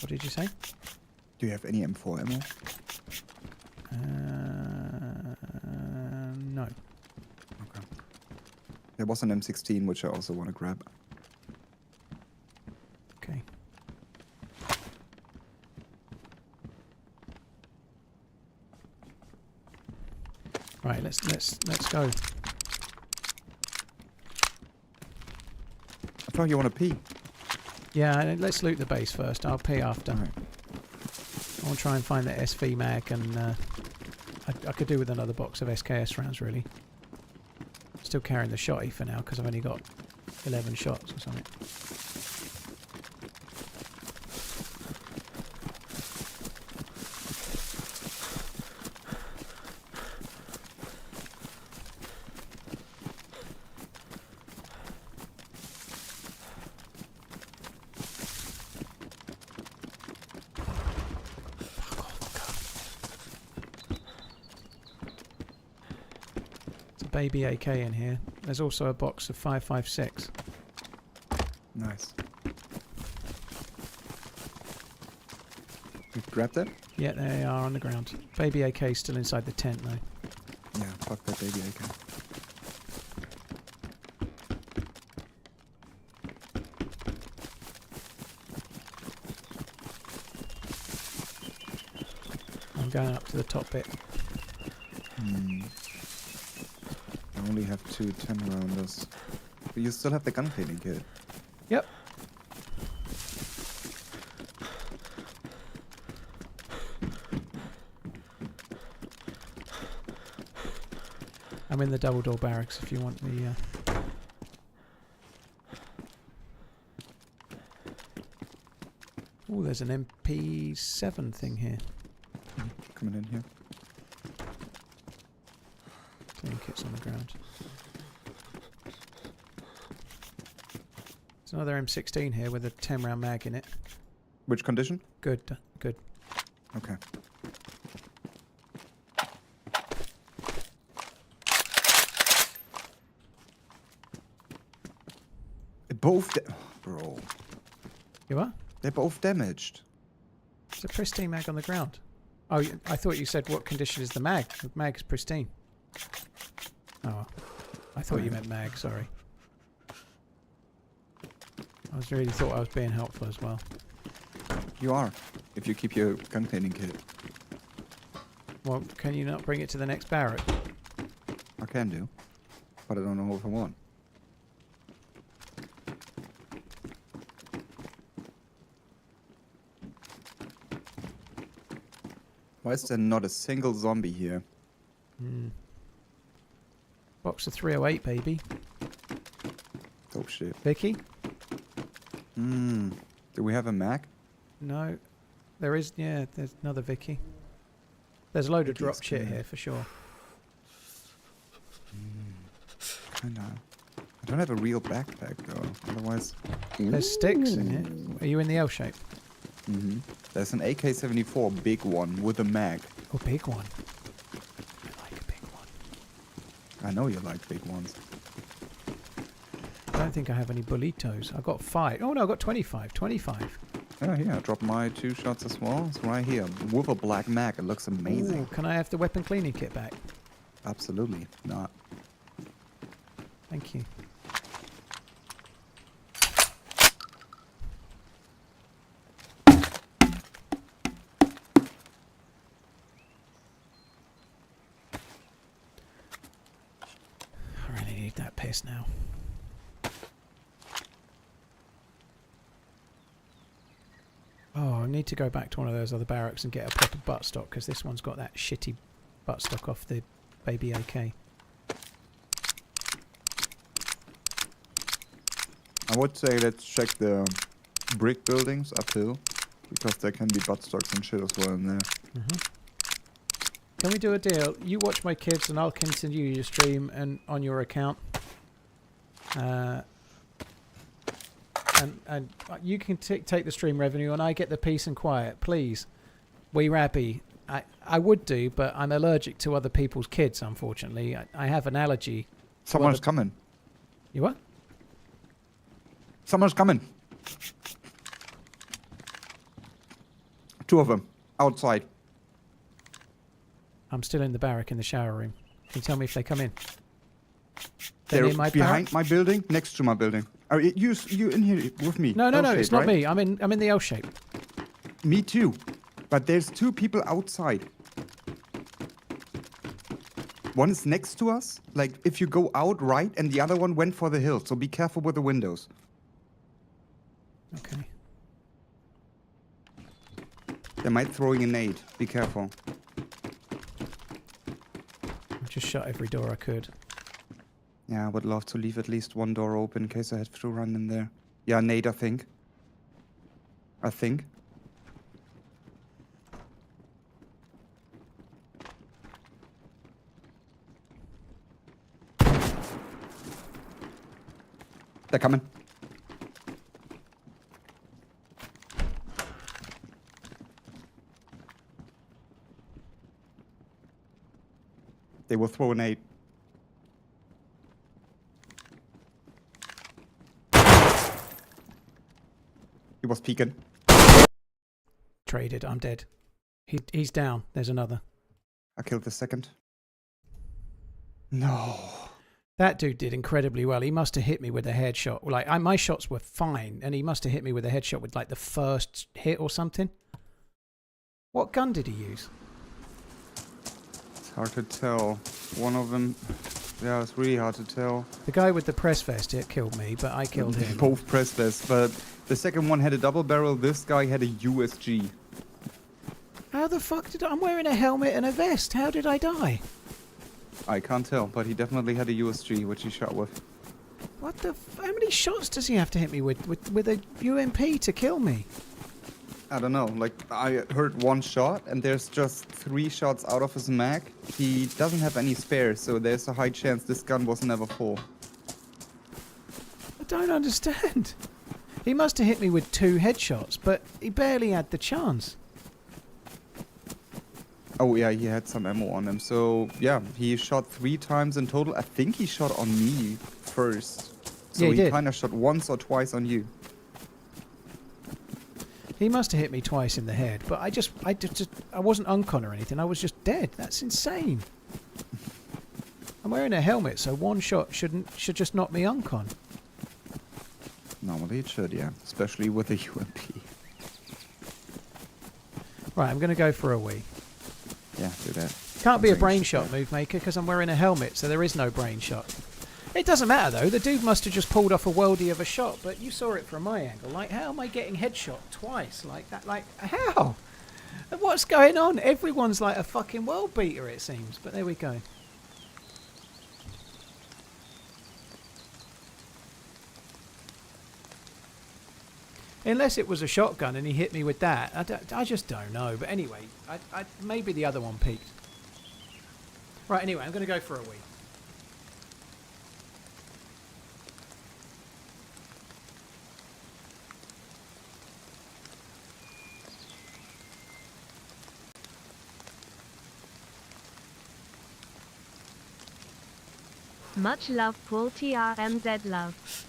What did you say? Do you have any M4 ammo? No. Okay. There was an M16 which I also want to grab. Okay. Right, let's go. I thought you want to pee. Yeah, let's loot the base first. I'll pee after. Alright. I want to try and find the SV mag, and I could do with another box of SKS rounds, really. Still carrying the shotty for now, because I've only got 11 shots or something. Baby AK in here. There's also a box of 5.56. Nice. You grabbed it? Yeah, they are on the ground. Baby AK is still inside the tent though. Yeah, fuck that baby AK. I'm going up to the top bit. I only have 2 10-rounders. But you still have the gun cleaning kit. Yep. I'm in the double door barracks if you want the... Oh, there's an MP7 thing here. Coming in here. Cleaning kit's on the ground. There's another M16 here with a 10-round mag in it. Which condition? Good, good. Okay. Both bro. You are? They're both damaged. There's a pristine mag on the ground. Oh, I thought you said what condition is the mag? The mag is pristine. Oh, I thought you meant mag, sorry. I really thought I was being helpful as well. You are, if you keep your gun cleaning kit. Well, can you not bring it to the next barrack? I can do, but I don't know if I want. Why is there not a single zombie here? Box of 308, baby. Oh shit. Vicky? Do we have a mag? No. There is, yeah, there's another Vicky. There's a load of drop Vicky's shit good. here for sure. Kinda. I don't have a real backpack though. Otherwise. There's sticks in it. Are you in the L shape? There's an AK-74 big one with a mag. Oh, big one. I like a big one. I know you like big ones. I don't think I have any burritos. I've got 5. Oh no, I've got 25. 25. Oh yeah, I dropped my 2 shots as well. It's right here with a black mag. It looks amazing. Ooh, can I have the weapon cleaning kit back? Absolutely not. Thank you. I really need that piss now. Oh, I need to go back to one of those other barracks and get a proper buttstock because this one's got that shitty buttstock off the baby AK. I would say let's check the brick buildings uphill, because there can be buttstocks and shit as well in there. Can we do a deal? You watch my kids and I'll continue your stream and on your account. And you can take the stream revenue and I get the peace and quiet, please. Wee Rabby. I would do, but I'm allergic to other people's kids, unfortunately. I have an allergy. Someone's coming. You what? Someone's coming. 2 of them. Outside. I'm still in the barrack in the shower room. Can you tell me if they come in? They're They're near my behind barrack? my building, next to my building. Oh, you in here with me? No, L-shape, it's not right? me. I'm in the L shape. Me too. But there's 2 people outside. One is next to us. Like, if you go out right, and the other one went for the hill. So be careful with the windows. Okay. They might throw a grenade. Be careful. I just shut every door I could. Yeah, I would love to leave at least one door open in case I have to run in there. Yeah, nade, I think. They're coming. They will throw a nade. He was peeking. Traded. I'm dead. He's down. There's another. I killed the second. No. That dude did incredibly well. He must have hit me with a headshot. Like my shots were fine, and he must have hit me with a headshot with like the first hit or something. What gun did he use? It's hard to tell. One of them... Yeah, it's really hard to tell. The guy with the press vest it killed me, but I killed him. Both press vests, but the second one had a double barrel. This guy had a USG. How the fuck did I'm wearing a helmet and a vest? How did I die? I can't tell, but he definitely had a USG, which he shot with. What the? How many shots does he have to hit me with a UMP to kill me? I don't know. Like, I heard 1 shot, and there's just 3 shots out of his mag. He doesn't have any spares, so there's a high chance this gun was never full. I don't understand. He must have hit me with 2 headshots, but he barely had the chance. Oh yeah, he had some ammo on him. So yeah, he shot 3 times in total. I think he shot on me first. So Yeah, he he did. kind of shot once or twice on you. He must have hit me twice in the head, but I wasn't uncon or anything. I was just dead. That's insane. I'm wearing a helmet, so 1 shot should just knock me uncon. Normally it should, yeah. Especially with a UMP. Right, I'm going to go for a wee. Yeah, do that. Can't be a Brain brain shot. shot move maker because I'm wearing a helmet, so there is no brain shot. It doesn't matter though. The dude must have just pulled off a worldie of a shot, but you saw it from my angle. Like, how am I getting headshot twice like that? Like, how? What's going on? Everyone's like a fucking world beater, it seems. But there we go. Unless it was a shotgun and he hit me with that. I just don't know. But anyway, maybe the other one peaked. Right, anyway, I'm going to go for a wee. Much love, Paul. TRMZ love.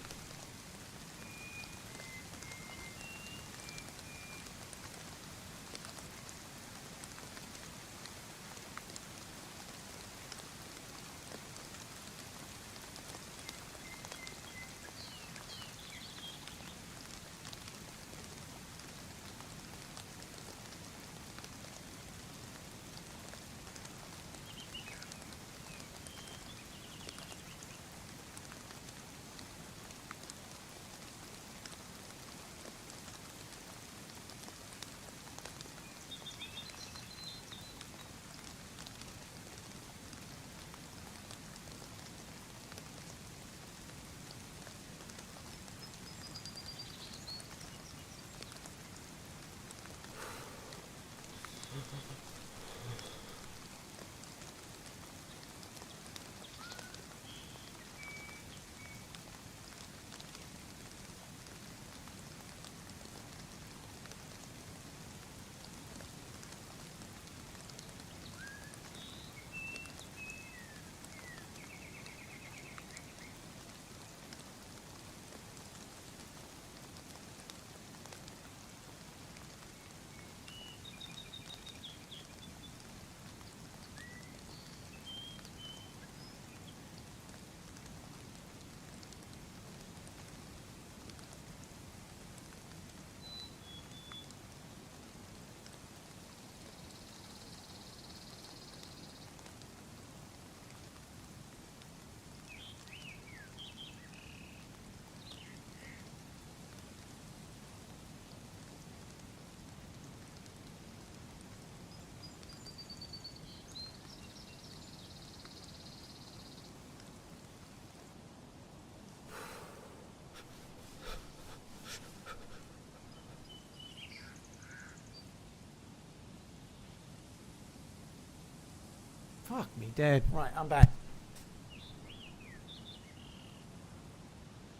Fuck me dead. Right, I'm back.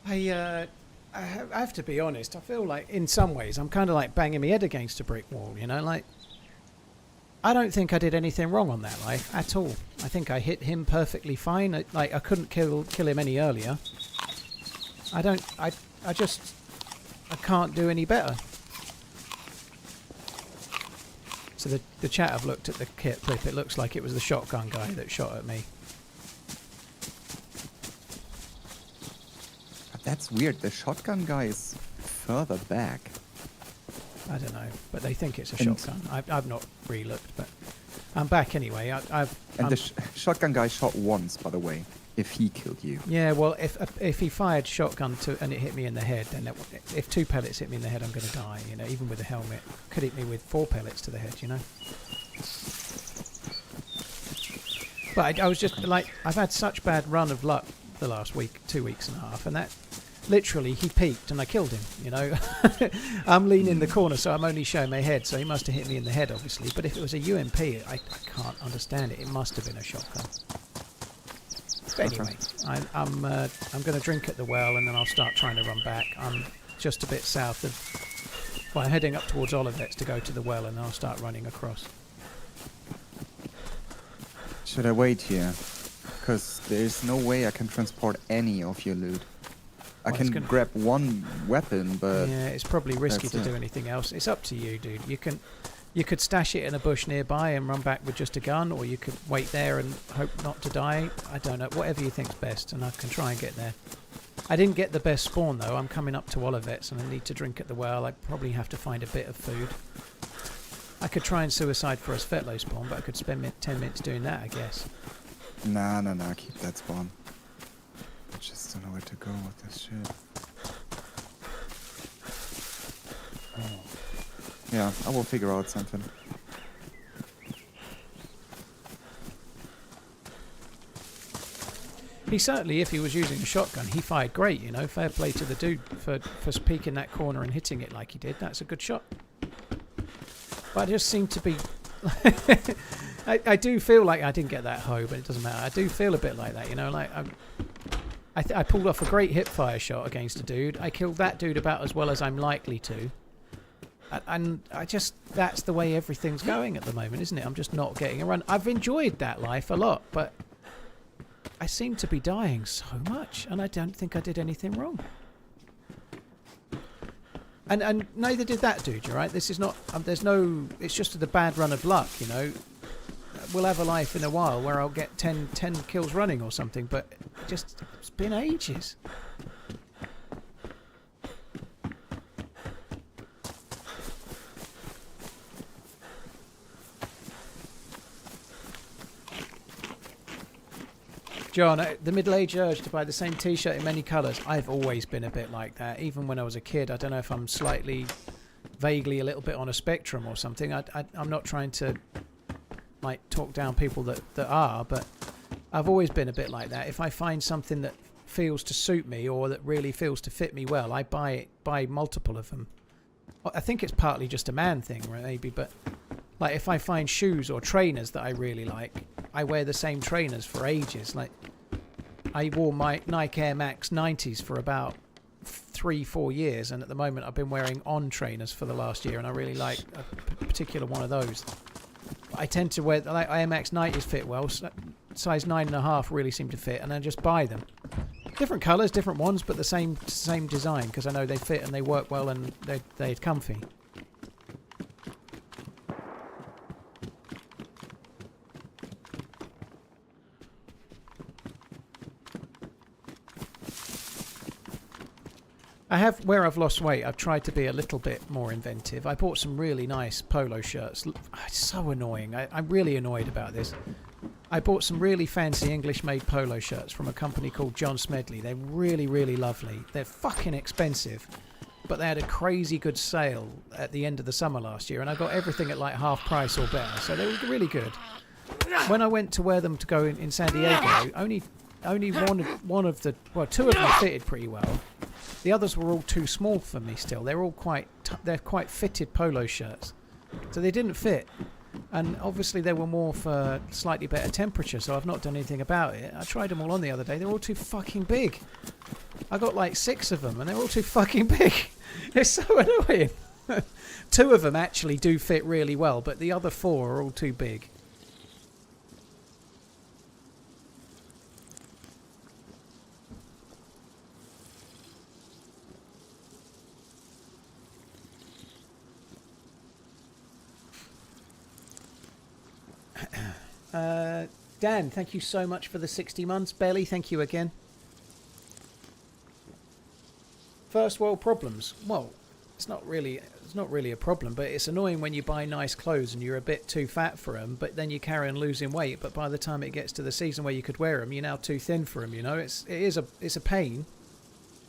I have to be honest. I feel like in some ways I'm kind of like banging my head against a brick wall, you know, like I don't think I did anything wrong on that life at all. I think I hit him perfectly fine. I couldn't kill him any earlier. I can't do any better. So the chat have looked at the kit clip. It looks like it was the shotgun guy that shot at me. That's weird. The shotgun guy is further back. I don't know, but they think it's a shotgun. I've not re-looked, but I'm back anyway. The shotgun guy shot once, by the way. If he killed you. Yeah, well, if he fired shotgun and it hit me in the head, then if 2 pellets hit me in the head, I'm going to die. You know, even with a helmet, could hit me with 4 pellets to the head. You know. But I was just like, I've had such bad run of luck the last week, 2 weeks and a half, and that literally he peeked and I killed him. You know, I'm leaning in the corner, so I'm only showing my head. So he must have hit me in the head, obviously. But if it was a UMP, I can't understand it. It must have been a shotgun. But anyway, I'm going to drink at the well and then I'll start trying to run back. I'm just a bit south of... Well, I'm heading up towards Olivet's to go to the well and then I'll start running across. Should I wait here? Because there's no way I can transport any of your loot. I can grab one weapon, but... Yeah, it's probably risky to do anything else. It's up to you, dude. You could stash it in a bush nearby and run back with just a gun, or you could wait there and hope not to die. I don't know. Whatever you think's best, and I can try and get there. I didn't get the best spawn, though. I'm coming up to Olivet's, and I need to drink at the well. I probably have to find a bit of food. I could try and suicide for a Svetlo spawn, but I could spend 10 minutes doing that, I guess. Nah, keep that spawn. I just don't know where to go with this shit. Yeah, I will figure out something. He certainly, if he was using a shotgun, he fired great, you know. Fair play to the dude for peeking that corner and hitting it like he did. That's a good shot. But I just seem to be... I do feel like I didn't get that hoe, but it doesn't matter. I do feel a bit like that, you know. Like I pulled off a great hip-fire shot against a dude. I killed that dude about as well as I'm likely to. And I just... That's the way everything's going at the moment, isn't it? I'm just not getting a run. I've enjoyed that life a lot, but... I seem to be dying so much, and I don't think I did anything wrong. And neither did that dude, right? This is not... there's no... It's just the bad run of luck, you know. We'll have a life in a while where I'll get 10 kills running or something, but just... It's been ages. John, the middle-aged urge to buy the same t-shirt in many colours. I've always been a bit like that. Even when I was a kid, I don't know if I'm slightly, vaguely a little bit on a spectrum or something. I'm not trying to like talk down people that are, but I've always been a bit like that. If I find something that feels to suit me or that really feels to fit me well, I buy multiple of them. I think it's partly just a man thing, maybe, but like if I find shoes or trainers that I really like, I wear the same trainers for ages. Like I wore my Nike Air Max 90s for about 3-4 years, and at the moment I've been wearing On trainers for the last year, and I really like a particular one of those. I tend to wear like Air Max 90s fit well. Size 9.5 really seem to fit, and I just buy them. Different colours, different ones, but the same design, because I know they fit and they work well and they're comfy. Where I've lost weight, I've tried to be a little bit more inventive. I bought some really nice polo shirts. It's so annoying. I'm really annoyed about this. I bought some really fancy English-made polo shirts from a company called John Smedley. They're really, really lovely. They're fucking expensive, but they had a crazy good sale at the end of the summer last year, and I got everything at like half price or better, so they were really good. When I went to wear them to go in San Diego, only one of the... Well, two of them fitted pretty well. The others were all too small for me still. They're all they're quite fitted polo shirts. So they didn't fit. And obviously they were more for slightly better temperature, so I've not done anything about it. I tried them all on the other day. They're all too fucking big. I got like 6 of them and they're all too fucking big. It's so annoying. 2 of them actually do fit really well, but the other 4 are all too big. Dan, thank you so much for the 60 months. Belly, thank you again. First world problems. Well, it's not really a problem, but it's annoying when you buy nice clothes and you're a bit too fat for them, but then you carry on losing weight. But by the time it gets to the season where you could wear them, you're now too thin for them. You know, it's a pain.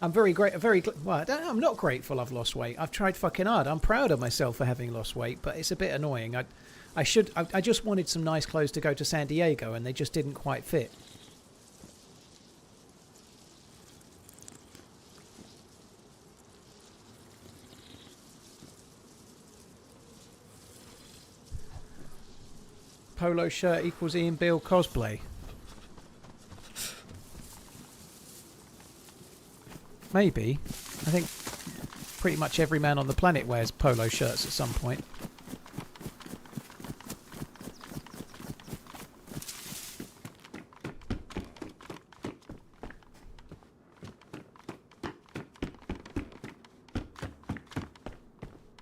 I'm I'm not grateful I've lost weight. I've tried fucking hard. I'm proud of myself for having lost weight, but it's a bit annoying. I just wanted some nice clothes to go to San Diego, and they just didn't quite fit. Polo shirt equals Ian Beale cosplay. Maybe. I think pretty much every man on the planet wears polo shirts at some point.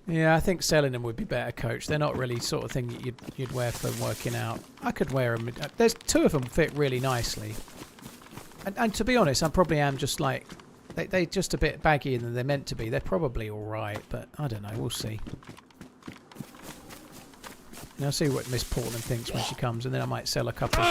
Yeah, I think selling them would be better, Coach. They're not really sort of thing that you'd wear for working out. I could wear them. There's 2 of them fit really nicely. And to be honest, I probably am just like... They're just a bit baggier than they're meant to be. They're probably alright, but I don't know. We'll see. And I'll see what Miss Portland thinks when she comes, and then I might sell a couple.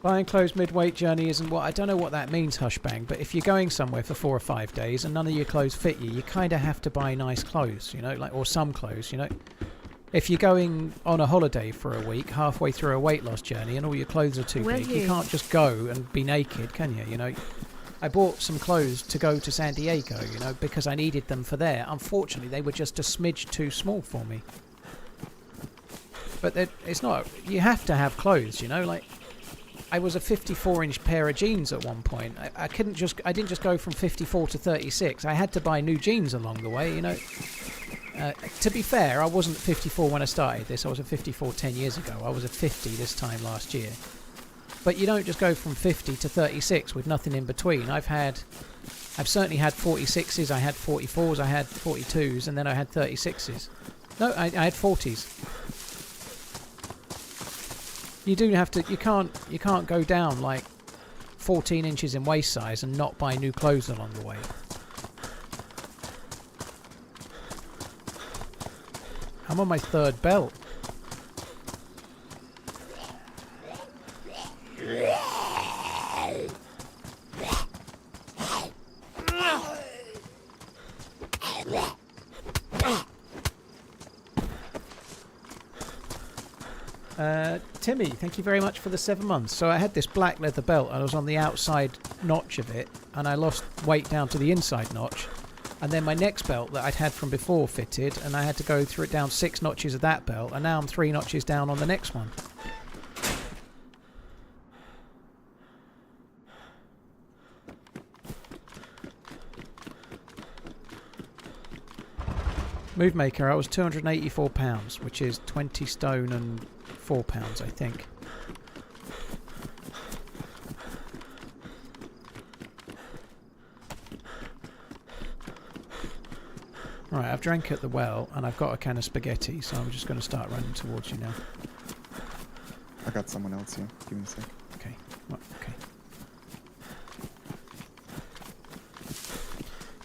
Buying clothes mid-weight journey isn't what... I don't know what that means, Hushbang, but if you're going somewhere for 4 or 5 days and none of your clothes fit you, you kind of have to buy nice clothes, you know, like, or some clothes, you know. If you're going on a holiday for a week, halfway through a weight loss journey, and all your clothes are too Will big, you can't just go and be naked, can you? You know, I bought some clothes to go to San Diego, you know, because I needed them for there. Unfortunately, they were just a smidge too small for me. But it's not. You have to have clothes, you know. Like, I was a 54-inch pair of jeans at one point. I didn't just go from 54 to 36. I had to buy new jeans along the way, you know. To be fair, I wasn't 54 when I started this. I was a 54 10 years ago. I was a 50 this time last year. But you don't just go from 50 to 36 with nothing in between. I've certainly had 46s, I had 44s, I had 42s, and then I had 36s. No, I had 40s. You do have to. You can't go down like 14 inches in waist size and not buy new clothes along the way. I'm on my 3rd belt. Timmy, thank you very much for the 7 months. So I had this black leather belt and I was on the outside notch of it and I lost weight down to the inside notch. And then my next belt that I'd had from before fitted and I had to go through it down 6 notches of that belt and now I'm 3 notches down on the next one. Move maker, I was 284 pounds, which is 20 stone and 4 pounds, I think. Right, I've drank at the well and I've got a can of spaghetti, so I'm just going to start running towards you now. I got someone else here. Give me a sec. Okay. Well, okay.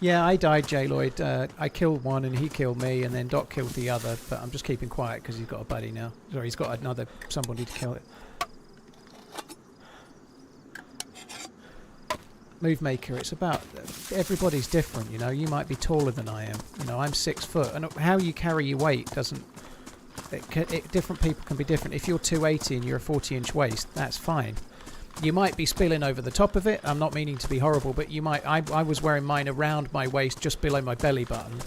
Yeah, I died, J. Lloyd. I killed one and he killed me, and then Doc killed the other, but I'm just keeping quiet because he's got a buddy now. Sorry, he's got somebody to kill it. Move maker, it's about everybody's different, you know. You might be taller than I am, you know. I'm 6 foot, and how you carry your weight doesn't. Different people can be different. If you're 280 and you're a 40-inch waist, that's fine. You might be spilling over the top of it. I'm not meaning to be horrible, but you might. I was wearing mine around my waist, just below my belly button,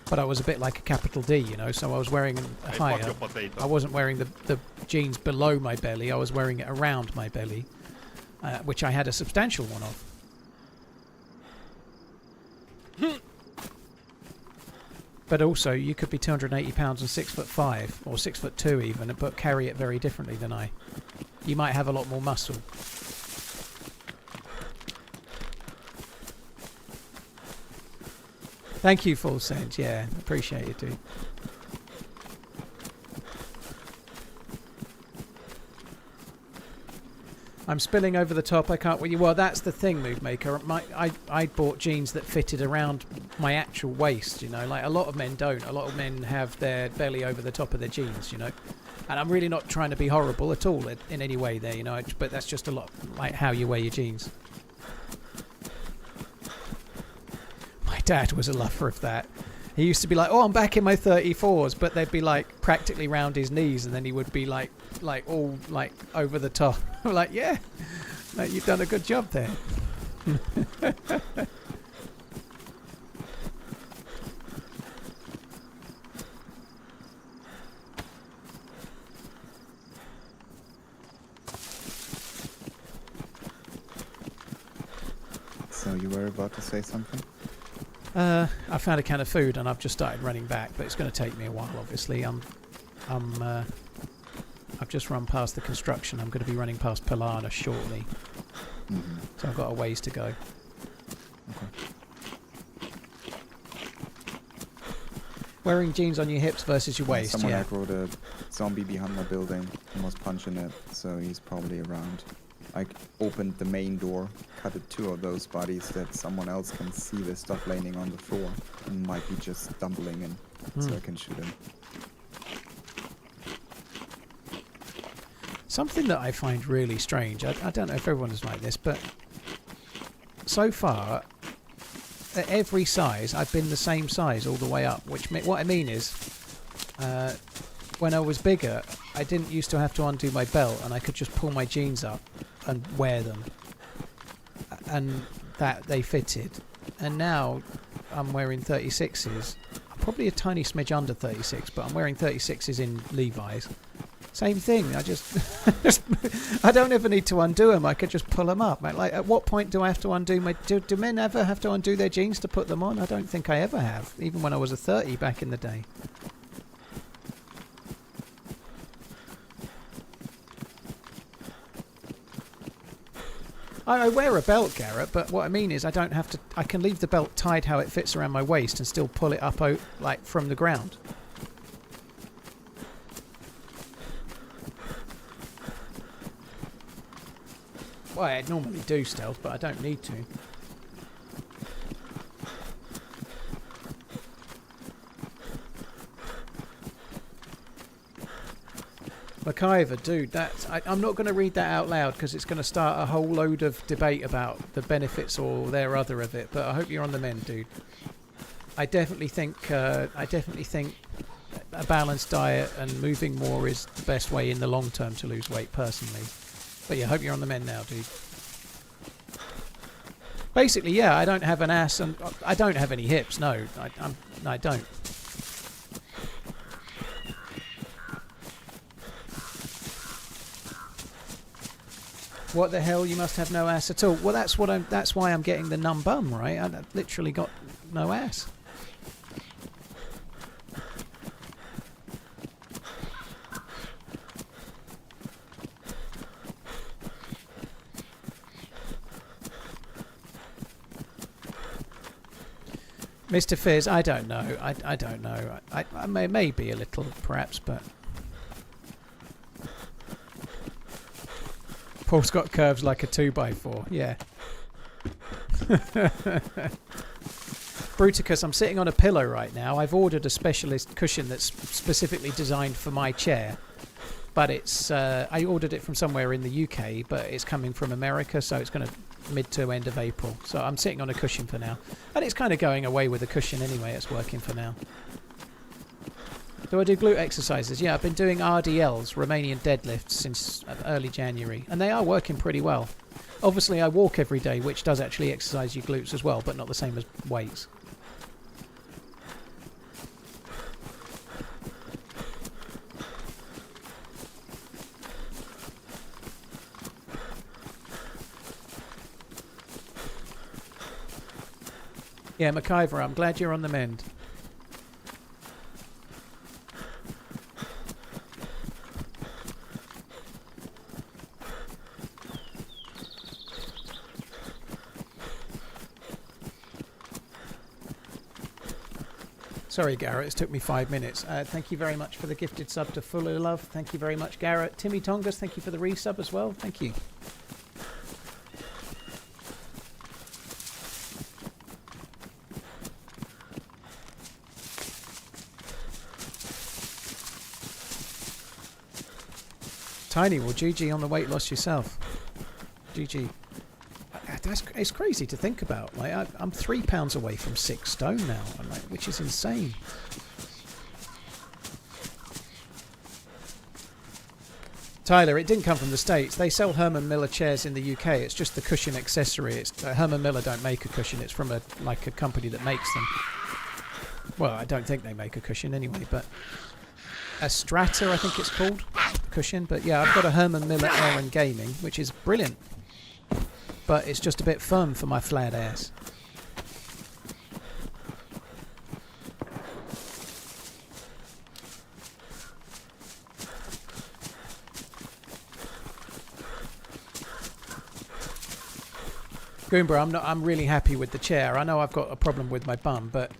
but I was a bit like a capital D, you know. So I was wearing higher. I wasn't wearing the jeans below my belly. I was wearing it around my belly, which I had a substantial one of. But also, you could be 280 pounds and 6'5", or 6'2" even, but carry it very differently than I. You might have a lot more muscle. Thank you, Full Sense. Yeah, appreciate it, dude. I'm spilling over the top. I can't. Well, that's the thing, Move Maker. I bought jeans that fitted around my actual waist. You know, like a lot of men don't. A lot of men have their belly over the top of their jeans. You know, and I'm really not trying to be horrible at all in any way there. You know, but that's just a lot like how you wear your jeans. My dad was a lover of that. He used to be like, "Oh, I'm back in my 34s," but they'd be like practically round his knees, and then he would be like all like over the top. I'm like, yeah, like, you've done a good job there. So you were about to say something? I found a can of food and I've just started running back, but it's going to take me a while. Obviously, I've just run past the construction. I'm going to be running past Pilana shortly, so I've got a ways to go. Okay. Wearing jeans on your hips versus your waist. Someone Yeah. aggroed a zombie behind my building and was punching it, so he's probably around. I opened the main door, cut it 2 of those bodies that someone else can see the stuff laying on the floor and might be just stumbling in, so I can shoot him. Something that I find really strange, I don't know if everyone is like this, but so far, at every size, I've been the same size all the way up, which what I mean is, when I was bigger, I didn't used to have to undo my belt, and I could just pull my jeans up and wear them, and that they fitted. And now I'm wearing 36s. I'm probably a tiny smidge under 36, but I'm wearing 36s in Levi's. Same thing. I just I don't ever need to undo them. I could just pull them up. Like, at what point do I have to undo my? Do men ever have to undo their jeans to put them on? I don't think I ever have. Even when I was a 30 back in the day. I wear a belt, Garrett, but what I mean is I don't have to. I can leave the belt tied how it fits around my waist and still pull it up out like from the ground. Well, I normally do stealth, but I don't need to. MacIver, dude, I'm not going to read that out loud because it's going to start a whole load of debate about the benefits or their other of it. But I hope you're on the mend, dude. I definitely think a balanced diet and moving more is the best way in the long term to lose weight, personally. But yeah, I hope you're on the mend now, dude. Basically, yeah, I don't have an ass and I don't have any hips. No, I don't. What the hell? You must have no ass at all. Well, that's why I'm getting the numb bum, right? I literally got no ass. Mr. Fizz, I don't know. I don't know. I may be a little, perhaps, but... Paul's got curves like a 2x4. Yeah. Bruticus, I'm sitting on a pillow right now. I've ordered a specialist cushion that's specifically designed for my chair. But it's... I ordered it from somewhere in the UK, but it's coming from America, so it's going to... mid to end of April. So I'm sitting on a cushion for now. And it's kind of going away with a cushion anyway. It's working for now. Do I do glute exercises? Yeah, I've been doing RDLs, Romanian deadlifts, since early January. And they are working pretty well. Obviously, I walk every day, which does actually exercise your glutes as well, but not the same as weights. Yeah, MacIver, I'm glad you're on the mend. Sorry, Garrett, it took me 5 minutes. Thank you very much for the gifted sub to Full of Love. Thank you very much, Garrett. Timmy Tongas, thank you for the resub as well. Thank you. Tiny, well, GG on the weight loss yourself. GG. It's crazy to think about. Like, I'm 3 pounds away from 6 stone now, which is insane. Tyler, it didn't come from the States. They sell Herman Miller chairs in the UK. It's just the cushion accessory. It's Herman Miller don't make a cushion. It's from a company that makes them. Well, I don't think they make a cushion anyway, but a Strata, I think it's called, cushion. But yeah, I've got a Herman Miller Air and Gaming, which is brilliant. But it's just a bit firm for my flat ass. Goomba, I'm really happy with the chair. I know I've got a problem with my bum, but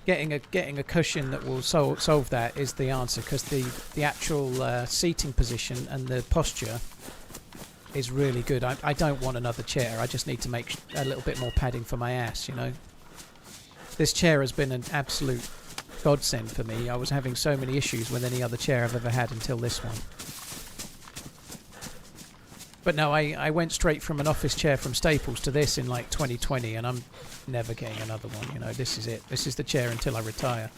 getting a cushion that will solve that is the answer, because the actual seating position and the posture is really good. I don't want another chair. I just need to make a little bit more padding for my ass, you know. This chair has been an absolute godsend for me. I was having so many issues with any other chair I've ever had until this one. But no, I went straight from an office chair from Staples to this in like 2020, and I'm never getting another one, you know. This is it. This is the chair until I retire.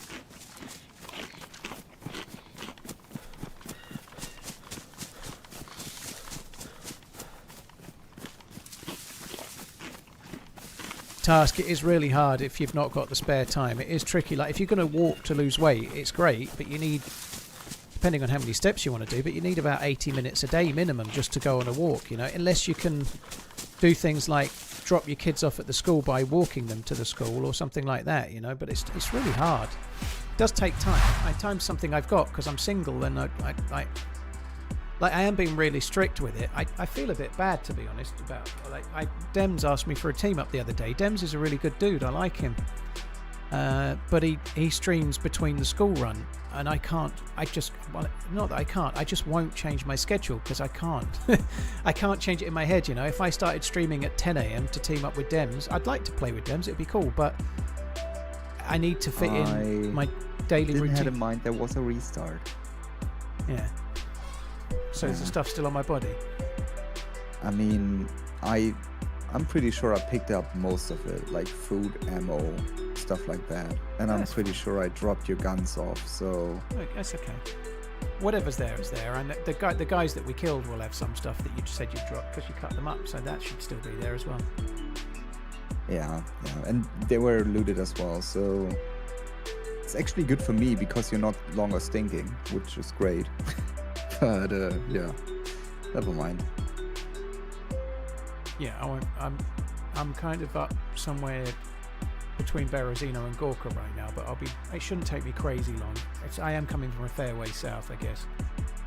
task. It is really hard if you've not got the spare time. It is tricky. Like if you're going to walk to lose weight, it's great, but you need, depending on how many steps you want to do, but you need about 80 minutes a day minimum just to go on a walk, you know, unless you can do things like drop your kids off at the school by walking them to the school or something like that, you know, but it's really hard. It does take time. Time's something I've got because I'm single, and I am being really strict with it. I feel a bit bad, to be honest, about Dems asked me for a team up the other day. Dems is a really good dude. I like him. But he streams between the school run, and I can't. Not that I can't. I just won't change my schedule because I can't. I can't change it in my head. You know, if I started streaming at 10 a.m. to team up with Dems, I'd like to play with Dems. It'd be cool, but I need to fit in my daily routine. I didn't have in mind there was a restart. Yeah. So is the stuff still on my body? I mean, I'm pretty sure I picked up most of it, like food, ammo, stuff like that. And I'm pretty sure I dropped your guns off, so... Look, that's okay. Whatever's there is there. And the guys that we killed will have some stuff that you said you dropped because you cut them up, so that should still be there as well. Yeah. And they were looted as well, so... It's actually good for me because you're not longer stinking, which is great. But, yeah. Never mind. Yeah, I'm kind of up somewhere between Berezino and Gorka right now, but it shouldn't take me crazy long. I am coming from a fair way south, I guess.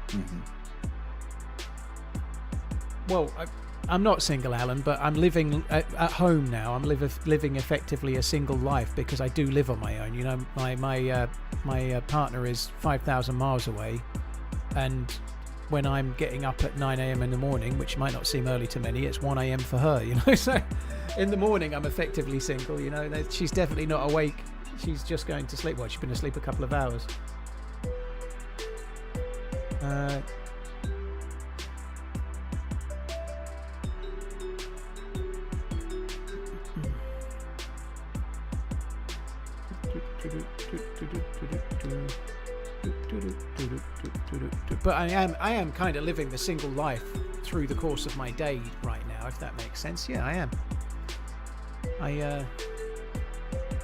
Mm-hmm. Well, I'm not single, Alan, but I'm living at home now. I'm living effectively a single life because I do live on my own. You know, my partner is 5,000 miles away, and when I'm getting up at 9 a.m. in the morning, which might not seem early to many, it's 1 a.m. for her, you know. So in the morning, I'm effectively single, you know. She's definitely not awake. She's just going to sleep. Well, she's been asleep a couple of hours. But I am kind of living the single life through the course of my day right now, if that makes sense. Yeah, I am.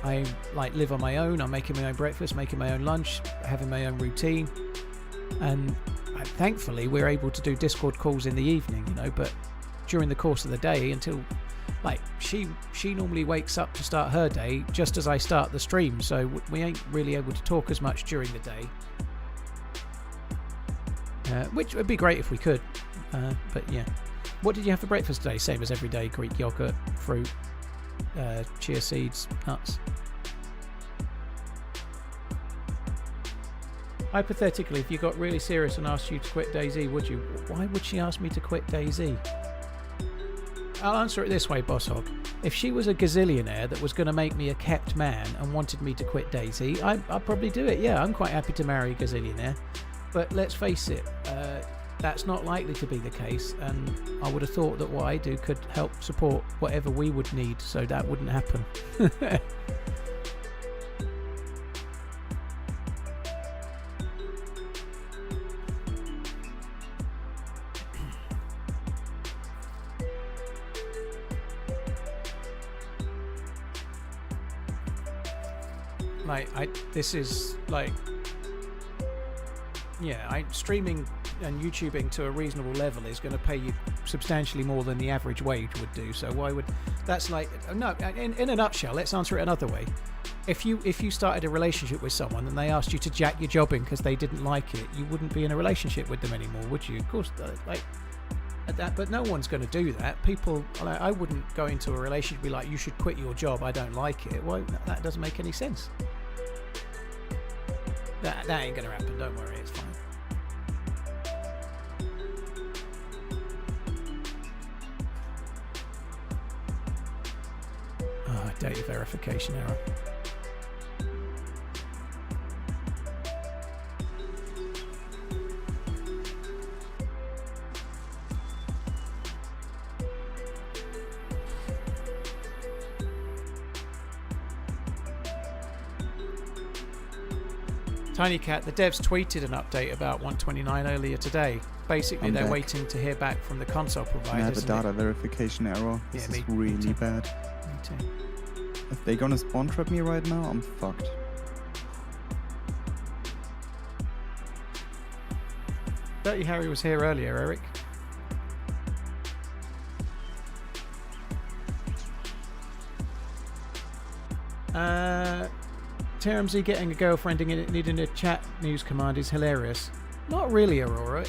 I like live on my own. I'm making my own breakfast, making my own lunch, having my own routine, and thankfully we're able to do Discord calls in the evening, you know. But during the course of the day, until like she normally wakes up to start her day just as I start the stream, so we ain't really able to talk as much during the day. Which would be great if we could, but yeah. What did you have for breakfast today? Same as every day: Greek yogurt, fruit, chia seeds, nuts. Hypothetically, if you got really serious and asked you to quit DayZ, would you? Why would she ask me to quit DayZ? I'll answer it this way, Boss Hog. If she was a gazillionaire that was going to make me a kept man and wanted me to quit DayZ, I'd probably do it. Yeah, I'm quite happy to marry a gazillionaire. But let's face it, that's not likely to be the case, and I would have thought that what I do could help support whatever we would need, so that wouldn't happen. This is like... Yeah, streaming and YouTubing to a reasonable level is going to pay you substantially more than the average wage would do. So why would... That's like... No, in a nutshell, let's answer it another way. If you started a relationship with someone and they asked you to jack your job in because they didn't like it, you wouldn't be in a relationship with them anymore, would you? Of course, but no one's going to do that. People... I wouldn't go into a relationship and be like, you should quit your job, I don't like it. Well, that doesn't make any sense. That ain't going to happen, don't worry, it's fine. Data verification error. Tiny Cat, the devs tweeted an update about 129 earlier today. Basically, they're waiting to hear back from the console providers. I have a data verification error. This is really bad. Me too. If they gonna spawn trap me right now, I'm fucked. Dirty Harry was here earlier, Eric. TRMZ getting a girlfriend and needing a chat news command is hilarious. Not really, Aurora.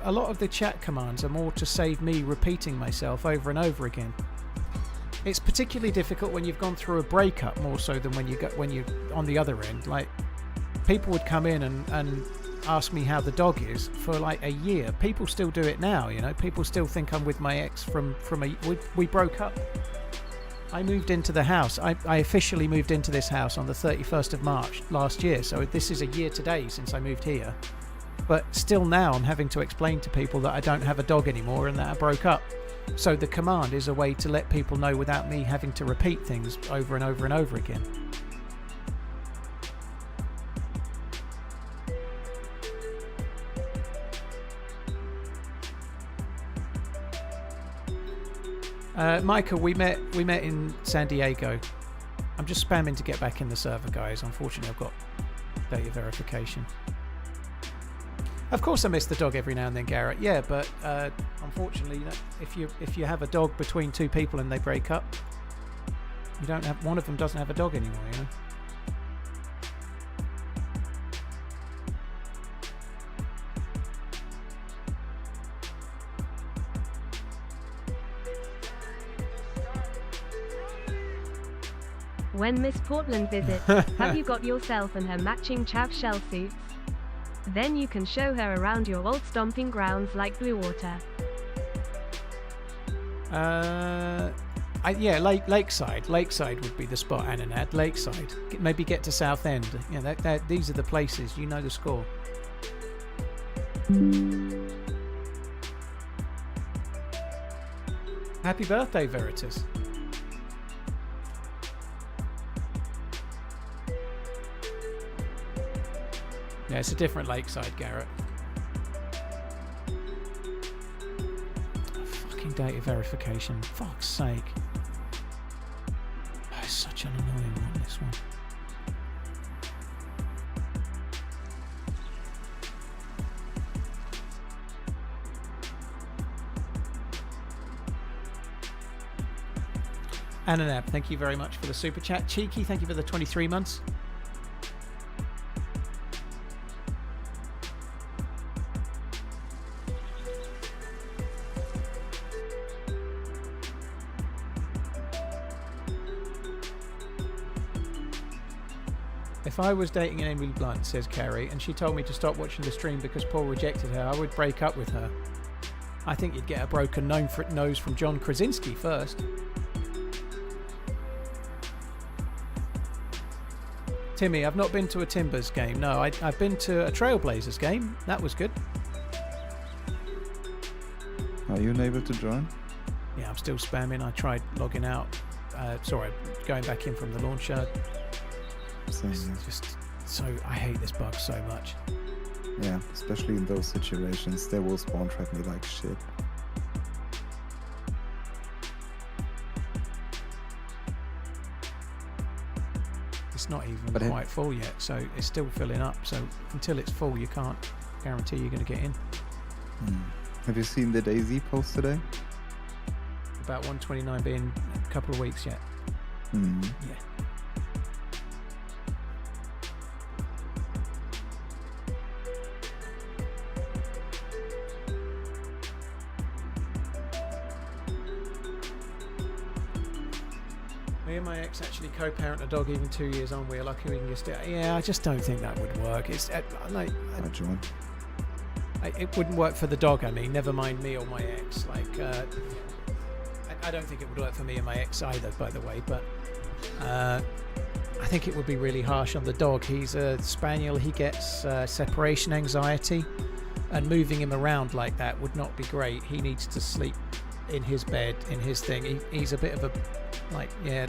A lot of the chat commands are more to save me repeating myself over and over again. It's particularly difficult when you've gone through a breakup more so than when you're on the other end. Like, people would come in and ask me how the dog is for like a year. People still do it now, you know. People still think I'm with my ex from we broke up. I moved into the house. I officially moved into this house on the 31st of March last year. So this is a year today since I moved here. But still now I'm having to explain to people that I don't have a dog anymore and that I broke up. So the command is a way to let people know without me having to repeat things over and over and over again. Micah, we met in San Diego. I'm just spamming to get back in the server, guys. Unfortunately, I've got data verification. Of course, I miss the dog every now and then, Garrett. Yeah, but unfortunately, if you have a dog between two people and they break up, you don't have one of them doesn't have a dog anymore. You know. When Miss Portland visits, have you got yourself and her matching chav shell suits? Then you can show her around your old stomping grounds like Blue Water. Yeah, Lakeside. Lakeside would be the spot, Ananad. Lakeside. Maybe get to Southend. Yeah, these are the places. You know the score. Happy birthday, Veritas. Yeah, it's a different Lakeside, Garrett. Fucking data verification. Fuck's sake. Oh, it's such an annoying one, this one. Ananab, thank you very much for the super chat. Cheeky, thank you for the 23 months. If I was dating an Emily Blunt, says Carrie, and she told me to stop watching the stream because Paul rejected her, I would break up with her. I think you'd get a broken nose from John Krasinski first. Timmy, I've not been to a Timbers game. No, I've been to a Trailblazers game. That was good. Are you unable to join? Yeah, I'm still spamming. I tried logging out. Sorry, going back in from the launcher. Just so I hate this bug so much. Yeah, especially in those situations, they will spawn trap me like shit. It's not even quite full yet, so it's still filling up. So until it's full, you can't guarantee you're going to get in. Have you seen the DayZ post today? About 129 being a couple of weeks yet. Yeah. Me and my ex actually co-parent a dog even 2 years on. We're lucky we can just... Yeah, I just don't think that would work. It's like... it wouldn't work for the dog, I mean. Never mind me or my ex. Like, I don't think it would work for me and my ex either, by the way. But I think it would be really harsh on the dog. He's a spaniel. He gets separation anxiety. And moving him around like that would not be great. He needs to sleep in his bed, in his thing. He's a bit of a... Like, yeah,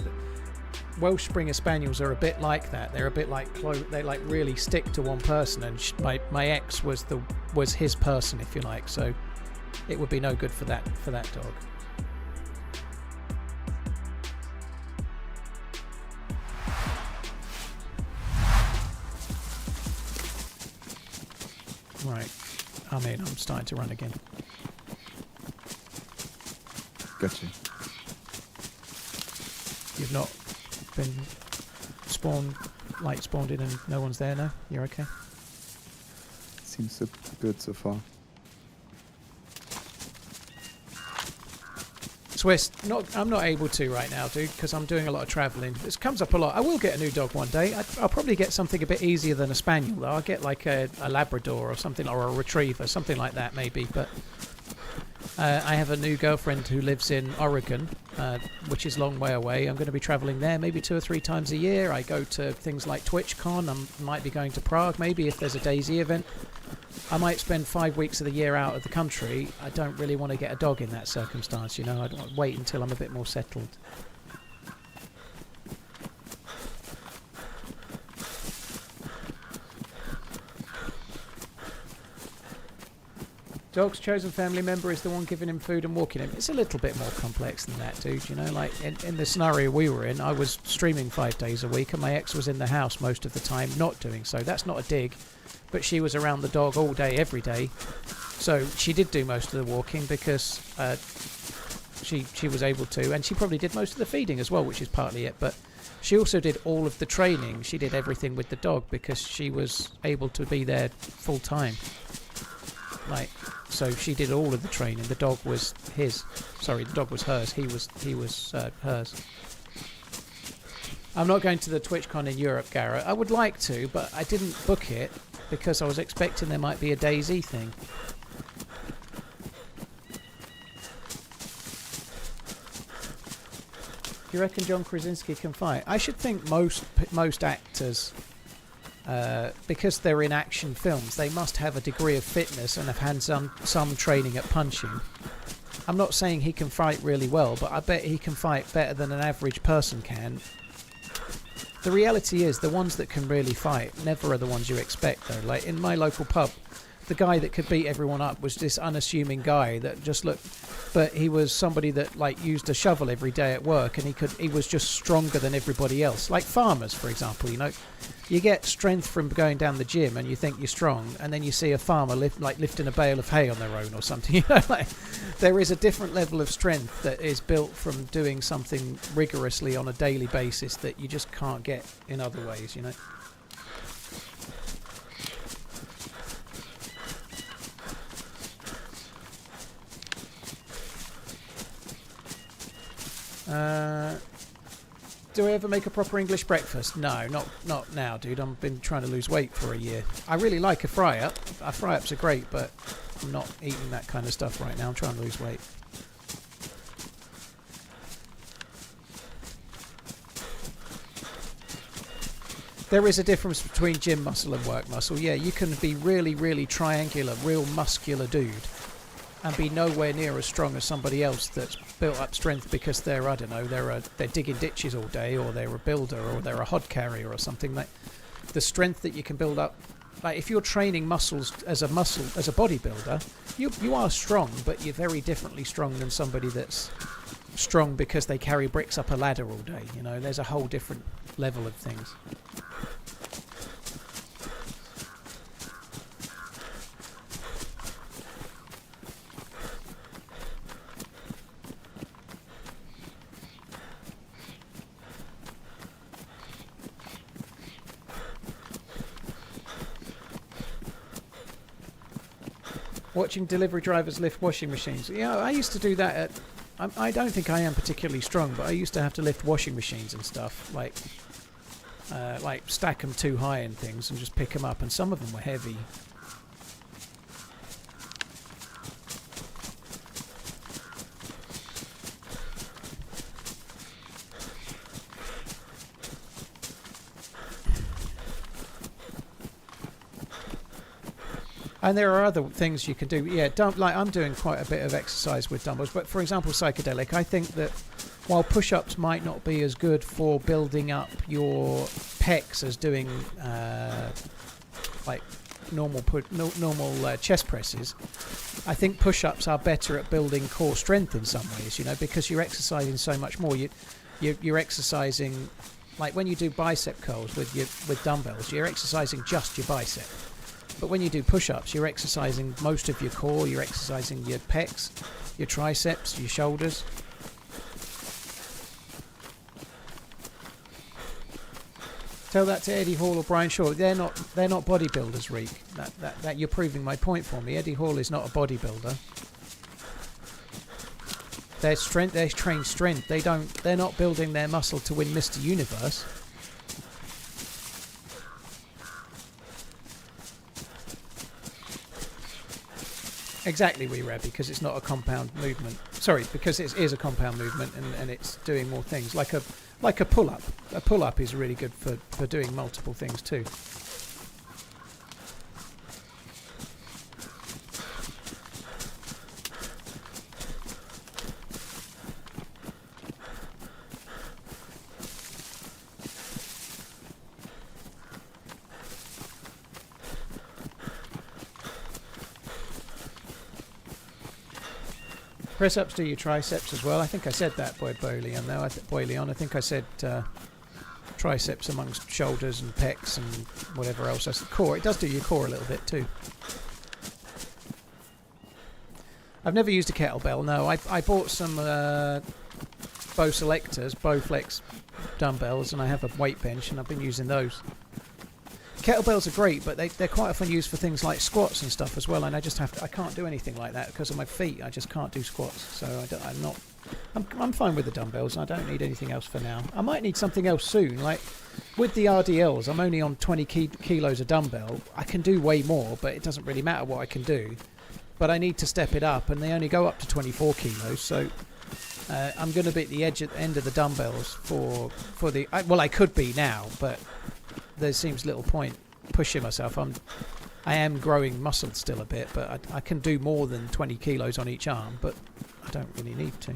Welsh Springer Spaniels are a bit like that. They're a bit like they like really stick to one person, and my ex was his person, if you like. So it would be no good for that dog. Right. I'm in. I'm starting to run again. Gotcha. You've not been spawned in and no one's there now? You're okay? Seems so good so far. Swiss, I'm not able to right now, dude, because I'm doing a lot of travelling. This comes up a lot. I will get a new dog one day. I'll probably get something a bit easier than a spaniel, though. I'll get like a Labrador or something, or a retriever, something like that, maybe. But I have a new girlfriend who lives in Oregon, which is a long way away. I'm going to be travelling there maybe 2 or 3 times a year. I go to things like TwitchCon. I might be going to Prague, maybe, if there's a DayZ event. I might spend 5 weeks of the year out of the country. I don't really want to get a dog in that circumstance, you know. I'd wait until I'm a bit more settled. Dog's chosen family member is the one giving him food and walking him. It's a little bit more complex than that, dude, you know. Like, in the scenario we were in, I was streaming 5 days a week and my ex was in the house most of the time not doing so. That's not a dig. But she was around the dog all day, every day. So she did do most of the walking because she was able to. And she probably did most of the feeding as well, which is partly it. But she also did all of the training. She did everything with the dog because she was able to be there full time. Like, so she did all of the training. The dog was his. Sorry, the dog was hers. He was hers. I'm not going to the TwitchCon in Europe, Garrett. I would like to, but I didn't book it because I was expecting there might be a DayZ thing. Do you reckon John Krasinski can fight? I should think most actors, because they're in action films, they must have a degree of fitness and have had some training at punching. I'm not saying he can fight really well, but I bet he can fight better than an average person can. The reality is, the ones that can really fight never are the ones you expect, though. Like, in my local pub, the guy that could beat everyone up was this unassuming guy that just looked... But he was somebody that, like, used a shovel every day at work, and he was just stronger than everybody else. Like farmers, for example, you know. You get strength from going down the gym, and you think you're strong, and then you see a farmer lifting a bale of hay on their own or something. You know, like, there is a different level of strength that is built from doing something rigorously on a daily basis that you just can't get in other ways, you know. Do I ever make a proper English breakfast? No, not now, dude. I've been trying to lose weight for a year. I really like a fry-up. Fry-ups are great, but I'm not eating that kind of stuff right now. I'm trying to lose weight. There is a difference between gym muscle and work muscle. Yeah, you can be really, really triangular, real muscular dude, and be nowhere near as strong as somebody else that's built up strength because they're, I don't know, they're digging ditches all day, or they're a builder, or they're a hod carrier or something. Like, the strength that you can build up, like if you're training muscles as a bodybuilder, you are strong, but you're very differently strong than somebody that's strong because they carry bricks up a ladder all day. You know, there's a whole different level of things. Watching delivery drivers lift washing machines. Yeah, I used to do that at... I don't think I am particularly strong, but I used to have to lift washing machines and stuff. Like stack them too high and things and just pick them up. And some of them were heavy. And there are other things you can do. Yeah, like I'm doing quite a bit of exercise with dumbbells. But for example, psychedelic, I think that while push-ups might not be as good for building up your pecs as doing like normal chest presses, I think push-ups are better at building core strength in some ways. You know, because you're exercising so much more. You're exercising, like when you do bicep curls with dumbbells, you're exercising just your bicep. But when you do push-ups, you're exercising most of your core, you're exercising your pecs, your triceps, your shoulders. Tell that to Eddie Hall or Brian Shaw. They're not bodybuilders, Reek. That you're proving my point for me. Eddie Hall is not a bodybuilder. They're trained strength. They're not building their muscle to win Mr. Universe. Exactly, Wee-Rab, because it's not a compound movement. Sorry, because it is a compound movement and it's doing more things. Like a pull-up. A pull-up is really good for doing multiple things too. Press ups do your triceps as well. I think I said that, Boyleon. Now, I think I said triceps amongst shoulders and pecs and whatever else. That's the core. It does do your core a little bit too. I've never used a kettlebell. No, I bought some Bow Selectors, Bowflex dumbbells, and I have a weight bench, and I've been using those. Kettlebells are great, but they're quite often used for things like squats and stuff as well, and I can't do anything like that because of my feet. I just can't do squats, so I'm fine with the dumbbells. I don't need anything else for now. I might need something else soon, like with the RDLs. I'm only on 20 kilos of dumbbell. I can do way more, but it doesn't really matter what I can do. But I need to step it up, and they only go up to 24 kilos, so I'm going to be at the end of the dumbbells for the... well, I could be now, but there seems little point pushing myself. I am growing muscle still a bit, but I can do more than 20 kilos on each arm, but I don't really need to.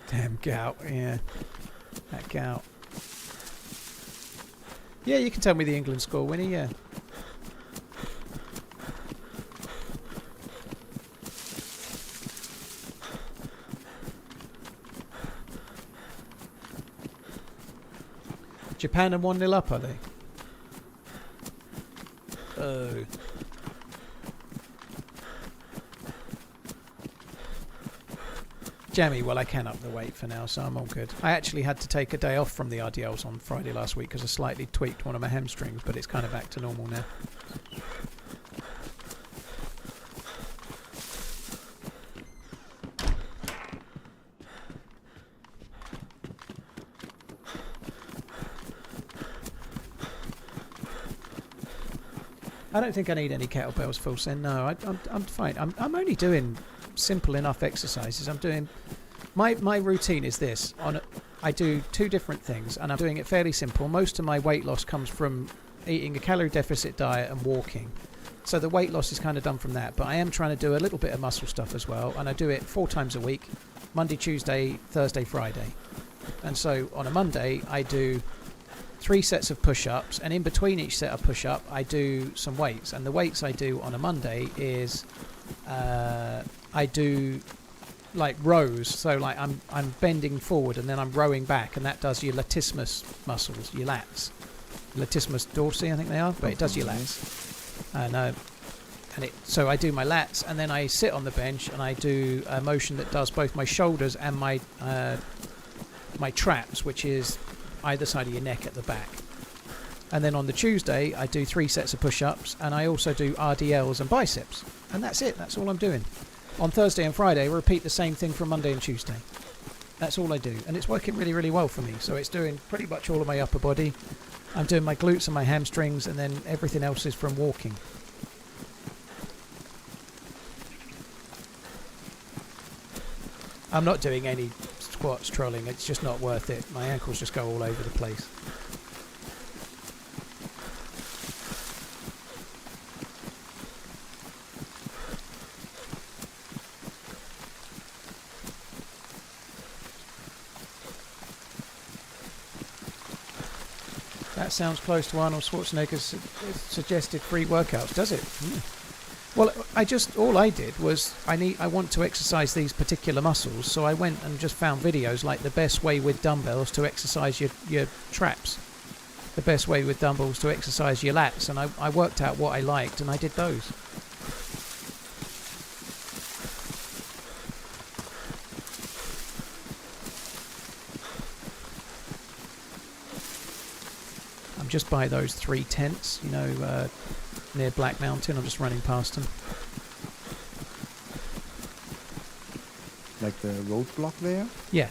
Damn gout, yeah. That gout. Yeah, you can tell me the England score, Winnie, yeah. Japan are 1-0 up, are they? Oh. Jammy, well, I can up the weight for now, so I'm all good. I actually had to take a day off from the RDLs on Friday last week because I slightly tweaked one of my hamstrings, but it's kind of back to normal now. I don't think I need any kettlebells full send. No, I'm fine. I'm only doing simple enough exercises. I'm doing my routine is this. I do 2 different things, and I'm doing it fairly simple. Most of my weight loss comes from eating a calorie deficit diet and walking. So the weight loss is kind of done from that. But I am trying to do a little bit of muscle stuff as well, and I do it 4 times a week: Monday, Tuesday, Thursday, Friday. And so on a Monday, I do 3 sets of push-ups, and in between each set of push-up I do some weights. And the weights I do on a Monday is I do like rows, so like I'm bending forward and then I'm rowing back, and that does your latissimus muscles, your lats, latissimus dorsi I think they are, but it does your lats. So I do my lats, and then I sit on the bench and I do a motion that does both my shoulders and my traps, which is either side of your neck at the back. And then on the Tuesday I do 3 sets of push-ups, and I also do RDLs and biceps, and that's it. That's all I'm doing. On Thursday and Friday I repeat the same thing from Monday and Tuesday. That's all I do, and it's working really, really well for me. So it's doing pretty much all of my upper body. I'm doing my glutes and my hamstrings, and then everything else is from walking. I'm not doing any squats, trolling. It's just not worth it. My ankles just go all over the place. That sounds close to Arnold Schwarzenegger's suggested free workouts, does it? Well, all I did was I want to exercise these particular muscles, so I went and just found videos like the best way with dumbbells to exercise your traps, the best way with dumbbells to exercise your lats, and I worked out what I liked and I did those. I'm just by those 3 tents, you know, near Black Mountain. I'm just running past them. Like the roadblock there? Yeah.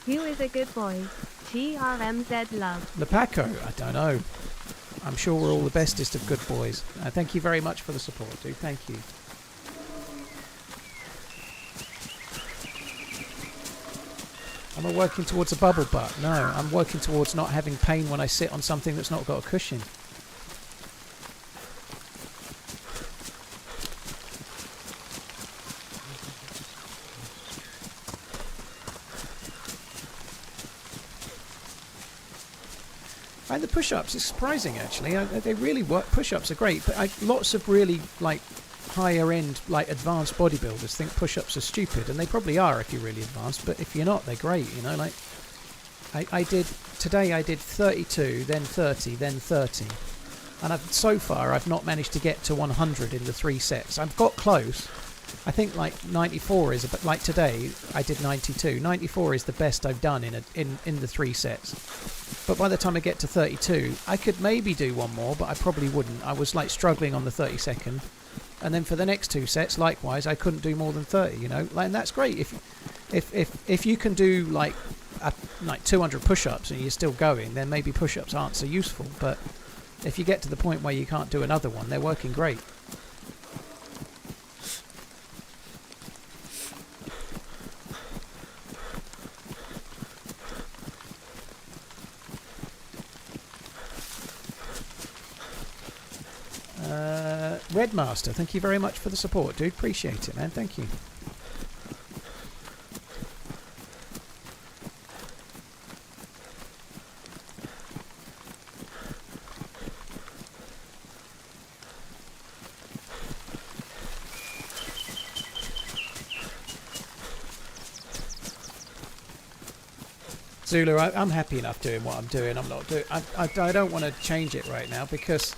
Who is a good boy? TRMZ love. Lepaco, I don't know. I'm sure we're all the bestest of good boys. Thank you very much for the support, dude. Thank you. Am I working towards a bubble butt? No, I'm working towards not having pain when I sit on something that's not got a cushion. And the push-ups is surprising, actually. They really work. Push-ups are great, but lots of really like higher-end, like advanced bodybuilders think push-ups are stupid, and they probably are if you're really advanced. But if you're not, they're great. You know, like I did today. I did 32, then 30, then 30, and so far I've not managed to get to 100 in the 3 sets. I've got close. I think like 94 is, but like today I did 92. 94 is the best I've done in the 3 sets. But by the time I get to 32, I could maybe do one more, but I probably wouldn't. I was like struggling on the 32nd, and then for the next 2 sets, likewise, I couldn't do more than 30. You know, like, and that's great if you can do like 200 push-ups and you're still going, then maybe push-ups aren't so useful. But if you get to the point where you can't do another one, they're working great. Redmaster, thank you very much for the support, dude. Appreciate it, man. Thank you. Zulu, I'm happy enough doing what I'm doing. I'm not doing. I don't want to change it right now because,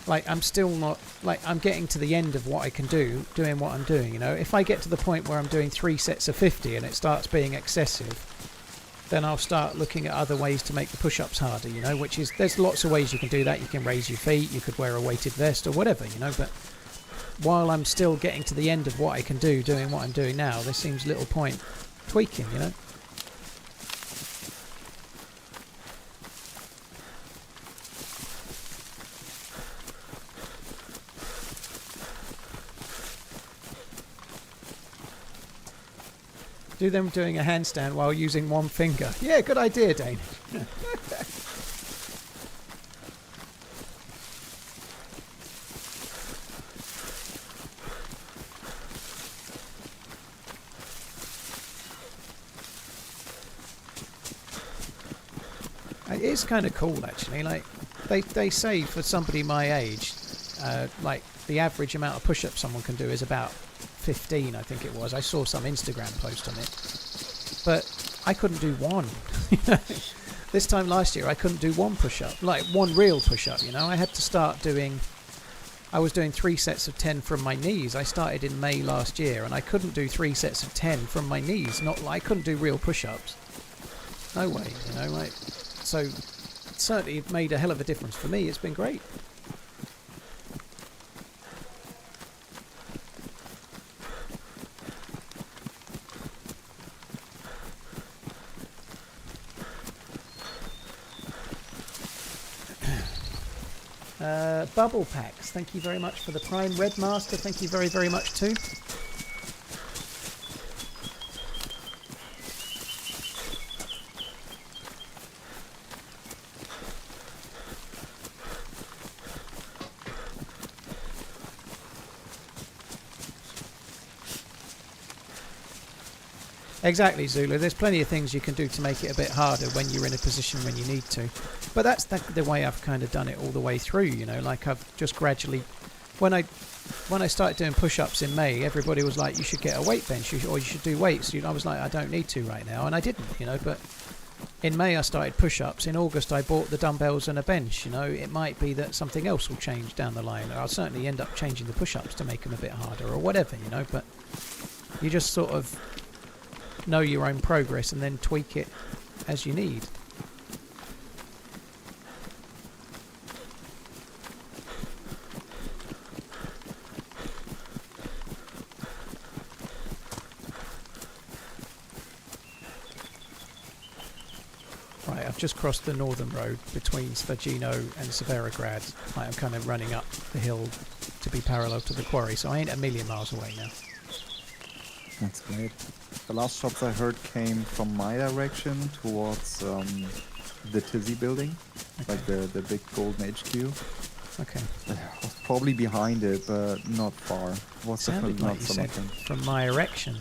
like, I'm still not, like, I'm getting to the end of what I can do, doing what I'm doing, you know. If I get to the point where I'm doing 3 sets of 50 and it starts being excessive, then I'll start looking at other ways to make the push-ups harder, you know, which is, there's lots of ways you can do that. You can raise your feet, you could wear a weighted vest or whatever, you know, but while I'm still getting to the end of what I can do, doing what I'm doing now, there seems little point tweaking, you know. Do them doing a handstand while using one finger. Yeah, good idea, Dane. It is kind of cool, actually. Like they say for somebody my age, like the average amount of push-ups someone can do is about 15, I think it was. I saw some Instagram post on it, but I couldn't do one. This time last year I couldn't do one push-up, like one real push-up, you know. I had to start doing, I was doing 3 sets of 10 from my knees. I started in May last year and I couldn't do 3 sets of 10 from my knees. Not like I couldn't do real push-ups. No way, you know, like, so it certainly made a hell of a difference for me. It's been great. Bubble packs, thank you very much for the Prime. Redmaster, thank you very, very much too. Exactly, Zulu. There's plenty of things you can do to make it a bit harder when you're in a position when you need to. But that's the way I've kind of done it all the way through, you know, like I've just gradually when I started doing push-ups in May, everybody was like, you should get a weight bench, or you should do weights. I was like, I don't need to right now, and I didn't, you know. But in May I started push-ups. In August I bought the dumbbells and a bench. You know, it might be that something else will change down the line, or I'll certainly end up changing the push-ups to make them a bit harder, or whatever, you know. But you just sort of know your own progress and then tweak it as you need. Right, I've just crossed the northern road between Svagino and Severograd. Right, I'm kind of running up the hill to be parallel to the quarry, so I ain't a million miles away now. That's great. The last shots I heard came from my direction towards the Tizzy building, Okay. like the big golden HQ. Okay. I was probably behind it, but not far. It was Sounded definitely like not you some said of them. from my erection.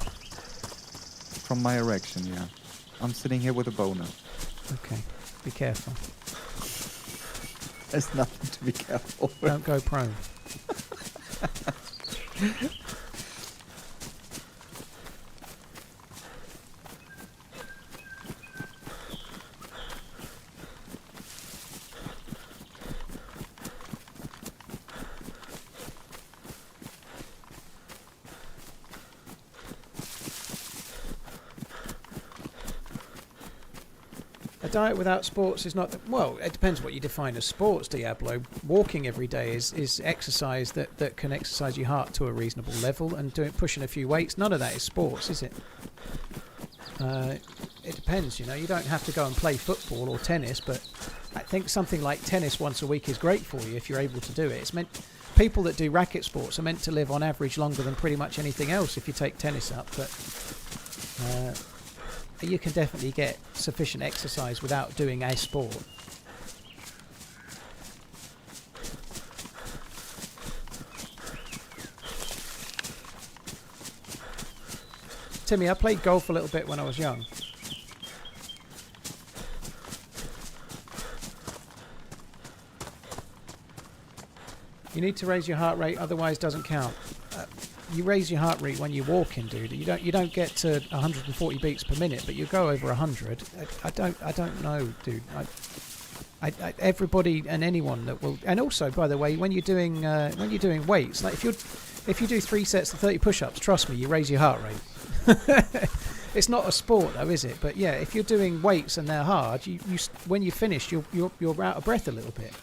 From my erection, yeah. I'm sitting here with a boner. Okay, be careful. There's nothing to be careful with. Don't go prone. A diet without sports is not... Well, it depends what you define as sports, Diablo. Walking every day is exercise that can exercise your heart to a reasonable level, and pushing a few weights, none of that is sports, is it? It depends, you know. You don't have to go and play football or tennis, but I think something like tennis once a week is great for you if you're able to do it. It's meant... People that do racket sports are meant to live on average longer than pretty much anything else if you take tennis up, but... you can definitely get sufficient exercise without doing a sport. Timmy, I played golf a little bit when I was young. You need to raise your heart rate, otherwise it doesn't count. You raise your heart rate when you're walking, dude. You don't get to 140 beats per minute, but you go over 100. I don't know, dude. Everybody and anyone that will, and also, by the way, when you're doing weights, like if you do 3 sets of 30 push-ups, trust me, you raise your heart rate. It's not a sport though, is it? But yeah, if you're doing weights and they're hard, you when you finish, you're out of breath a little bit.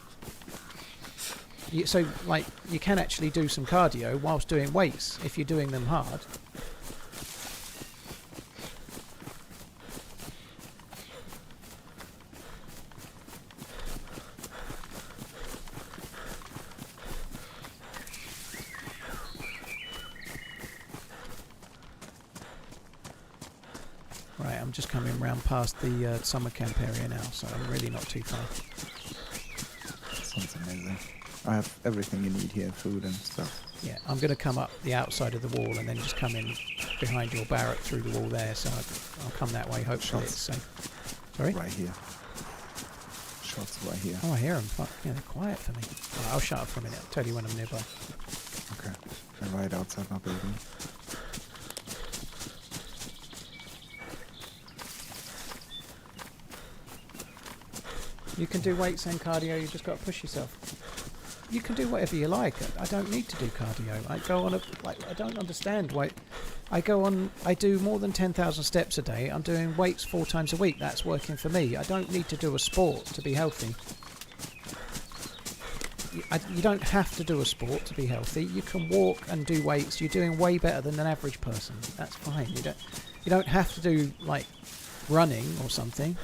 So, like, you can actually do some cardio whilst doing weights if you're doing them hard. Right, I'm just coming round past the summer camp area now, so I'm really not too far. Sounds amazing. I have everything you need here, food and stuff. Yeah, I'm going to come up the outside of the wall and then just come in behind your barrack through the wall there, so I'll come that way, hopefully it's safe. Sorry? Right here. Shots right here. Oh, I hear them. Fuck, yeah, they're quiet for me. Right, I'll shut up for a minute. I'll tell you when I'm nearby. Okay. They're right outside my building. You can do weights and cardio, you just got to push yourself. You can do whatever you like. I don't need to do cardio. I go on I don't understand why. I do more than 10,000 steps a day. I'm doing weights 4 times a week. That's working for me. I don't need to do a sport to be healthy. You don't have to do a sport to be healthy. You can walk and do weights. You're doing way better than an average person. That's fine. You don't have to do, like, running or something.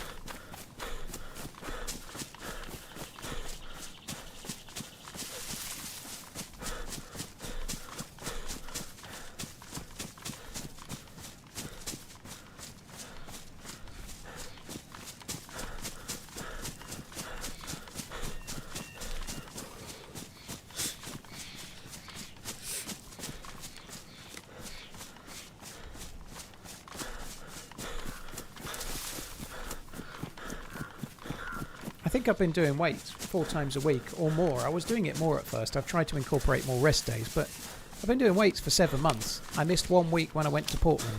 think I've been doing weights 4 times a week or more. I was doing it more at first. I've tried to incorporate more rest days, but I've been doing weights for 7 months. I missed 1 week when I went to Portland.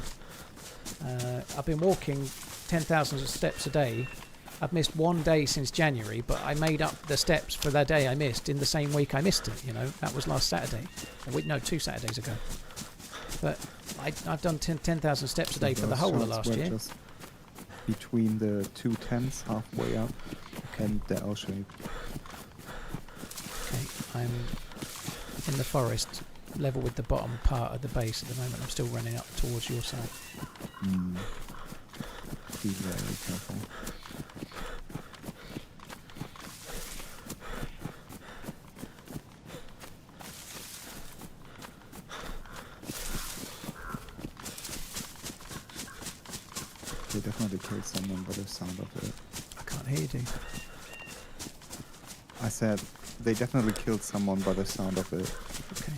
I've been walking 10,000 steps a day. I've missed 1 day since January, but I made up the steps for that day I missed in the same week I missed it, you know. That was last Saturday. No, 2 Saturdays ago. But I've done 10,000 steps a day for the whole of last year. Just between the 2 tents, halfway up, and the L shape. Okay, I'm in the forest, level with the bottom part of the base at the moment. I'm still running up towards your side. Be very careful. They definitely killed someone by the sound of it. I can't hear you, dude. I said they definitely killed someone by the sound of it. Okay.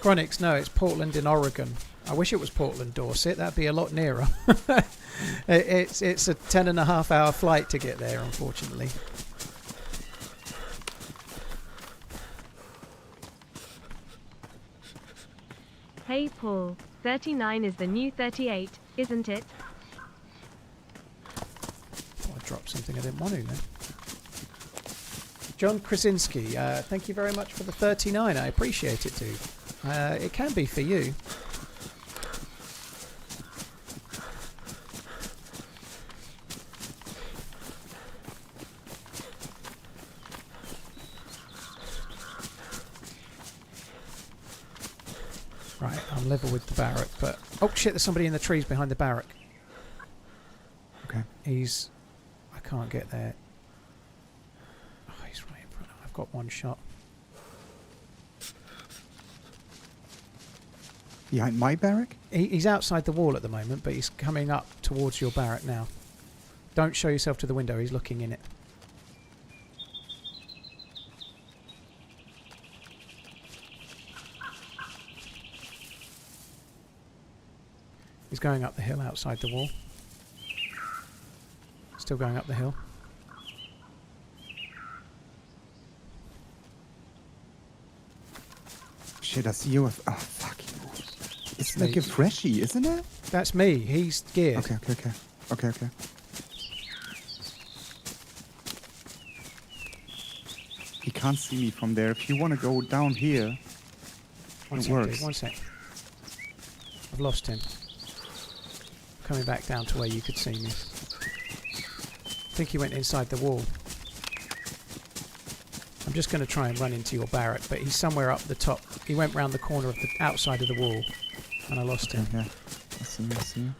Chronix, no, it's Portland in Oregon. I wish it was Portland, Dorset. That'd be a lot nearer. It's a 10.5-hour flight to get there, unfortunately. Hey Paul, 39 is the new 38, isn't it? Oh, I dropped something I didn't want to then. John Krasinski, thank you very much for the 39. I appreciate it, dude. It can be for you. Right, I'm level with the barrack, but... Oh shit, there's somebody in the trees behind the barrack. Okay. I can't get there. Oh, he's right in front of me. I've got 1 shot. Behind my barrack? He's outside the wall at the moment, but he's coming up towards your barrack now. Don't show yourself to the window, he's looking in it. He's going up the hill outside the wall. Still going up the hill. Shit, I see you. Oh, fuck. It's like a freshie, isn't it? That's me. He's geared. Okay. He can't see me from there. If you want to go down here, it works. 1 sec. I've lost him. Coming back down to where you could see me. I think he went inside the wall. I'm just going to try and run into your barrack, but he's somewhere up the top. He went round the corner of the outside of the wall, and I lost him. Yeah, I see you.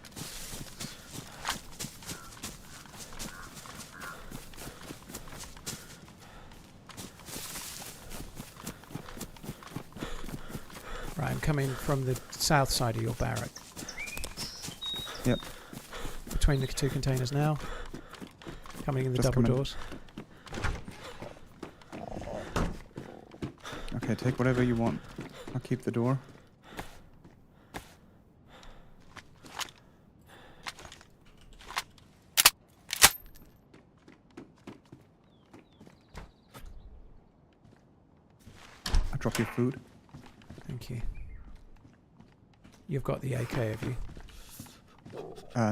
Right, I'm coming from the south side of your barrack. Yep. Between the 2 containers now. Coming in the double doors. Okay, take whatever you want. I'll keep the door. I'll drop your food. Thank you. You've got the AK, have you?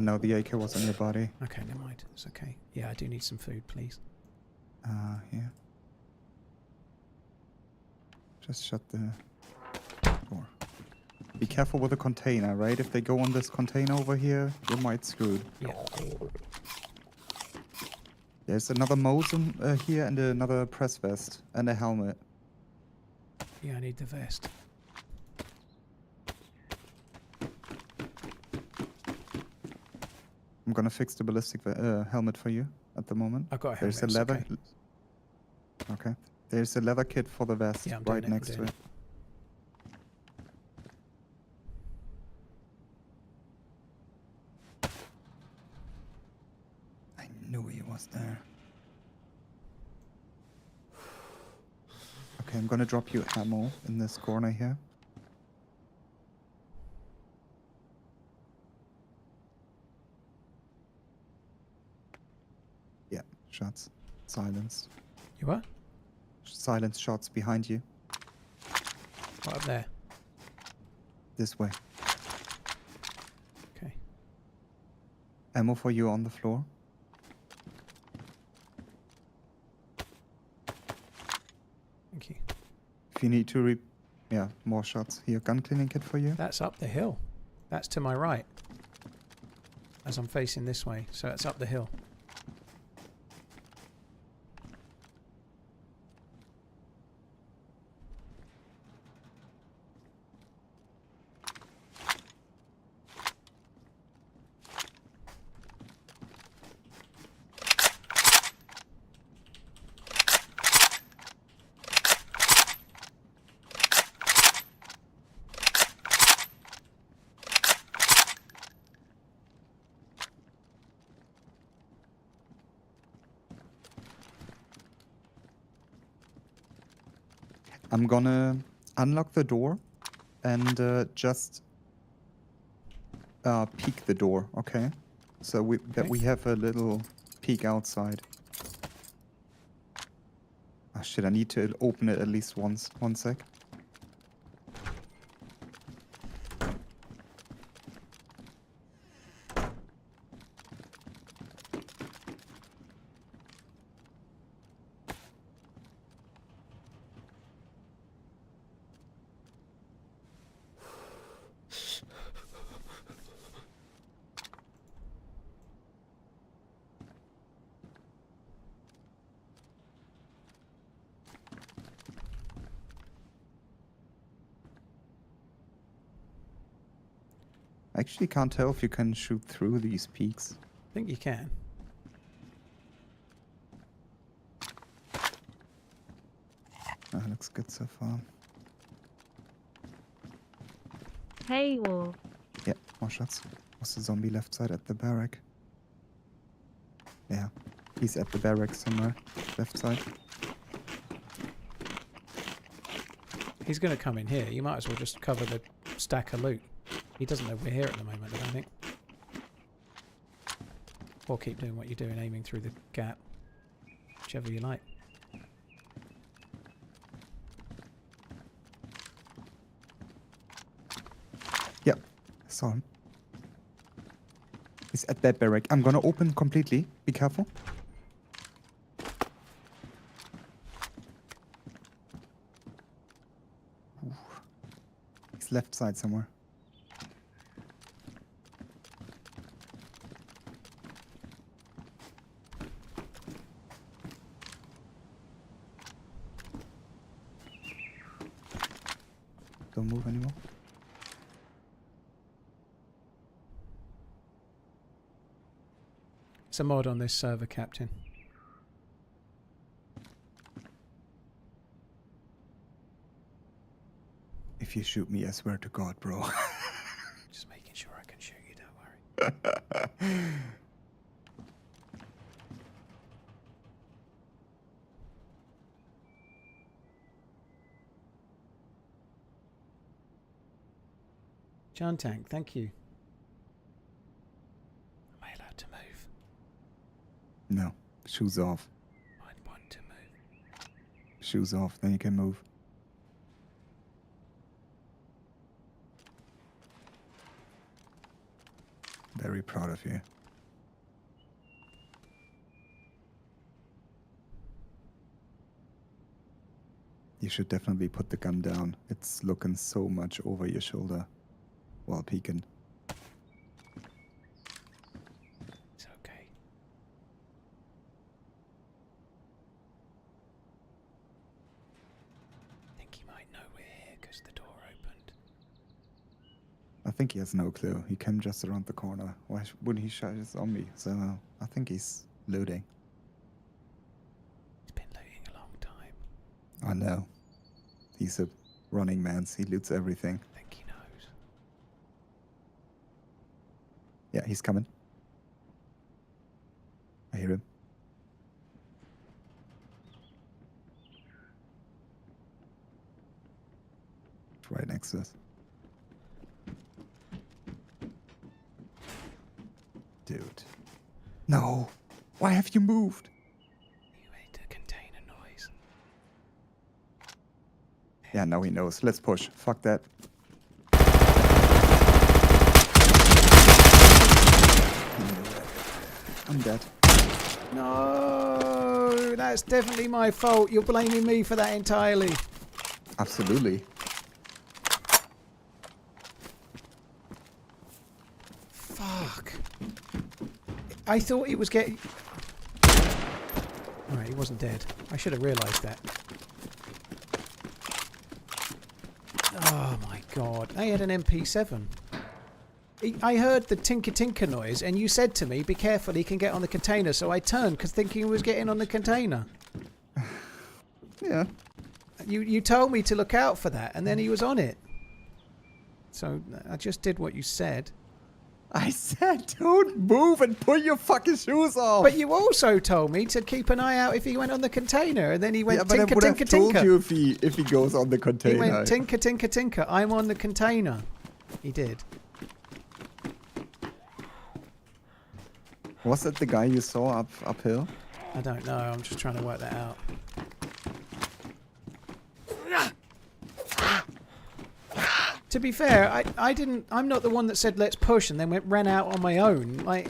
No, the AK was on your body. Okay, never mind. It's okay. Yeah, I do need some food, please. Yeah. Just shut the door. Be careful with the container, right? If they go on this container over here, you might screw. Yeah. There's another Mosin here and another press vest and a helmet. Yeah, I need the vest. I'm gonna fix the ballistic helmet for you. at the moment. I've got a There's a helmet, leather. it's Okay. There's a leather kit for the vest Yeah, I'm right doing it, next I'm to doing it. I knew he was there. Okay, I'm gonna drop you ammo in this corner here. Yeah, shots. Silence. You what? Silence shots behind you. Right up there. This way. Okay. Ammo for you on the floor. Thank you. If you need to yeah, more shots. Here, gun cleaning kit for you. That's up the hill. That's to my right. As I'm facing this way, so it's up the hill. I'm gonna unlock the door and just peek the door, okay? So that we have a little peek outside. Oh shit, I need to open it at least once. 1 sec. I actually can't tell if you can shoot through these peaks. I think you can. That looks good so far. Hey, all. Yeah, more shots. Was the zombie left side at the barrack? Yeah, he's at the barrack somewhere. Left side. He's going to come in here. You might as well just cover the stack of loot. He doesn't know we're here at the moment, I don't think. Or keep doing what you're doing, aiming through the gap. Whichever you like. Yep, I saw him. He's at that barrack. I'm gonna open completely. Be careful. Ooh. He's left side somewhere. Don't move anymore. It's a mod on this server, Captain. If you shoot me, I swear to God, bro. Just making sure I can shoot you, don't worry. John Tank, thank you. Am I allowed to move? No, shoes off. I want to move. Shoes off, then you can move. Very proud of you. You should definitely put the gun down. It's looking so much over your shoulder while peeking. It's okay. I think he might know we're here because the door opened. I think he has no clue. He came just around the corner. Why wouldn't he shut his zombie? So I think he's looting. I know. He's a running man. He loots everything. I think he knows. Yeah, he's coming. I hear him. It's right next to us. Dude. No. Why have you moved? You ate a container noise. Yeah, now he knows. Let's push. Fuck that. He knew it. I'm dead. No, that's definitely my fault. You're blaming me for that entirely. Absolutely. Fuck. I thought he was getting... Alright, he wasn't dead. I should have realised that. Oh my god. I had an MP7. I heard the tinker tinker noise and you said to me, be careful, he can get on the container. So I turned because thinking he was getting on the container. Yeah. You told me to look out for that and then he was on it. So I just did what you said. I said don't move and pull your fucking shoes off. But you also told me to keep an eye out if he went on the container, and then he went yeah, but tinker I would tinker have told tinker. you if he goes on the container. He went tinker tinker tinker. I'm on the container. He did. Was it the guy you saw uphill? I don't know. I'm just trying to work that out. To be fair, I'm not the one that said let's push and then ran out on my own. Like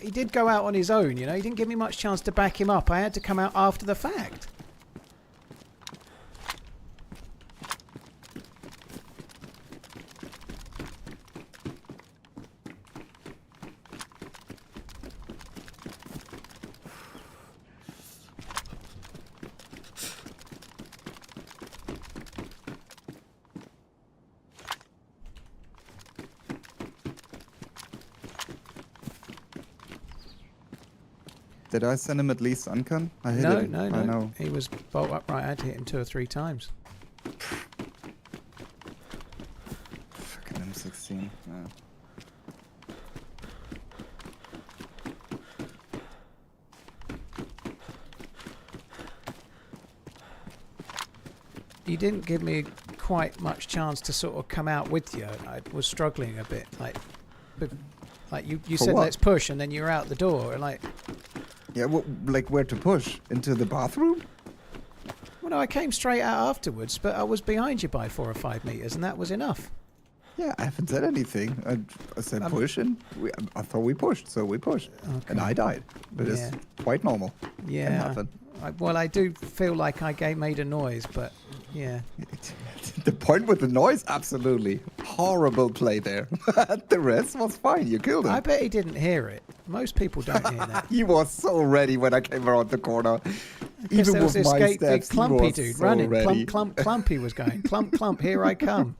he did go out on his own, you know. He didn't give me much chance to back him up. I had to come out after the fact. Did I send him at least Uncan? I hit him. No. I know. He was bolt upright. I had to hit him 2 or 3 times. Fucking M16. No. You didn't give me quite much chance to sort of come out with you. I was struggling a bit. Like you said, what? let's push, and then you were out the door, and like. Yeah, like where to push? Into the bathroom? Well, no, I came straight out afterwards, but I was behind you by 4 or 5 meters, and that was enough. Yeah, I haven't said anything. I said push, and I thought we pushed, so we pushed. Okay. And I died. But it's quite normal. Yeah. Can happen. Well, I do feel like I made a noise, but yeah. The point with the noise, absolutely. Horrible play there. The rest was fine. You killed him. I bet he didn't hear it. Most people don't hear that. He was so ready when I came around the corner. Even Even with my big steps, clumpy he was dude so running. ready. Clumpy was going. Clump, here I come.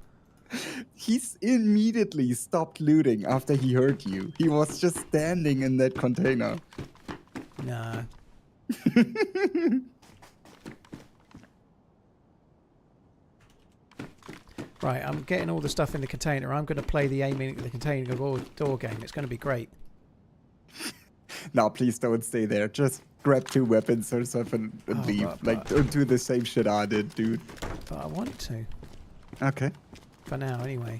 He's immediately stopped looting after he heard you. He was just standing in that container. No. Right, I'm getting all the stuff in the container. I'm going to play the aiming at the container door game. It's going to be great. Now, please don't stay there. Just grab 2 weapons or something and leave. Like, don't do the same shit I did, dude. But I want to. Okay. For now, anyway.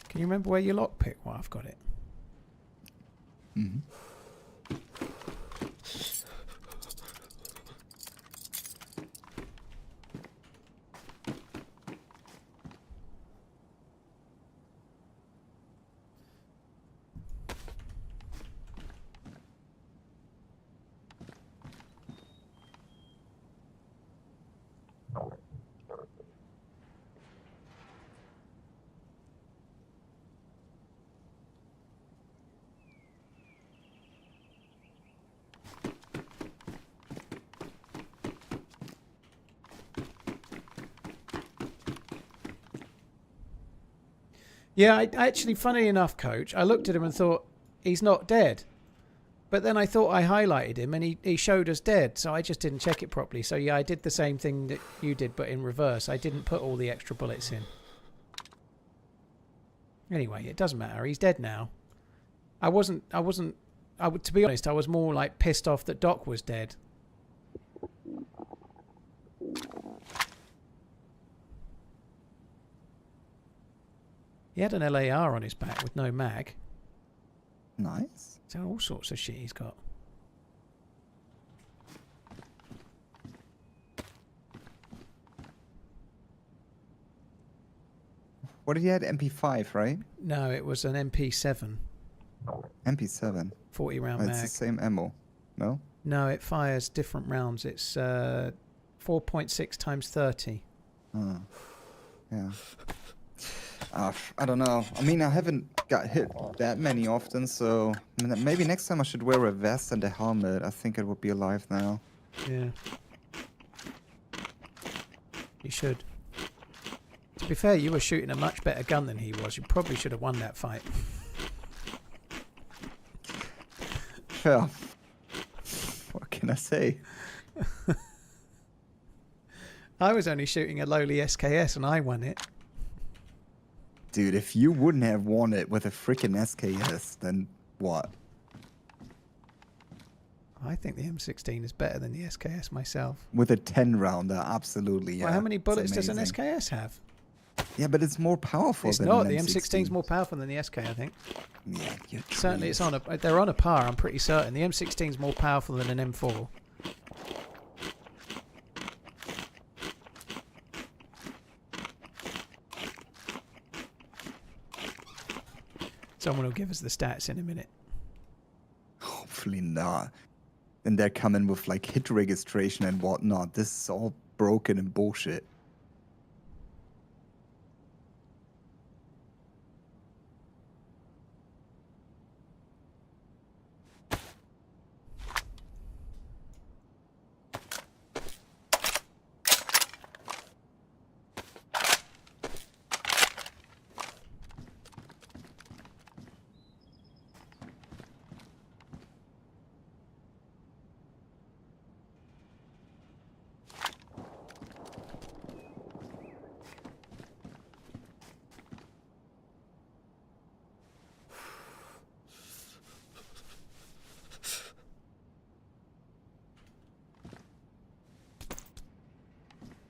Can you remember where your lockpick? Well, I've got it. Mm-hmm. Yeah, I actually, funny enough, Coach, I looked at him and thought, he's not dead. But then I thought I highlighted him and he showed us dead, so I just didn't check it properly. So yeah, I did the same thing that you did, but in reverse. I didn't put all the extra bullets in. Anyway, it doesn't matter. He's dead now. To be honest, I was more like pissed off that Doc was dead. He had an LAR on his back with no mag. Nice. So all sorts of shit he's got. What did he had? MP5, right? No, it was an MP7. MP7. 40 round Oh, mag. it's the same ammo. No? No, it fires different rounds. It's 4.6 times 30. Oh. Yeah. I don't know. I mean, I haven't got hit that many often, so maybe next time I should wear a vest and a helmet. I think it would be alive now. Yeah. You should. To be fair, you were shooting a much better gun than he was. You probably should have won that fight. Yeah. What can I say? I was only shooting a lowly SKS and I won it. Dude, if you wouldn't have won it with a freaking SKS, then what? I think the M16 is better than the SKS myself. With a 10 rounder, absolutely. Yeah. Well, how many It's bullets does an amazing. SKS have? Yeah, but it's more powerful It's than not. an The M16. M16's more powerful than the SK, I think. Yeah, you're Certainly, true. they're on a par. I'm pretty certain. The M16's more powerful than an M4. Someone will give us the stats in a minute. Hopefully not. And they're coming with like hit registration and whatnot. This is all broken and bullshit.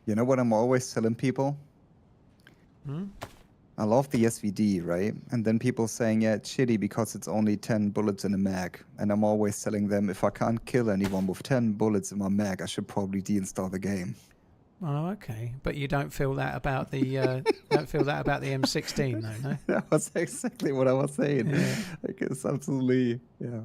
You know what I'm always telling people? Hmm? I love the SVD, right? And then people saying, yeah, it's shitty because it's only 10 bullets in a mag. And I'm always telling them, if I can't kill anyone with 10 bullets in my mag, I should probably deinstall the game. Oh, okay. But you don't feel that about the M16, though, no? That was exactly what I was saying. Yeah. Like, it's absolutely, yeah.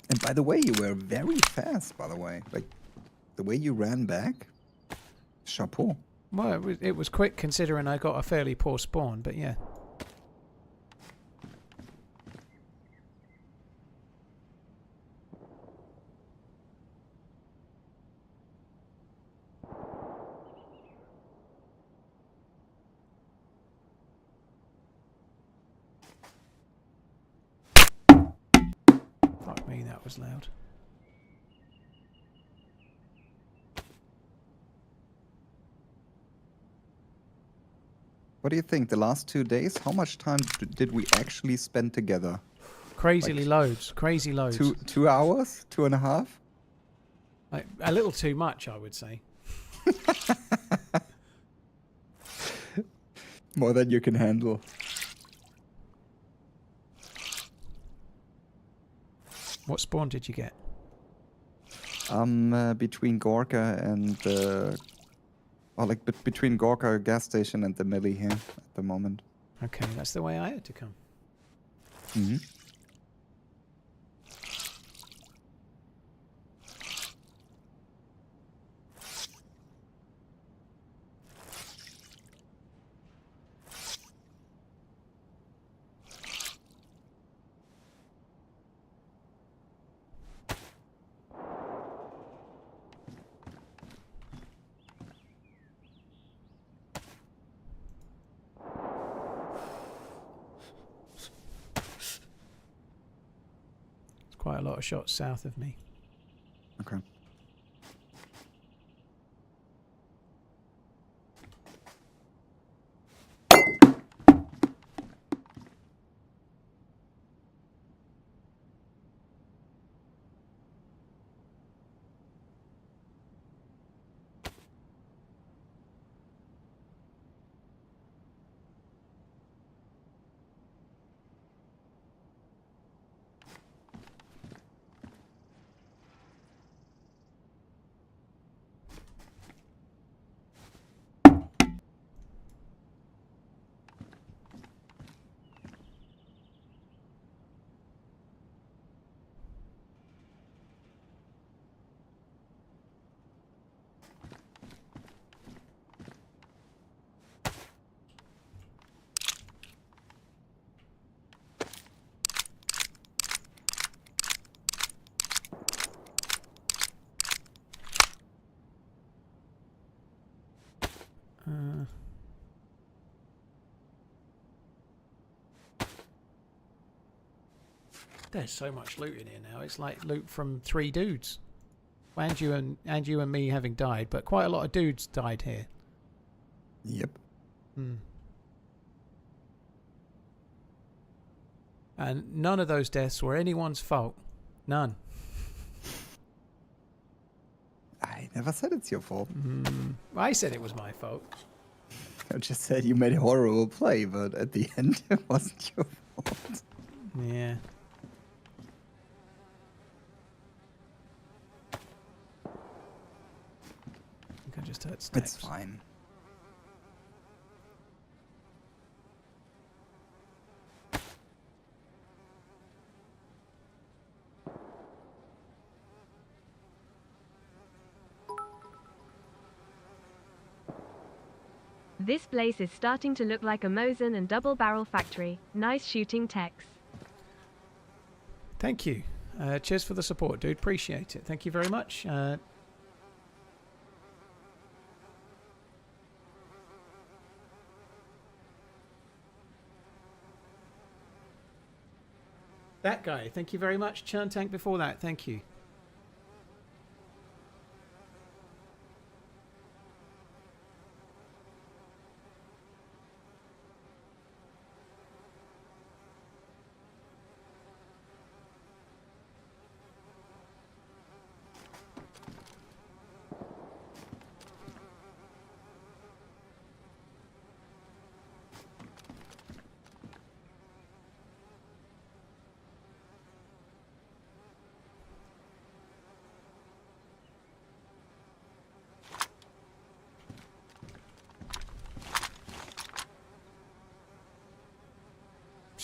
And by the way, you were very fast, by the way. Like, the way you ran back, chapeau. Well, it was quick considering I got a fairly poor spawn, but yeah. Fuck me, that was loud. What do you think? The last 2 days, how much time did we actually spend together? Crazily Like loads. Crazy loads. 2 hours? 2.5? Like, a little too much, I would say. More than you can handle. What spawn did you get? Between Gorka and or like between Gorka gas station and the Millie here at the moment. Okay, that's the way I had to come. Mm-hmm. Quite a lot of shots south of me. Okay. There's so much loot in here now. It's like loot from 3 dudes. And you and me having died, but quite a lot of dudes died here. Yep. Hmm. And none of those deaths were anyone's fault. None. I never said it's your fault. I said it was my fault. I just said you made a horrible play, but at the end it wasn't your fault. Yeah. I think I just heard steps. It's fine. This place is starting to look like a Mosin and double barrel factory. Nice shooting, Tex. Thank you. Cheers for the support, dude. Appreciate it. Thank you very much. That guy. Thank you very much. Churn Tank before that. Thank you.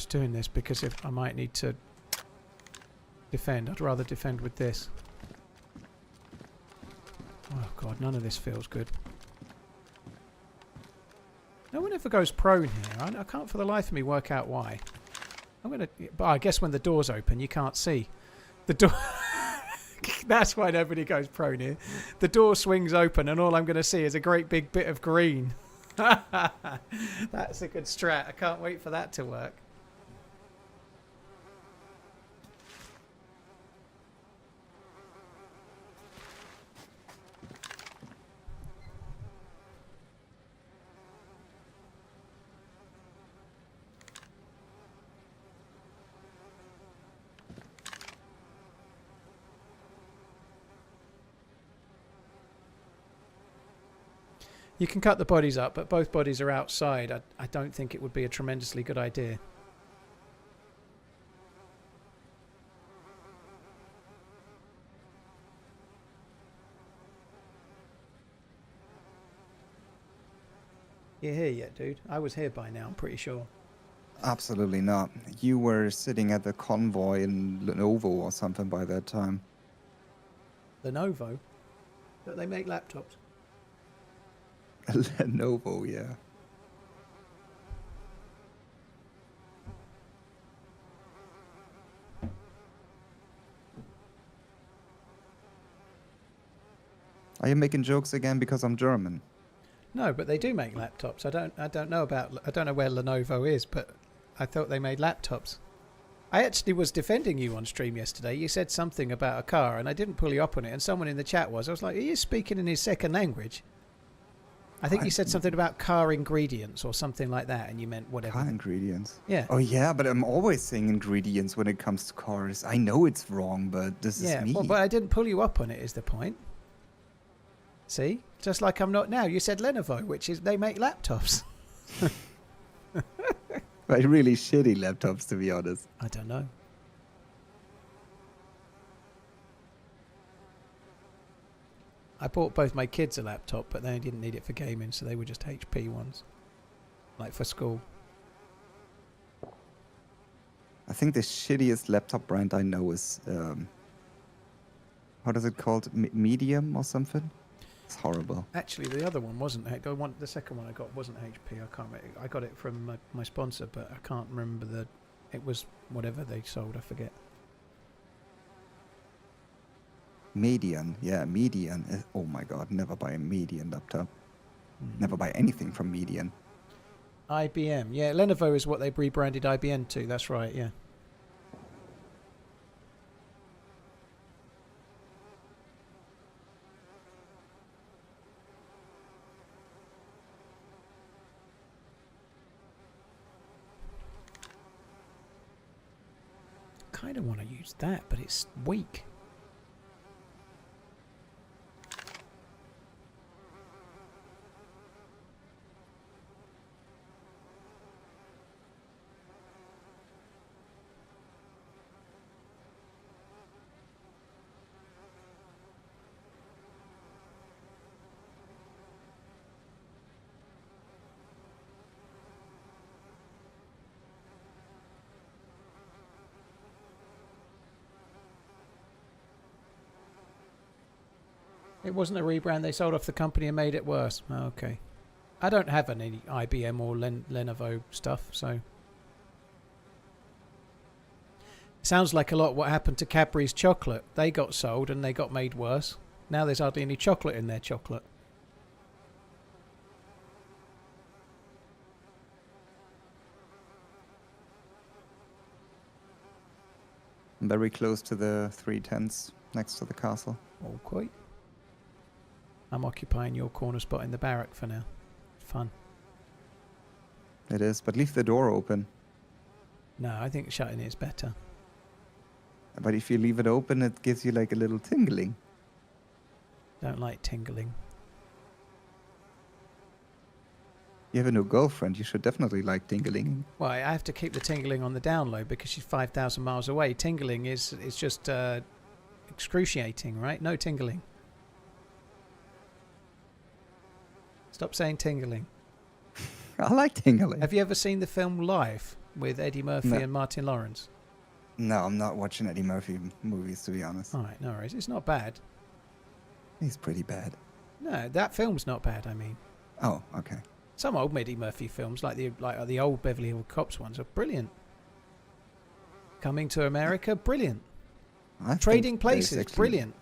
Doing this because if I might need to defend, I'd rather defend with this. Oh god, none of this feels good. No one ever goes prone here. I can't for the life of me work out why. But I guess when the doors open you can't see. The door that's why nobody goes prone here. The door swings open and all I'm gonna see is a great big bit of green. That's a good strat. I can't wait for that to work. You can cut the bodies up, but both bodies are outside. I don't think it would be a tremendously good idea. You here yet, dude? I was here by now, I'm pretty sure. Absolutely not. You were sitting at the convoy in Lenovo or something by that time. Lenovo? Don't they make laptops? Lenovo, yeah. Are you making jokes again because I'm German? No, but they do make laptops. I don't know where Lenovo is, but I thought they made laptops. I actually was defending you on stream yesterday. You said something about a car, and I didn't pull you up on it. And someone in the chat was. I was like, "Are you speaking in his second language?" I think you said something about car ingredients or something like that, and you meant whatever. Car ingredients. Yeah. Oh yeah, but I'm always saying ingredients when it comes to cars. I know it's wrong, but this is me. Well, but I didn't pull you up on it. Is the point? See, just like I'm not now. You said Lenovo, which is they make laptops. Like really shitty laptops, to be honest. I don't know. I bought both my kids a laptop, but they didn't need it for gaming, so they were just HP ones, like for school. I think the shittiest laptop brand I know is what is it called? Medium or something? It's horrible. Actually, the other one wasn't. The second one I got wasn't HP. I can't. I got it from my sponsor, but I can't remember the. It was whatever they sold. I forget. Median, yeah, Median. Oh my god, never buy a Median laptop. Never buy anything from Median. IBM, yeah, Lenovo is what they rebranded IBM to. That's right, yeah. Kind of want to use that, but it's weak. It wasn't a rebrand. They sold off the company and made it worse. Oh, okay. I don't have any IBM or Lenovo stuff, so... Sounds like a lot what happened to Cadbury's chocolate. They got sold and they got made worse. Now there's hardly any chocolate in their chocolate. I'm very close to the 3 tents next to the castle. All quite. I'm occupying your corner spot in the barrack for now. Fun. It is, but leave the door open. No, I think shutting it is better. But if you leave it open, it gives you like a little tingling. Don't like tingling. You have a new girlfriend, you should definitely like tingling. Well, I have to keep the tingling on the down low because she's 5,000 miles away. Tingling is just excruciating, right? No tingling. Stop saying tingling. I like tingling. Have you ever seen the film Live with Eddie Murphy and Martin Lawrence? No, I'm not watching Eddie Murphy movies, to be honest. Alright, no worries. It's not bad. He's pretty bad. No, that film's not bad, I mean. Oh, okay. Some old Eddie Murphy films, like the old Beverly Hills Cops ones, are brilliant. Coming to America, brilliant. Trading Places, brilliant.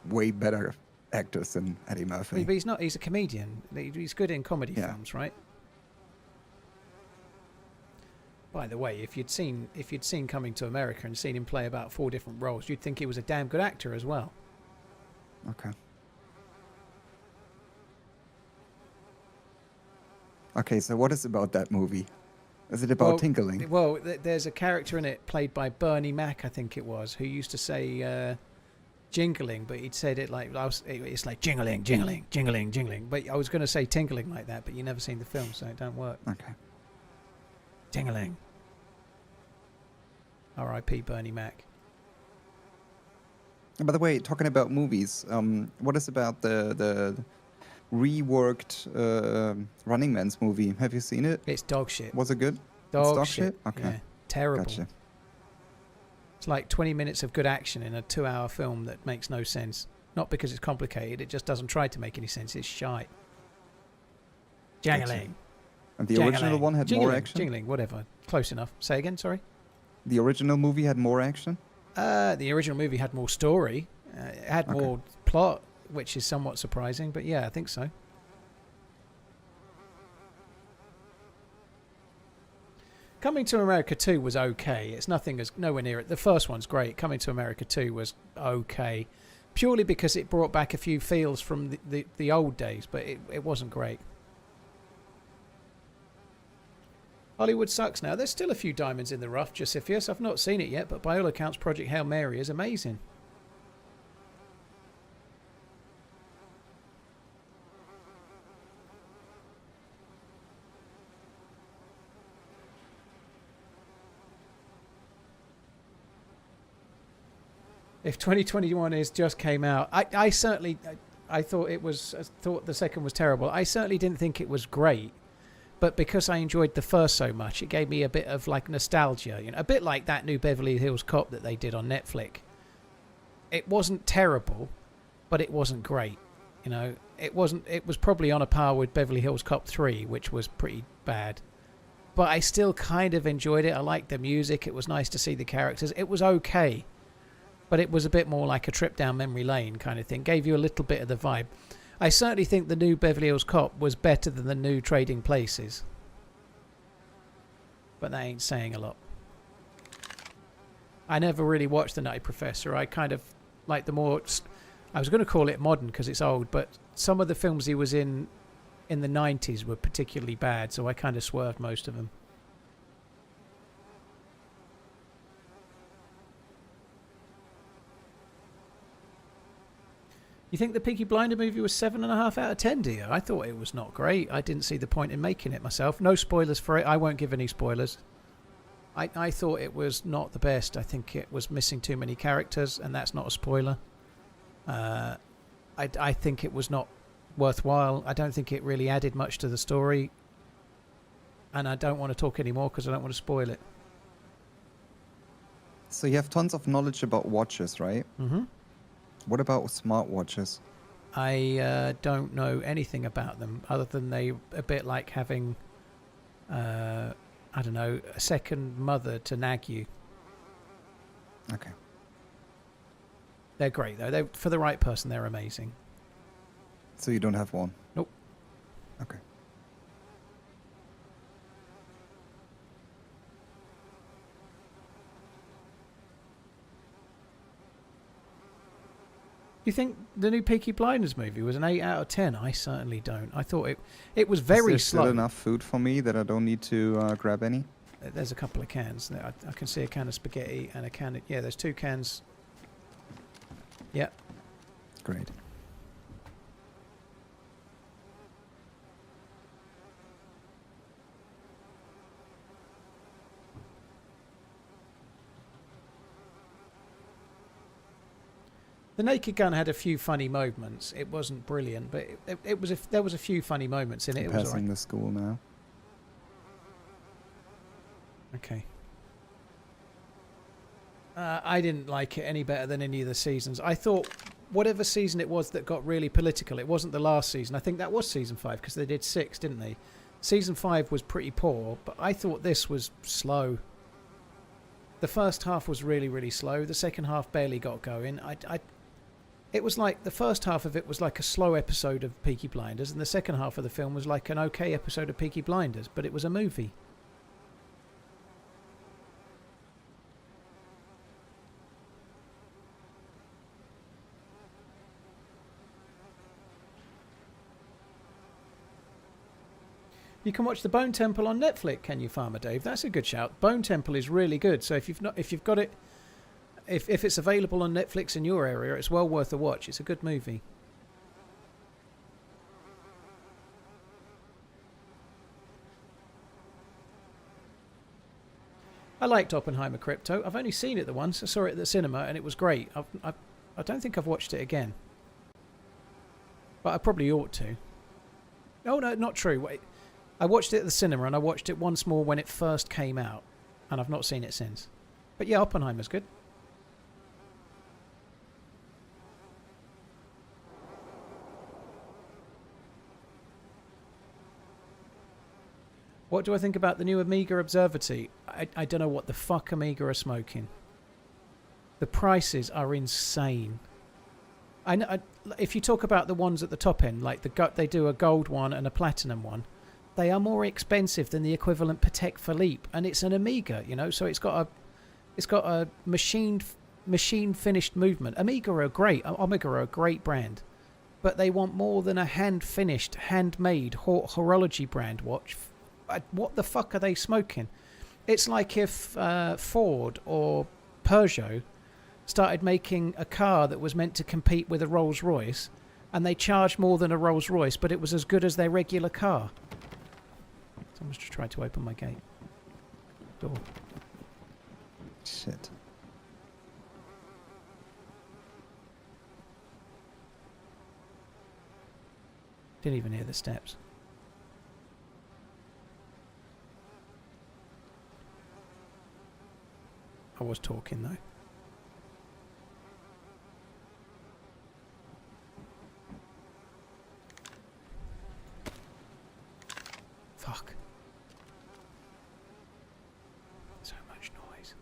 Way better actors than Eddie Murphy. But he's not. He's a comedian. He's good in comedy films, right? By the way, if you'd seen Coming to America and seen him play about 4 different roles, you'd think he was a damn good actor as well. Okay. Okay, so what is about that movie? Is it about tingling? Well, there's a character in it played by Bernie Mac, I think it was, who used to say, jingling, but he'd said it like it's like jingling, jingling, jingling, jingling. But I was going to say tingling like that, but you never seen the film, so it don't work. Okay. Jingling. R.I.P. Bernie Mac. By the way, talking about movies, what is about the reworked Running Man's movie? Have you seen it? It's dog shit. Was it good? Dog, It's shit. Okay. Yeah. Terrible. Gotcha. It's like 20 minutes of good action in a 2-hour film that makes no sense. Not because it's complicated, it just doesn't try to make any sense. It's shite. Jangling. And the original one had more action? Jingling, whatever. Close enough. Say again, sorry? The original movie had more action? The original movie had more story. It had more plot, which is somewhat surprising, but yeah, I think so. Coming to America 2 was okay. It's nowhere near it. The first one's great. Coming to America 2 was okay. Purely because it brought back a few feels from the old days, but it wasn't great. Hollywood sucks now. There's still a few diamonds in the rough, Josephus. I've not seen it yet, but by all accounts, Project Hail Mary is amazing. If 2021 just came out, I certainly thought thought the second was terrible. I certainly didn't think it was great. But because I enjoyed the first so much, it gave me a bit of like nostalgia, a bit like that new Beverly Hills Cop that they did on Netflix. It wasn't terrible, but it wasn't great. It was probably on a par with Beverly Hills Cop 3, which was pretty bad. But I still kind of enjoyed it. I liked the music. It was nice to see the characters. It was okay, but it was a bit more like a trip down memory lane kind of thing. Gave you a little bit of the vibe. I certainly think the new Beverly Hills Cop was better than the new Trading Places. But that ain't saying a lot. I never really watched The Nutty Professor. I kind of like the more... I was going to call it modern because it's old, but some of the films he was in the 90s were particularly bad, so I kind of swerved most of them. You think the Peaky Blinder movie was 7.5 out of 10, do you? I thought it was not great. I didn't see the point in making it myself. No spoilers for it. I won't give any spoilers. I thought it was not the best. I think it was missing too many characters, and that's not a spoiler. I think it was not worthwhile. I don't think it really added much to the story. And I don't want to talk anymore because I don't want to spoil it. So you have tons of knowledge about watches, right? Mm-hmm. What about smartwatches? I don't know anything about them other than they a bit like having, I don't know, a second mother to nag you. Okay. They're great though. For the right person, they're amazing. So you don't have one? Nope. Okay. You think the new Peaky Blinders movie was an 8 out of 10? I certainly don't. I thought it was very Is there slow. still enough food for me that I don't need to grab any? There's a couple of cans. I can see a can of spaghetti and a can of... Yeah, there's 2 cans. Yeah. Great. The Naked Gun had a few funny moments. It wasn't brilliant, but there was a few funny moments in it. It was Passing the school now. Okay. I didn't like it any better than any of the seasons. I thought whatever season it was that got really political, it wasn't the last season. I think that was season 5 because they did 6, didn't they? Season 5 was pretty poor, but I thought this was slow. The first half was really, really slow. The second half barely got going. It was like the first half of it was like a slow episode of Peaky Blinders, and the second half of the film was like an okay episode of Peaky Blinders, but it was a movie. You can watch the Bone Temple on Netflix, can you, Farmer Dave? That's a good shout. Bone Temple is really good. So if you've got it, if it's available on Netflix in your area, it's well worth a watch. It's a good movie. I liked Oppenheimer Crypto. I've only seen it the once. I saw it at the cinema and it was great. I don't think I've watched it again. But I probably ought to. Oh, no, not true. Wait. I watched it at the cinema and I watched it once more when it first came out. And I've not seen it since. But yeah, Oppenheimer's good. What do I think about the new Amiga Observatory? I don't know what the fuck Amiga are smoking. The prices are insane. If you talk about the ones at the top end, like they do a gold one and a platinum one, they are more expensive than the equivalent Patek Philippe, and it's an Amiga, you know. So it's got a machine finished movement. Amiga are a great brand, but they want more than a hand finished, handmade horology brand watch. What the fuck are they smoking? It's like if Ford or Peugeot started making a car that was meant to compete with a Rolls Royce, and they charged more than a Rolls Royce, but it was as good as their regular car. Someone's just tried to open my gate door. Shit. Didn't even hear the steps. I was talking though. Fuck. So much noise.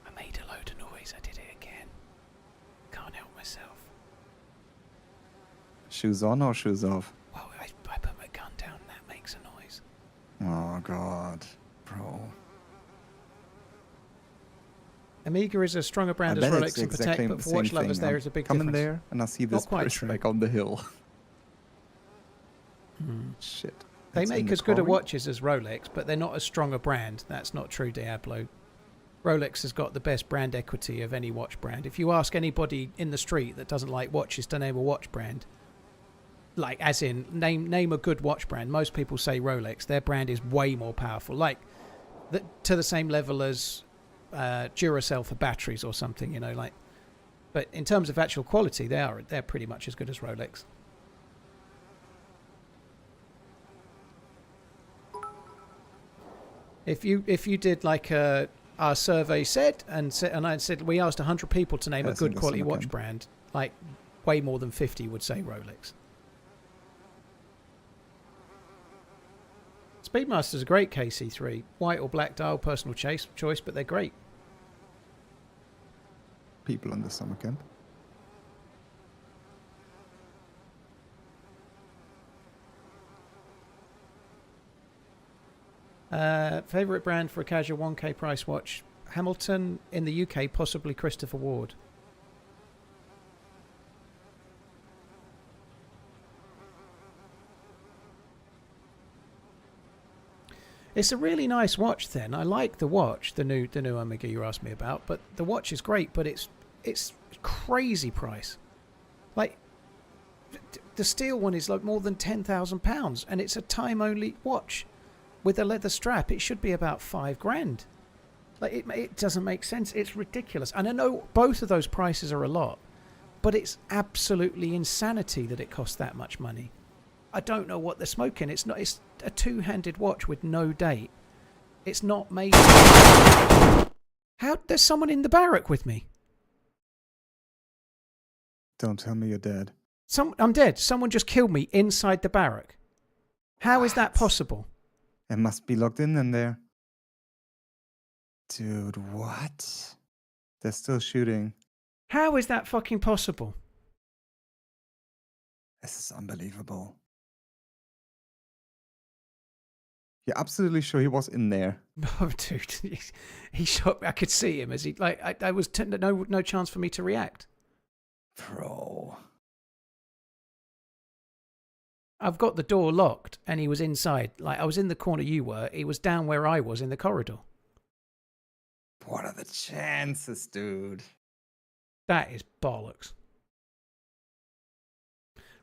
I made a load of noise. I did it again. Can't help myself. Shoes on or shoes off? Well, I put my gun down and that makes a noise. Oh god, bro. Amiga is a stronger brand I as bet Rolex it's and exactly Patek, but the for same watch lovers thing. there I'm is a big coming difference. there and I see this quite person true. like on the hill. Hmm. Shit. They It's in make the as good a quarry? watches as Rolex, but they're not as strong a brand. That's not true, Diablo. Rolex has got the best brand equity of any watch brand. If you ask anybody in the street that doesn't like watches to name a watch brand, like as in name a good watch brand, most people say Rolex. Their brand is way more powerful, like to the same level as Duracell for batteries or something, you know. Like, but in terms of actual quality, they're pretty much as good as Rolex. If you did like our survey said, and I said we asked 100 people to name a Yes, good in the quality summer watch camp. brand, like way more than 50 would say Rolex. Speedmaster's a great KC3. White or black dial, personal choice, but they're great. People in the summer camp. Favorite brand for a casual 1K price watch? Hamilton. In the UK, possibly Christopher Ward. It's a really nice watch then. I like the watch, the new Omega you asked me about, but the watch is great, but it's crazy price. Like the steel one is like more than £10,000 and it's a time only watch with a leather strap. It should be about £5,000. Like it doesn't make sense. It's ridiculous. And I know both of those prices are a lot, but it's absolutely insanity that it costs that much money. I don't know what they're smoking. It's a two-handed watch with no date. It's not made. How? There's someone in the barrack with me. Don't tell me you're dead. I'm dead. Someone just killed me inside the barrack. How is that possible? It must be locked in there. Dude, what? They're still shooting. How is that fucking possible? This is unbelievable. You're absolutely sure he was in there? Oh, dude, he shot me. I could see him as he like. I was no chance for me to react. Bro. I've got the door locked, and he was inside. Like I was in the corner you were. He was down where I was in the corridor. What are the chances, dude? That is bollocks.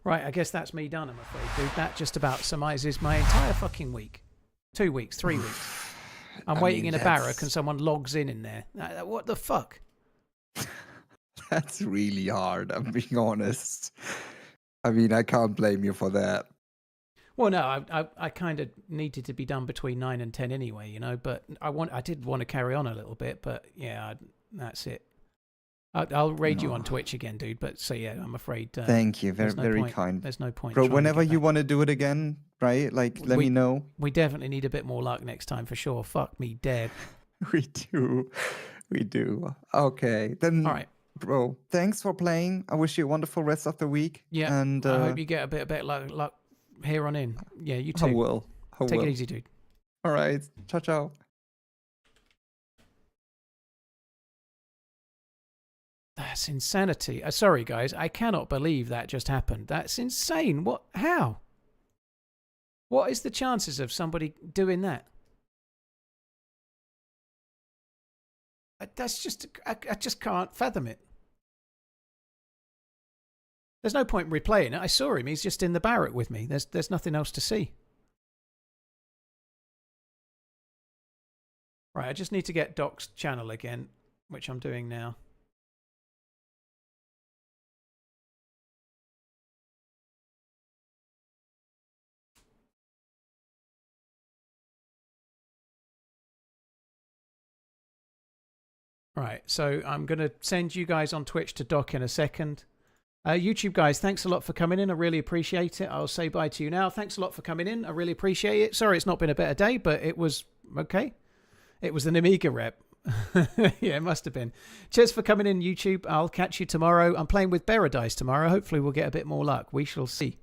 Right, I guess that's me done, I'm afraid, dude. That just about summarizes my entire fucking week. 2 weeks, 3 weeks. I'm waiting in a barrack and someone logs in there. What the fuck? That's really hard, I'm being honest. I mean, I can't blame you for that. Well, no, I kind of needed to be done between 9 and 10 anyway, you know, but I did want to carry on a little bit, but yeah, that's it. I'll raid you on Twitch again, dude, but so yeah, I'm afraid. Thank you, very point. kind. There's no point. Bro, whenever you want to do it again, right? Like, let me know. We definitely need a bit more luck next time for sure. Fuck me dead. We do. Okay, then. All right. Bro, thanks for playing. I wish you a wonderful rest of the week. Yeah, and I hope you get a bit of luck here on in. Yeah, you too. I will. Take it easy, dude. All right. Ciao, ciao. That's insanity. Sorry, guys. I cannot believe that just happened. That's insane. What? How? What is the chances of somebody doing that? That's just... I just can't fathom it. There's no point in replaying it. I saw him. He's just in the barrack with me. There's nothing else to see. Right, I just need to get Doc's channel again, which I'm doing now. Right, so I'm going to send you guys on Twitch to Doc in a second. YouTube guys, thanks a lot for coming in. I really appreciate it. I'll say bye to you now. Thanks a lot for coming in. I really appreciate it. Sorry it's not been a better day, but it was okay. It was an Amiga rep. Yeah, it must have been. Cheers for coming in, YouTube. I'll catch you tomorrow. I'm playing with Paradise tomorrow. Hopefully we'll get a bit more luck. We shall see.